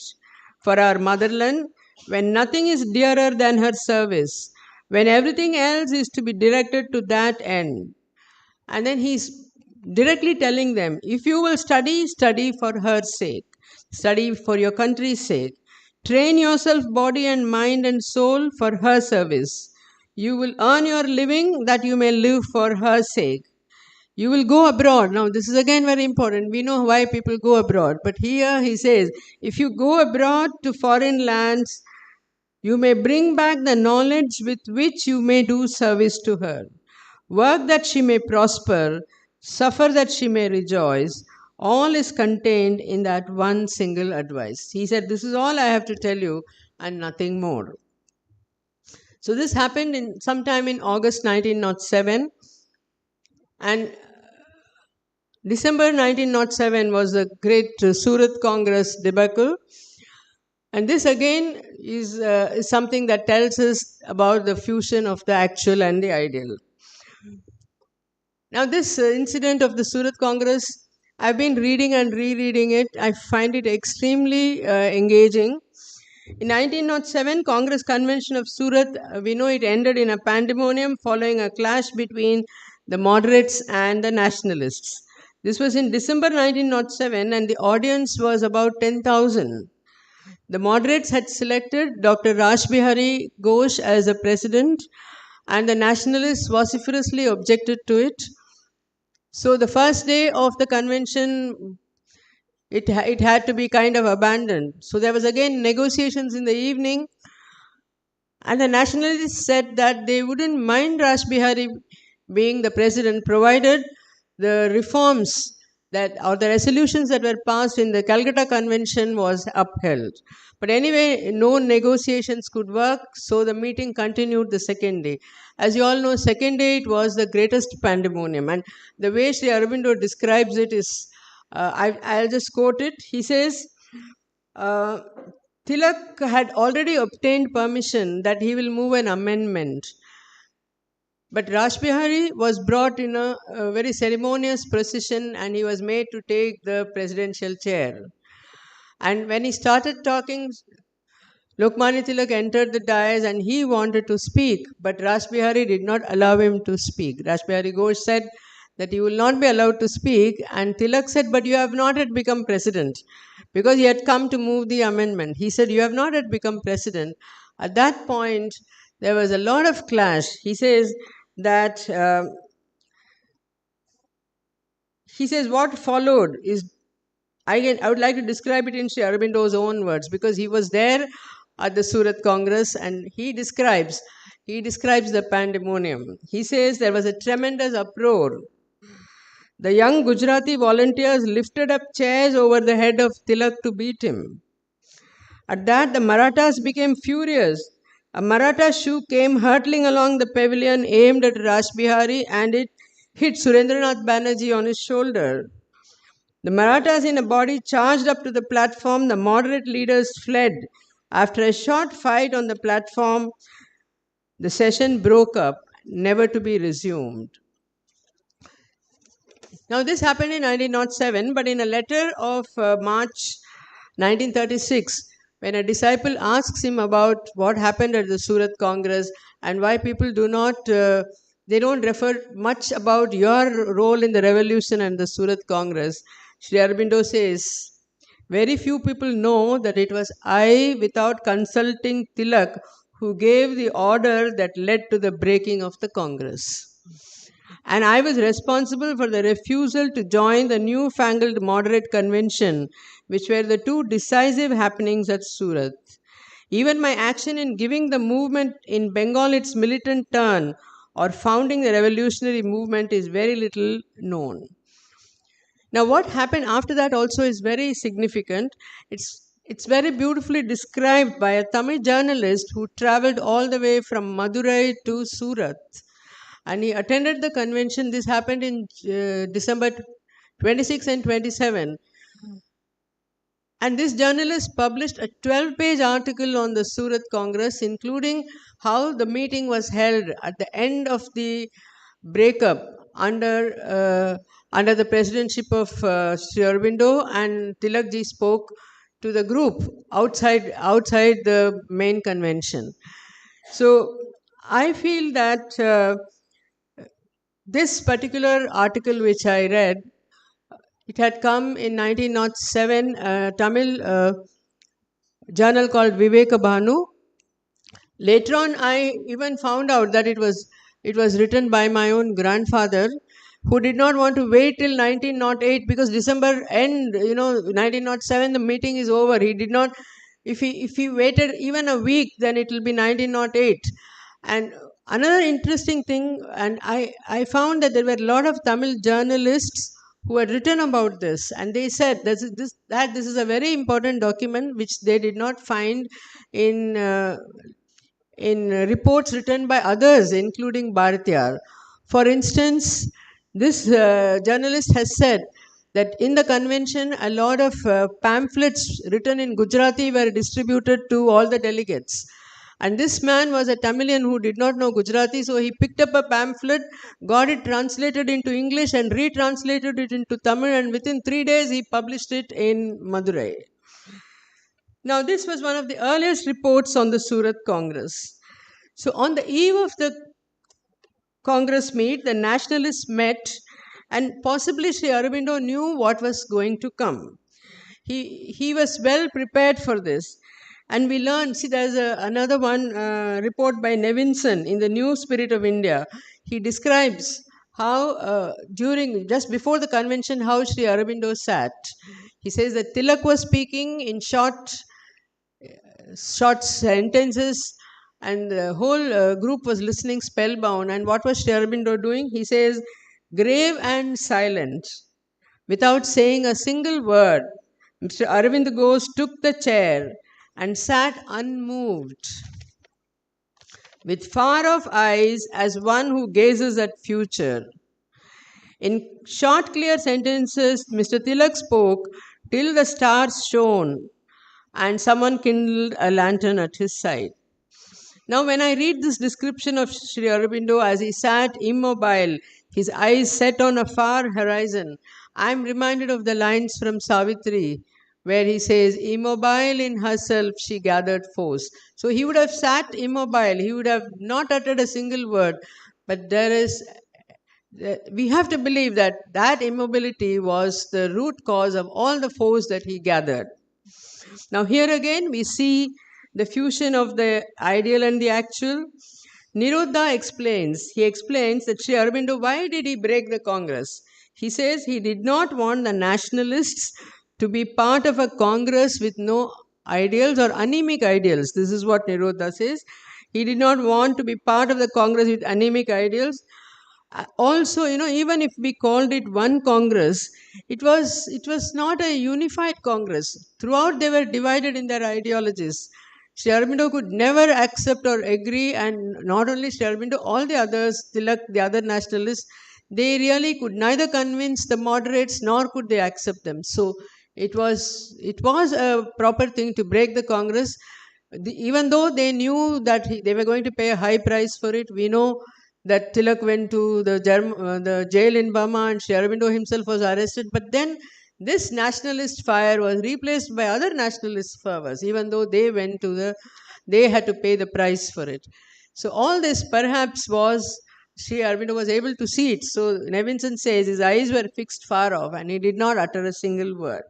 for our motherland, when nothing is dearer than her service, when everything else is to be directed to that end. And then he's directly telling them, if you will study, study for her sake. Study for your country's sake. Train yourself body and mind and soul for her service. You will earn your living that you may live for her sake. You will go abroad. Now, this is again very important. We know why people go abroad. But here he says, if you go abroad to foreign lands, you may bring back the knowledge with which you may do service to her. Work that she may prosper, suffer that she may rejoice. All is contained in that one single advice. He said, this is all I have to tell you and nothing more. So this happened sometime in August 1907. And December 1907 was the great Surat Congress debacle. And this again is something that tells us about the fusion of the actual and the ideal. Now this incident of the Surat Congress, I've been reading and rereading it. I find it extremely engaging. In 1907, Congress Convention of Surat, we know it ended in a pandemonium following a clash between the moderates and the nationalists. This was in December 1907 and the audience was about 10,000. The moderates had selected Dr. Rashbihari Ghosh as the president, and the nationalists vociferously objected to it. So the first day of the convention, it had to be kind of abandoned. So there was again negotiations in the evening, and the nationalists said that they wouldn't mind Rashbihari being the president, provided the reforms or the resolutions that were passed in the Calcutta Convention was upheld. But anyway, no negotiations could work, so the meeting continued the second day. As you all know, second day it was the greatest pandemonium. And the way Sri Aurobindo describes it is, I'll just quote it. He says, Tilak had already obtained permission that he will move an amendment. But Rashbihari was brought in a very ceremonious procession and he was made to take the presidential chair. And when he started talking, Lokmanya Tilak entered the dais and he wanted to speak, but Rashbihari did not allow him to speak. Rashbihari Ghosh said that he will not be allowed to speak, and Tilak said, but you have not yet become president, because he had come to move the amendment. He said, you have not yet become president. At that point, there was a lot of clash. He says, that he says what followed is, I would like to describe it in Sri Aurobindo's own words, because he was there at the Surat Congress and he describes the pandemonium. He says there was a tremendous uproar. The young Gujarati volunteers lifted up chairs over the head of Tilak to beat him. At that, the Marathas became furious. A Maratha shoe came hurtling along the pavilion, aimed at Rashbihari, and it hit Surendranath Banerjee on his shoulder. The Marathas in a body charged up to the platform. The moderate leaders fled. After a short fight on the platform, the session broke up, never to be resumed. Now, this happened in 1907, but in a letter of March 1936, when a disciple asks him about what happened at the Surat Congress and why people they don't refer much about your role in the revolution and the Surat Congress, Sri Aurobindo says, very few people know that it was I, without consulting Tilak, who gave the order that led to the breaking of the Congress. And I was responsible for the refusal to join the newfangled moderate convention, which were the two decisive happenings at Surat. Even my action in giving the movement in Bengal its militant turn or founding the revolutionary movement is very little known. Now, what happened after that also is very significant. It's very beautifully described by a Tamil journalist who traveled all the way from Madurai to Surat. And he attended the convention. This happened in December 26 and 27. And this journalist published a 12-page article on the Surat Congress, including how the meeting was held at the end of the breakup under the presidency of Sri Aurobindo, and Tilakji spoke to the group outside the main convention. So I feel that this particular article which I read, it had come in 1907, a Tamil journal called Viveka Bhanu. Later on, I even found out that it was written by my own grandfather, who did not want to wait till 1908 because December end, 1907, the meeting is over. He did not, if he waited even a week, then it will be 1908. And another interesting thing, and I found that there were a lot of Tamil journalists who had written about this, and they said that this is a very important document which they did not find in reports written by others, including Bharatiyar. For instance, this journalist has said that in the convention, a lot of pamphlets written in Gujarati were distributed to all the delegates. And this man was a Tamilian who did not know Gujarati, so he picked up a pamphlet, got it translated into English and retranslated it into Tamil, and within 3 days he published it in Madurai. Now, this was one of the earliest reports on the Surat Congress. So, on the eve of the Congress meet, the nationalists met, and possibly Sri Aurobindo knew what was going to come. He was well prepared for this. And we learned, see, there's another one report by Nevinson in the New Spirit of India. He describes how just before the convention, how Sri Aurobindo sat. He says that Tilak was speaking in short sentences, and the whole group was listening spellbound. And what was Sri Aurobindo doing? He says, grave and silent, without saying a single word, Mr. Aurobindo Ghosh took the chair and sat unmoved, with far-off eyes, as one who gazes at future. In short, clear sentences, Mr. Tilak spoke till the stars shone and someone kindled a lantern at his side. Now, when I read this description of Sri Aurobindo as he sat immobile, his eyes set on a far horizon, I am reminded of the lines from Savitri, where he says, immobile in herself she gathered force. So he would have sat immobile, he would have not uttered a single word, but we have to believe that immobility was the root cause of all the force that he gathered. Now here again we see the fusion of the ideal and the actual. Nirodha explains, that Sri Aurobindo, why did he break the Congress? He says he did not want the nationalists to be part of a Congress with no ideals or anemic ideals. This is what Nirodha says. He did not want to be part of the Congress with anemic ideals. Also, even if we called it one Congress, it was not a unified Congress. Throughout, they were divided in their ideologies. Sri Aurobindo could never accept or agree, and not only Sri Aurobindo, all the others, Tilak, the other nationalists, they really could neither convince the moderates nor could they accept them. So it was a proper thing to break the Congress. Even though they knew that they were going to pay a high price for it, we know that Tilak went to the jail in Burma and Sri Aurobindo himself was arrested. But then this nationalist fire was replaced by other nationalist fervors, even though they they had to pay the price for it. So all this perhaps was, Sri Aurobindo was able to see it. So Nevinson says his eyes were fixed far off and he did not utter a single word.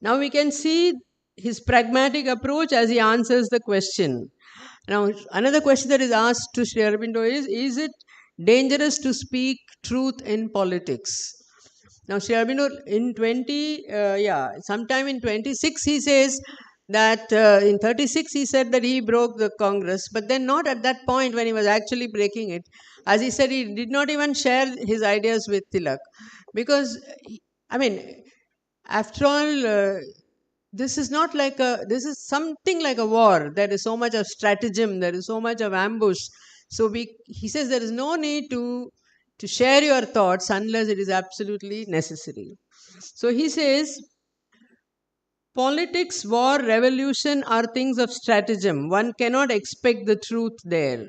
Now we can see his pragmatic approach as he answers the question. Now, another question that is asked to Sri Aurobindo is it dangerous to speak truth in politics? Now, Sri Aurobindo sometime in 26 he says that in 36 he said that he broke the Congress, but then not at that point when he was actually breaking it. As he said, he did not even share his ideas with Tilak, because, after all, this is something like a war. There is so much of stratagem, there is so much of ambush. So he says there is no need to share your thoughts unless it is absolutely necessary. So he says, politics, war, revolution are things of stratagem. One cannot expect the truth there.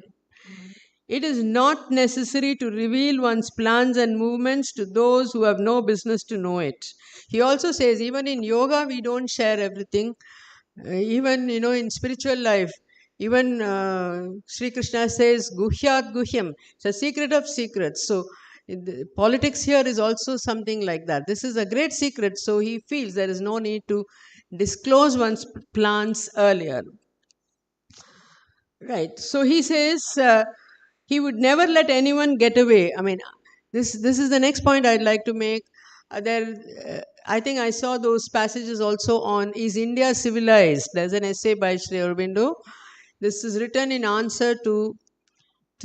It is not necessary to reveal one's plans and movements to those who have no business to know it. He also says, even in yoga, we don't share everything. Even, in spiritual life, even Sri Krishna says, Guhyat Guhyam. It's a secret of secrets. So, politics here is also something like that. This is a great secret, so he feels there is no need to disclose one's plans earlier. Right. So he says he would never let anyone get away. This is the next point I'd like to make. I think I saw those passages also on Is India Civilized? There's an essay by Sri Aurobindo. This is written in answer to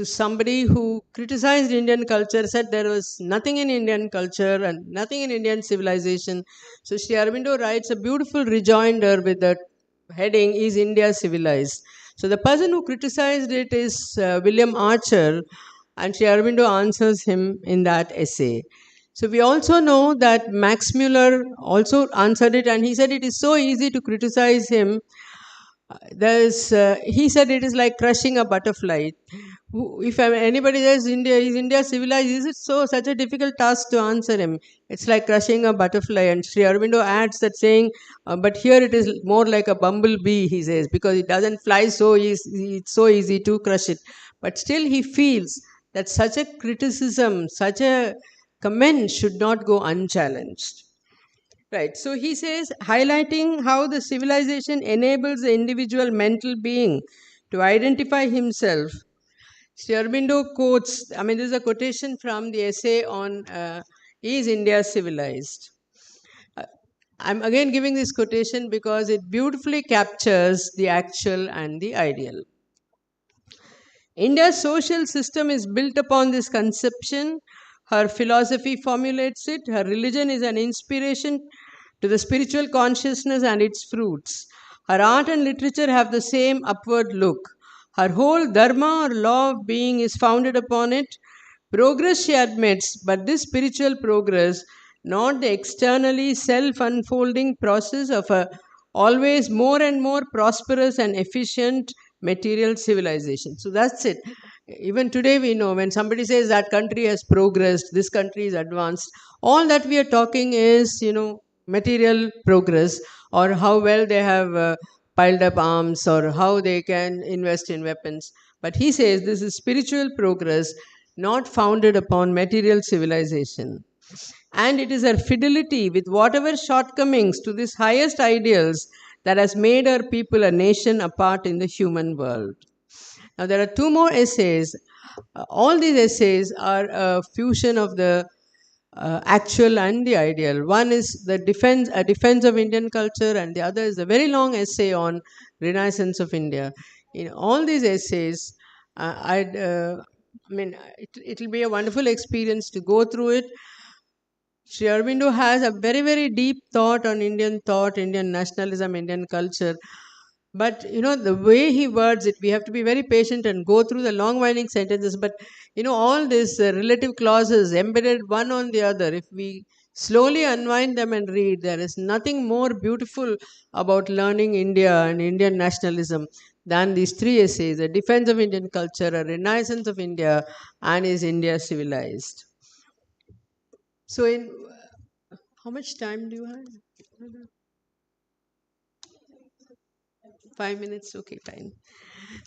somebody who criticized Indian culture, said there was nothing in Indian culture and nothing in Indian civilization. So Sri Aurobindo writes a beautiful rejoinder with the heading, Is India Civilized? So the person who criticized it is William Archer, and Sri Aurobindo answers him in that essay. So we also know that Max Muller also answered it, and he said it is so easy to criticize him. He said it is like crushing a butterfly. If anybody says is India civilized, is it such a difficult task to answer him? It's like crushing a butterfly. And Sri Aurobindo adds that saying, but here it is more like a bumblebee, he says, because it doesn't fly so easy, it's so easy to crush it. But still he feels that such a criticism, such a comment should not go unchallenged. Right. So he says, highlighting how the civilization enables the individual mental being to identify himself. Sri Aurobindo quotes, this is a quotation from the essay on Is India Civilized? I'm again giving this quotation because it beautifully captures the actual and the ideal. India's social system is built upon this conception. Her philosophy formulates it. Her religion is an inspiration to the spiritual consciousness and its fruits. Her art and literature have the same upward look. Her whole dharma or law of being is founded upon it. Progress she admits, but this spiritual progress, not the externally self-unfolding process of a always more and more prosperous and efficient material civilization. So that's it. Even today we know when somebody says that country has progressed, this country is advanced, all that we are talking is, material progress, or how well they have piled up arms, or how they can invest in weapons. But he says this is spiritual progress, not founded upon material civilization. And it is our fidelity with whatever shortcomings to these highest ideals that has made our people a nation apart in the human world. Now there are two more essays. All these essays are a fusion of the actual and the ideal. One is a defense of Indian culture, and the other is a very long essay on Renaissance of India. In all these essays, it'll be a wonderful experience to go through it. Sri Aurobindo has a very, very deep thought on Indian thought, Indian nationalism, Indian culture. But, the way he words it, we have to be very patient and go through the long winding sentences. But, all these relative clauses embedded one on the other, if we slowly unwind them and read, there is nothing more beautiful about learning India and Indian nationalism than these three essays: a defense of Indian culture, a renaissance of India, and is India civilized? So, how much time do you have? 5 minutes? Okay, fine.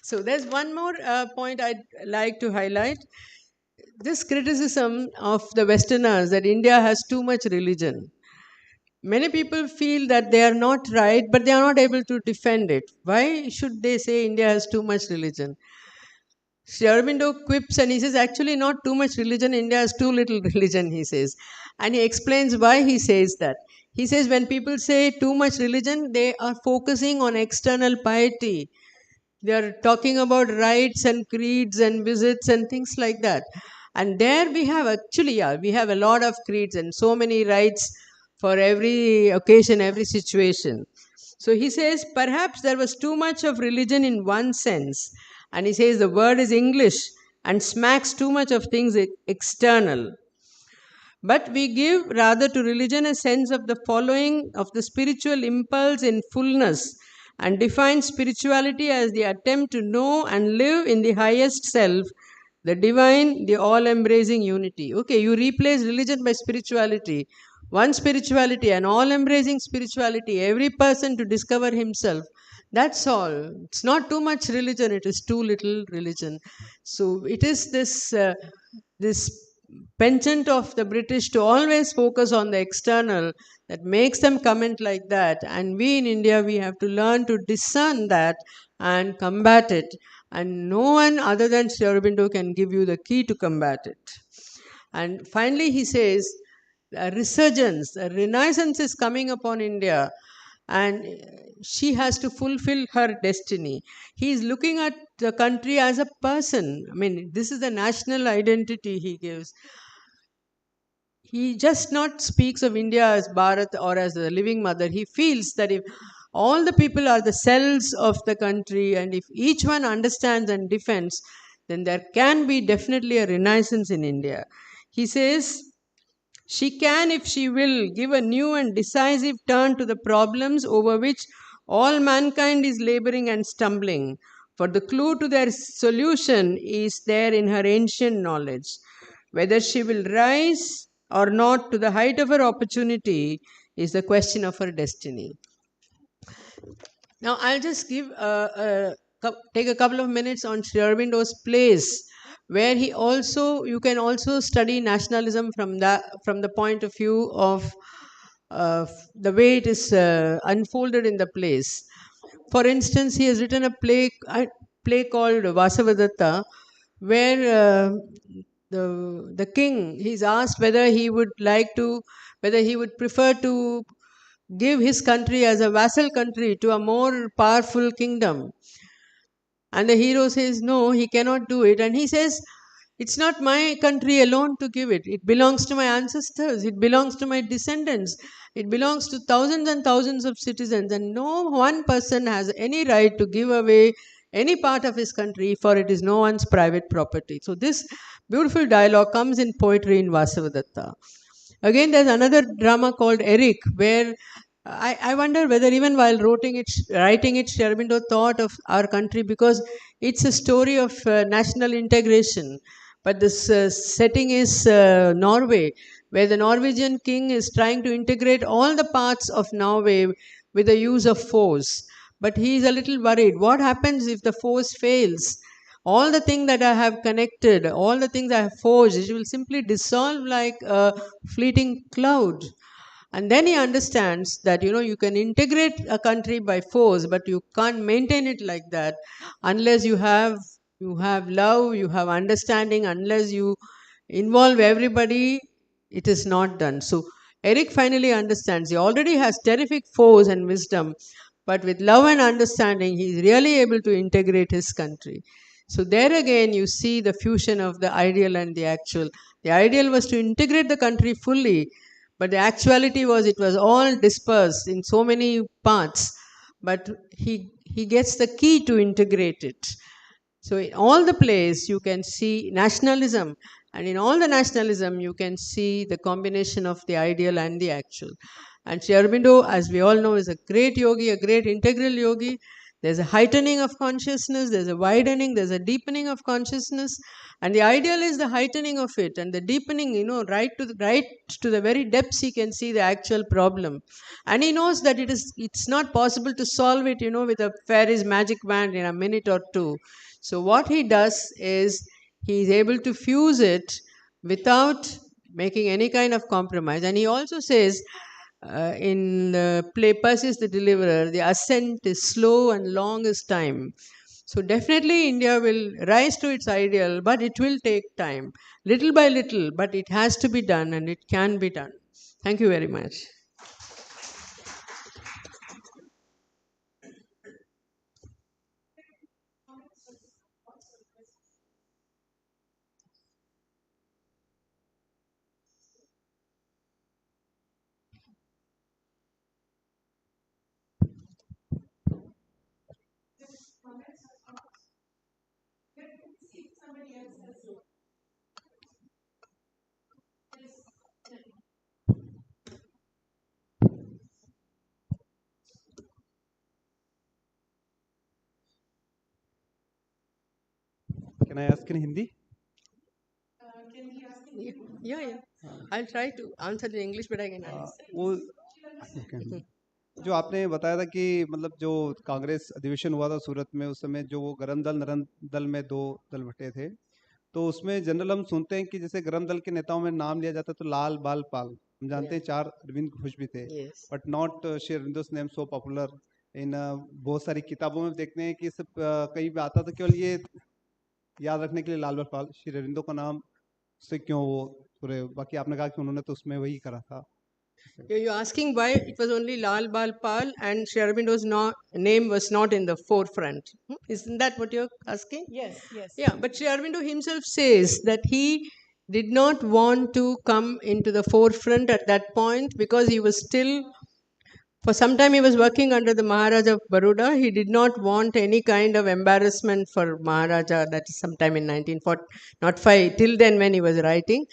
So there's one more point I'd like to highlight. This criticism of the Westerners that India has too much religion. Many people feel that they are not right, but they are not able to defend it. Why should they say India has too much religion? Sri Aurobindo quips and he says, actually not too much religion, India has too little religion, he says. And he explains why he says that. He says when people say too much religion, they are focusing on external piety. They are talking about rites and creeds and visits and things like that. And there we have we have a lot of creeds and so many rites for every occasion, every situation. So he says perhaps there was too much of religion in one sense. And he says the word is English and smacks too much of things external. But we give rather to religion a sense of the following of the spiritual impulse in fullness, and define spirituality as the attempt to know and live in the highest self, the divine, the all-embracing unity. Okay, you replace religion by spirituality. One spirituality, an all-embracing spirituality, every person to discover himself. That's all. It's not too much religion, it is too little religion. So it is this penchant of the British to always focus on the external that makes them comment like that. And we in India, we have to learn to discern that and combat it. And no one other than Sri Aurobindo can give you the key to combat it. And finally, he says, a resurgence, a renaissance is coming upon India, and she has to fulfill her destiny. He is looking at the country as a person. This is the national identity he gives. He just not speaks of India as Bharat or as a living mother. He feels that if all the people are the cells of the country and if each one understands and defends, then there can be definitely a renaissance in India. He says, she can, if she will, give a new and decisive turn to the problems over which all mankind is laboring and stumbling, for the clue to their solution is there in her ancient knowledge. Whether she will rise or not to the height of her opportunity is the question of her destiny. Now, I'll just take a couple of minutes on Sri Aurobindo's place, where you can also study nationalism from the point of view of the way it is unfolded in the place. For instance, he has written a play called Vasavadatta, where the king, he's asked whether he would prefer to give his country as a vassal country to a more powerful kingdom. And the hero says, no, he cannot do it. And he says, it's not my country alone to give it. It belongs to my ancestors. It belongs to my descendants. It belongs to thousands and thousands of citizens. And no one person has any right to give away any part of his country, for it is no one's private property. So this beautiful dialogue comes in poetry in Vasavadatta. Again, there's another drama called Eric, where I wonder whether even while writing it, Sri Aurobindo thought of our country, because it's a story of national integration. But this setting is Norway, where the Norwegian king is trying to integrate all the parts of Norway with the use of force. But he is a little worried. What happens if the force fails? All the things that I have connected, all the things I have forged, it will simply dissolve like a fleeting cloud. And then he understands that, you can integrate a country by force, but you can't maintain it like that unless you have You have love, you have understanding. Unless you involve everybody, it is not done. So Eric finally understands. He already has terrific force and wisdom, but with love and understanding, he is really able to integrate his country. So there again, you see the fusion of the ideal and the actual. The ideal was to integrate the country fully, but the actuality was it was all dispersed in so many parts. But he gets the key to integrate it. So in all the plays you can see nationalism, and in all the nationalism you can see the combination of the ideal and the actual. And Sri Aurobindo, as we all know, is a great yogi, a great integral yogi. There's a heightening of consciousness, there's a widening, there's a deepening of consciousness, and the ideal is the heightening of it, and the deepening, right to the very depths he can see the actual problem. And he knows that it's not possible to solve it, with a fairy's magic wand in a minute or two. So what he does is he is able to fuse it without making any kind of compromise. And he also says in the play Perseus the Deliverer, the ascent is slow and long is time. So definitely India will rise to its ideal, but it will take time, little by little, but it has to be done and it can be done. Thank you very much. Can I ask in Hindi? Yeah. I'll try to answer in English, but I can understand. वो जो आपने बताया था कि मतलब जो कांग्रेस अधिवेशन हुआ था सूरत में उस समय जो वो गरम दल नरम दल में दो दल बटे थे, तो उसमें जनरल हम सुनते हैं कि जैसे गरम दल के नेताओं में नाम लिया जाता है तो लाल बाल पाल, हम जानते हैं 4 अरविंद घोष भी थे, but not Sri Aurobindo's name so popular in बहुत सारी किताबों में देखते हैं कि सब कहीं भी आता तो केवल ये याद रखने के लिए लाल बाल पाल, श्री अरविंदो का नाम से क्यों वो पूरे, बाकी आपने कहा कि उन्होंने तो उसमें वही करा था. You're asking why it was only Lal Bal Pal and Sri Aurobindo's name was not in the forefront. Isn't that what you're asking? Yes. Yeah, but Sri Aurobindo himself says that he did not want to come into the forefront at that point because he was still, for some time he was working under the Maharaja of Baroda. He did not want any kind of embarrassment for Maharaja. That is sometime in 1945, till then when he was writing.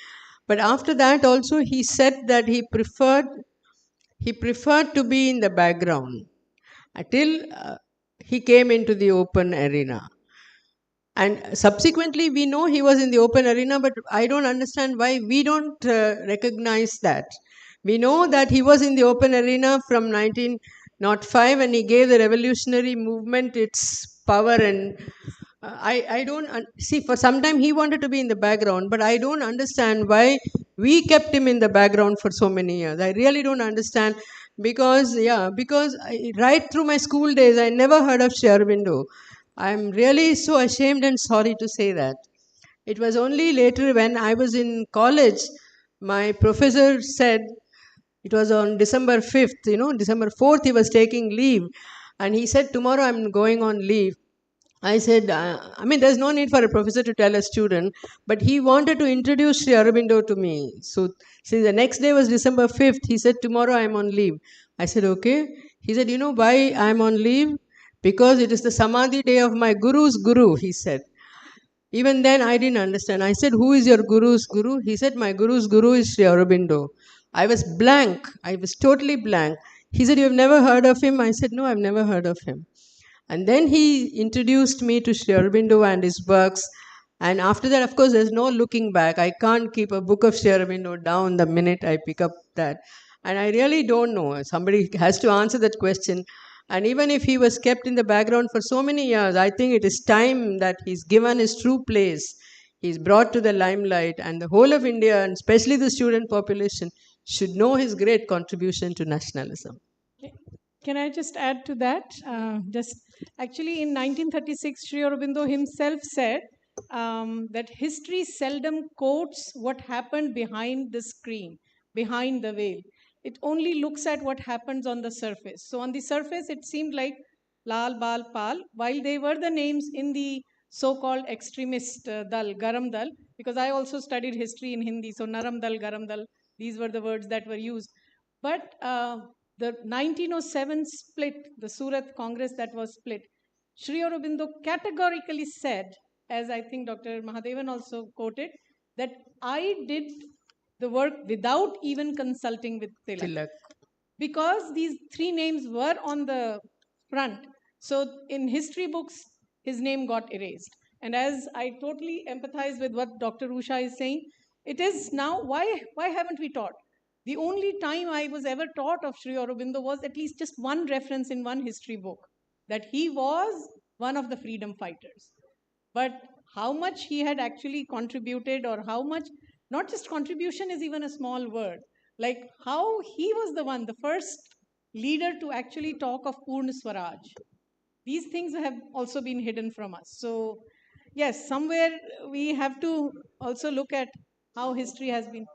But after that also he said that he preferred to be in the background until he came into the open arena. And subsequently we know he was in the open arena, but I don't understand why we don't recognize that. We know that he was in the open arena from 1905 and he gave the revolutionary movement its power, and I don't see, for some time he wanted to be in the background, but I don't understand why we kept him in the background for so many years. I really don't understand, because right through my school days I never heard of Sri Aurobindo. I'm really so ashamed and sorry to say that. It was only later when I was in college, my professor said, it was on December 5th, December 4th he was taking leave, and he said, tomorrow I'm going on leave. I said, there's no need for a professor to tell a student, but he wanted to introduce Sri Aurobindo to me. So, see, the next day was December 5th. He said, tomorrow I'm on leave. I said, okay. He said, you know why I'm on leave? Because it is the Samadhi day of my Guru's Guru, he said. Even then I didn't understand. I said, who is your Guru's Guru? He said, my Guru's Guru is Sri Aurobindo. I was blank. I was totally blank. He said, you have never heard of him? I said, no, I've never heard of him. And then he introduced me to Sri Aurobindo and his works. And after that, of course, there's no looking back. I can't keep a book of Sri Aurobindo down the minute I pick up that. And I really don't know. Somebody has to answer that question. And even if he was kept in the background for so many years, I think it is time that he's given his true place. He's brought to the limelight, and the whole of India, and especially the student population, should know his great contribution to nationalism. Can I just add to that? Actually, in 1936, Sri Aurobindo himself said that history seldom quotes what happened behind the screen, behind the veil. It only looks at what happens on the surface. So on the surface, it seemed like Lal, Bal, Pal, while they were the names in the so-called extremist Dal, Garam Dal, because I also studied history in Hindi, so Naram Dal, Garam Dal, these were the words that were used. But the 1907 split, the Surat Congress that was split, Sri Aurobindo categorically said, as I think Dr. Mahadevan also quoted, that I did the work without even consulting with Tilak. Because these three names were on the front. So in history books, his name got erased. And as I totally empathize with what Dr. Usha is saying, it is now, why haven't we taught? The only time I was ever taught of Sri Aurobindo was at least just one reference in one history book, that he was one of the freedom fighters. But how much he had actually contributed, or how much, not just contribution is even a small word, like how he was the one, the first leader to actually talk of Purna Swaraj. These things have also been hidden from us. So yes, somewhere we have to also look at how history has been.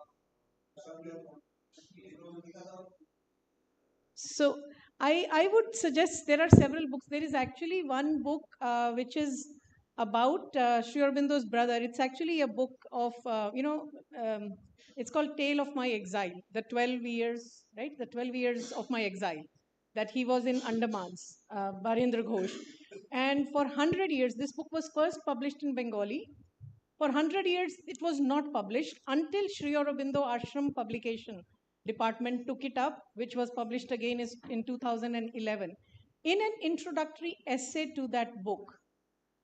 So I would suggest there are several books. There is actually one book which is about Sri Aurobindo's brother. It's actually a book of, it's called Tale of My Exile, the 12 years, right? The 12 years of my exile, that he was in Andamans, Barendra Ghosh. And for 100 years, this book was first published in Bengali. For 100 years, it was not published until Sri Aurobindo Ashram Publication Department took it up, which was published again in 2011. In an introductory essay to that book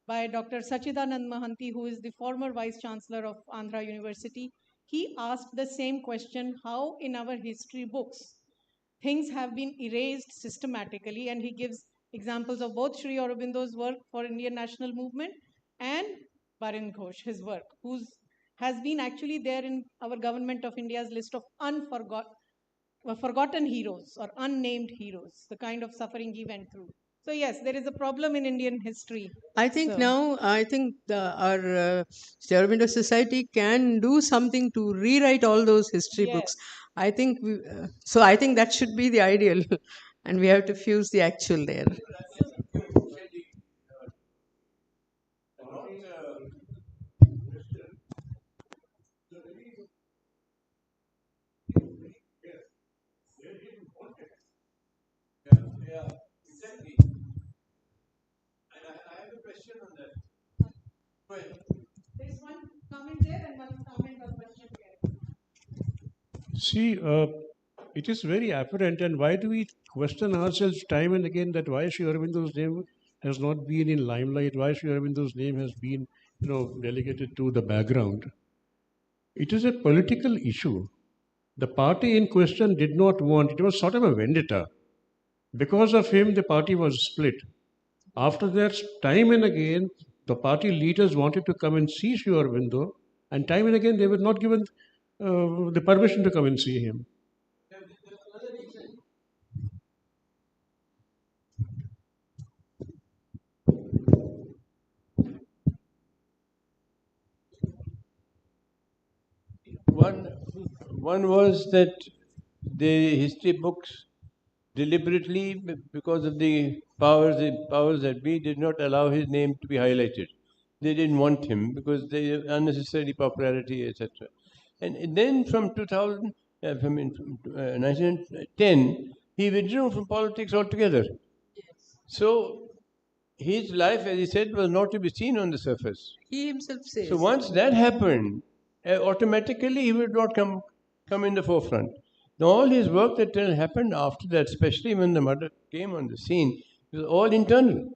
by Dr. Sachidanand Mahanti, who is the former Vice Chancellor of Andhra University, he asked the same question, how in our history books things have been erased systematically, and he gives examples of both Sri Aurobindo's work for Indian national movement and Barendra Ghosh, his work, who's has been actually there in our Government of India's list of forgotten heroes or unnamed heroes, the kind of suffering he went through. So yes, there is a problem in Indian history. I think now, our Sri Aurobindo Society can do something to rewrite all those history books. I think I think that should be the ideal, and we have to fuse the actual there. There's one comment there and one comment or question there. See, it is very apparent, and why do we question ourselves time and again that why Sri Aurobindo's name has not been in limelight, why Sri Aurobindo's name has been, relegated to the background? It is a political issue. The party in question did not want, it was sort of a vendetta. Because of him, the party was split. After that, time and again, the party leaders wanted to come and see Sri Aurobindo, and time and again they were not given the permission to come and see him. One was that the history books deliberately, because of the powers that be, did not allow his name to be highlighted. They didn't want him because they unnecessary popularity, etc. And then from 1910, he withdrew from politics altogether. So his life, as he said, was not to be seen on the surface. He himself says. So once that happened, automatically he would not come in the forefront. Now, all his work that happened after that, especially when the mother came on the scene, was all internal.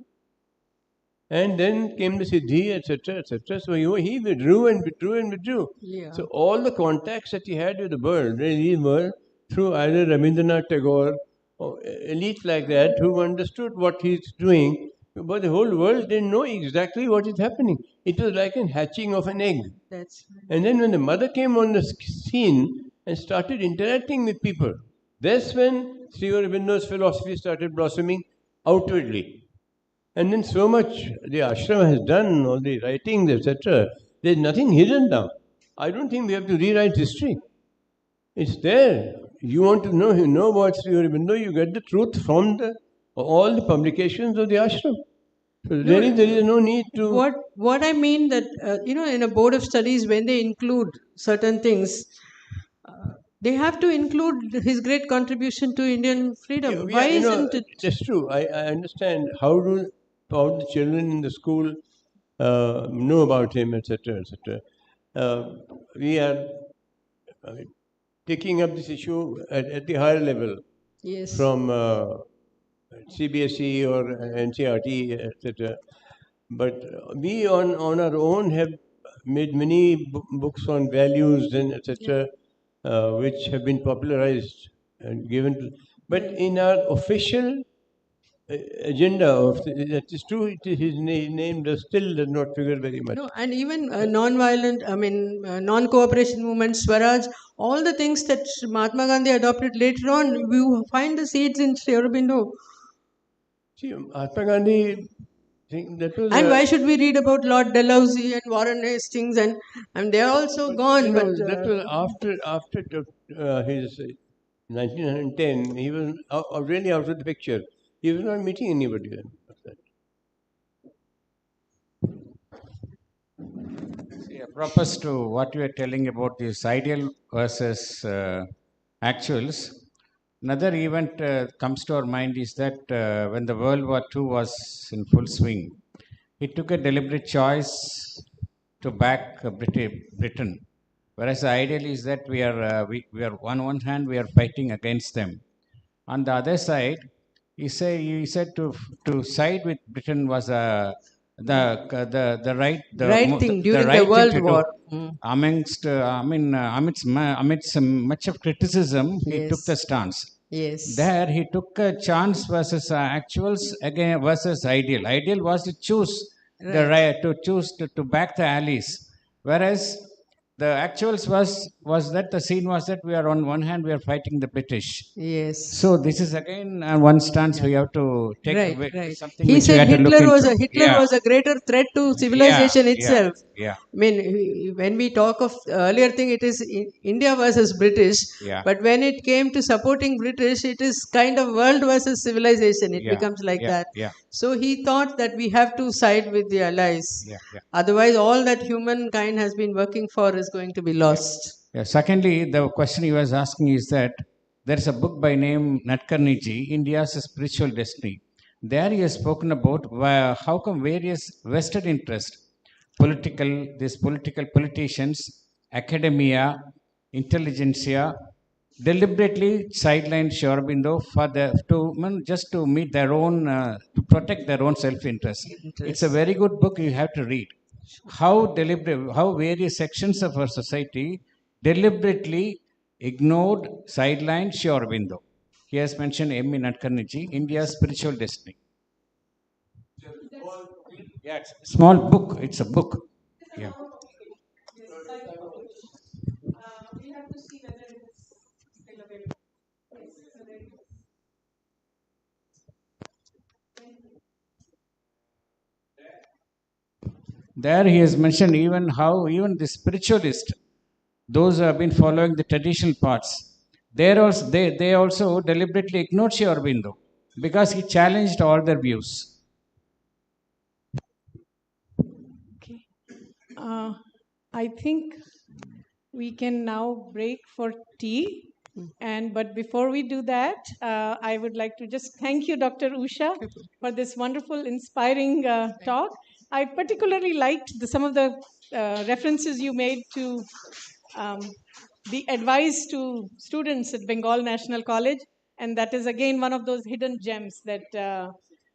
And then came the Siddhi, etc., etc. So he withdrew and withdrew and withdrew. Yeah. So all the contacts that he had with the world really were through either Rabindranath Tagore or elites like that who understood what he's doing, but the whole world didn't know exactly what is happening. It was like a hatching of an egg. That's right. And then when the mother came on the scene and started interacting with people, That's when Sri Aurobindo's philosophy started blossoming outwardly. And then so much the ashram has done, all the writings, etc. There's nothing hidden now. I don't think we have to rewrite history. It's there. You want to know about Sri Aurobindo, you get the truth from all the publications of the ashram. So really, there is no need to. What I mean that in a board of studies, when they include certain things, they have to include his great contribution to Indian freedom. Why isn't it? That's true. I understand how the children in the school know about him, etc., etc. We are taking up this issue at the higher level. Yes. From CBSE or NCRT, etc. But we on our own have made many books on values and etc., which have been popularized and given to. But in our official agenda of that is true, his name does not figure very much. No, and even non-violent, non-cooperation movement, Swaraj, all the things that Mahatma Gandhi adopted later on, we find the seeds in Sri Aurobindo. See, Mahatma Gandhi. And why should we read about Lord Dalhousie and Warren Hastings and they are also gone? But that was after his 1910. He was really out of the picture. He was not meeting anybody then. See, apropos to what you were telling about this ideal versus actuals, another event comes to our mind is that when the World War II was in full swing, he took a deliberate choice to back Britain, whereas the ideal is that we are on one hand we are fighting against them. On the other side, he said to side with Britain was the right thing during the World War. Amidst much of criticism, he took the stance. Yes. There he took a chance versus actuals again versus ideal. Ideal was to choose the right to back the allies, whereas the actuals was that the scene was that we are on one hand we are fighting the British. Yes. So this is again one stance we have to take away. Something he which said Hitler Hitler was a greater threat to civilization itself. Yeah. I mean, when we talk of the earlier thing, it is India versus British. Yeah. But when it came to supporting British, it is kind of world versus civilization. It becomes like that. Yeah. So he thought that we have to side with the allies. Yeah. Otherwise, all that humankind has been working for is going to be lost. Yeah. Secondly, the question he was asking is that there is a book by name Natkarniji, India's Spiritual Destiny. There he has spoken about how come various vested interests, politicians, academia, intelligentsia, deliberately sidelined Sri Aurobindo just to meet their own, to protect their own self-interest. It's a very good book you have to read. How various sections of our society deliberately ignored, sidelined Sri Aurobindo. He has mentioned M.E. Natkarniji, India's Spiritual Destiny. Yeah, it's a small book. It's a book. Yeah. There he has mentioned even the spiritualist, those who have been following the traditional paths, they also deliberately ignored Sri Aurobindo because he challenged all their views. Okay. I think we can now break for tea. But before we do that, I would like to just thank you, Dr. Usha, for this wonderful, inspiring talk. I particularly liked some of the references you made to the advice to students at Bengal National College. And that is, again, one of those hidden gems that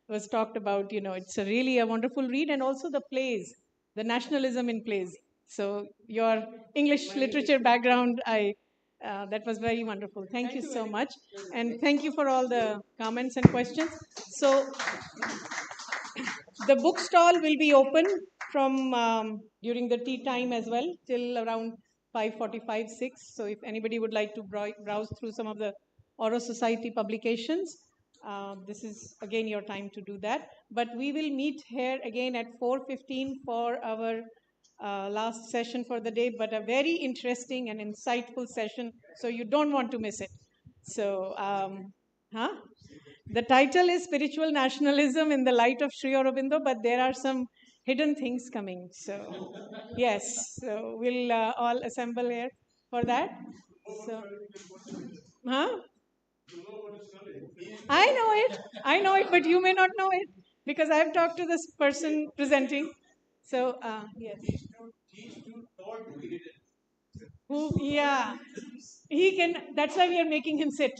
was talked about. It's really a wonderful read. And also the plays, the nationalism in plays. So your English literature background, that was very wonderful. Thank you so much. And thank you for all the comments and questions. So the bookstall will be open from during the tea time as well till around 5:45, 6. So if anybody would like to browse through some of the Auro Society Publications. This is again your time to do that. But we will meet here again at 4:15 for our last session for the day, but a very interesting and insightful session, so you don't want to miss it. So, the title is Spiritual Nationalism in the Light of Sri Aurobindo, but there are some hidden things coming. So, yes, so we'll all assemble here for that. So, I know it, but you may not know it because I've talked to this person presenting. So, yes. Who, yeah, he can, that's why we are making him sit.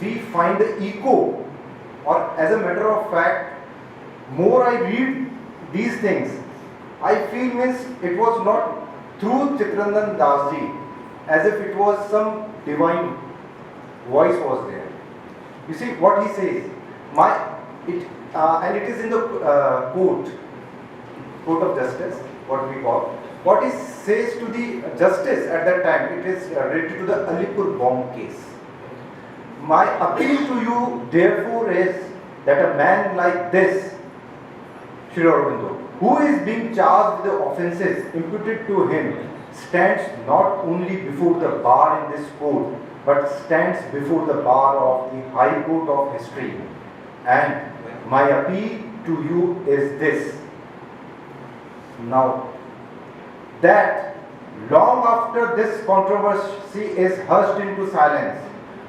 we find the echo, or as a matter of fact, more I read these things, I feel means it was not through Chitranjan Das ji, as if it was some divine voice was there. You see what he says, and it is in the court of justice, what we call. What he says to the justice at that time, it is related to the Alipur bomb case. My appeal to you, therefore, is that a man like this, Sri Aurobindo, who is being charged with the offences imputed to him, stands not only before the bar in this court, but stands before the bar of the High Court of History. And my appeal to you is this. Now, that long after this controversy is hushed into silence,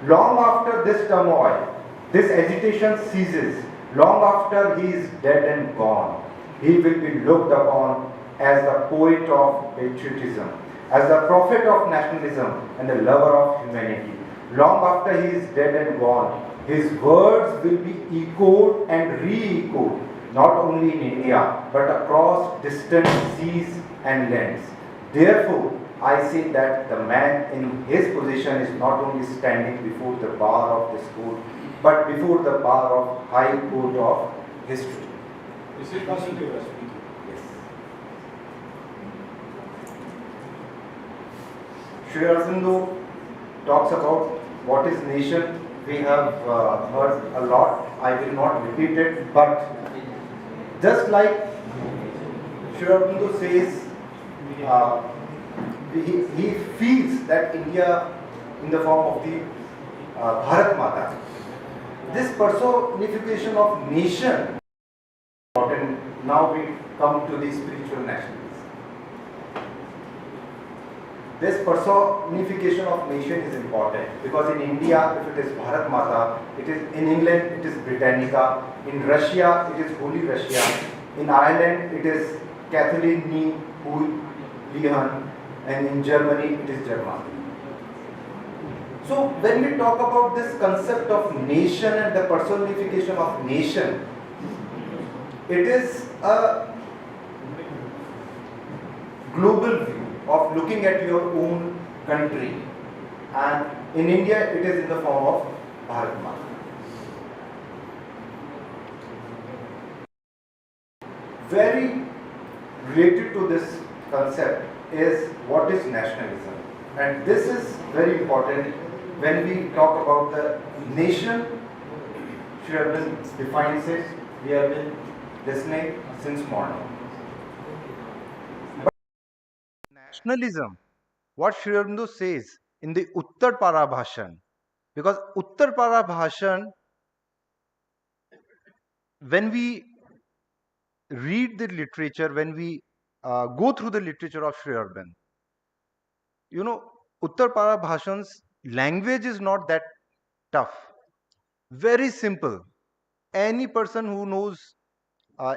long after this turmoil, this agitation ceases, long after he is dead and gone, he will be looked upon as the poet of patriotism, as the prophet of nationalism and the lover of humanity. Long after he is dead and gone, his words will be echoed and re-echoed, not only in India, but across distant seas and lands. Therefore, I say that the man in his position is not only standing before the bar of this court, but before the bar of High Court of History. Is it possible to speak? Yes. Sri Aurobindo talks about what is nation. We have heard a lot. I will not repeat it, but just like Sri Aurobindo says, he feels that India, in the form of the Bharat Mata, this personification of nation. And now we come to the spiritual nationalism. This personification of nation is important because in India, if it is Bharat Mata, it is in England, it is Britannica, in Russia, it is Holy Russia, in Ireland, it is Kathleen Lihan, and in Germany, it is Germany. So when we talk about this concept of nation and the personification of nation, it is a global view of looking at your own country, and in India it is in the form of Bharat Mata. Very related to this concept is what is nationalism, and this is very important when we talk about the nation. Sri Aurobindo defines it. We have been listening since morning. But nationalism, what Sri Aurobindo says in the Uttar Parabhashan, because Uttar Parabhashan, when we read the literature, when we go through the literature of Sri Aurobindo, you know, Uttar Parabhashan's language is not that tough. Very simple. Any person who knows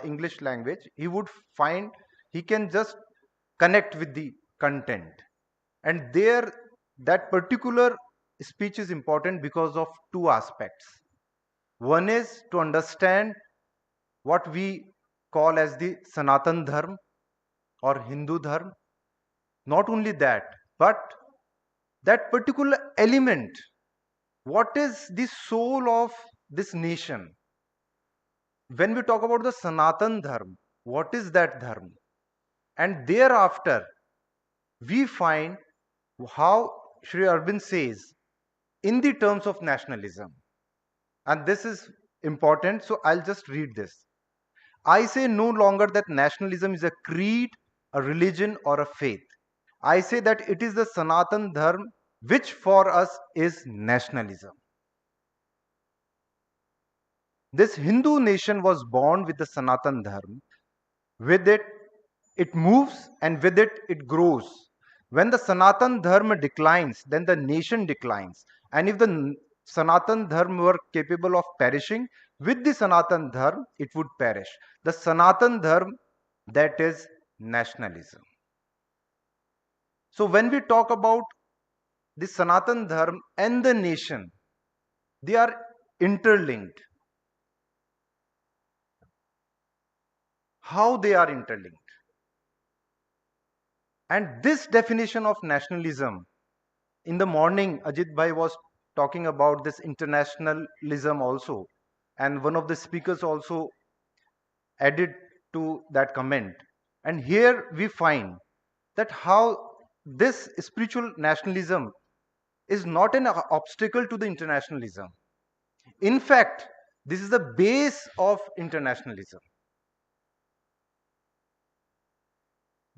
English language, he would find he can just connect with the content. And there, that particular speech is important because of two aspects. One is to understand what we call as the Sanatan Dharma or Hindu Dharma. Not only that, but that particular element, what is the soul of this nation? When we talk about the Sanatan Dharma, what is that Dharma? And thereafter, we find how Sri Aurobindo says in the terms of nationalism. And this is important, so I'll just read this. I say no longer that nationalism is a creed, a religion, or a faith. I say that it is the Sanatan Dharma, which for us is nationalism. This Hindu nation was born with the Sanatan Dharma. With it, it moves, and with it, it grows. When the Sanatan Dharma declines, then the nation declines. And if the Sanatan Dharma were capable of perishing, with the Sanatan Dharma, it would perish. The Sanatan Dharma, that is nationalism. So when we talk about the Sanatan Dharma and the nation They are interlinked. How they are interlinked? And this definition of nationalism, in the morning, Ajit Bhai was talking about this internationalism also, and one of the speakers also added to that comment. And here we find that how this spiritual nationalism is not an obstacle to the internationalism. In fact, this is the base of internationalism.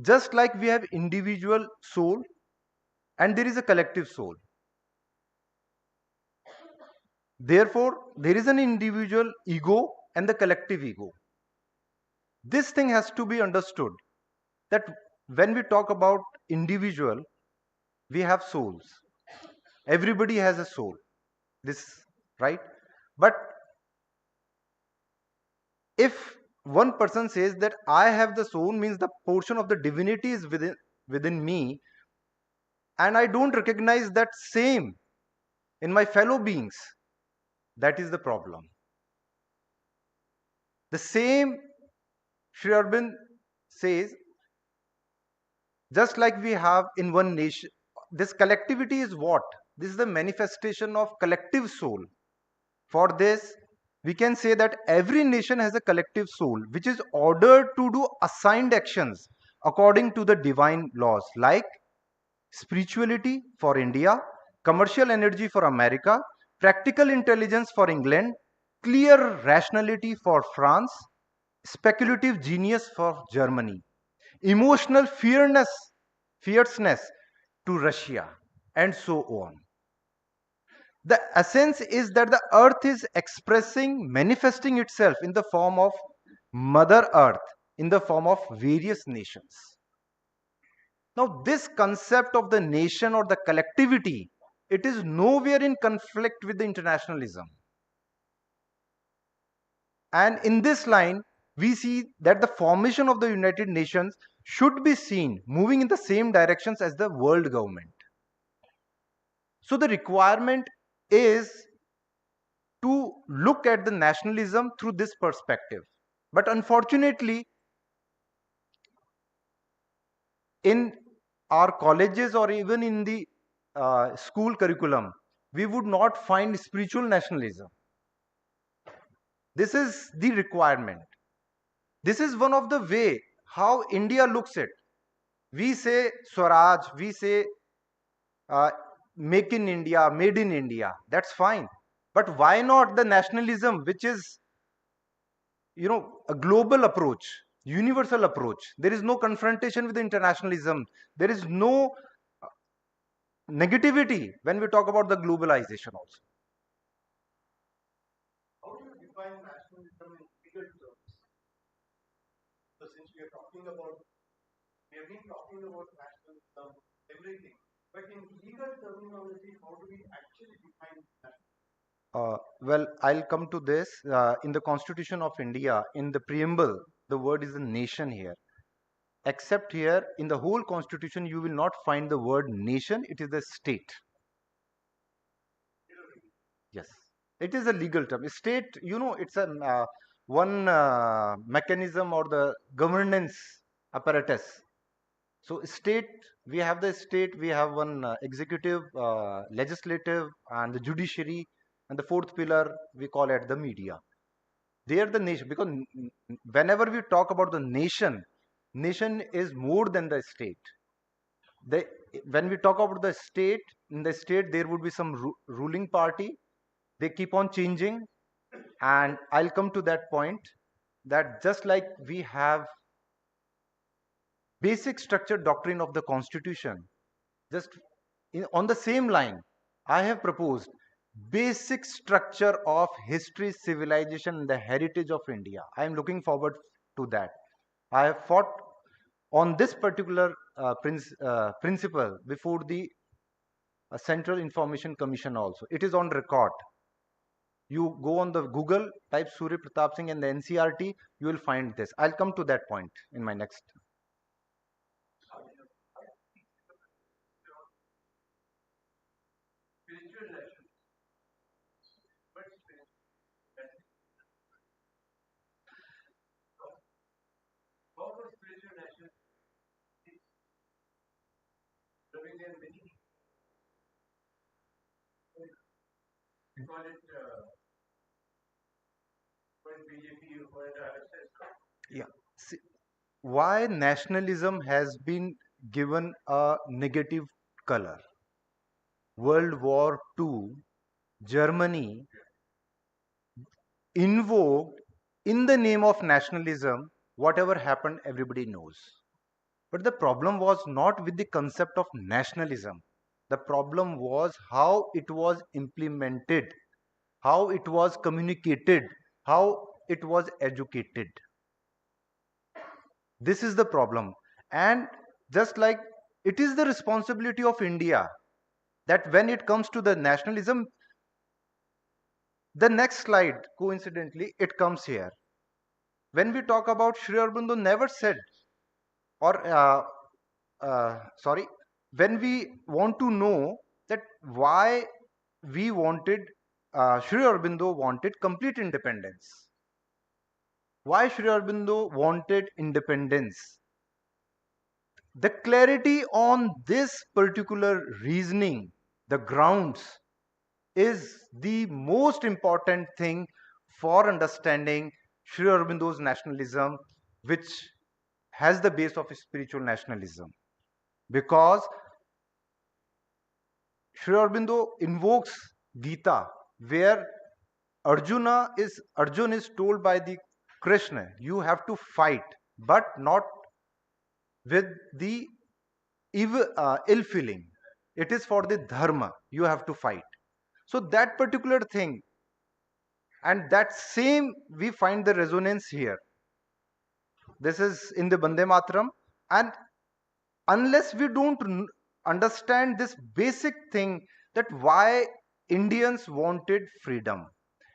Just like we have individual soul and there is a collective soul. Therefore, there is an individual ego and the collective ego. This thing has to be understood that when we talk about individual, we have souls. Everybody has a soul. This, right? But if one person says that I have the soul, means the portion of the divinity is within me, and I don't recognize that same in my fellow beings, that is the problem. The same Sri Aurobindo says, just like we have in one nation, this collectivity is what? This is the manifestation of collective soul. For this, we can say that every nation has a collective soul, which is ordered to do assigned actions according to the divine laws, like spirituality for India, commercial energy for America, practical intelligence for England, clear rationality for France, speculative genius for Germany, emotional fierceness to Russia, and so on. The essence is that the earth is expressing, manifesting itself in the form of Mother Earth, in the form of various nations. Now, this concept of the nation or the collectivity, it is nowhere in conflict with the internationalism. And in this line, we see that the formation of the United Nations should be seen moving in the same directions as the world government. So the requirement is to look at the nationalism through this perspective. But unfortunately, in our colleges or even in the school curriculum, we would not find spiritual nationalism. This is the requirement. This is one of the way how India looks at. We say SWARAJ, we say make in India, made in India. That's fine. But why not the nationalism, which is, a global approach, universal approach? There is no confrontation with internationalism. There is no negativity when we talk about the globalization also. How do you define nationalism in legal terms? So since we have been talking about nationalism, everything, but in legal terminology, how do we actually define nationalism? Well, I'll come to this. In the Constitution of India, in the preamble, the word is a nation here. Except here, in the whole Constitution, you will not find the word nation. It is a state. Yes, it is a legal term. State, it's a one mechanism or the governance apparatus. So state, we have the state, we have one executive, legislative, and the judiciary, and the fourth pillar we call it the media. They are the nation, because whenever we talk about the nation is more than the state. When we talk about the state, in the state there would be some ruling party. They keep on changing, and I'll come to that point, that just like we have basic structure doctrine of the Constitution, just on the same line, I have proposed basic structure of history, civilization, and the heritage of India. I am looking forward to that. I have fought on this particular principle before the Central Information Commission also. It is on record. You go on the Google, type Surya Pratap Singh and the NCRT, you will find this. I'll come to that point in my next. Yeah. See, why nationalism has been given a negative color? World War II, Germany invoked in the name of nationalism, whatever happened, everybody knows. But the problem was not with the concept of nationalism. The problem was how it was implemented, how it was communicated, how it was educated. This is the problem. And just like it is the responsibility of India that when it comes to the nationalism, the next slide, coincidentally, it comes here. When we talk about Sri Aurobindo never said, or sorry, when we want to know that why we wanted, Sri Aurobindo wanted complete independence. Why Sri Aurobindo wanted independence? The clarity on this particular reasoning, the grounds, is the most important thing for understanding Sri Aurobindo's nationalism, which has the base of spiritual nationalism. Because Sri Aurobindo invokes Gita, where Arjun is told by the Krishna, you have to fight, but not with the ill feeling. It is for the dharma, you have to fight. So that particular thing, and that same we find the resonance here. This is in the Bande Mataram, and unless we don't understand this basic thing, that why Indians wanted freedom,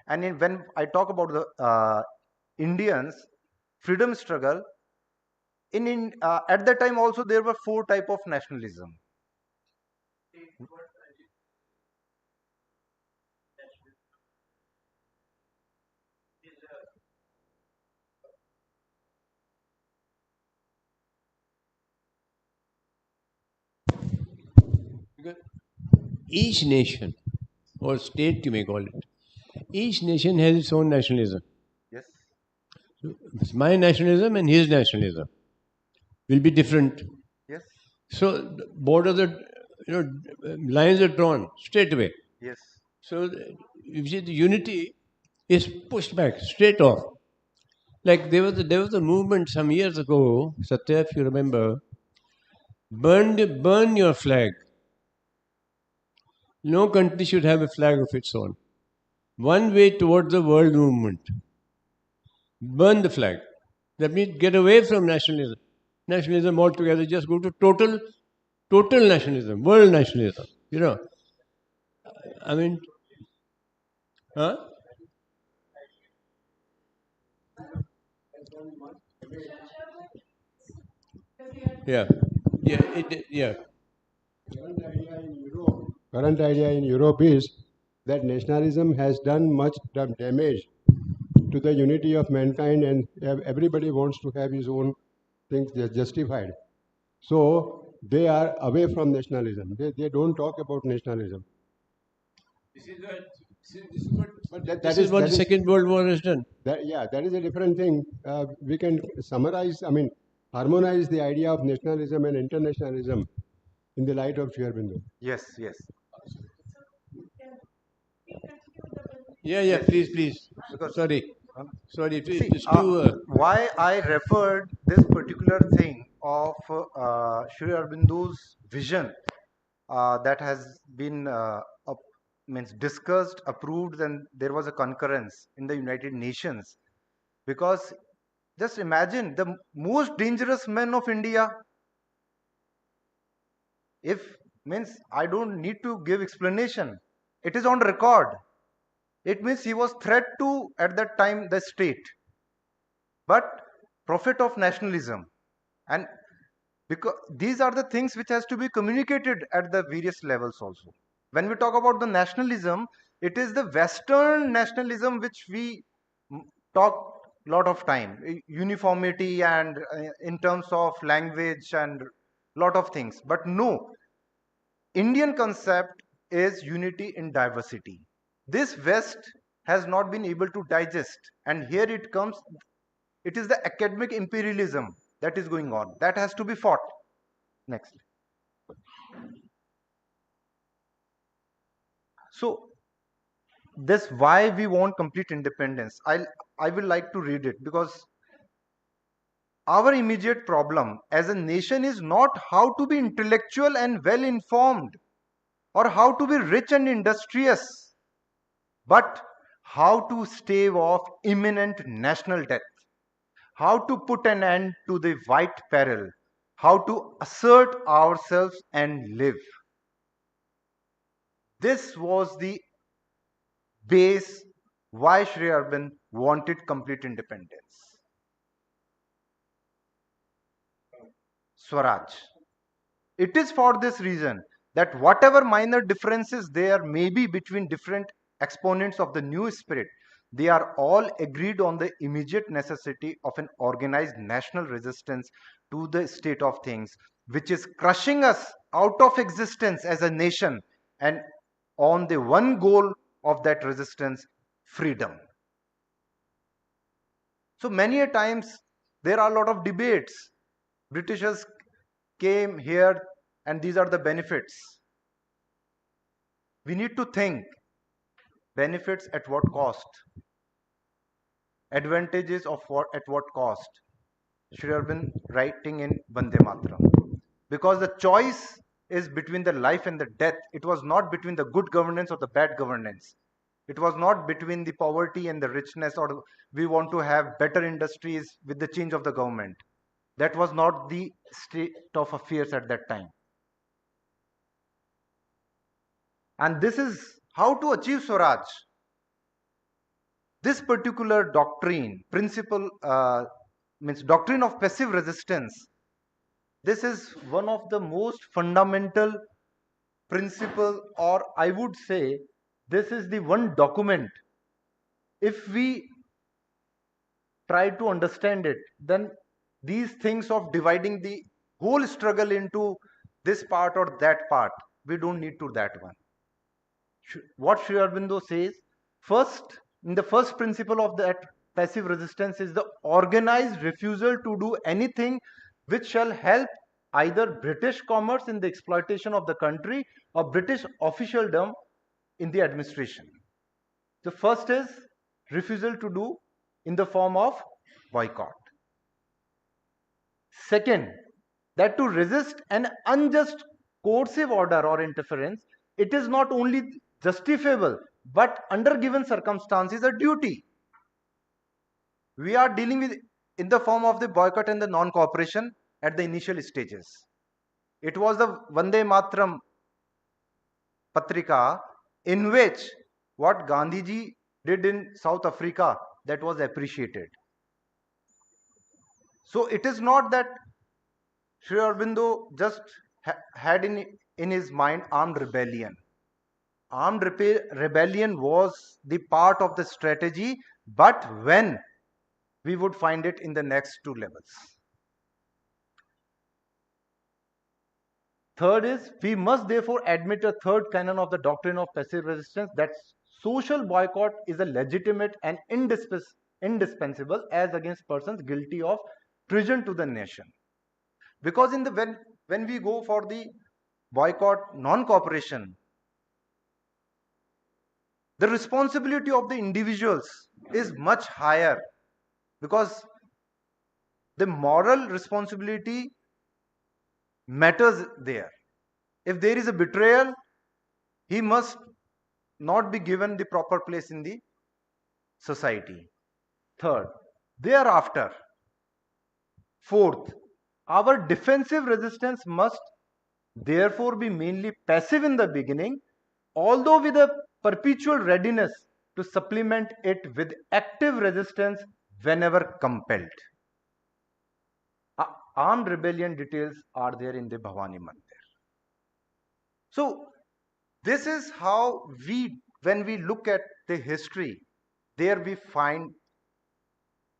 and when I talk about the Indians freedom struggle, at that time also there were 4 type of nationalism. Because each nation, or state you may call it, each nation has its own nationalism. Yes. My nationalism and his nationalism will be different. Yes. So borders are, lines are drawn straight away. Yes. So you see, the unity is pushed back straight off. Like there was a movement some years ago, Satya, if you remember, burn your flag. No country should have a flag of its own. One way towards the world movement. Burn the flag. That means get away from nationalism. Nationalism altogether. Just go to total nationalism, world nationalism. I mean, huh? Yeah. Yeah. Current idea in Europe is that nationalism has done much damage to the unity of mankind, and everybody wants to have his own things justified. So they are away from nationalism. They don't talk about nationalism. This is what the Second World War has done. That is a different thing. We can harmonize the idea of nationalism and internationalism in the light of Sri Aurobindo. Yes, yes. Yeah, please. Sorry. See, why I referred this particular thing of Sri Aurobindo's vision that has been discussed, approved, and there was a concurrence in the United Nations. Because just imagine the most dangerous man of India. I don't need to give explanation. It is on record. It means he was threat to, at that time, the state, but prophet of nationalism. And because these are the things which has to be communicated at the various levels also. When we talk about the nationalism, it is the Western nationalism which we talk a lot of time, uniformity and in terms of language and lot of things. But no, Indian concept is unity in diversity. This West has not been able to digest, and here it comes. It is the academic imperialism that is going on. That has to be fought. Next. So, this why we want complete independence. I will like to read it, because our immediate problem as a nation is not how to be intellectual and well informed, or how to be rich and industrious, but how to stave off imminent national death, how to put an end to the white peril, how to assert ourselves and live. This was the base why Sri Aurobindo wanted complete independence. Swaraj. It is for this reason that whatever minor differences there may be between different exponents of the new spirit, they are all agreed on the immediate necessity of an organized national resistance to the state of things, which is crushing us out of existence as a nation, and on the one goal of that resistance, freedom. So many a times there are a lot of debates. Britishers came here and these are the benefits. We need to think, benefits at what cost? Advantages of what at what cost? Sri Aurobindo writing in Vande Mataram. Because the choice is between the life and the death. It was not between the good governance or the bad governance. It was not between the poverty and the richness, or we want to have better industries with the change of the government. That was not the state of affairs at that time. And this is how to achieve Swaraj. This particular doctrine, principle, means doctrine of passive resistance. This is one of the most fundamental principle, or I would say, this is the one document. If we try to understand it, then these things of dividing the whole struggle into this part or that part, we don't need to that one. What Sri Aurobindo says, first, in the first principle of that passive resistance is the organized refusal to do anything which shall help either British commerce in the exploitation of the country or British officialdom in the administration. The first is refusal to do in the form of boycott. Second, that to resist an unjust coercive order or interference, it is not only justifiable, but under given circumstances a duty. We are dealing with in the form of the boycott and the non-cooperation at the initial stages. It was the Vande Mataram Patrika in which what Gandhiji did in South Africa, that was appreciated. So it is not that Sri Aurobindo just had in his mind armed rebellion. Armed rebellion was the part of the strategy, but when we would find it in the next two levels. Third is, we must therefore admit a third canon of the doctrine of passive resistance, that social boycott is a legitimate and indispensable as against persons guilty of treason to the nation. Because in the when we go for the boycott non-cooperation, the responsibility of the individuals is much higher, because the moral responsibility matters there. If there is a betrayal, he must not be given the proper place in the society. Third, thereafter. Fourth, our defensive resistance must therefore be mainly passive in the beginning, although with a perpetual readiness to supplement it with active resistance whenever compelled. Armed rebellion details are there in the Bhavani Mandir. So this is how when we look at the history, there we find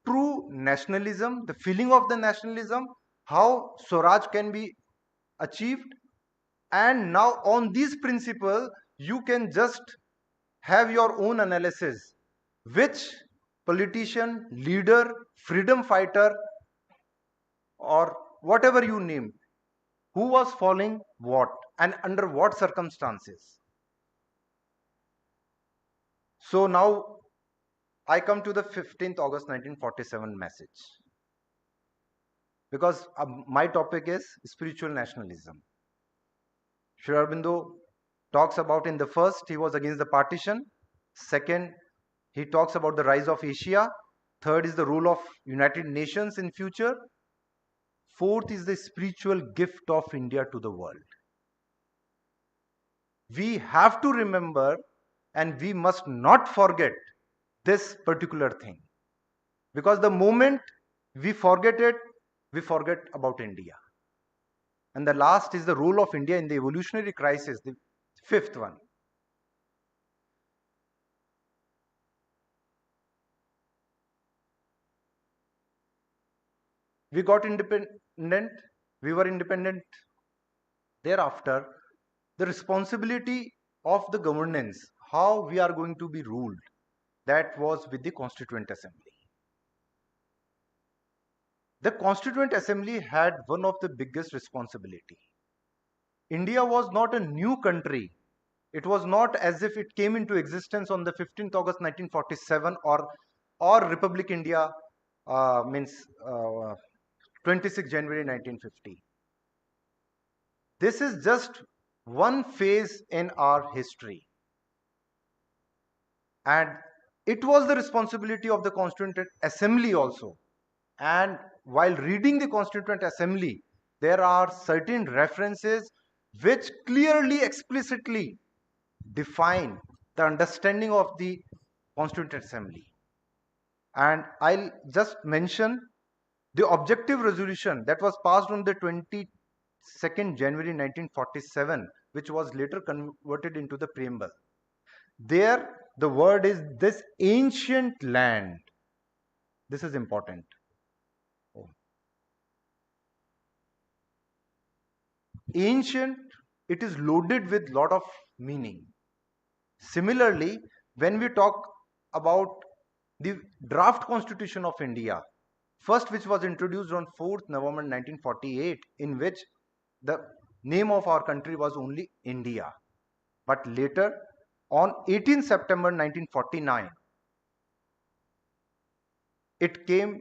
true nationalism, the feeling of the nationalism, how Swaraj can be achieved, And now on these principles, you can just have your own analysis. Which politician, leader, freedom fighter, or whatever you name, who was following what and under what circumstances. So now I come to the 15th August 1947 message, because my topic is spiritual nationalism. Sri Aurobindo talks about, in the first, he was against the partition. Second, he talks about the rise of Asia. Third is the role of United Nations in future. Fourth is the spiritual gift of India to the world. We have to remember, and we must not forget this particular thing, because the moment we forget it, we forget about India. And the last is the role of India in the evolutionary crisis, the fifth one. We got independent, we were independent. Thereafter, the responsibility of the governance, how we are going to be ruled, that was with the Constituent Assembly. The Constituent Assembly had one of the biggest responsibility. India was not a new country. It was not as if it came into existence on the 15th August 1947 or Republic India means 26 January 1950. This is just one phase in our history. And it was the responsibility of the Constituent Assembly also. And while reading the Constituent Assembly, there are certain references which clearly, explicitly define the understanding of the Constituent Assembly. And I'll just mention the objective resolution that was passed on the 22nd January 1947, which was later converted into the preamble. There, the word is this ancient land. This is important. Ancient, it is loaded with lot of meaning. Similarly, when we talk about the draft constitution of India, first which was introduced on 4th November 1948, in which the name of our country was only India. But later, on 18th September 1949, it came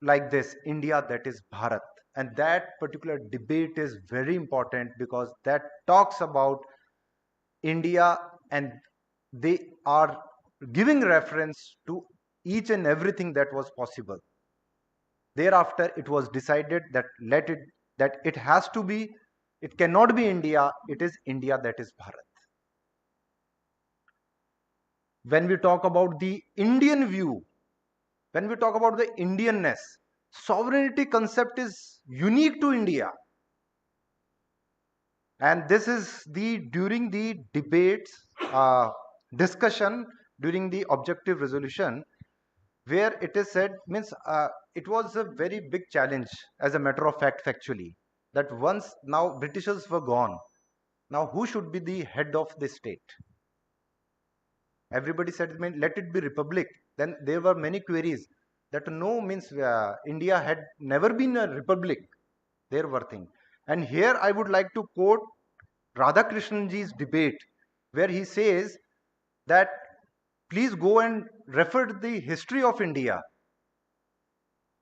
like this, India, that is Bharat. And that particular debate is very important, because that talks about India, and they are giving reference to each and everything that was possible. Thereafter, it was decided that it has to be, it cannot be India, it is India, that is Bharat. When we talk about the Indian view, when we talk about the Indianness, sovereignty concept is unique to India. And this is during the debates, discussion during the objective resolution, where it is said, means it was a very big challenge, as a matter of fact, factually, that once now Britishers were gone, now who should be the head of the state? Everybody said, let it be republic. Then there were many queries that no, means India had never been a republic. There were things. And here I would like to quote Radhakrishnanji's debate, where he says that please go and refer to the history of India.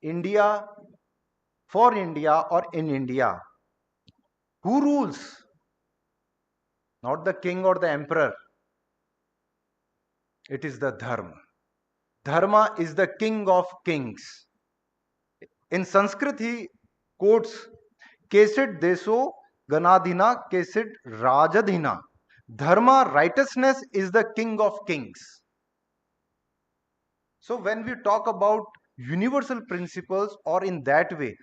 India, for India, or in India. Who rules? Not the king or the emperor. It is the Dharma. Dharma is the king of kings. In Sanskrit, he quotes, Kesid deso ganadhina kesid rajadhina. Dharma, righteousness, is the king of kings. So when we talk about universal principles, or in that way,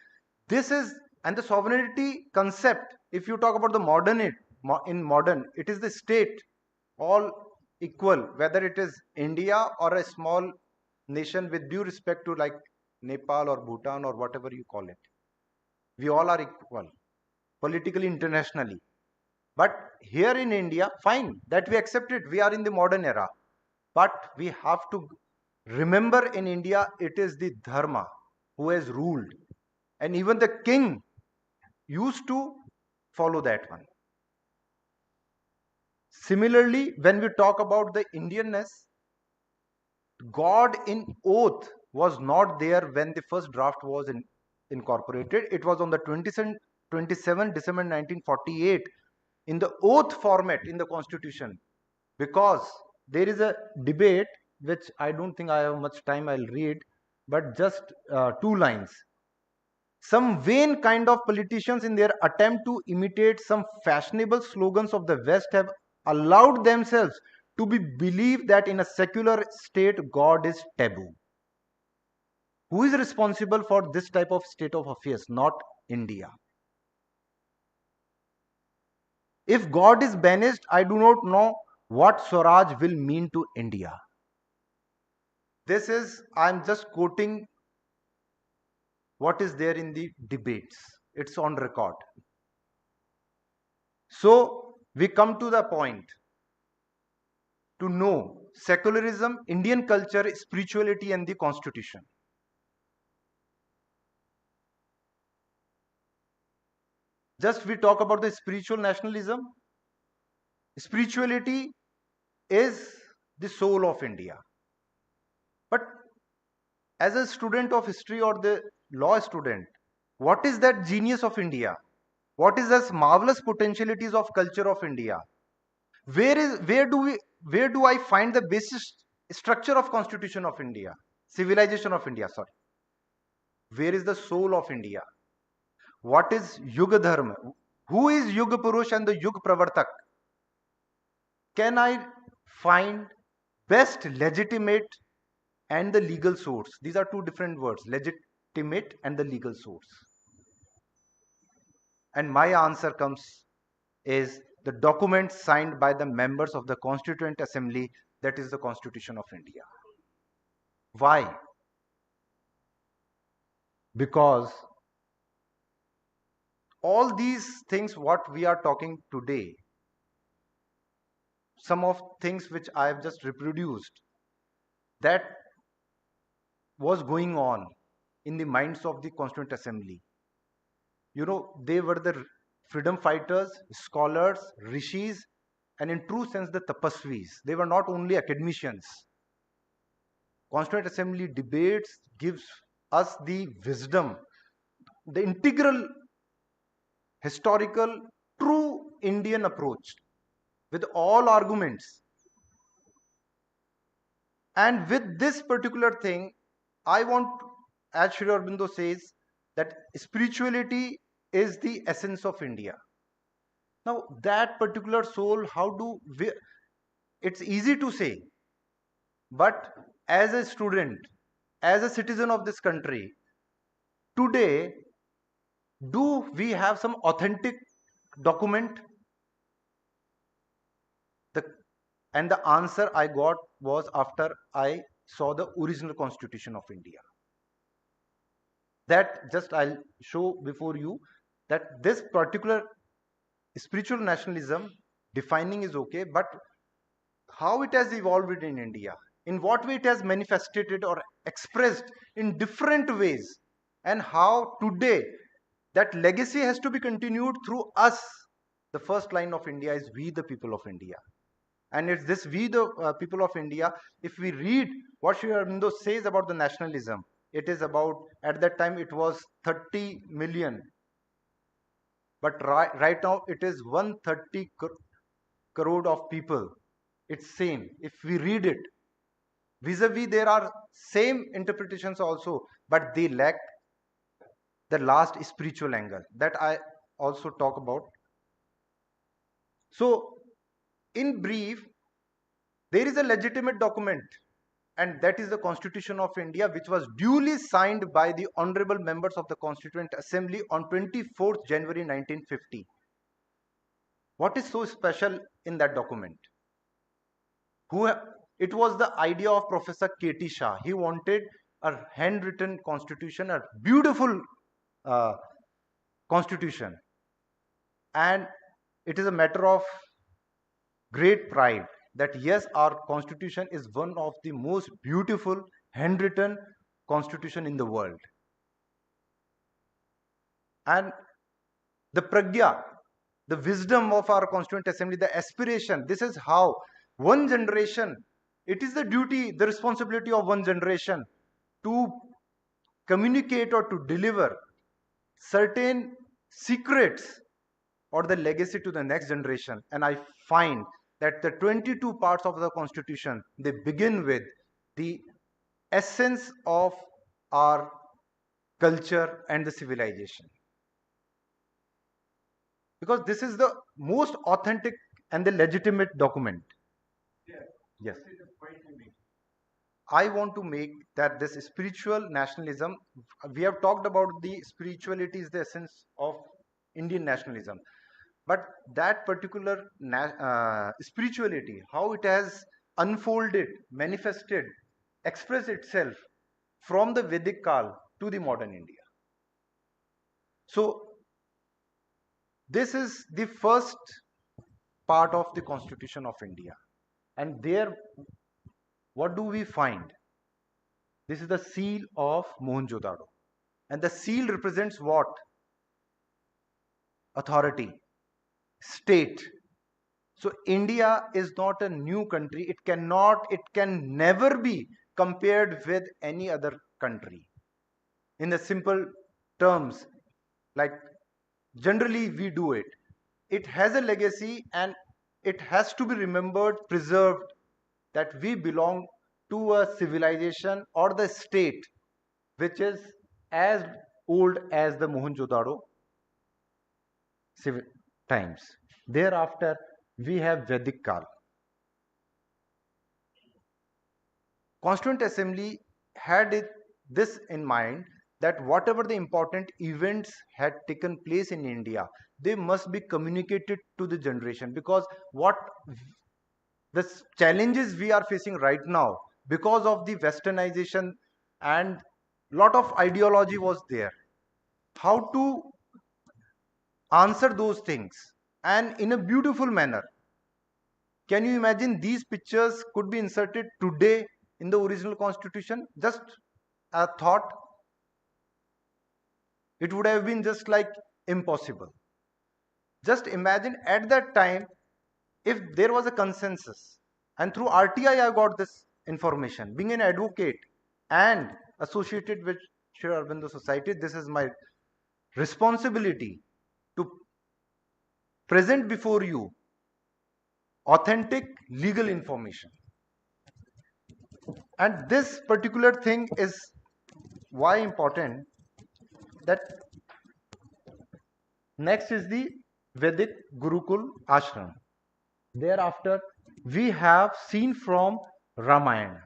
this is, and the sovereignty concept, if you talk about the modern, it is the state, all equal, whether it is India or a small nation, with due respect to like Nepal or Bhutan or whatever you call it. We all are equal, politically, internationally. But here in India, fine, that we accept it. We are in the modern era. But we have to remember in India, it is the Dharma who has ruled. And even the king used to follow that one. Similarly, when we talk about the Indianness, God in oath was not there when the first draft was incorporated. It was on the 27 December 1948 in the oath format in the constitution, because there is a debate which I don't think I have much time, I'll read, but just 2 lines. Some vain kind of politicians, in their attempt to imitate some fashionable slogans of the West, have allowed themselves to be believed that in a secular state God is taboo. Who is responsible for this type of state of affairs? Not India. If God is banished, I do not know what Swaraj will mean to India. This is, I'm just quoting what is there in the debates. It's on record. So we come to the point to know secularism, Indian culture, spirituality, and the constitution. Just we talk about the spiritual nationalism. Spirituality is the soul of India. But as a student of history or the law student, what is that genius of India? What is this marvelous potentialities of culture of India? Where do I find the basis structure of constitution of India? Civilization of India, sorry. Where is the soul of India? What is Yuga Dharma? Who is Yuga Purush and the Yuga Pravartak? Can I find best legitimate and the legal source? These are two different words, legitimate and the legal source. And my answer comes is the document signed by the members of the Constituent Assembly, that is the Constitution of India. Why? Because all these things what we are talking today, some of things which I have just reproduced, that was going on in the minds of the Constituent Assembly. You know, they were the freedom fighters, scholars, rishis, and in true sense the tapasvis. They were not only academicians. Constituent Assembly debates gives us the wisdom, the integral, historical, true Indian approach with all arguments. And with this particular thing, I want, as Sri Aurobindo says, that spirituality is the essence of India. Now, that particular soul, how do we, it's easy to say, but as a student, as a citizen of this country, today, do we have some authentic document? And the answer I got was after I saw the original Constitution of India. That just I'll show before you that this particular spiritual nationalism defining is okay, but how it has evolved in India, in what way it has manifested or expressed in different ways, and how today that legacy has to be continued through us. The first line of India is we the people of India. And it's this we the people of India, if we read what Sri Aurobindo says about the nationalism, it is about, at that time it was 30 million. But right now it is 130 crore of people. It's same. If we read it, vis-a-vis there are same interpretations also, but they lack the last spiritual angle that I also talk about. So, in brief, there is a legitimate document, and that is the Constitution of India, which was duly signed by the honorable members of the Constituent Assembly on 24th January 1950. What is so special in that document? It was the idea of Professor K.T. Shah. He wanted a handwritten constitution, a beautiful constitution. And it is a matter of great pride that yes, our constitution is one of the most beautiful handwritten constitution in the world. And the pragya, the wisdom of our constituent assembly, the aspiration, this is how one generation, it is the duty, the responsibility of one generation to communicate or to deliver certain secrets or the legacy to the next generation. And I find that the 22 parts of the constitution, they begin with the essence of our culture and the civilization, because this is the most authentic and the legitimate document. Yes, I want to make that this spiritual nationalism, we have talked about the spirituality is the essence of Indian nationalism, but that particular spirituality, how it has unfolded, manifested, expressed itself from the Vedic Kal to the modern India. So this is the first part of the Constitution of India. And there, what do we find? This is the seal of Mohenjo-daro. And the seal represents what? Authority, state. So India is not a new country. It can never be compared with any other country. In the simple terms, like generally we do it. It has a legacy and it has to be remembered, preserved, that we belong to a civilization or the state which is as old as the Mohenjo-daro times. Thereafter, we have Vedic Kal. Constituent Assembly had this in mind, that whatever the important events had taken place in India, they must be communicated to the generation, because what the challenges we are facing right now because of the westernization and lot of ideology was there. How to answer those things and in a beautiful manner. Can you imagine these pictures could be inserted today in the original constitution? Just a thought. It would have been just like impossible. Just imagine at that time if there was a consensus, and through RTI I got this information. Being an advocate and associated with Sri Aurobindo Society, this is my responsibility to present before you authentic legal information. And this particular thing is why important, that next is the Vedic Gurukul Ashram. Thereafter, we have seen from Ramayana.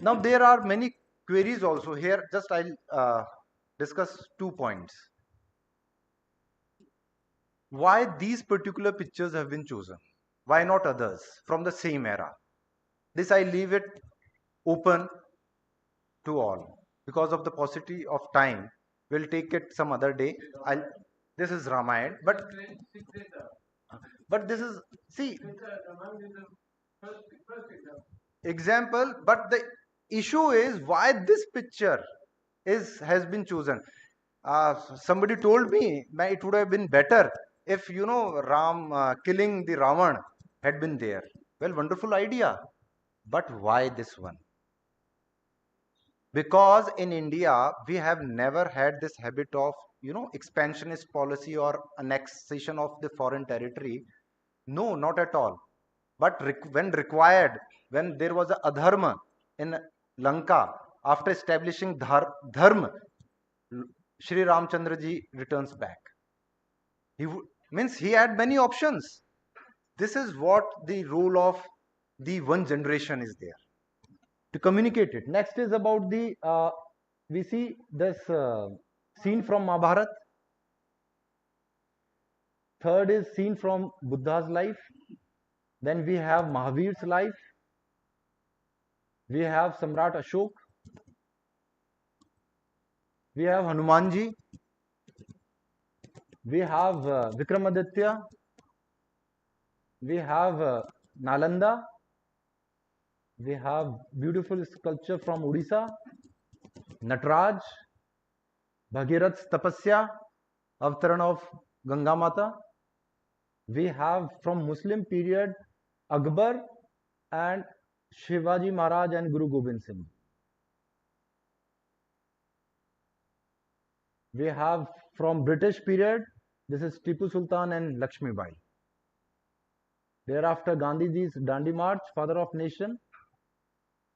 Now, there are many queries also here. Just I'll discuss 2 points. Why these particular pictures have been chosen? Why not others from the same era? This I leave it open to all. Because of the paucity of time, we'll take it some other day. This is Ramayana, but this is, see, example, but the issue is why this picture has been chosen. Somebody told me that it would have been better if, Ram killing the Ravan had been there. Well, wonderful idea, but why this one? Because in India, we have never had this habit of, expansionist policy or annexation of the foreign territory. No, not at all. But when required, when there was a adharma in Lanka, after establishing dharma, Shri Ramchandra ji returns back. He had many options. This is what the role of the one generation is there, to communicate it. Next is about the, we see this scene from Mahabharata. Third is scene from Buddha's life. Then we have Mahavir's life. We have Samrat Ashok. We have Hanumanji. We have Vikramaditya. We have Nalanda. We have beautiful sculpture from Odisha. Natraj. Bhagirath's Tapasya. Avtaran of Ganga Mata. We have from Muslim period Akbar and Shivaji Maharaj and Guru Gobind Singh. We have from British period, this is Tipu Sultan and Lakshmi Bai. Thereafter Gandhiji's Dandi March, Father of Nation.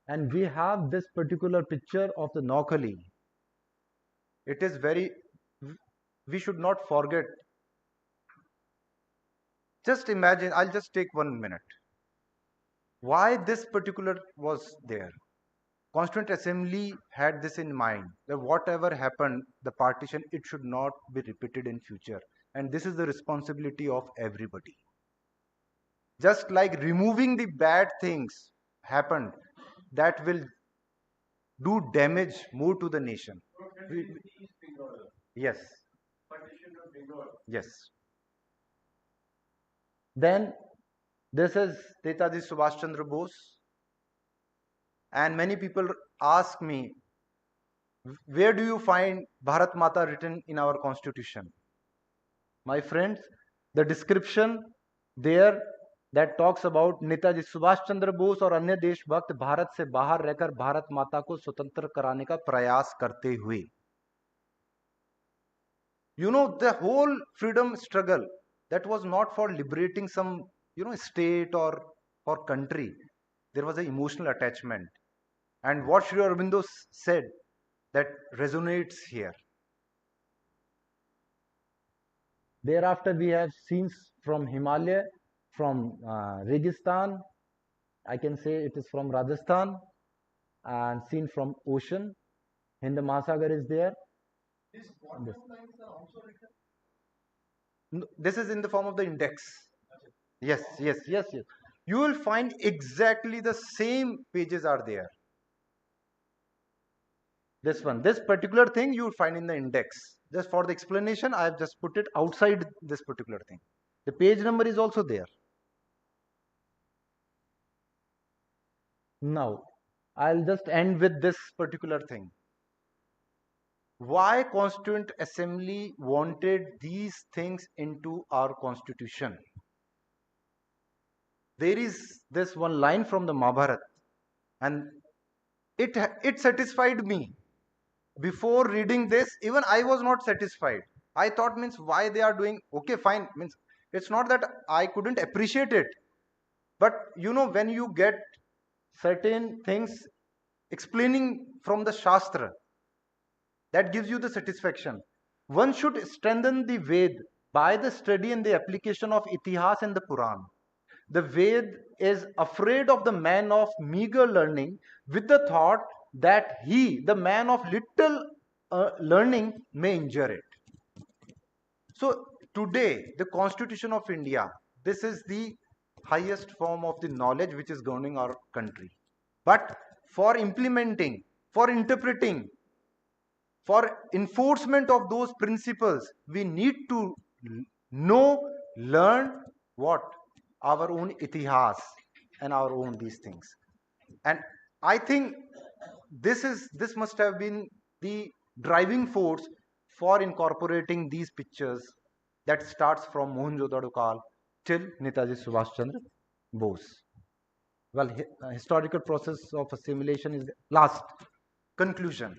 And we have this particular picture of the Naukali. It is very, we should not forget. Just imagine, I'll just take 1 minute. Why this particular was there? Constituent Assembly had this in mind, that whatever happened, the partition, it should not be repeated in future. And this is the responsibility of everybody. Just like removing the bad things happened, that will do damage more to the nation. Yes. Yes. Then this is Netaji Subhash Chandra Bose. And many people ask me, where do you find Bharat Mata written in our constitution? My friends, the description there that talks about Netaji Subhash Chandra Bose और अन्य देशभक्त भारत से बाहर रहकर भारत माता को स्वतंत्र कराने का प्रयास करते हुए. You know, the whole freedom struggle, that was not for liberating some, state or country. There was an emotional attachment. And what Sri Aurobindo said, that resonates here. Thereafter, we have scenes from Himalaya, from Registan. I can say it is from Rajasthan, and scene from ocean. Hind Mahasagar is there. This is in the form of the index. Yes. You will find exactly the same pages are there. This one, this particular thing you will find in the index. Just for the explanation, I have just put it outside this particular thing. The page number is also there. Now, I'll just end with this particular thing. Why Constituent Assembly wanted these things into our constitution? There is this one line from the Mahabharata, and it satisfied me. Before reading this, even I was not satisfied. I thought, means why they are doing, okay, fine, means it's not that I couldn't appreciate it, but when you get certain things explaining from the Shastra, that gives you the satisfaction. One should strengthen the Ved by the study and the application of Itihas and the Puran. The Ved is afraid of the man of meager learning with the thought that he, the man of little learning, may injure it. So today, the Constitution of India, this is the highest form of the knowledge which is governing our country. But for implementing, for interpreting, for enforcement of those principles, we need to know, learn what? Our own itihas and our own these things. And I think this must have been the driving force for incorporating these pictures that starts from Mohenjo-daro Kal till Netaji Subhash Chandra Bose. Well, historical process of assimilation is the last conclusion.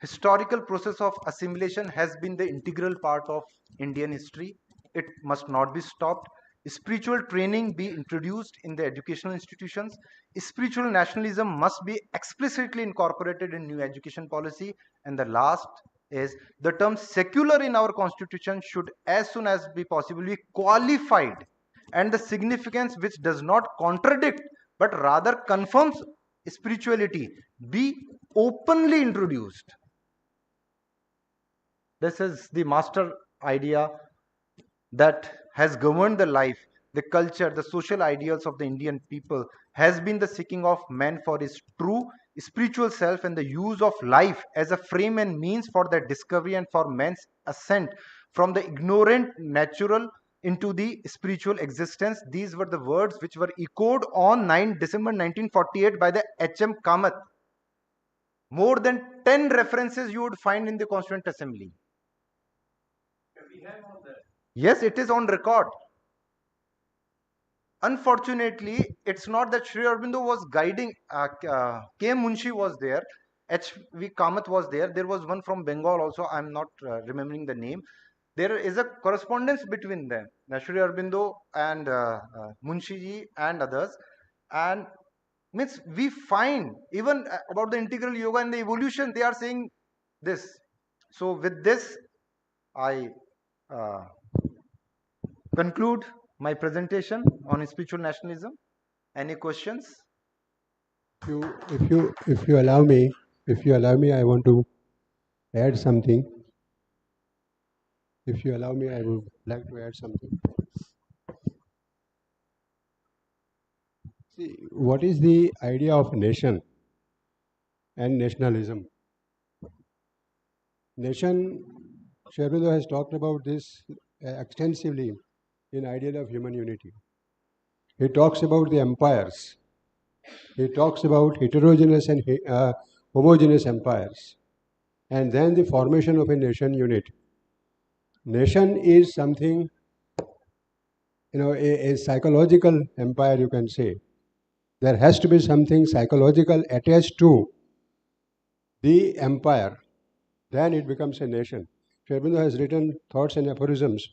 Historical process of assimilation has been the integral part of Indian history. It must not be stopped. Spiritual training be introduced in the educational institutions. Spiritual nationalism must be explicitly incorporated in new education policy. And the last is the term secular in our constitution should as soon as be possible be qualified, and the significance which does not contradict but rather confirms spirituality be openly introduced. This is the master idea that has governed the life, the culture, the social ideals of the Indian people, has been the seeking of man for his true spiritual self and the use of life as a frame and means for their discovery and for man's ascent from the ignorant natural into the spiritual existence. These were the words which were echoed on 9 December 1948 by the H.M. Kamath. More than 10 references you would find in the Constituent Assembly. Yes, it is on record. Unfortunately, it's not that Sri Aurobindo was guiding. K. Munshi was there. H.V. Kamath was there. There was one from Bengal also. I'm not remembering the name. There is a correspondence between them, Sri Aurobindo and Munshi ji and others. And means we find even about the integral yoga and the evolution, they are saying this. So with this, I conclude my presentation on spiritual nationalism. Any questions? If you allow me, I want to add something. If you allow me, I would like to add something. See, what is the idea of nation and nationalism? Nation, Sri Aurobindo has talked about this extensively in Ideal of Human Unity. He talks about the empires. He talks about heterogeneous and homogeneous empires. And then the formation of a nation unit. Nation is something, a psychological empire, you can say. There has to be something psychological attached to the empire. Then it becomes a nation. Sri Aurobindo has written thoughts and aphorisms.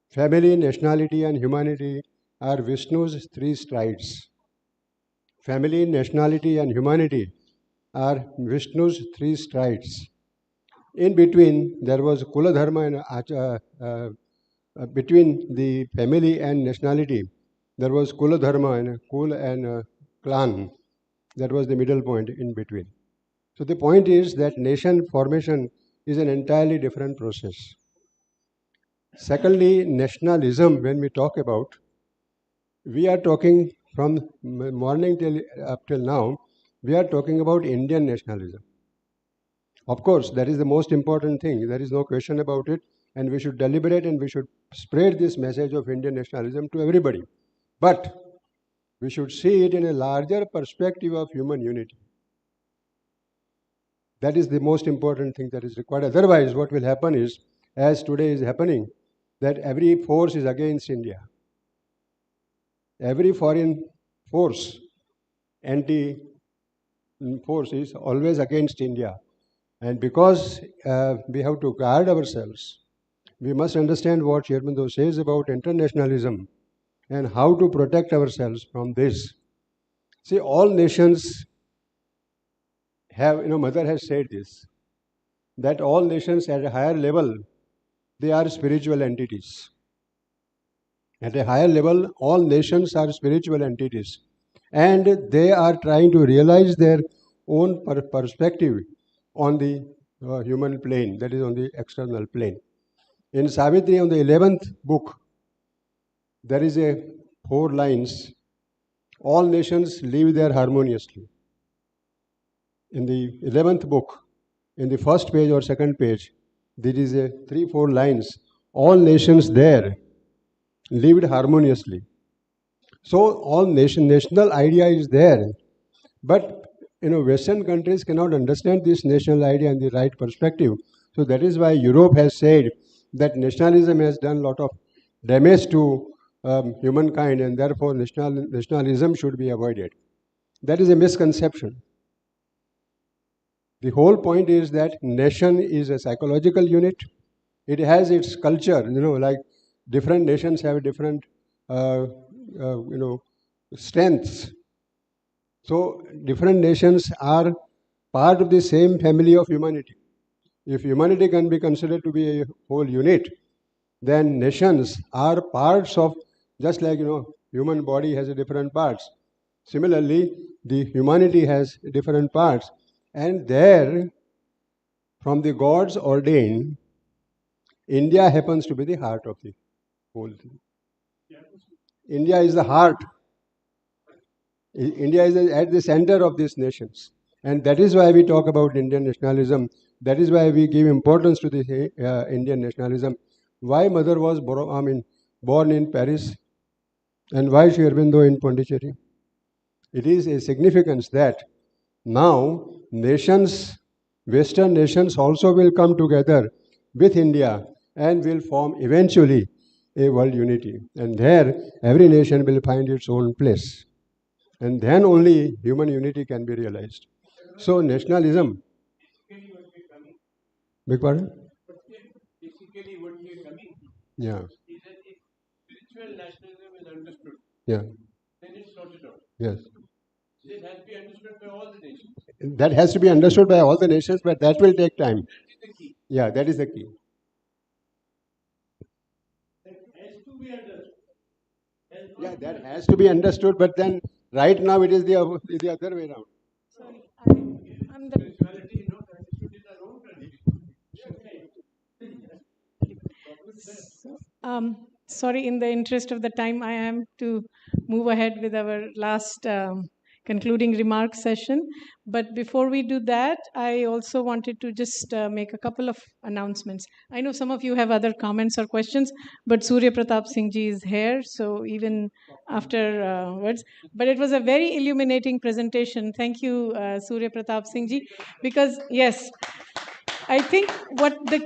Family, nationality, and humanity are Vishnu's three strides. Family, nationality, and humanity are Vishnu's three strides. In between, there was Kula Dharma and between the family and nationality, there was Kula Dharma and Kul and clan. That was the middle point in between. So the point is that nation formation is an entirely different process. Secondly, nationalism, when we talk about, we are talking from morning till up till now, we are talking about Indian nationalism. Of course, that is the most important thing. There is no question about it. And we should deliberate and we should spread this message of Indian nationalism to everybody. But we should see it in a larger perspective of human unity. That is the most important thing that is required. Otherwise, what will happen is, as today is happening, that every force is against India. Every foreign force, anti-force is always against India. And because we have to guard ourselves, we must understand what Sri Aurobindo says about internationalism and how to protect ourselves from this. See, all nations have, Mother has said this, that all nations at a higher level, they are spiritual entities. At a higher level, all nations are spiritual entities. And they are trying to realize their own perspective on the human plane, that is on the external plane. In Savitri, on the 11th book, there is a 4 lines, all nations live there harmoniously. In the 11th book, in the first page or second page, there is a 3-4 lines, all nations there lived harmoniously. So all national idea is there, but Western countries cannot understand this national idea in the right perspective. So that is why Europe has said that nationalism has done a lot of damage to humankind, and therefore nationalism should be avoided. That is a misconception. The whole point is that nation is a psychological unit. It has its culture, like different nations have different, strengths. So different nations are part of the same family of humanity. If humanity can be considered to be a whole unit, then nations are parts of, just like, human body has different parts. Similarly, the humanity has different parts. And there, from the gods ordained, India happens to be the heart of the whole thing. India is the heart. India is at the center of these nations. And that is why we talk about Indian nationalism. That is why we give importance to this Indian nationalism. Why mother was born in Paris and why Sri Aurobindo in Pondicherry? It is a significance that now nations, Western nations also will come together with India and will form eventually a world unity. And there every nation will find its own place. And then only human unity can be realized. So nationalism. Beg pardon? Basically, what we are coming Yeah. is that if spiritual nationalism is understood, Yeah. then it's sorted out. Yes. This has to be understood by all the nations. That has to be understood by all the nations, but that will take time. That is the key. Yeah, that is the key. That has to be understood. Yeah, that has to be understood, but then right now it is the other way around. Sorry, I'm the. Spirituality not understood in our own country. Sorry, in the interest of the time, I am to move ahead with our last concluding remarks session. But before we do that, I also wanted to just make a couple of announcements. I know some of you have other comments or questions, but Surya Pratap Singh ji is here, so even afterwards. But it was a very illuminating presentation. Thank you, Surya Pratap Singh ji, because yes, I think what the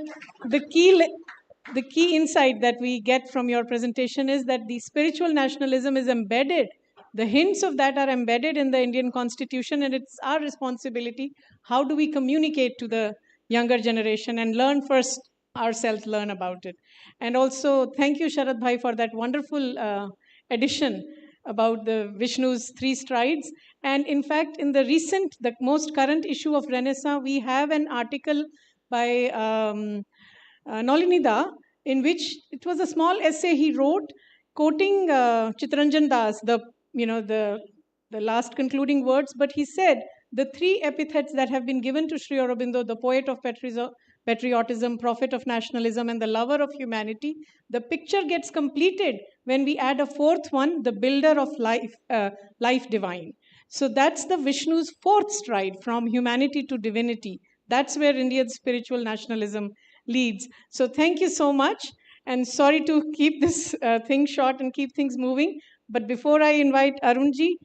key insight that we get from your presentation is that the spiritual nationalism is embedded. The hints of that are embedded in the Indian Constitution, and it's our responsibility. How do we communicate to the younger generation and learn first ourselves, learn about it? And also, thank you, Sharad Bhai, for that wonderful addition about the Vishnu's three strides. And in fact, in the most current issue of Renaissance, we have an article by Nolinida, in which it was a small essay he wrote quoting Chitranjan Das, the last concluding words, but he said the three epithets that have been given to Sri Aurobindo, the poet of patriotism, prophet of nationalism, and the lover of humanity, the picture gets completed when we add a fourth one, the builder of life divine. So that's the Vishnu's fourth stride, from humanity to divinity. That's where Indian spiritual nationalism leads. So thank you so much. And sorry to keep this thing short and keep things moving. But before I invite Arunji,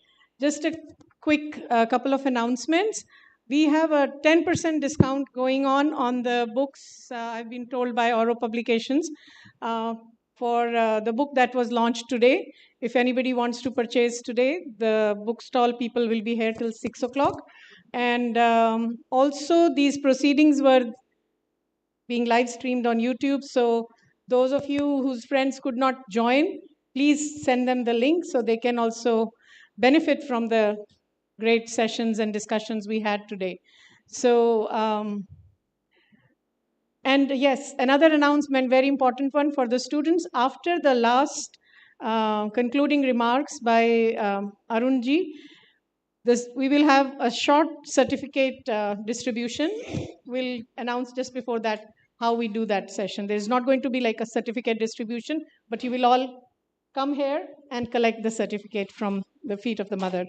just a quick couple of announcements. We have a 10% discount going on the books, I've been told by Auro Publications, for the book that was launched today. If anybody wants to purchase today, the bookstall people will be here till 6 o'clock. And also these proceedings were being live streamed on YouTube. So those of you whose friends could not join, please send them the link so they can also benefit from the great sessions and discussions we had today. So, and yes, another announcement, very important one for the students. After the last concluding remarks by Arunji, we will have a short certificate distribution. We'll announce just before that how we do that session. There's not going to be like a certificate distribution, but you will all come here and collect the certificate from the feet of the mother.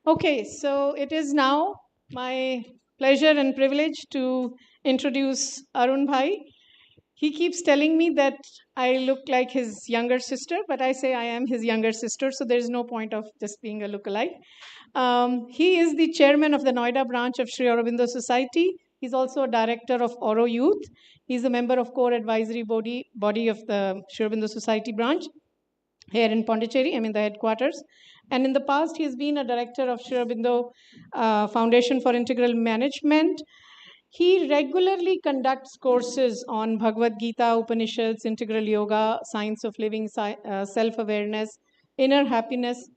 Okay, so it is now my pleasure and privilege to introduce Arun Bhai. He keeps telling me that I look like his younger sister, but I say I am his younger sister, so there's no point of just being a lookalike. He is the chairman of the Noida branch of Sri Aurobindo Society. He's also a director of Auro Youth. He's a member of core advisory body of the Sri Aurobindo Society branch here in Pondicherry, the headquarters. And in the past, he's been a director of Sri Aurobindo Foundation for Integral Management. He regularly conducts courses on Bhagavad Gita, Upanishads, integral yoga, science of living, self-awareness, inner happiness.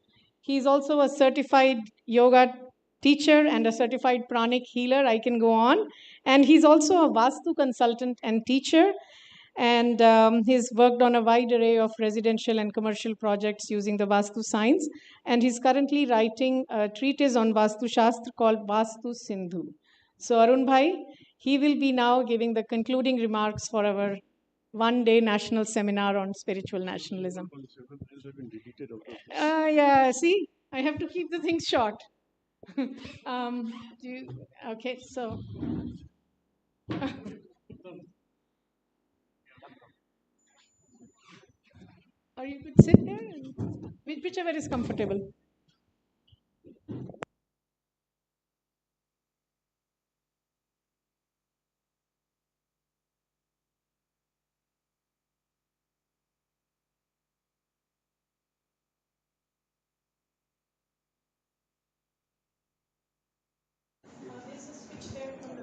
He's also a certified yoga teacher and a certified pranic healer. I can go on. And he's also a Vastu consultant and teacher. And he's worked on a wide array of residential and commercial projects using the Vastu science. And he's currently writing a treatise on Vastu Shastra called Vastu Sindhu. So Arun Bhai, he will be now giving the concluding remarks for our one-day national seminar on spiritual nationalism. Yeah, see, I have to keep the things short. Okay, so Or you could sit there, and whichever is comfortable.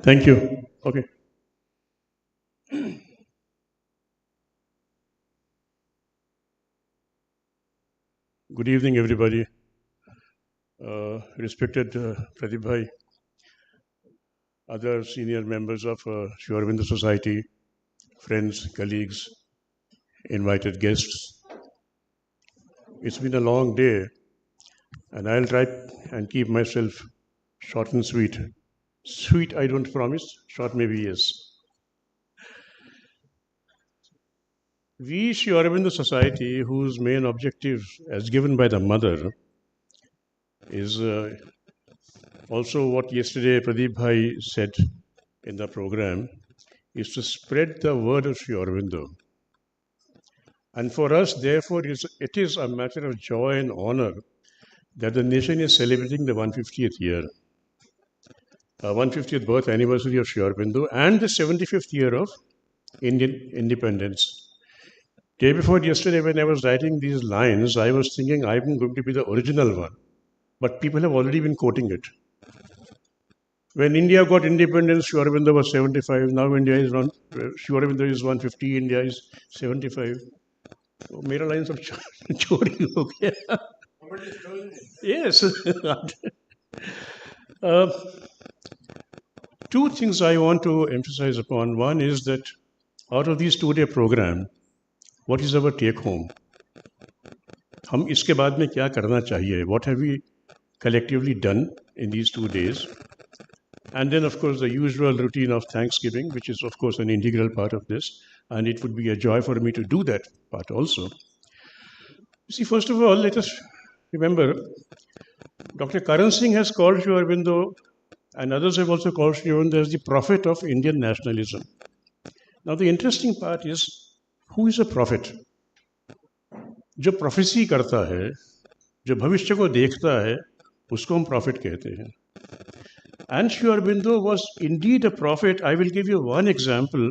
Thank you. Okay. Good evening, everybody. Respected Pratap Bhai, other senior members of Sri Aurobindo Society, friends, colleagues, invited guests. It's been a long day, and I'll try and keep myself short and sweet. Sweet, I don't promise. Short, maybe yes. We, Sri Aurobindo Society, whose main objective, as given by the mother, is also what yesterday Pradeep Bhai said in the program, is to spread the word of Sri Aurobindo. And for us, therefore, it is a matter of joy and honor that the nation is celebrating the 150th year, 150th birth anniversary of Sri Aurobindo, and the 75th year of Indian independence. Day before yesterday, when I was writing these lines, I was thinking I'm going to be the original one. But people have already been quoting it. When India got independence, Sri Aurobindo was 75. Now India is Sri Aurobindo is 150. India is 75. So, मेरा line सब चोरी हो गया. Yes. Two things I want to emphasize upon. One is that out of these two-day program, what is our take home? हम इसके बाद में क्या करना चाहिए? What have we collectively done in these 2 days? And then, of course, the usual routine of Thanksgiving, which is, of course, an integral part of this. And it would be a joy for me to do that part also. You see, first of all, let us remember, Dr. Karan Singh has called Sri Aurobindo, and others have also called Sri Aurobindo as the prophet of Indian nationalism. Now, the interesting part is, who is a prophet? जो prophecy करता है, जो भविष्य को देखता है, उसको हम prophet कहते हैं. And Sri Aurobindo was indeed a prophet. I will give you one example.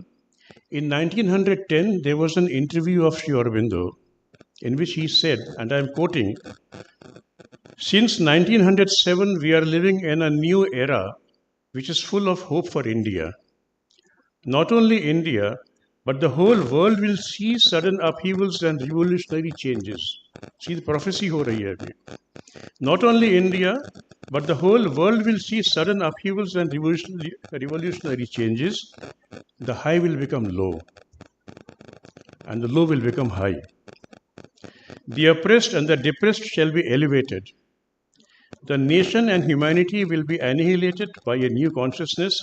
In 1910, there was an interview of Sri Aurobindo in which he said, and I am quoting, "Since 1907, we are living in a new era which is full of hope for India. Not only India, but the whole world will see sudden upheavals and revolutionary changes." See, the prophecy ho rahi hai abhi. Not only India, but the whole world will see sudden upheavals and revolutionary changes. The high will become low, and the low will become high. The oppressed and the depressed shall be elevated. The nation and humanity will be annihilated by a new consciousness.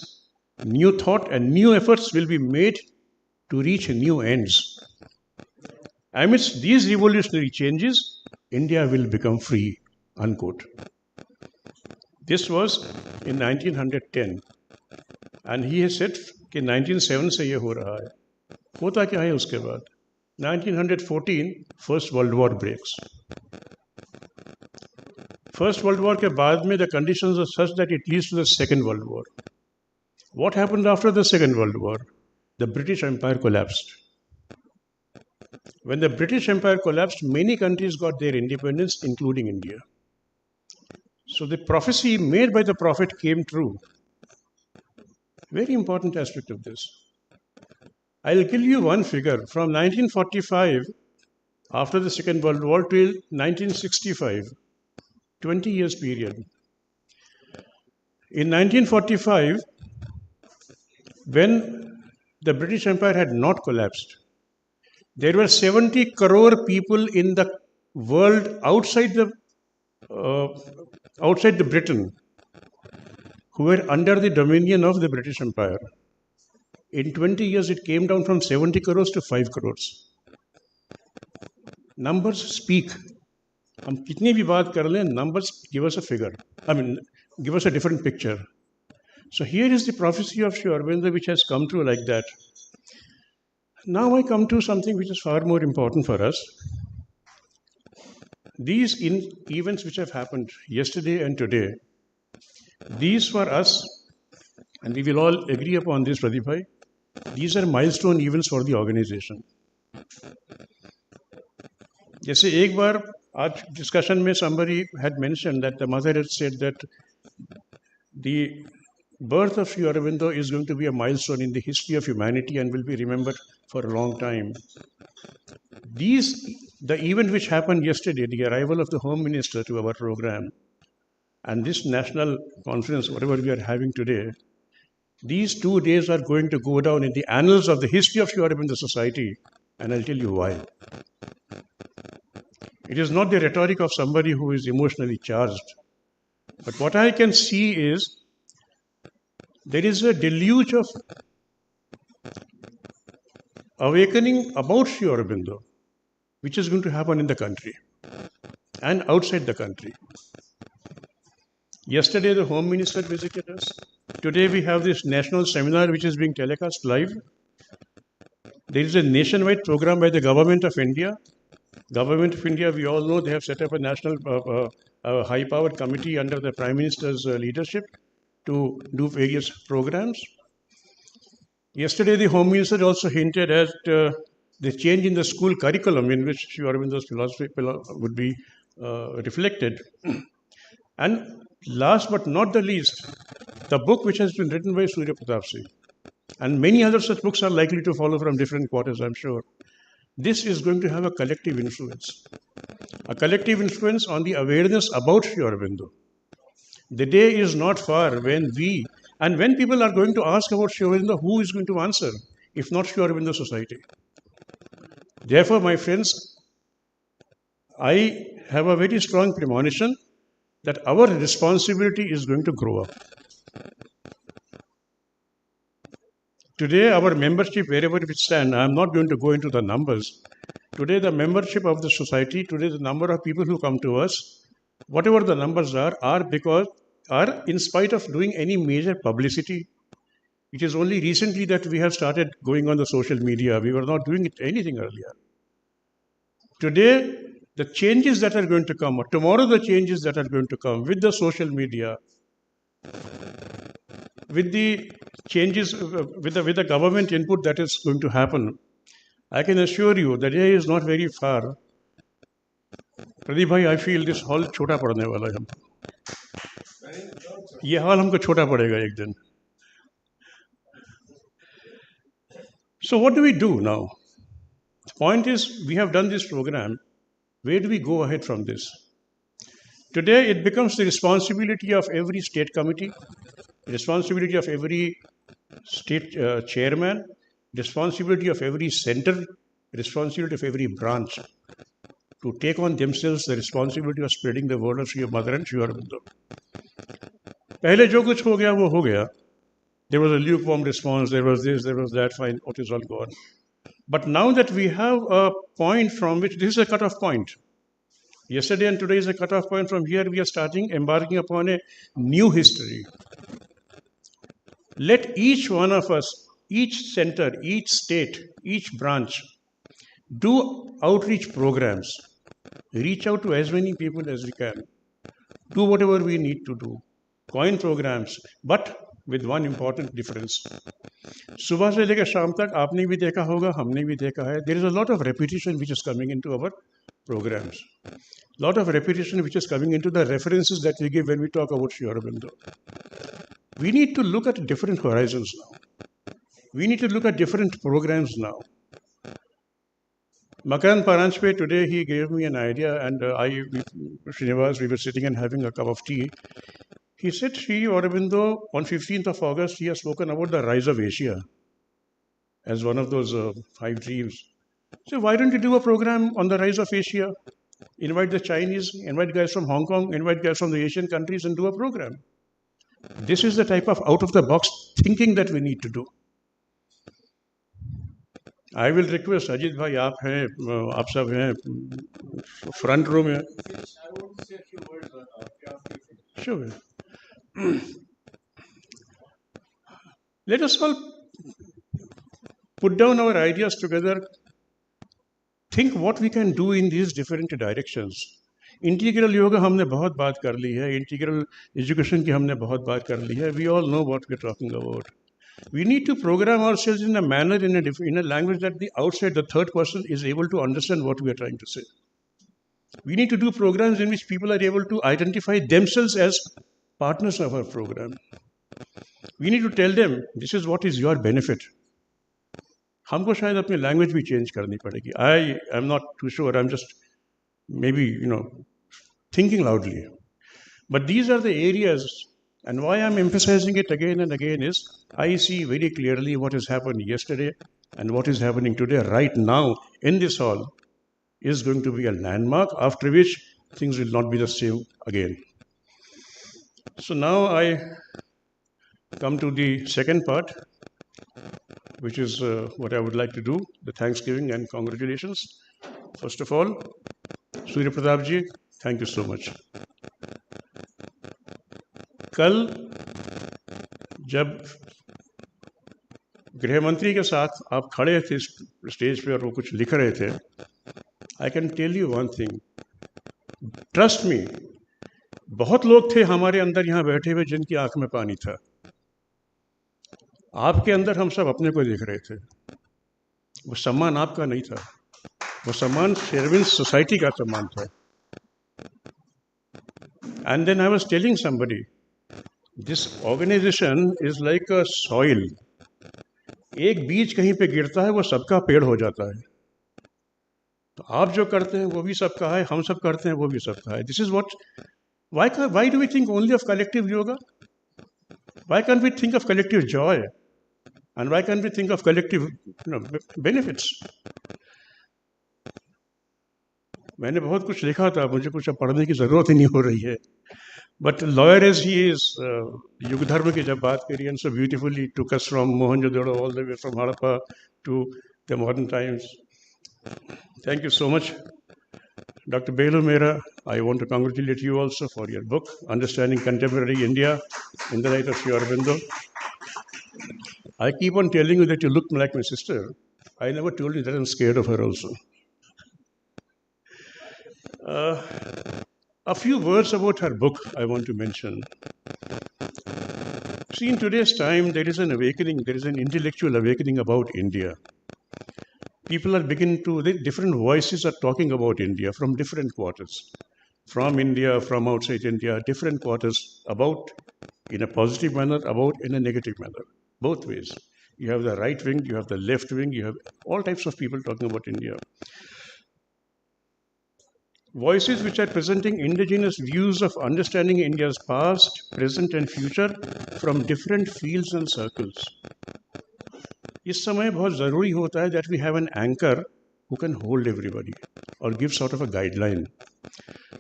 New thought and new efforts will be made to reach new ends. Amidst these revolutionary changes, India will become free, unquote. This was in 1910. And he has said कि 1907 से ये हो रहा है. होता क्या है उसके बाद? 1914, First World War breaks. First World War के बाद में the conditions are such that it leads to the Second World War. What happened after the Second World War? The British Empire collapsed. When the British Empire collapsed, many countries got their independence, including India. So the prophecy made by the prophet came true. Very important aspect of this. I'll give you one figure. From 1945, after the Second World War, till 1965, 20 years period. In 1945, when the British Empire had not collapsed, there were 70 crore people in the world outside the Britain who were under the dominion of the British Empire. In 20 years, it came down from 70 crores to 5 crores. Numbers speak. हम कितनी भी बात कर लें, numbers give us a figure. I mean, give us a different picture. So here is the prophecy of Sri Aurobindo which has come true like that. Now I come to something which is far more important for us. These events which have happened yesterday and today, these for us, and we will all agree upon this, Pradip bhai, these are milestone events for the organization. जैसे एक बार आज discussion में somebody had mentioned that the mother had said that the birth of Sri Aurobindo is going to be a milestone in the history of humanity and will be remembered for a long time. The event which happened yesterday, the arrival of the Home Minister to our program, and this national conference, whatever we are having today, these 2 days are going to go down in the annals of the history of Sri Aurobindo Society, and I'll tell you why. It is not the rhetoric of somebody who is emotionally charged, but what I can see is there is a deluge of awakening about Sri Aurobindo, which is going to happen in the country and outside the country. Yesterday, the Home Minister visited us. Today, we have this national seminar which is being telecast live. There is a nationwide program by the Government of India. Government of India, we all know they have set up a national high-powered committee under the Prime Minister's leadership to do various programs. Yesterday, the Home Minister also hinted at the change in the school curriculum in which Sri Aurobindo's philosophy would be reflected. And last but not the least, the book which has been written by Surya Pratap Singh, and many other such books are likely to follow from different quarters, I'm sure. This is going to have a collective influence on the awareness about Sri Aurobindo. The day is not far when when people are going to ask about Sri Aurobindo, who is going to answer, if not Sri Aurobindo Society? Therefore, my friends, I have a very strong premonition that our responsibility is going to grow up. Today, our membership, wherever we stand, I am not going to go into the numbers. Today, the membership of the society, today the number of people who come to us, whatever the numbers are in spite of doing any major publicity. It is only recently that we have started going on the social media. We were not doing anything earlier. Today, the changes that are going to come, or tomorrow the changes that are going to come with the social media, with the changes, with the government input that is going to happen, I can assure you the day is not very far. Pradip bhai, I feel this hall chota padne wala hai humko. Ye hall humko chota padega ek din. So what do we do now? The point is, we have done this program. Where do we go ahead from this? Today, it becomes the responsibility of every state committee, responsibility of every state chairman, responsibility of every center, responsibility of every branch to take on themselves the responsibility of spreading the word of Sri Mother and Sri Aurobindo. Pehle jo kuch ho gaya, wo ho gaya. There was a lukewarm response, there was this, there was that, fine, what is all gone. But now that we have a point from which, this is a cut-off point. Yesterday and today is a cut-off point. From here we are embarking upon a new history. Let each one of us, each center, each state, each branch, do outreach programs. Reach out to as many people as we can. Do whatever we need to do. Coin programs, but with one important difference. सुबह से लेकर शाम तक आपने भी देखा होगा, हमने भी देखा है. There is a lot of repetition which is coming into our programs. Lot of repetition which is coming into the references that we give when we talk about Sri Aurobindo. We need to look at different horizons now. We need to look at different programs now. Makarand Paranjape, today he gave me an idea, and SRINIVAS, we were sitting and having a cup of tea. He said, Sri Aurobindo, on 15th of August, he has spoken about the rise of Asia as one of those 5 dreams. So why don't you do a program on the rise of Asia? Invite the Chinese, invite guys from Hong Kong, invite guys from the Asian countries and do a program. This is the type of out-of-the-box thinking that we need to do. I will request Ajit bhai, aap sab hain, front row mein. I want to say a few words. Sure. Let us all put down our ideas together, think what we can do in these different directions. Integral yoga हमने बहुत बात कर ली है, integral education की हमने बहुत बात कर ली है. We all know what we're talking about. We need to program ourselves in a manner, in a language that the outside, the third person is able to understand what we are trying to say. We need to do programs in which people are able to identify themselves as partners of our program. We need to tell them, this is what is your benefit. हमको शायद अपनी language भी change करनी पड़ेगी. I am not too sure. I'm just maybe, thinking loudly. But these are the areas, and why I'm emphasizing it again and again is, I see very clearly what has happened yesterday and what is happening today, right now, in this hall, is going to be a landmark, after which things will not be the same again. So now I come to the second part, which is what I would like to do, the Thanksgiving and congratulations. First of all, Surya Pratap ji, thank you so much. कल जब गृह मंत्री के साथ आप खड़े थे stage पे और वो कुछ लिख रहे थे, I can tell you one thing, trust me, बहुत लोग थे हमारे अंदर यहाँ बैठे हुए जिनकी आंख में पानी था. आपके अंदर हम सब अपने को देख रहे थे. वो सम्मान आपका नहीं था, वो सम्मान श्री अरविंद सोसाइटी का सम्मान था. And then I was telling somebody, this organization is like a soil. एक बीज कहीं पे गिरता है वो सबका पेड़ हो जाता है. तो आप जो करते हैं वो भी सबका है, हम सब करते हैं वो भी सबका है. This is what. Why do we think only of collective yoga? Why can't we think of collective joy? And why can't we think of collective, benefits? मैंने बहुत कुछ लिखा था, मुझे कुछ अब पढ़ने की जरूरत ही नहीं हो रही है. But lawyer as he is, युग धर्म की जब बात करी, and so beautifully took us from Mohenjo-daro all the way from Harappa to the modern times. Thank you so much. Dr. Beloo Mehra, I want to congratulate you also for your book, Understanding Contemporary India in the Light of Sri Aurobindo. I keep on telling you that you look like my sister. I never told you that I'm scared of her also. A few words about her book I want to mention. See, in today's time, there is an awakening, there is an intellectual awakening about India. People are beginning to, different voices are talking about India from different quarters. From India, from outside India, different quarters about in a positive manner, about in a negative manner. Both ways. You have the right wing, you have the left wing, you have all types of people talking about India. Voices which are presenting indigenous views of understanding India's past, present and future from different fields and circles. इस समय बहुत ज़रूरी होता है that we have an anchor who can hold everybody or give sort of a guideline.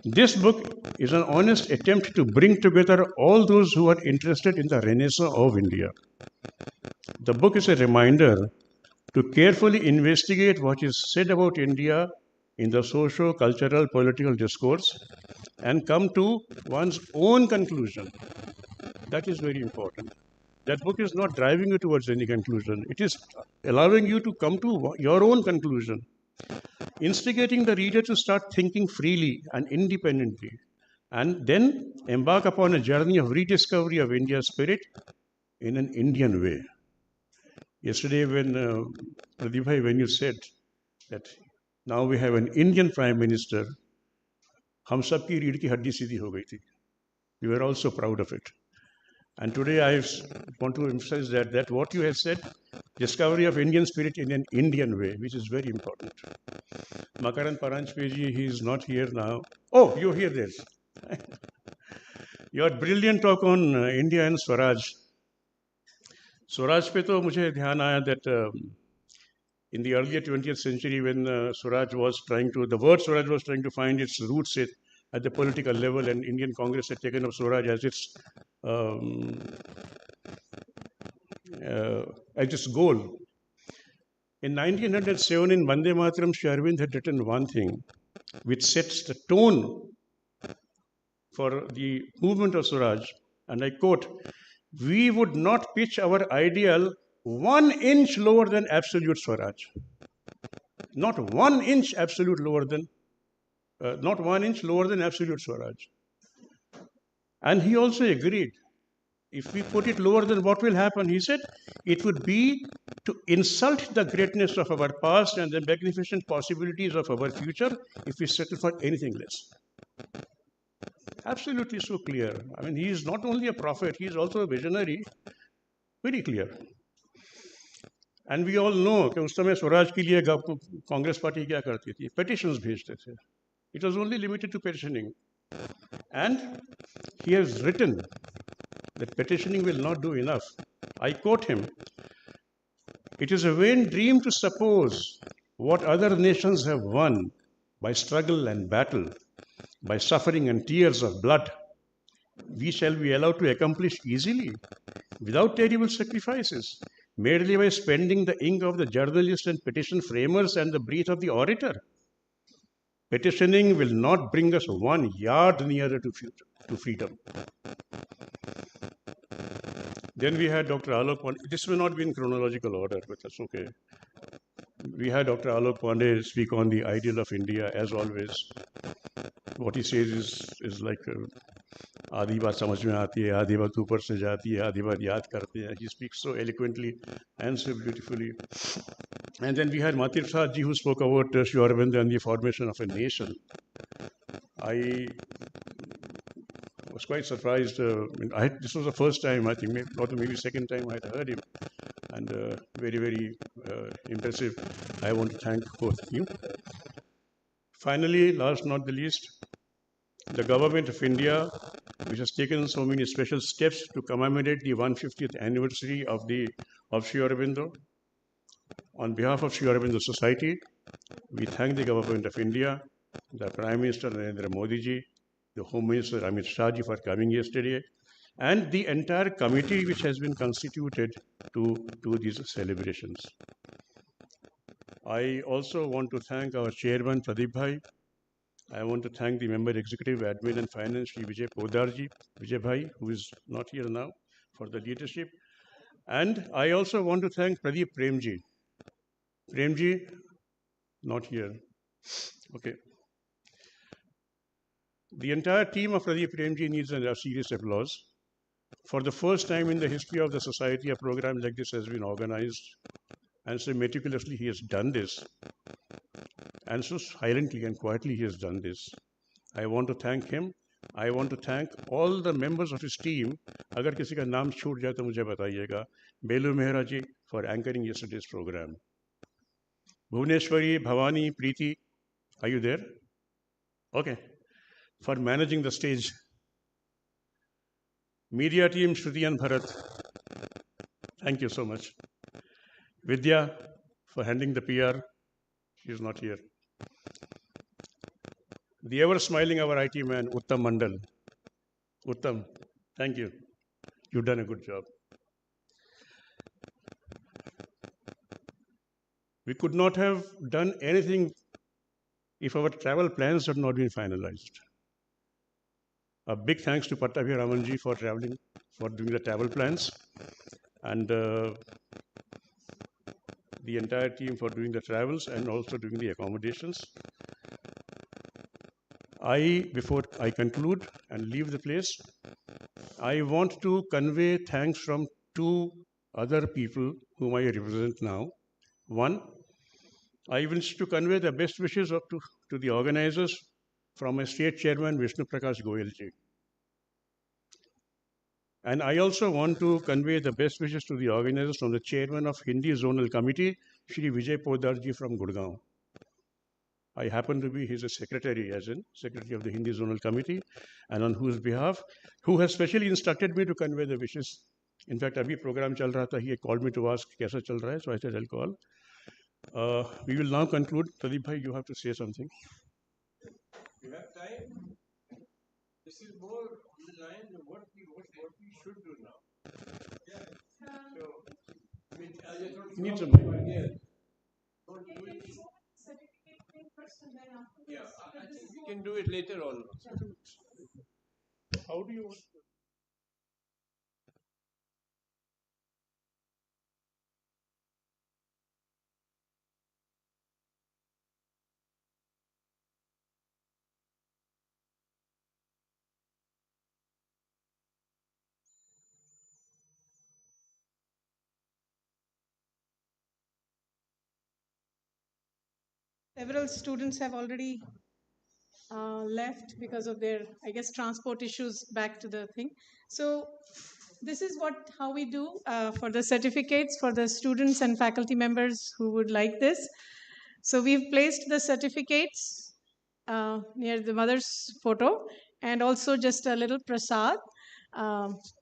This book is an honest attempt to bring together all those who are interested in the Renaissance of India. The book is a reminder to carefully investigate what is said about India in the socio-cultural political discourse and come to one's own conclusion. That is very important. That book is not driving you towards any conclusion. It is allowing you to come to your own conclusion, instigating the reader to start thinking freely and independently, and then embark upon a journey of rediscovery of India's spirit in an Indian way. Yesterday, when Pradeep bhai, when you said that now we have an Indian Prime Minister, हम सब की रीढ़ की हड्डी सीधी हो गई थी. We were also proud of it. And today I want to emphasize that what you have said, discovery of Indian spirit in an Indian way, which is very important. Makarand Paranjape ji, he is not here now. Oh, you're here there. Your brilliant talk on India and Swaraj. Swaraj पे तो मुझे ध्यान आया that in the earlier 20th century when Swaraj was trying to find its roots at the political level, and Indian Congress had taken up Swaraj as its goal. In 1907, in Vande Mataram, Shri Aurobindo had written one thing which sets the tone for the movement of Swaraj, and I quote, we would not pitch our ideal 1 inch lower than absolute Swaraj. Not 1 inch absolute lower than, not 1 inch lower than absolute Swaraj. And he also agreed. If we put it lower, then what will happen? He said it would be to insult the greatness of our past and the magnificent possibilities of our future if we settle for anything less. Absolutely so clear. I mean, he is not only a prophet, he is also a visionary. Very clear. And we all know कि उस समय स्वराज के लिए Congress party क्या करती थी? Petitions भेजते थे. It was only limited to petitioning. And he has written that petitioning will not do enough. I quote him, "It is a vain dream to suppose what other nations have won by struggle and battle, by suffering and tears of blood, we shall be allowed to accomplish easily, without terrible sacrifices, merely by spending the ink of the journalist and petition framers and the breath of the orator. Petitioning will not bring us 1 yard nearer to freedom." Then we had Dr. Alok Pandey. This may not be in chronological order, but that's okay. We had Dr. Alok Pandey speak on the ideal of India, as always. What he says is like आधी बात समझ में आती है, आधी बात ऊपर से जाती है, आधी बात याद करते हैं. He speaks so eloquently and so beautifully. And then we had Matriprasad ji, who spoke about Sri Aurobindo and the formation of a nation. I was quite surprised. This was the first time, I think, maybe second time I had heard him. And very, very impressive. I want to thank both of you. Finally, last not the least, the government of India, which has taken so many special steps to commemorate the 150th anniversary of Sri Aurobindo. On behalf of Sri Aurobindo Society, we thank the government of India, the Prime Minister Narendra Modi ji, the Home Minister Amit Shah ji for coming yesterday, and the entire committee which has been constituted to these celebrations. I also want to thank our chairman Pradip Bhai. I want to thank the member executive, admin and finance, Shri Vijay Bhai, who is not here now, for the leadership. And I also want to thank Pradeep Premji. Premji, not here. Okay. The entire team of Pradeep Premji needs a serious applause. For the first time in the history of the society, a program like this has been organized, and so meticulously he has done this. And so silently and quietly he has done this. I want to thank him. I want to thank all the members of his team. Agar kisi ka naam chhoot jaye to mujhe batayega. Beloo Mehra ji for anchoring yesterday's program. Bhuvneshwari, Bhavani, Preeti, are you there? Okay. For managing the stage. Media team, Shruti and Bharat, thank you so much. Vidya for handling the PR. She is not here. The ever-smiling our IT man, Uttam Mandal. Uttam, thank you. You've done a good job. We could not have done anything if our travel plans had not been finalized. A big thanks to Pratap Ramanji for traveling, for doing the travel plans, and the entire team for doing the travels and also doing the accommodations. Before I conclude and leave the place, I want to convey thanks from two other people whom I represent now. One, I wish to convey the best wishes to the organizers from my state chairman, Vishnu Prakash Goyal ji. And I also want to convey the best wishes to the organizers from the chairman of Hindi Zonal Committee, Shri Vijay Podar ji from Gurgaon. I happen to be his secretary, as in secretary of the Hindi Zonal Committee, and on whose behalf, who has specially instructed me to convey the wishes. In fact, abhi program chal raha tha, he called me to ask kaisa chal raha hai, so I said I'll call. We will now conclude. Pradeep bhai, you have to say something. You have time. This is more on the line of what we should do now. Yeah. So, I mean, You need some mic. Yeah. Don't do it. Yeah, I think we can do it later on. How do you want to? Several students have already left because of their, I guess, transport issues back to the thing. So this is how we do for the certificates for the students and faculty members who would like this. So we've placed the certificates near the mother's photo, and also just a little prasad,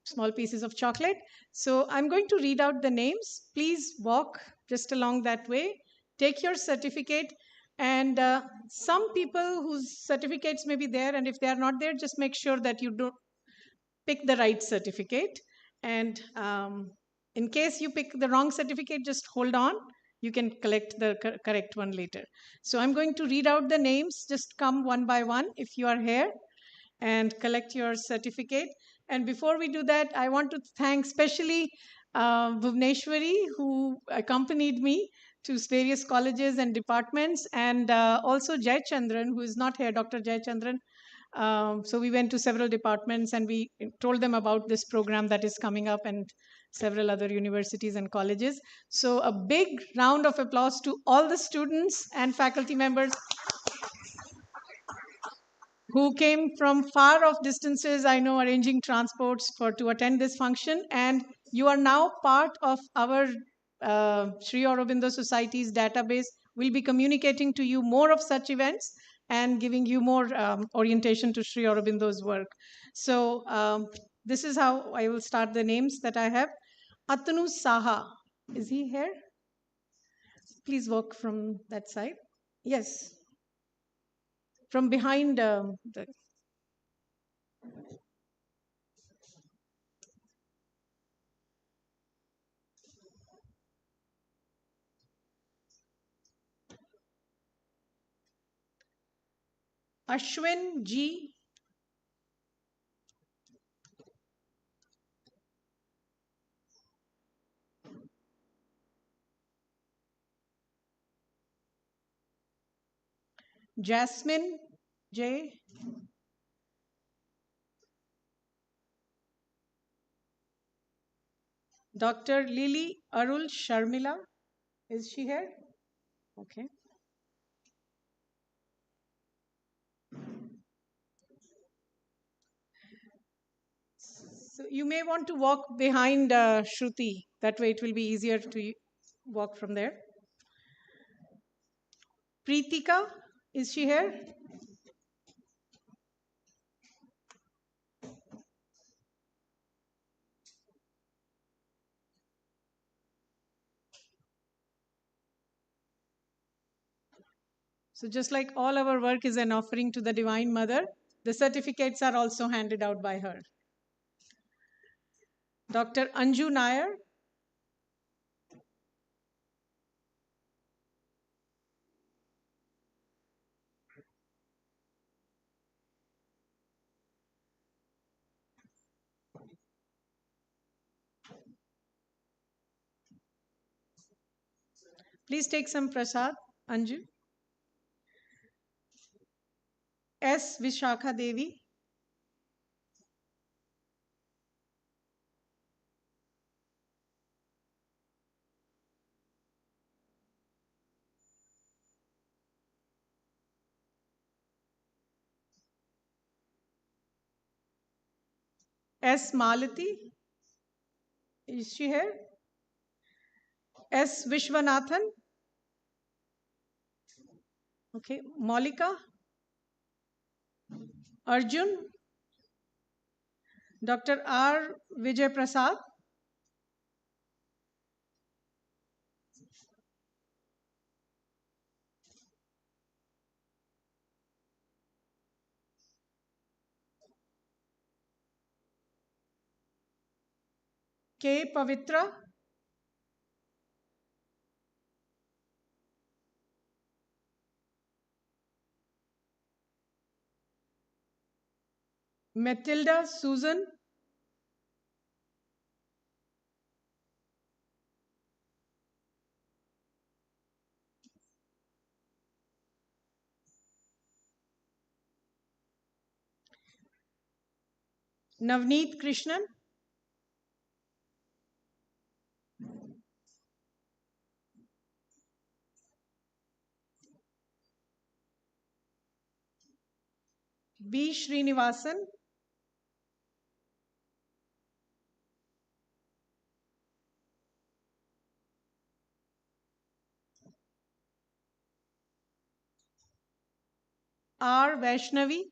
small pieces of chocolate. So I'm going to read out the names. Please walk just along that way. Take your certificate, and some people whose certificates may be there, and if they are not there, just make sure that you don't pick the right certificate. And in case you pick the wrong certificate, just hold on. You can collect the correct one later. So I'm going to read out the names. Just come one by one if you are here and collect your certificate. And before we do that, I want to thank especially Bhuvneshwari, who accompanied me to various colleges and departments, and also Jai Chandran, who is not here, Dr. Jai Chandran. So we went to several departments and we told them about this program that is coming up, and several other universities and colleges. So a big round of applause to all the students and faculty members who came from far off distances, I know, arranging transports to attend this function. And you are now part of our Sri Aurobindo Society's database. We'll be communicating to you more of such events and giving you more orientation to Sri Aurobindo's work. So this is how I will start the names that I have. Atanu Saha, is he here? Please walk from that side. Yes. From behind the... Ashwin G. Jasmine J. Dr. Lily Arul Sharmila, is she here? Okay. So you may want to walk behind Shruti. That way it will be easier to walk from there. Preetika, is she here? So just like all our work is an offering to the Divine Mother, the certificates are also handed out by her. Dr. Anju Nair. Please take some prasad, Anju. S. Vishakha Devi. S. Malati, is she here? S. Vishwanathan. Okay, Malika. Arjun. Dr. R. Vijay Prasad. K. Pavitra. Matilda Susan. Navneet Krishnan. B. Srinivasan, R. Vaishnavi,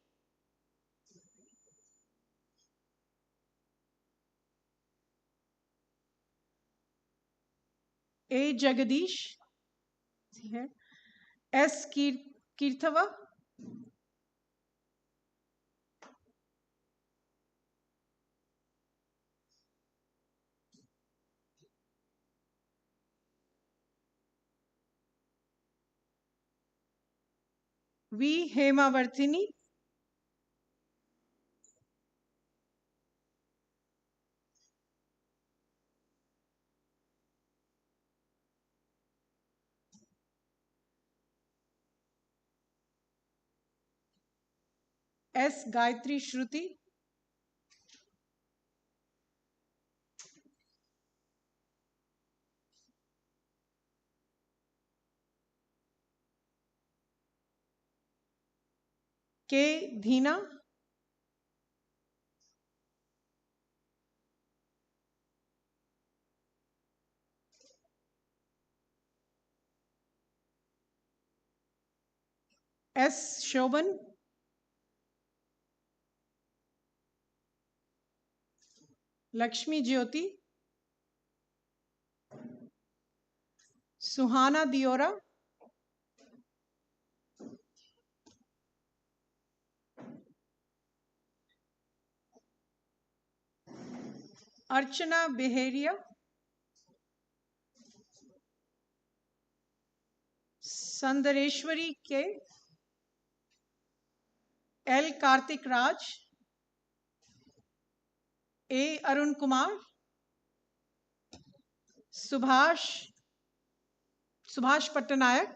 A. Jagadish, S. Kirthava, V. Hemavartini, S. Gayatri Shruti, K. Dheena, S. Shoban, Lakshmi Jyoti, Suhana Diora, Archana Beharia, Sandareshwari K. L. Kartik Raj, A. Arun Kumar, Subhash Pattanayak,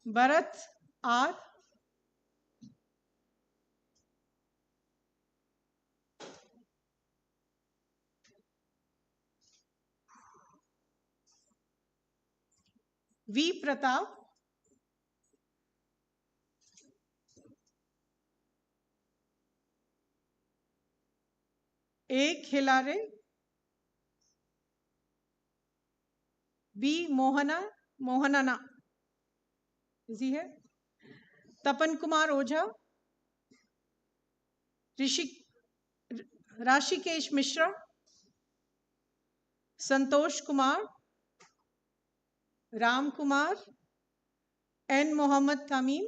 Bharat R. V. Pratap, A. Khilare, B. Mohanana, is he here? Tapan Kumar Ojha, Rashikesh Mishra, Santosh Kumar, Ram Kumar, N. Mohammad Tamim,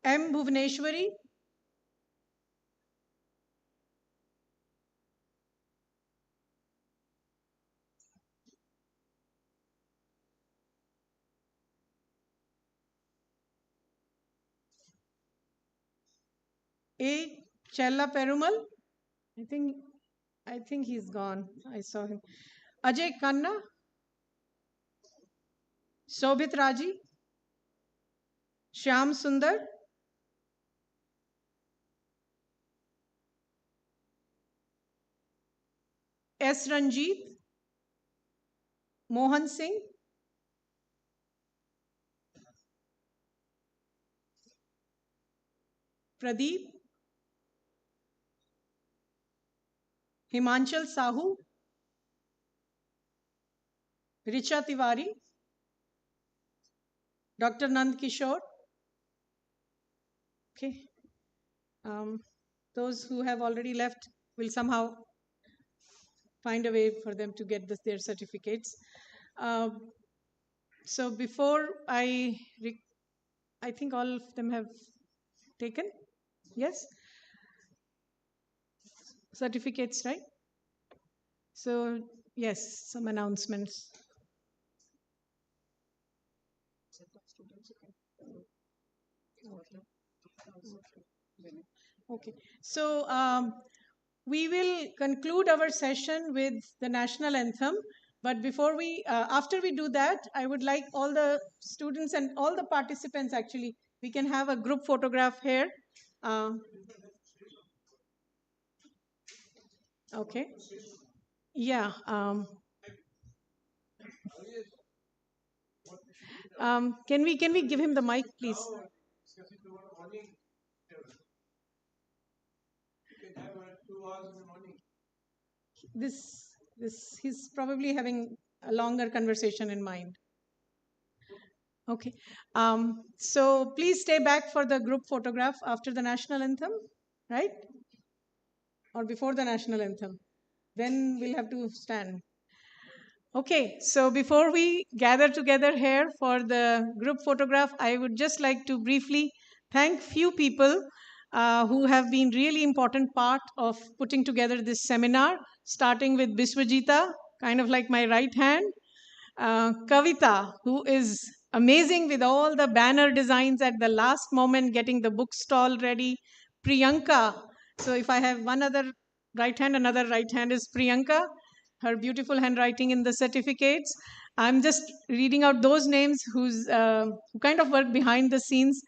M. Bhuvaneshwari, A. Chella Perumal, I think he's gone. I saw him. Ajay Khanna, Sobhit Raji, Shyam Sundar, S. Ranjit, Mohan Singh, Pradeep, Himanchal Sahu, Richa Tiwari, Dr. Nand Kishore. Okay. Those who have already left will somehow find a way for them to get their certificates. So before I think all of them have taken, yes? Certificates, right? So yes, some announcements. Okay, so we will conclude our session with the national anthem. But before after we do that, I would like all the students and all the participants, actually, we can have a group photograph here. Okay. Yeah. Can we give him the mic, please? This he's probably having a longer conversation in mind. Okay. So please stay back for the group photograph after the national anthem, right? Or before the national anthem. Then we'll have to stand. Okay, so before we gather together here for the group photograph, I would just like to briefly thank few people who have been really important part of putting together this seminar, starting with Biswajita, kind of like my right hand, Kavita, who is amazing with all the banner designs at the last moment, getting the book stall ready, Priyanka. So if I have one other right hand, another right hand is Priyanka, her beautiful handwriting in the certificates. I'm just reading out those names who kind of work behind the scenes,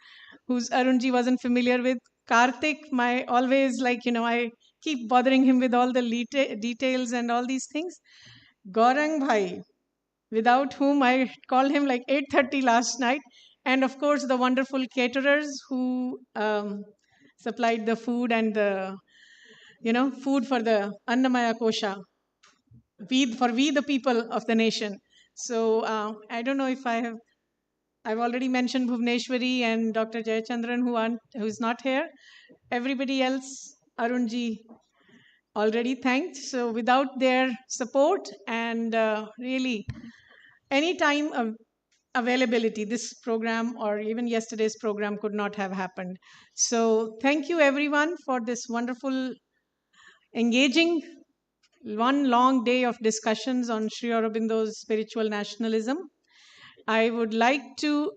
whose Arunji wasn't familiar with. Karthik, my always I keep bothering him with all the details and all these things. Gaurang Bhai, without whom I called him like 8:30 last night. And of course, the wonderful caterers who supplied the food and the food for the Annamaya Kosha, we the people of the nation. So I don't know if I've already mentioned Bhuvneshwari and Dr. Jayachandran who's not here. Everybody else, Arunji already thanked. So without their support and really any time availability, this program or even yesterday's program could not have happened. So thank you everyone for this wonderful, engaging one long day of discussions on Sri Aurobindo's spiritual nationalism. I would like to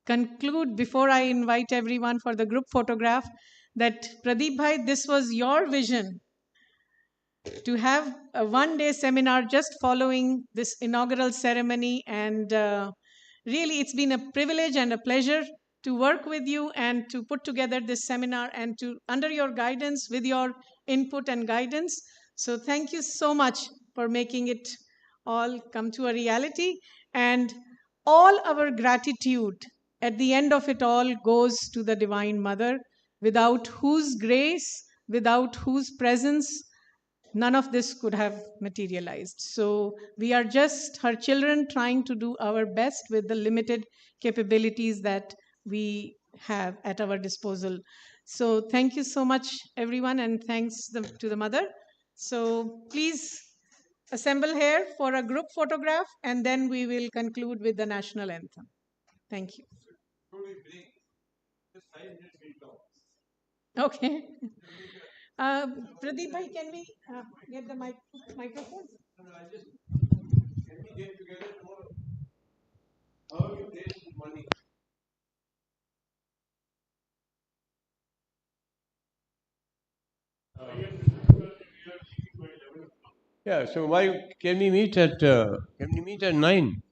conclude before I invite everyone for the group photograph that Pradeep Bhai, this was your vision to have a one-day seminar just following this inaugural ceremony. And really, it's been a privilege and a pleasure to work with you and to put together this seminar and to under your guidance, with your input and guidance. So thank you so much for making it all come to a reality. And all our gratitude at the end of it all goes to the Divine Mother, without whose grace, without whose presence, none of this could have materialized. So we are just her children trying to do our best with the limited capabilities that we have at our disposal. So thank you so much, everyone, and thanks to the mother. So please assemble here for a group photograph, and then we will conclude with the national anthem. Thank you. Okay. Pradeep bhai, can we get the microphone? Can we get together tomorrow? How are you placing money? Yeah, so why can we meet at 9?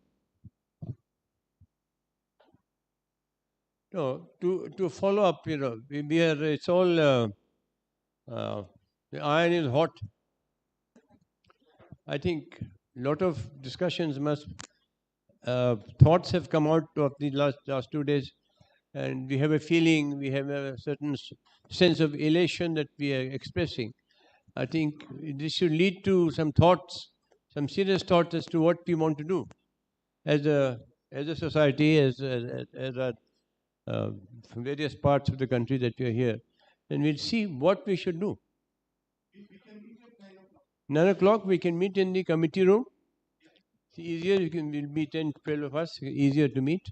No, to follow up, we are, it's all the iron is hot. I think a lot of discussions thoughts have come out of the last 2 days, and we have a feeling, we have a certain sense of elation that we are expressing. I think this should lead to some thoughts, some serious thoughts as to what we want to do as a society, as from various parts of the country that we are here, and we'll see what we should do. 9 o'clock we can meet in the committee room. It's easier, we'll be 10, 12 of us, easier to meet.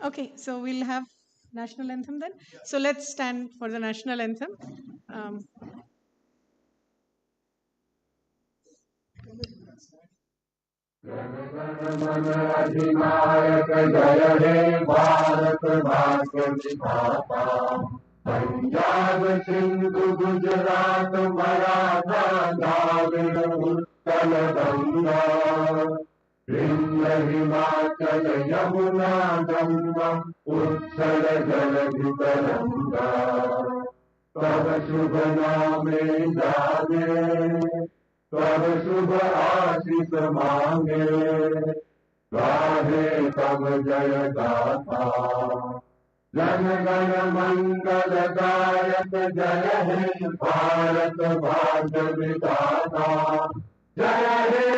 Okay, so we'll have national anthem then. So let's stand for the national anthem. अधिनायक जय हे भारत भाग्य विधाता पंजाब सिंधु गुजरात मराठा द्राविड़ उत्कल गंगा विंध्य हिमाचल यमुना गंगा उत्कल जलधि तरंगा तब शुभ नामे जागे तब शुभ आशीष मांगे गाहे तब जय गाथा जन गण मंगल गायक जय हे भारत भाग्य विधाता जय हे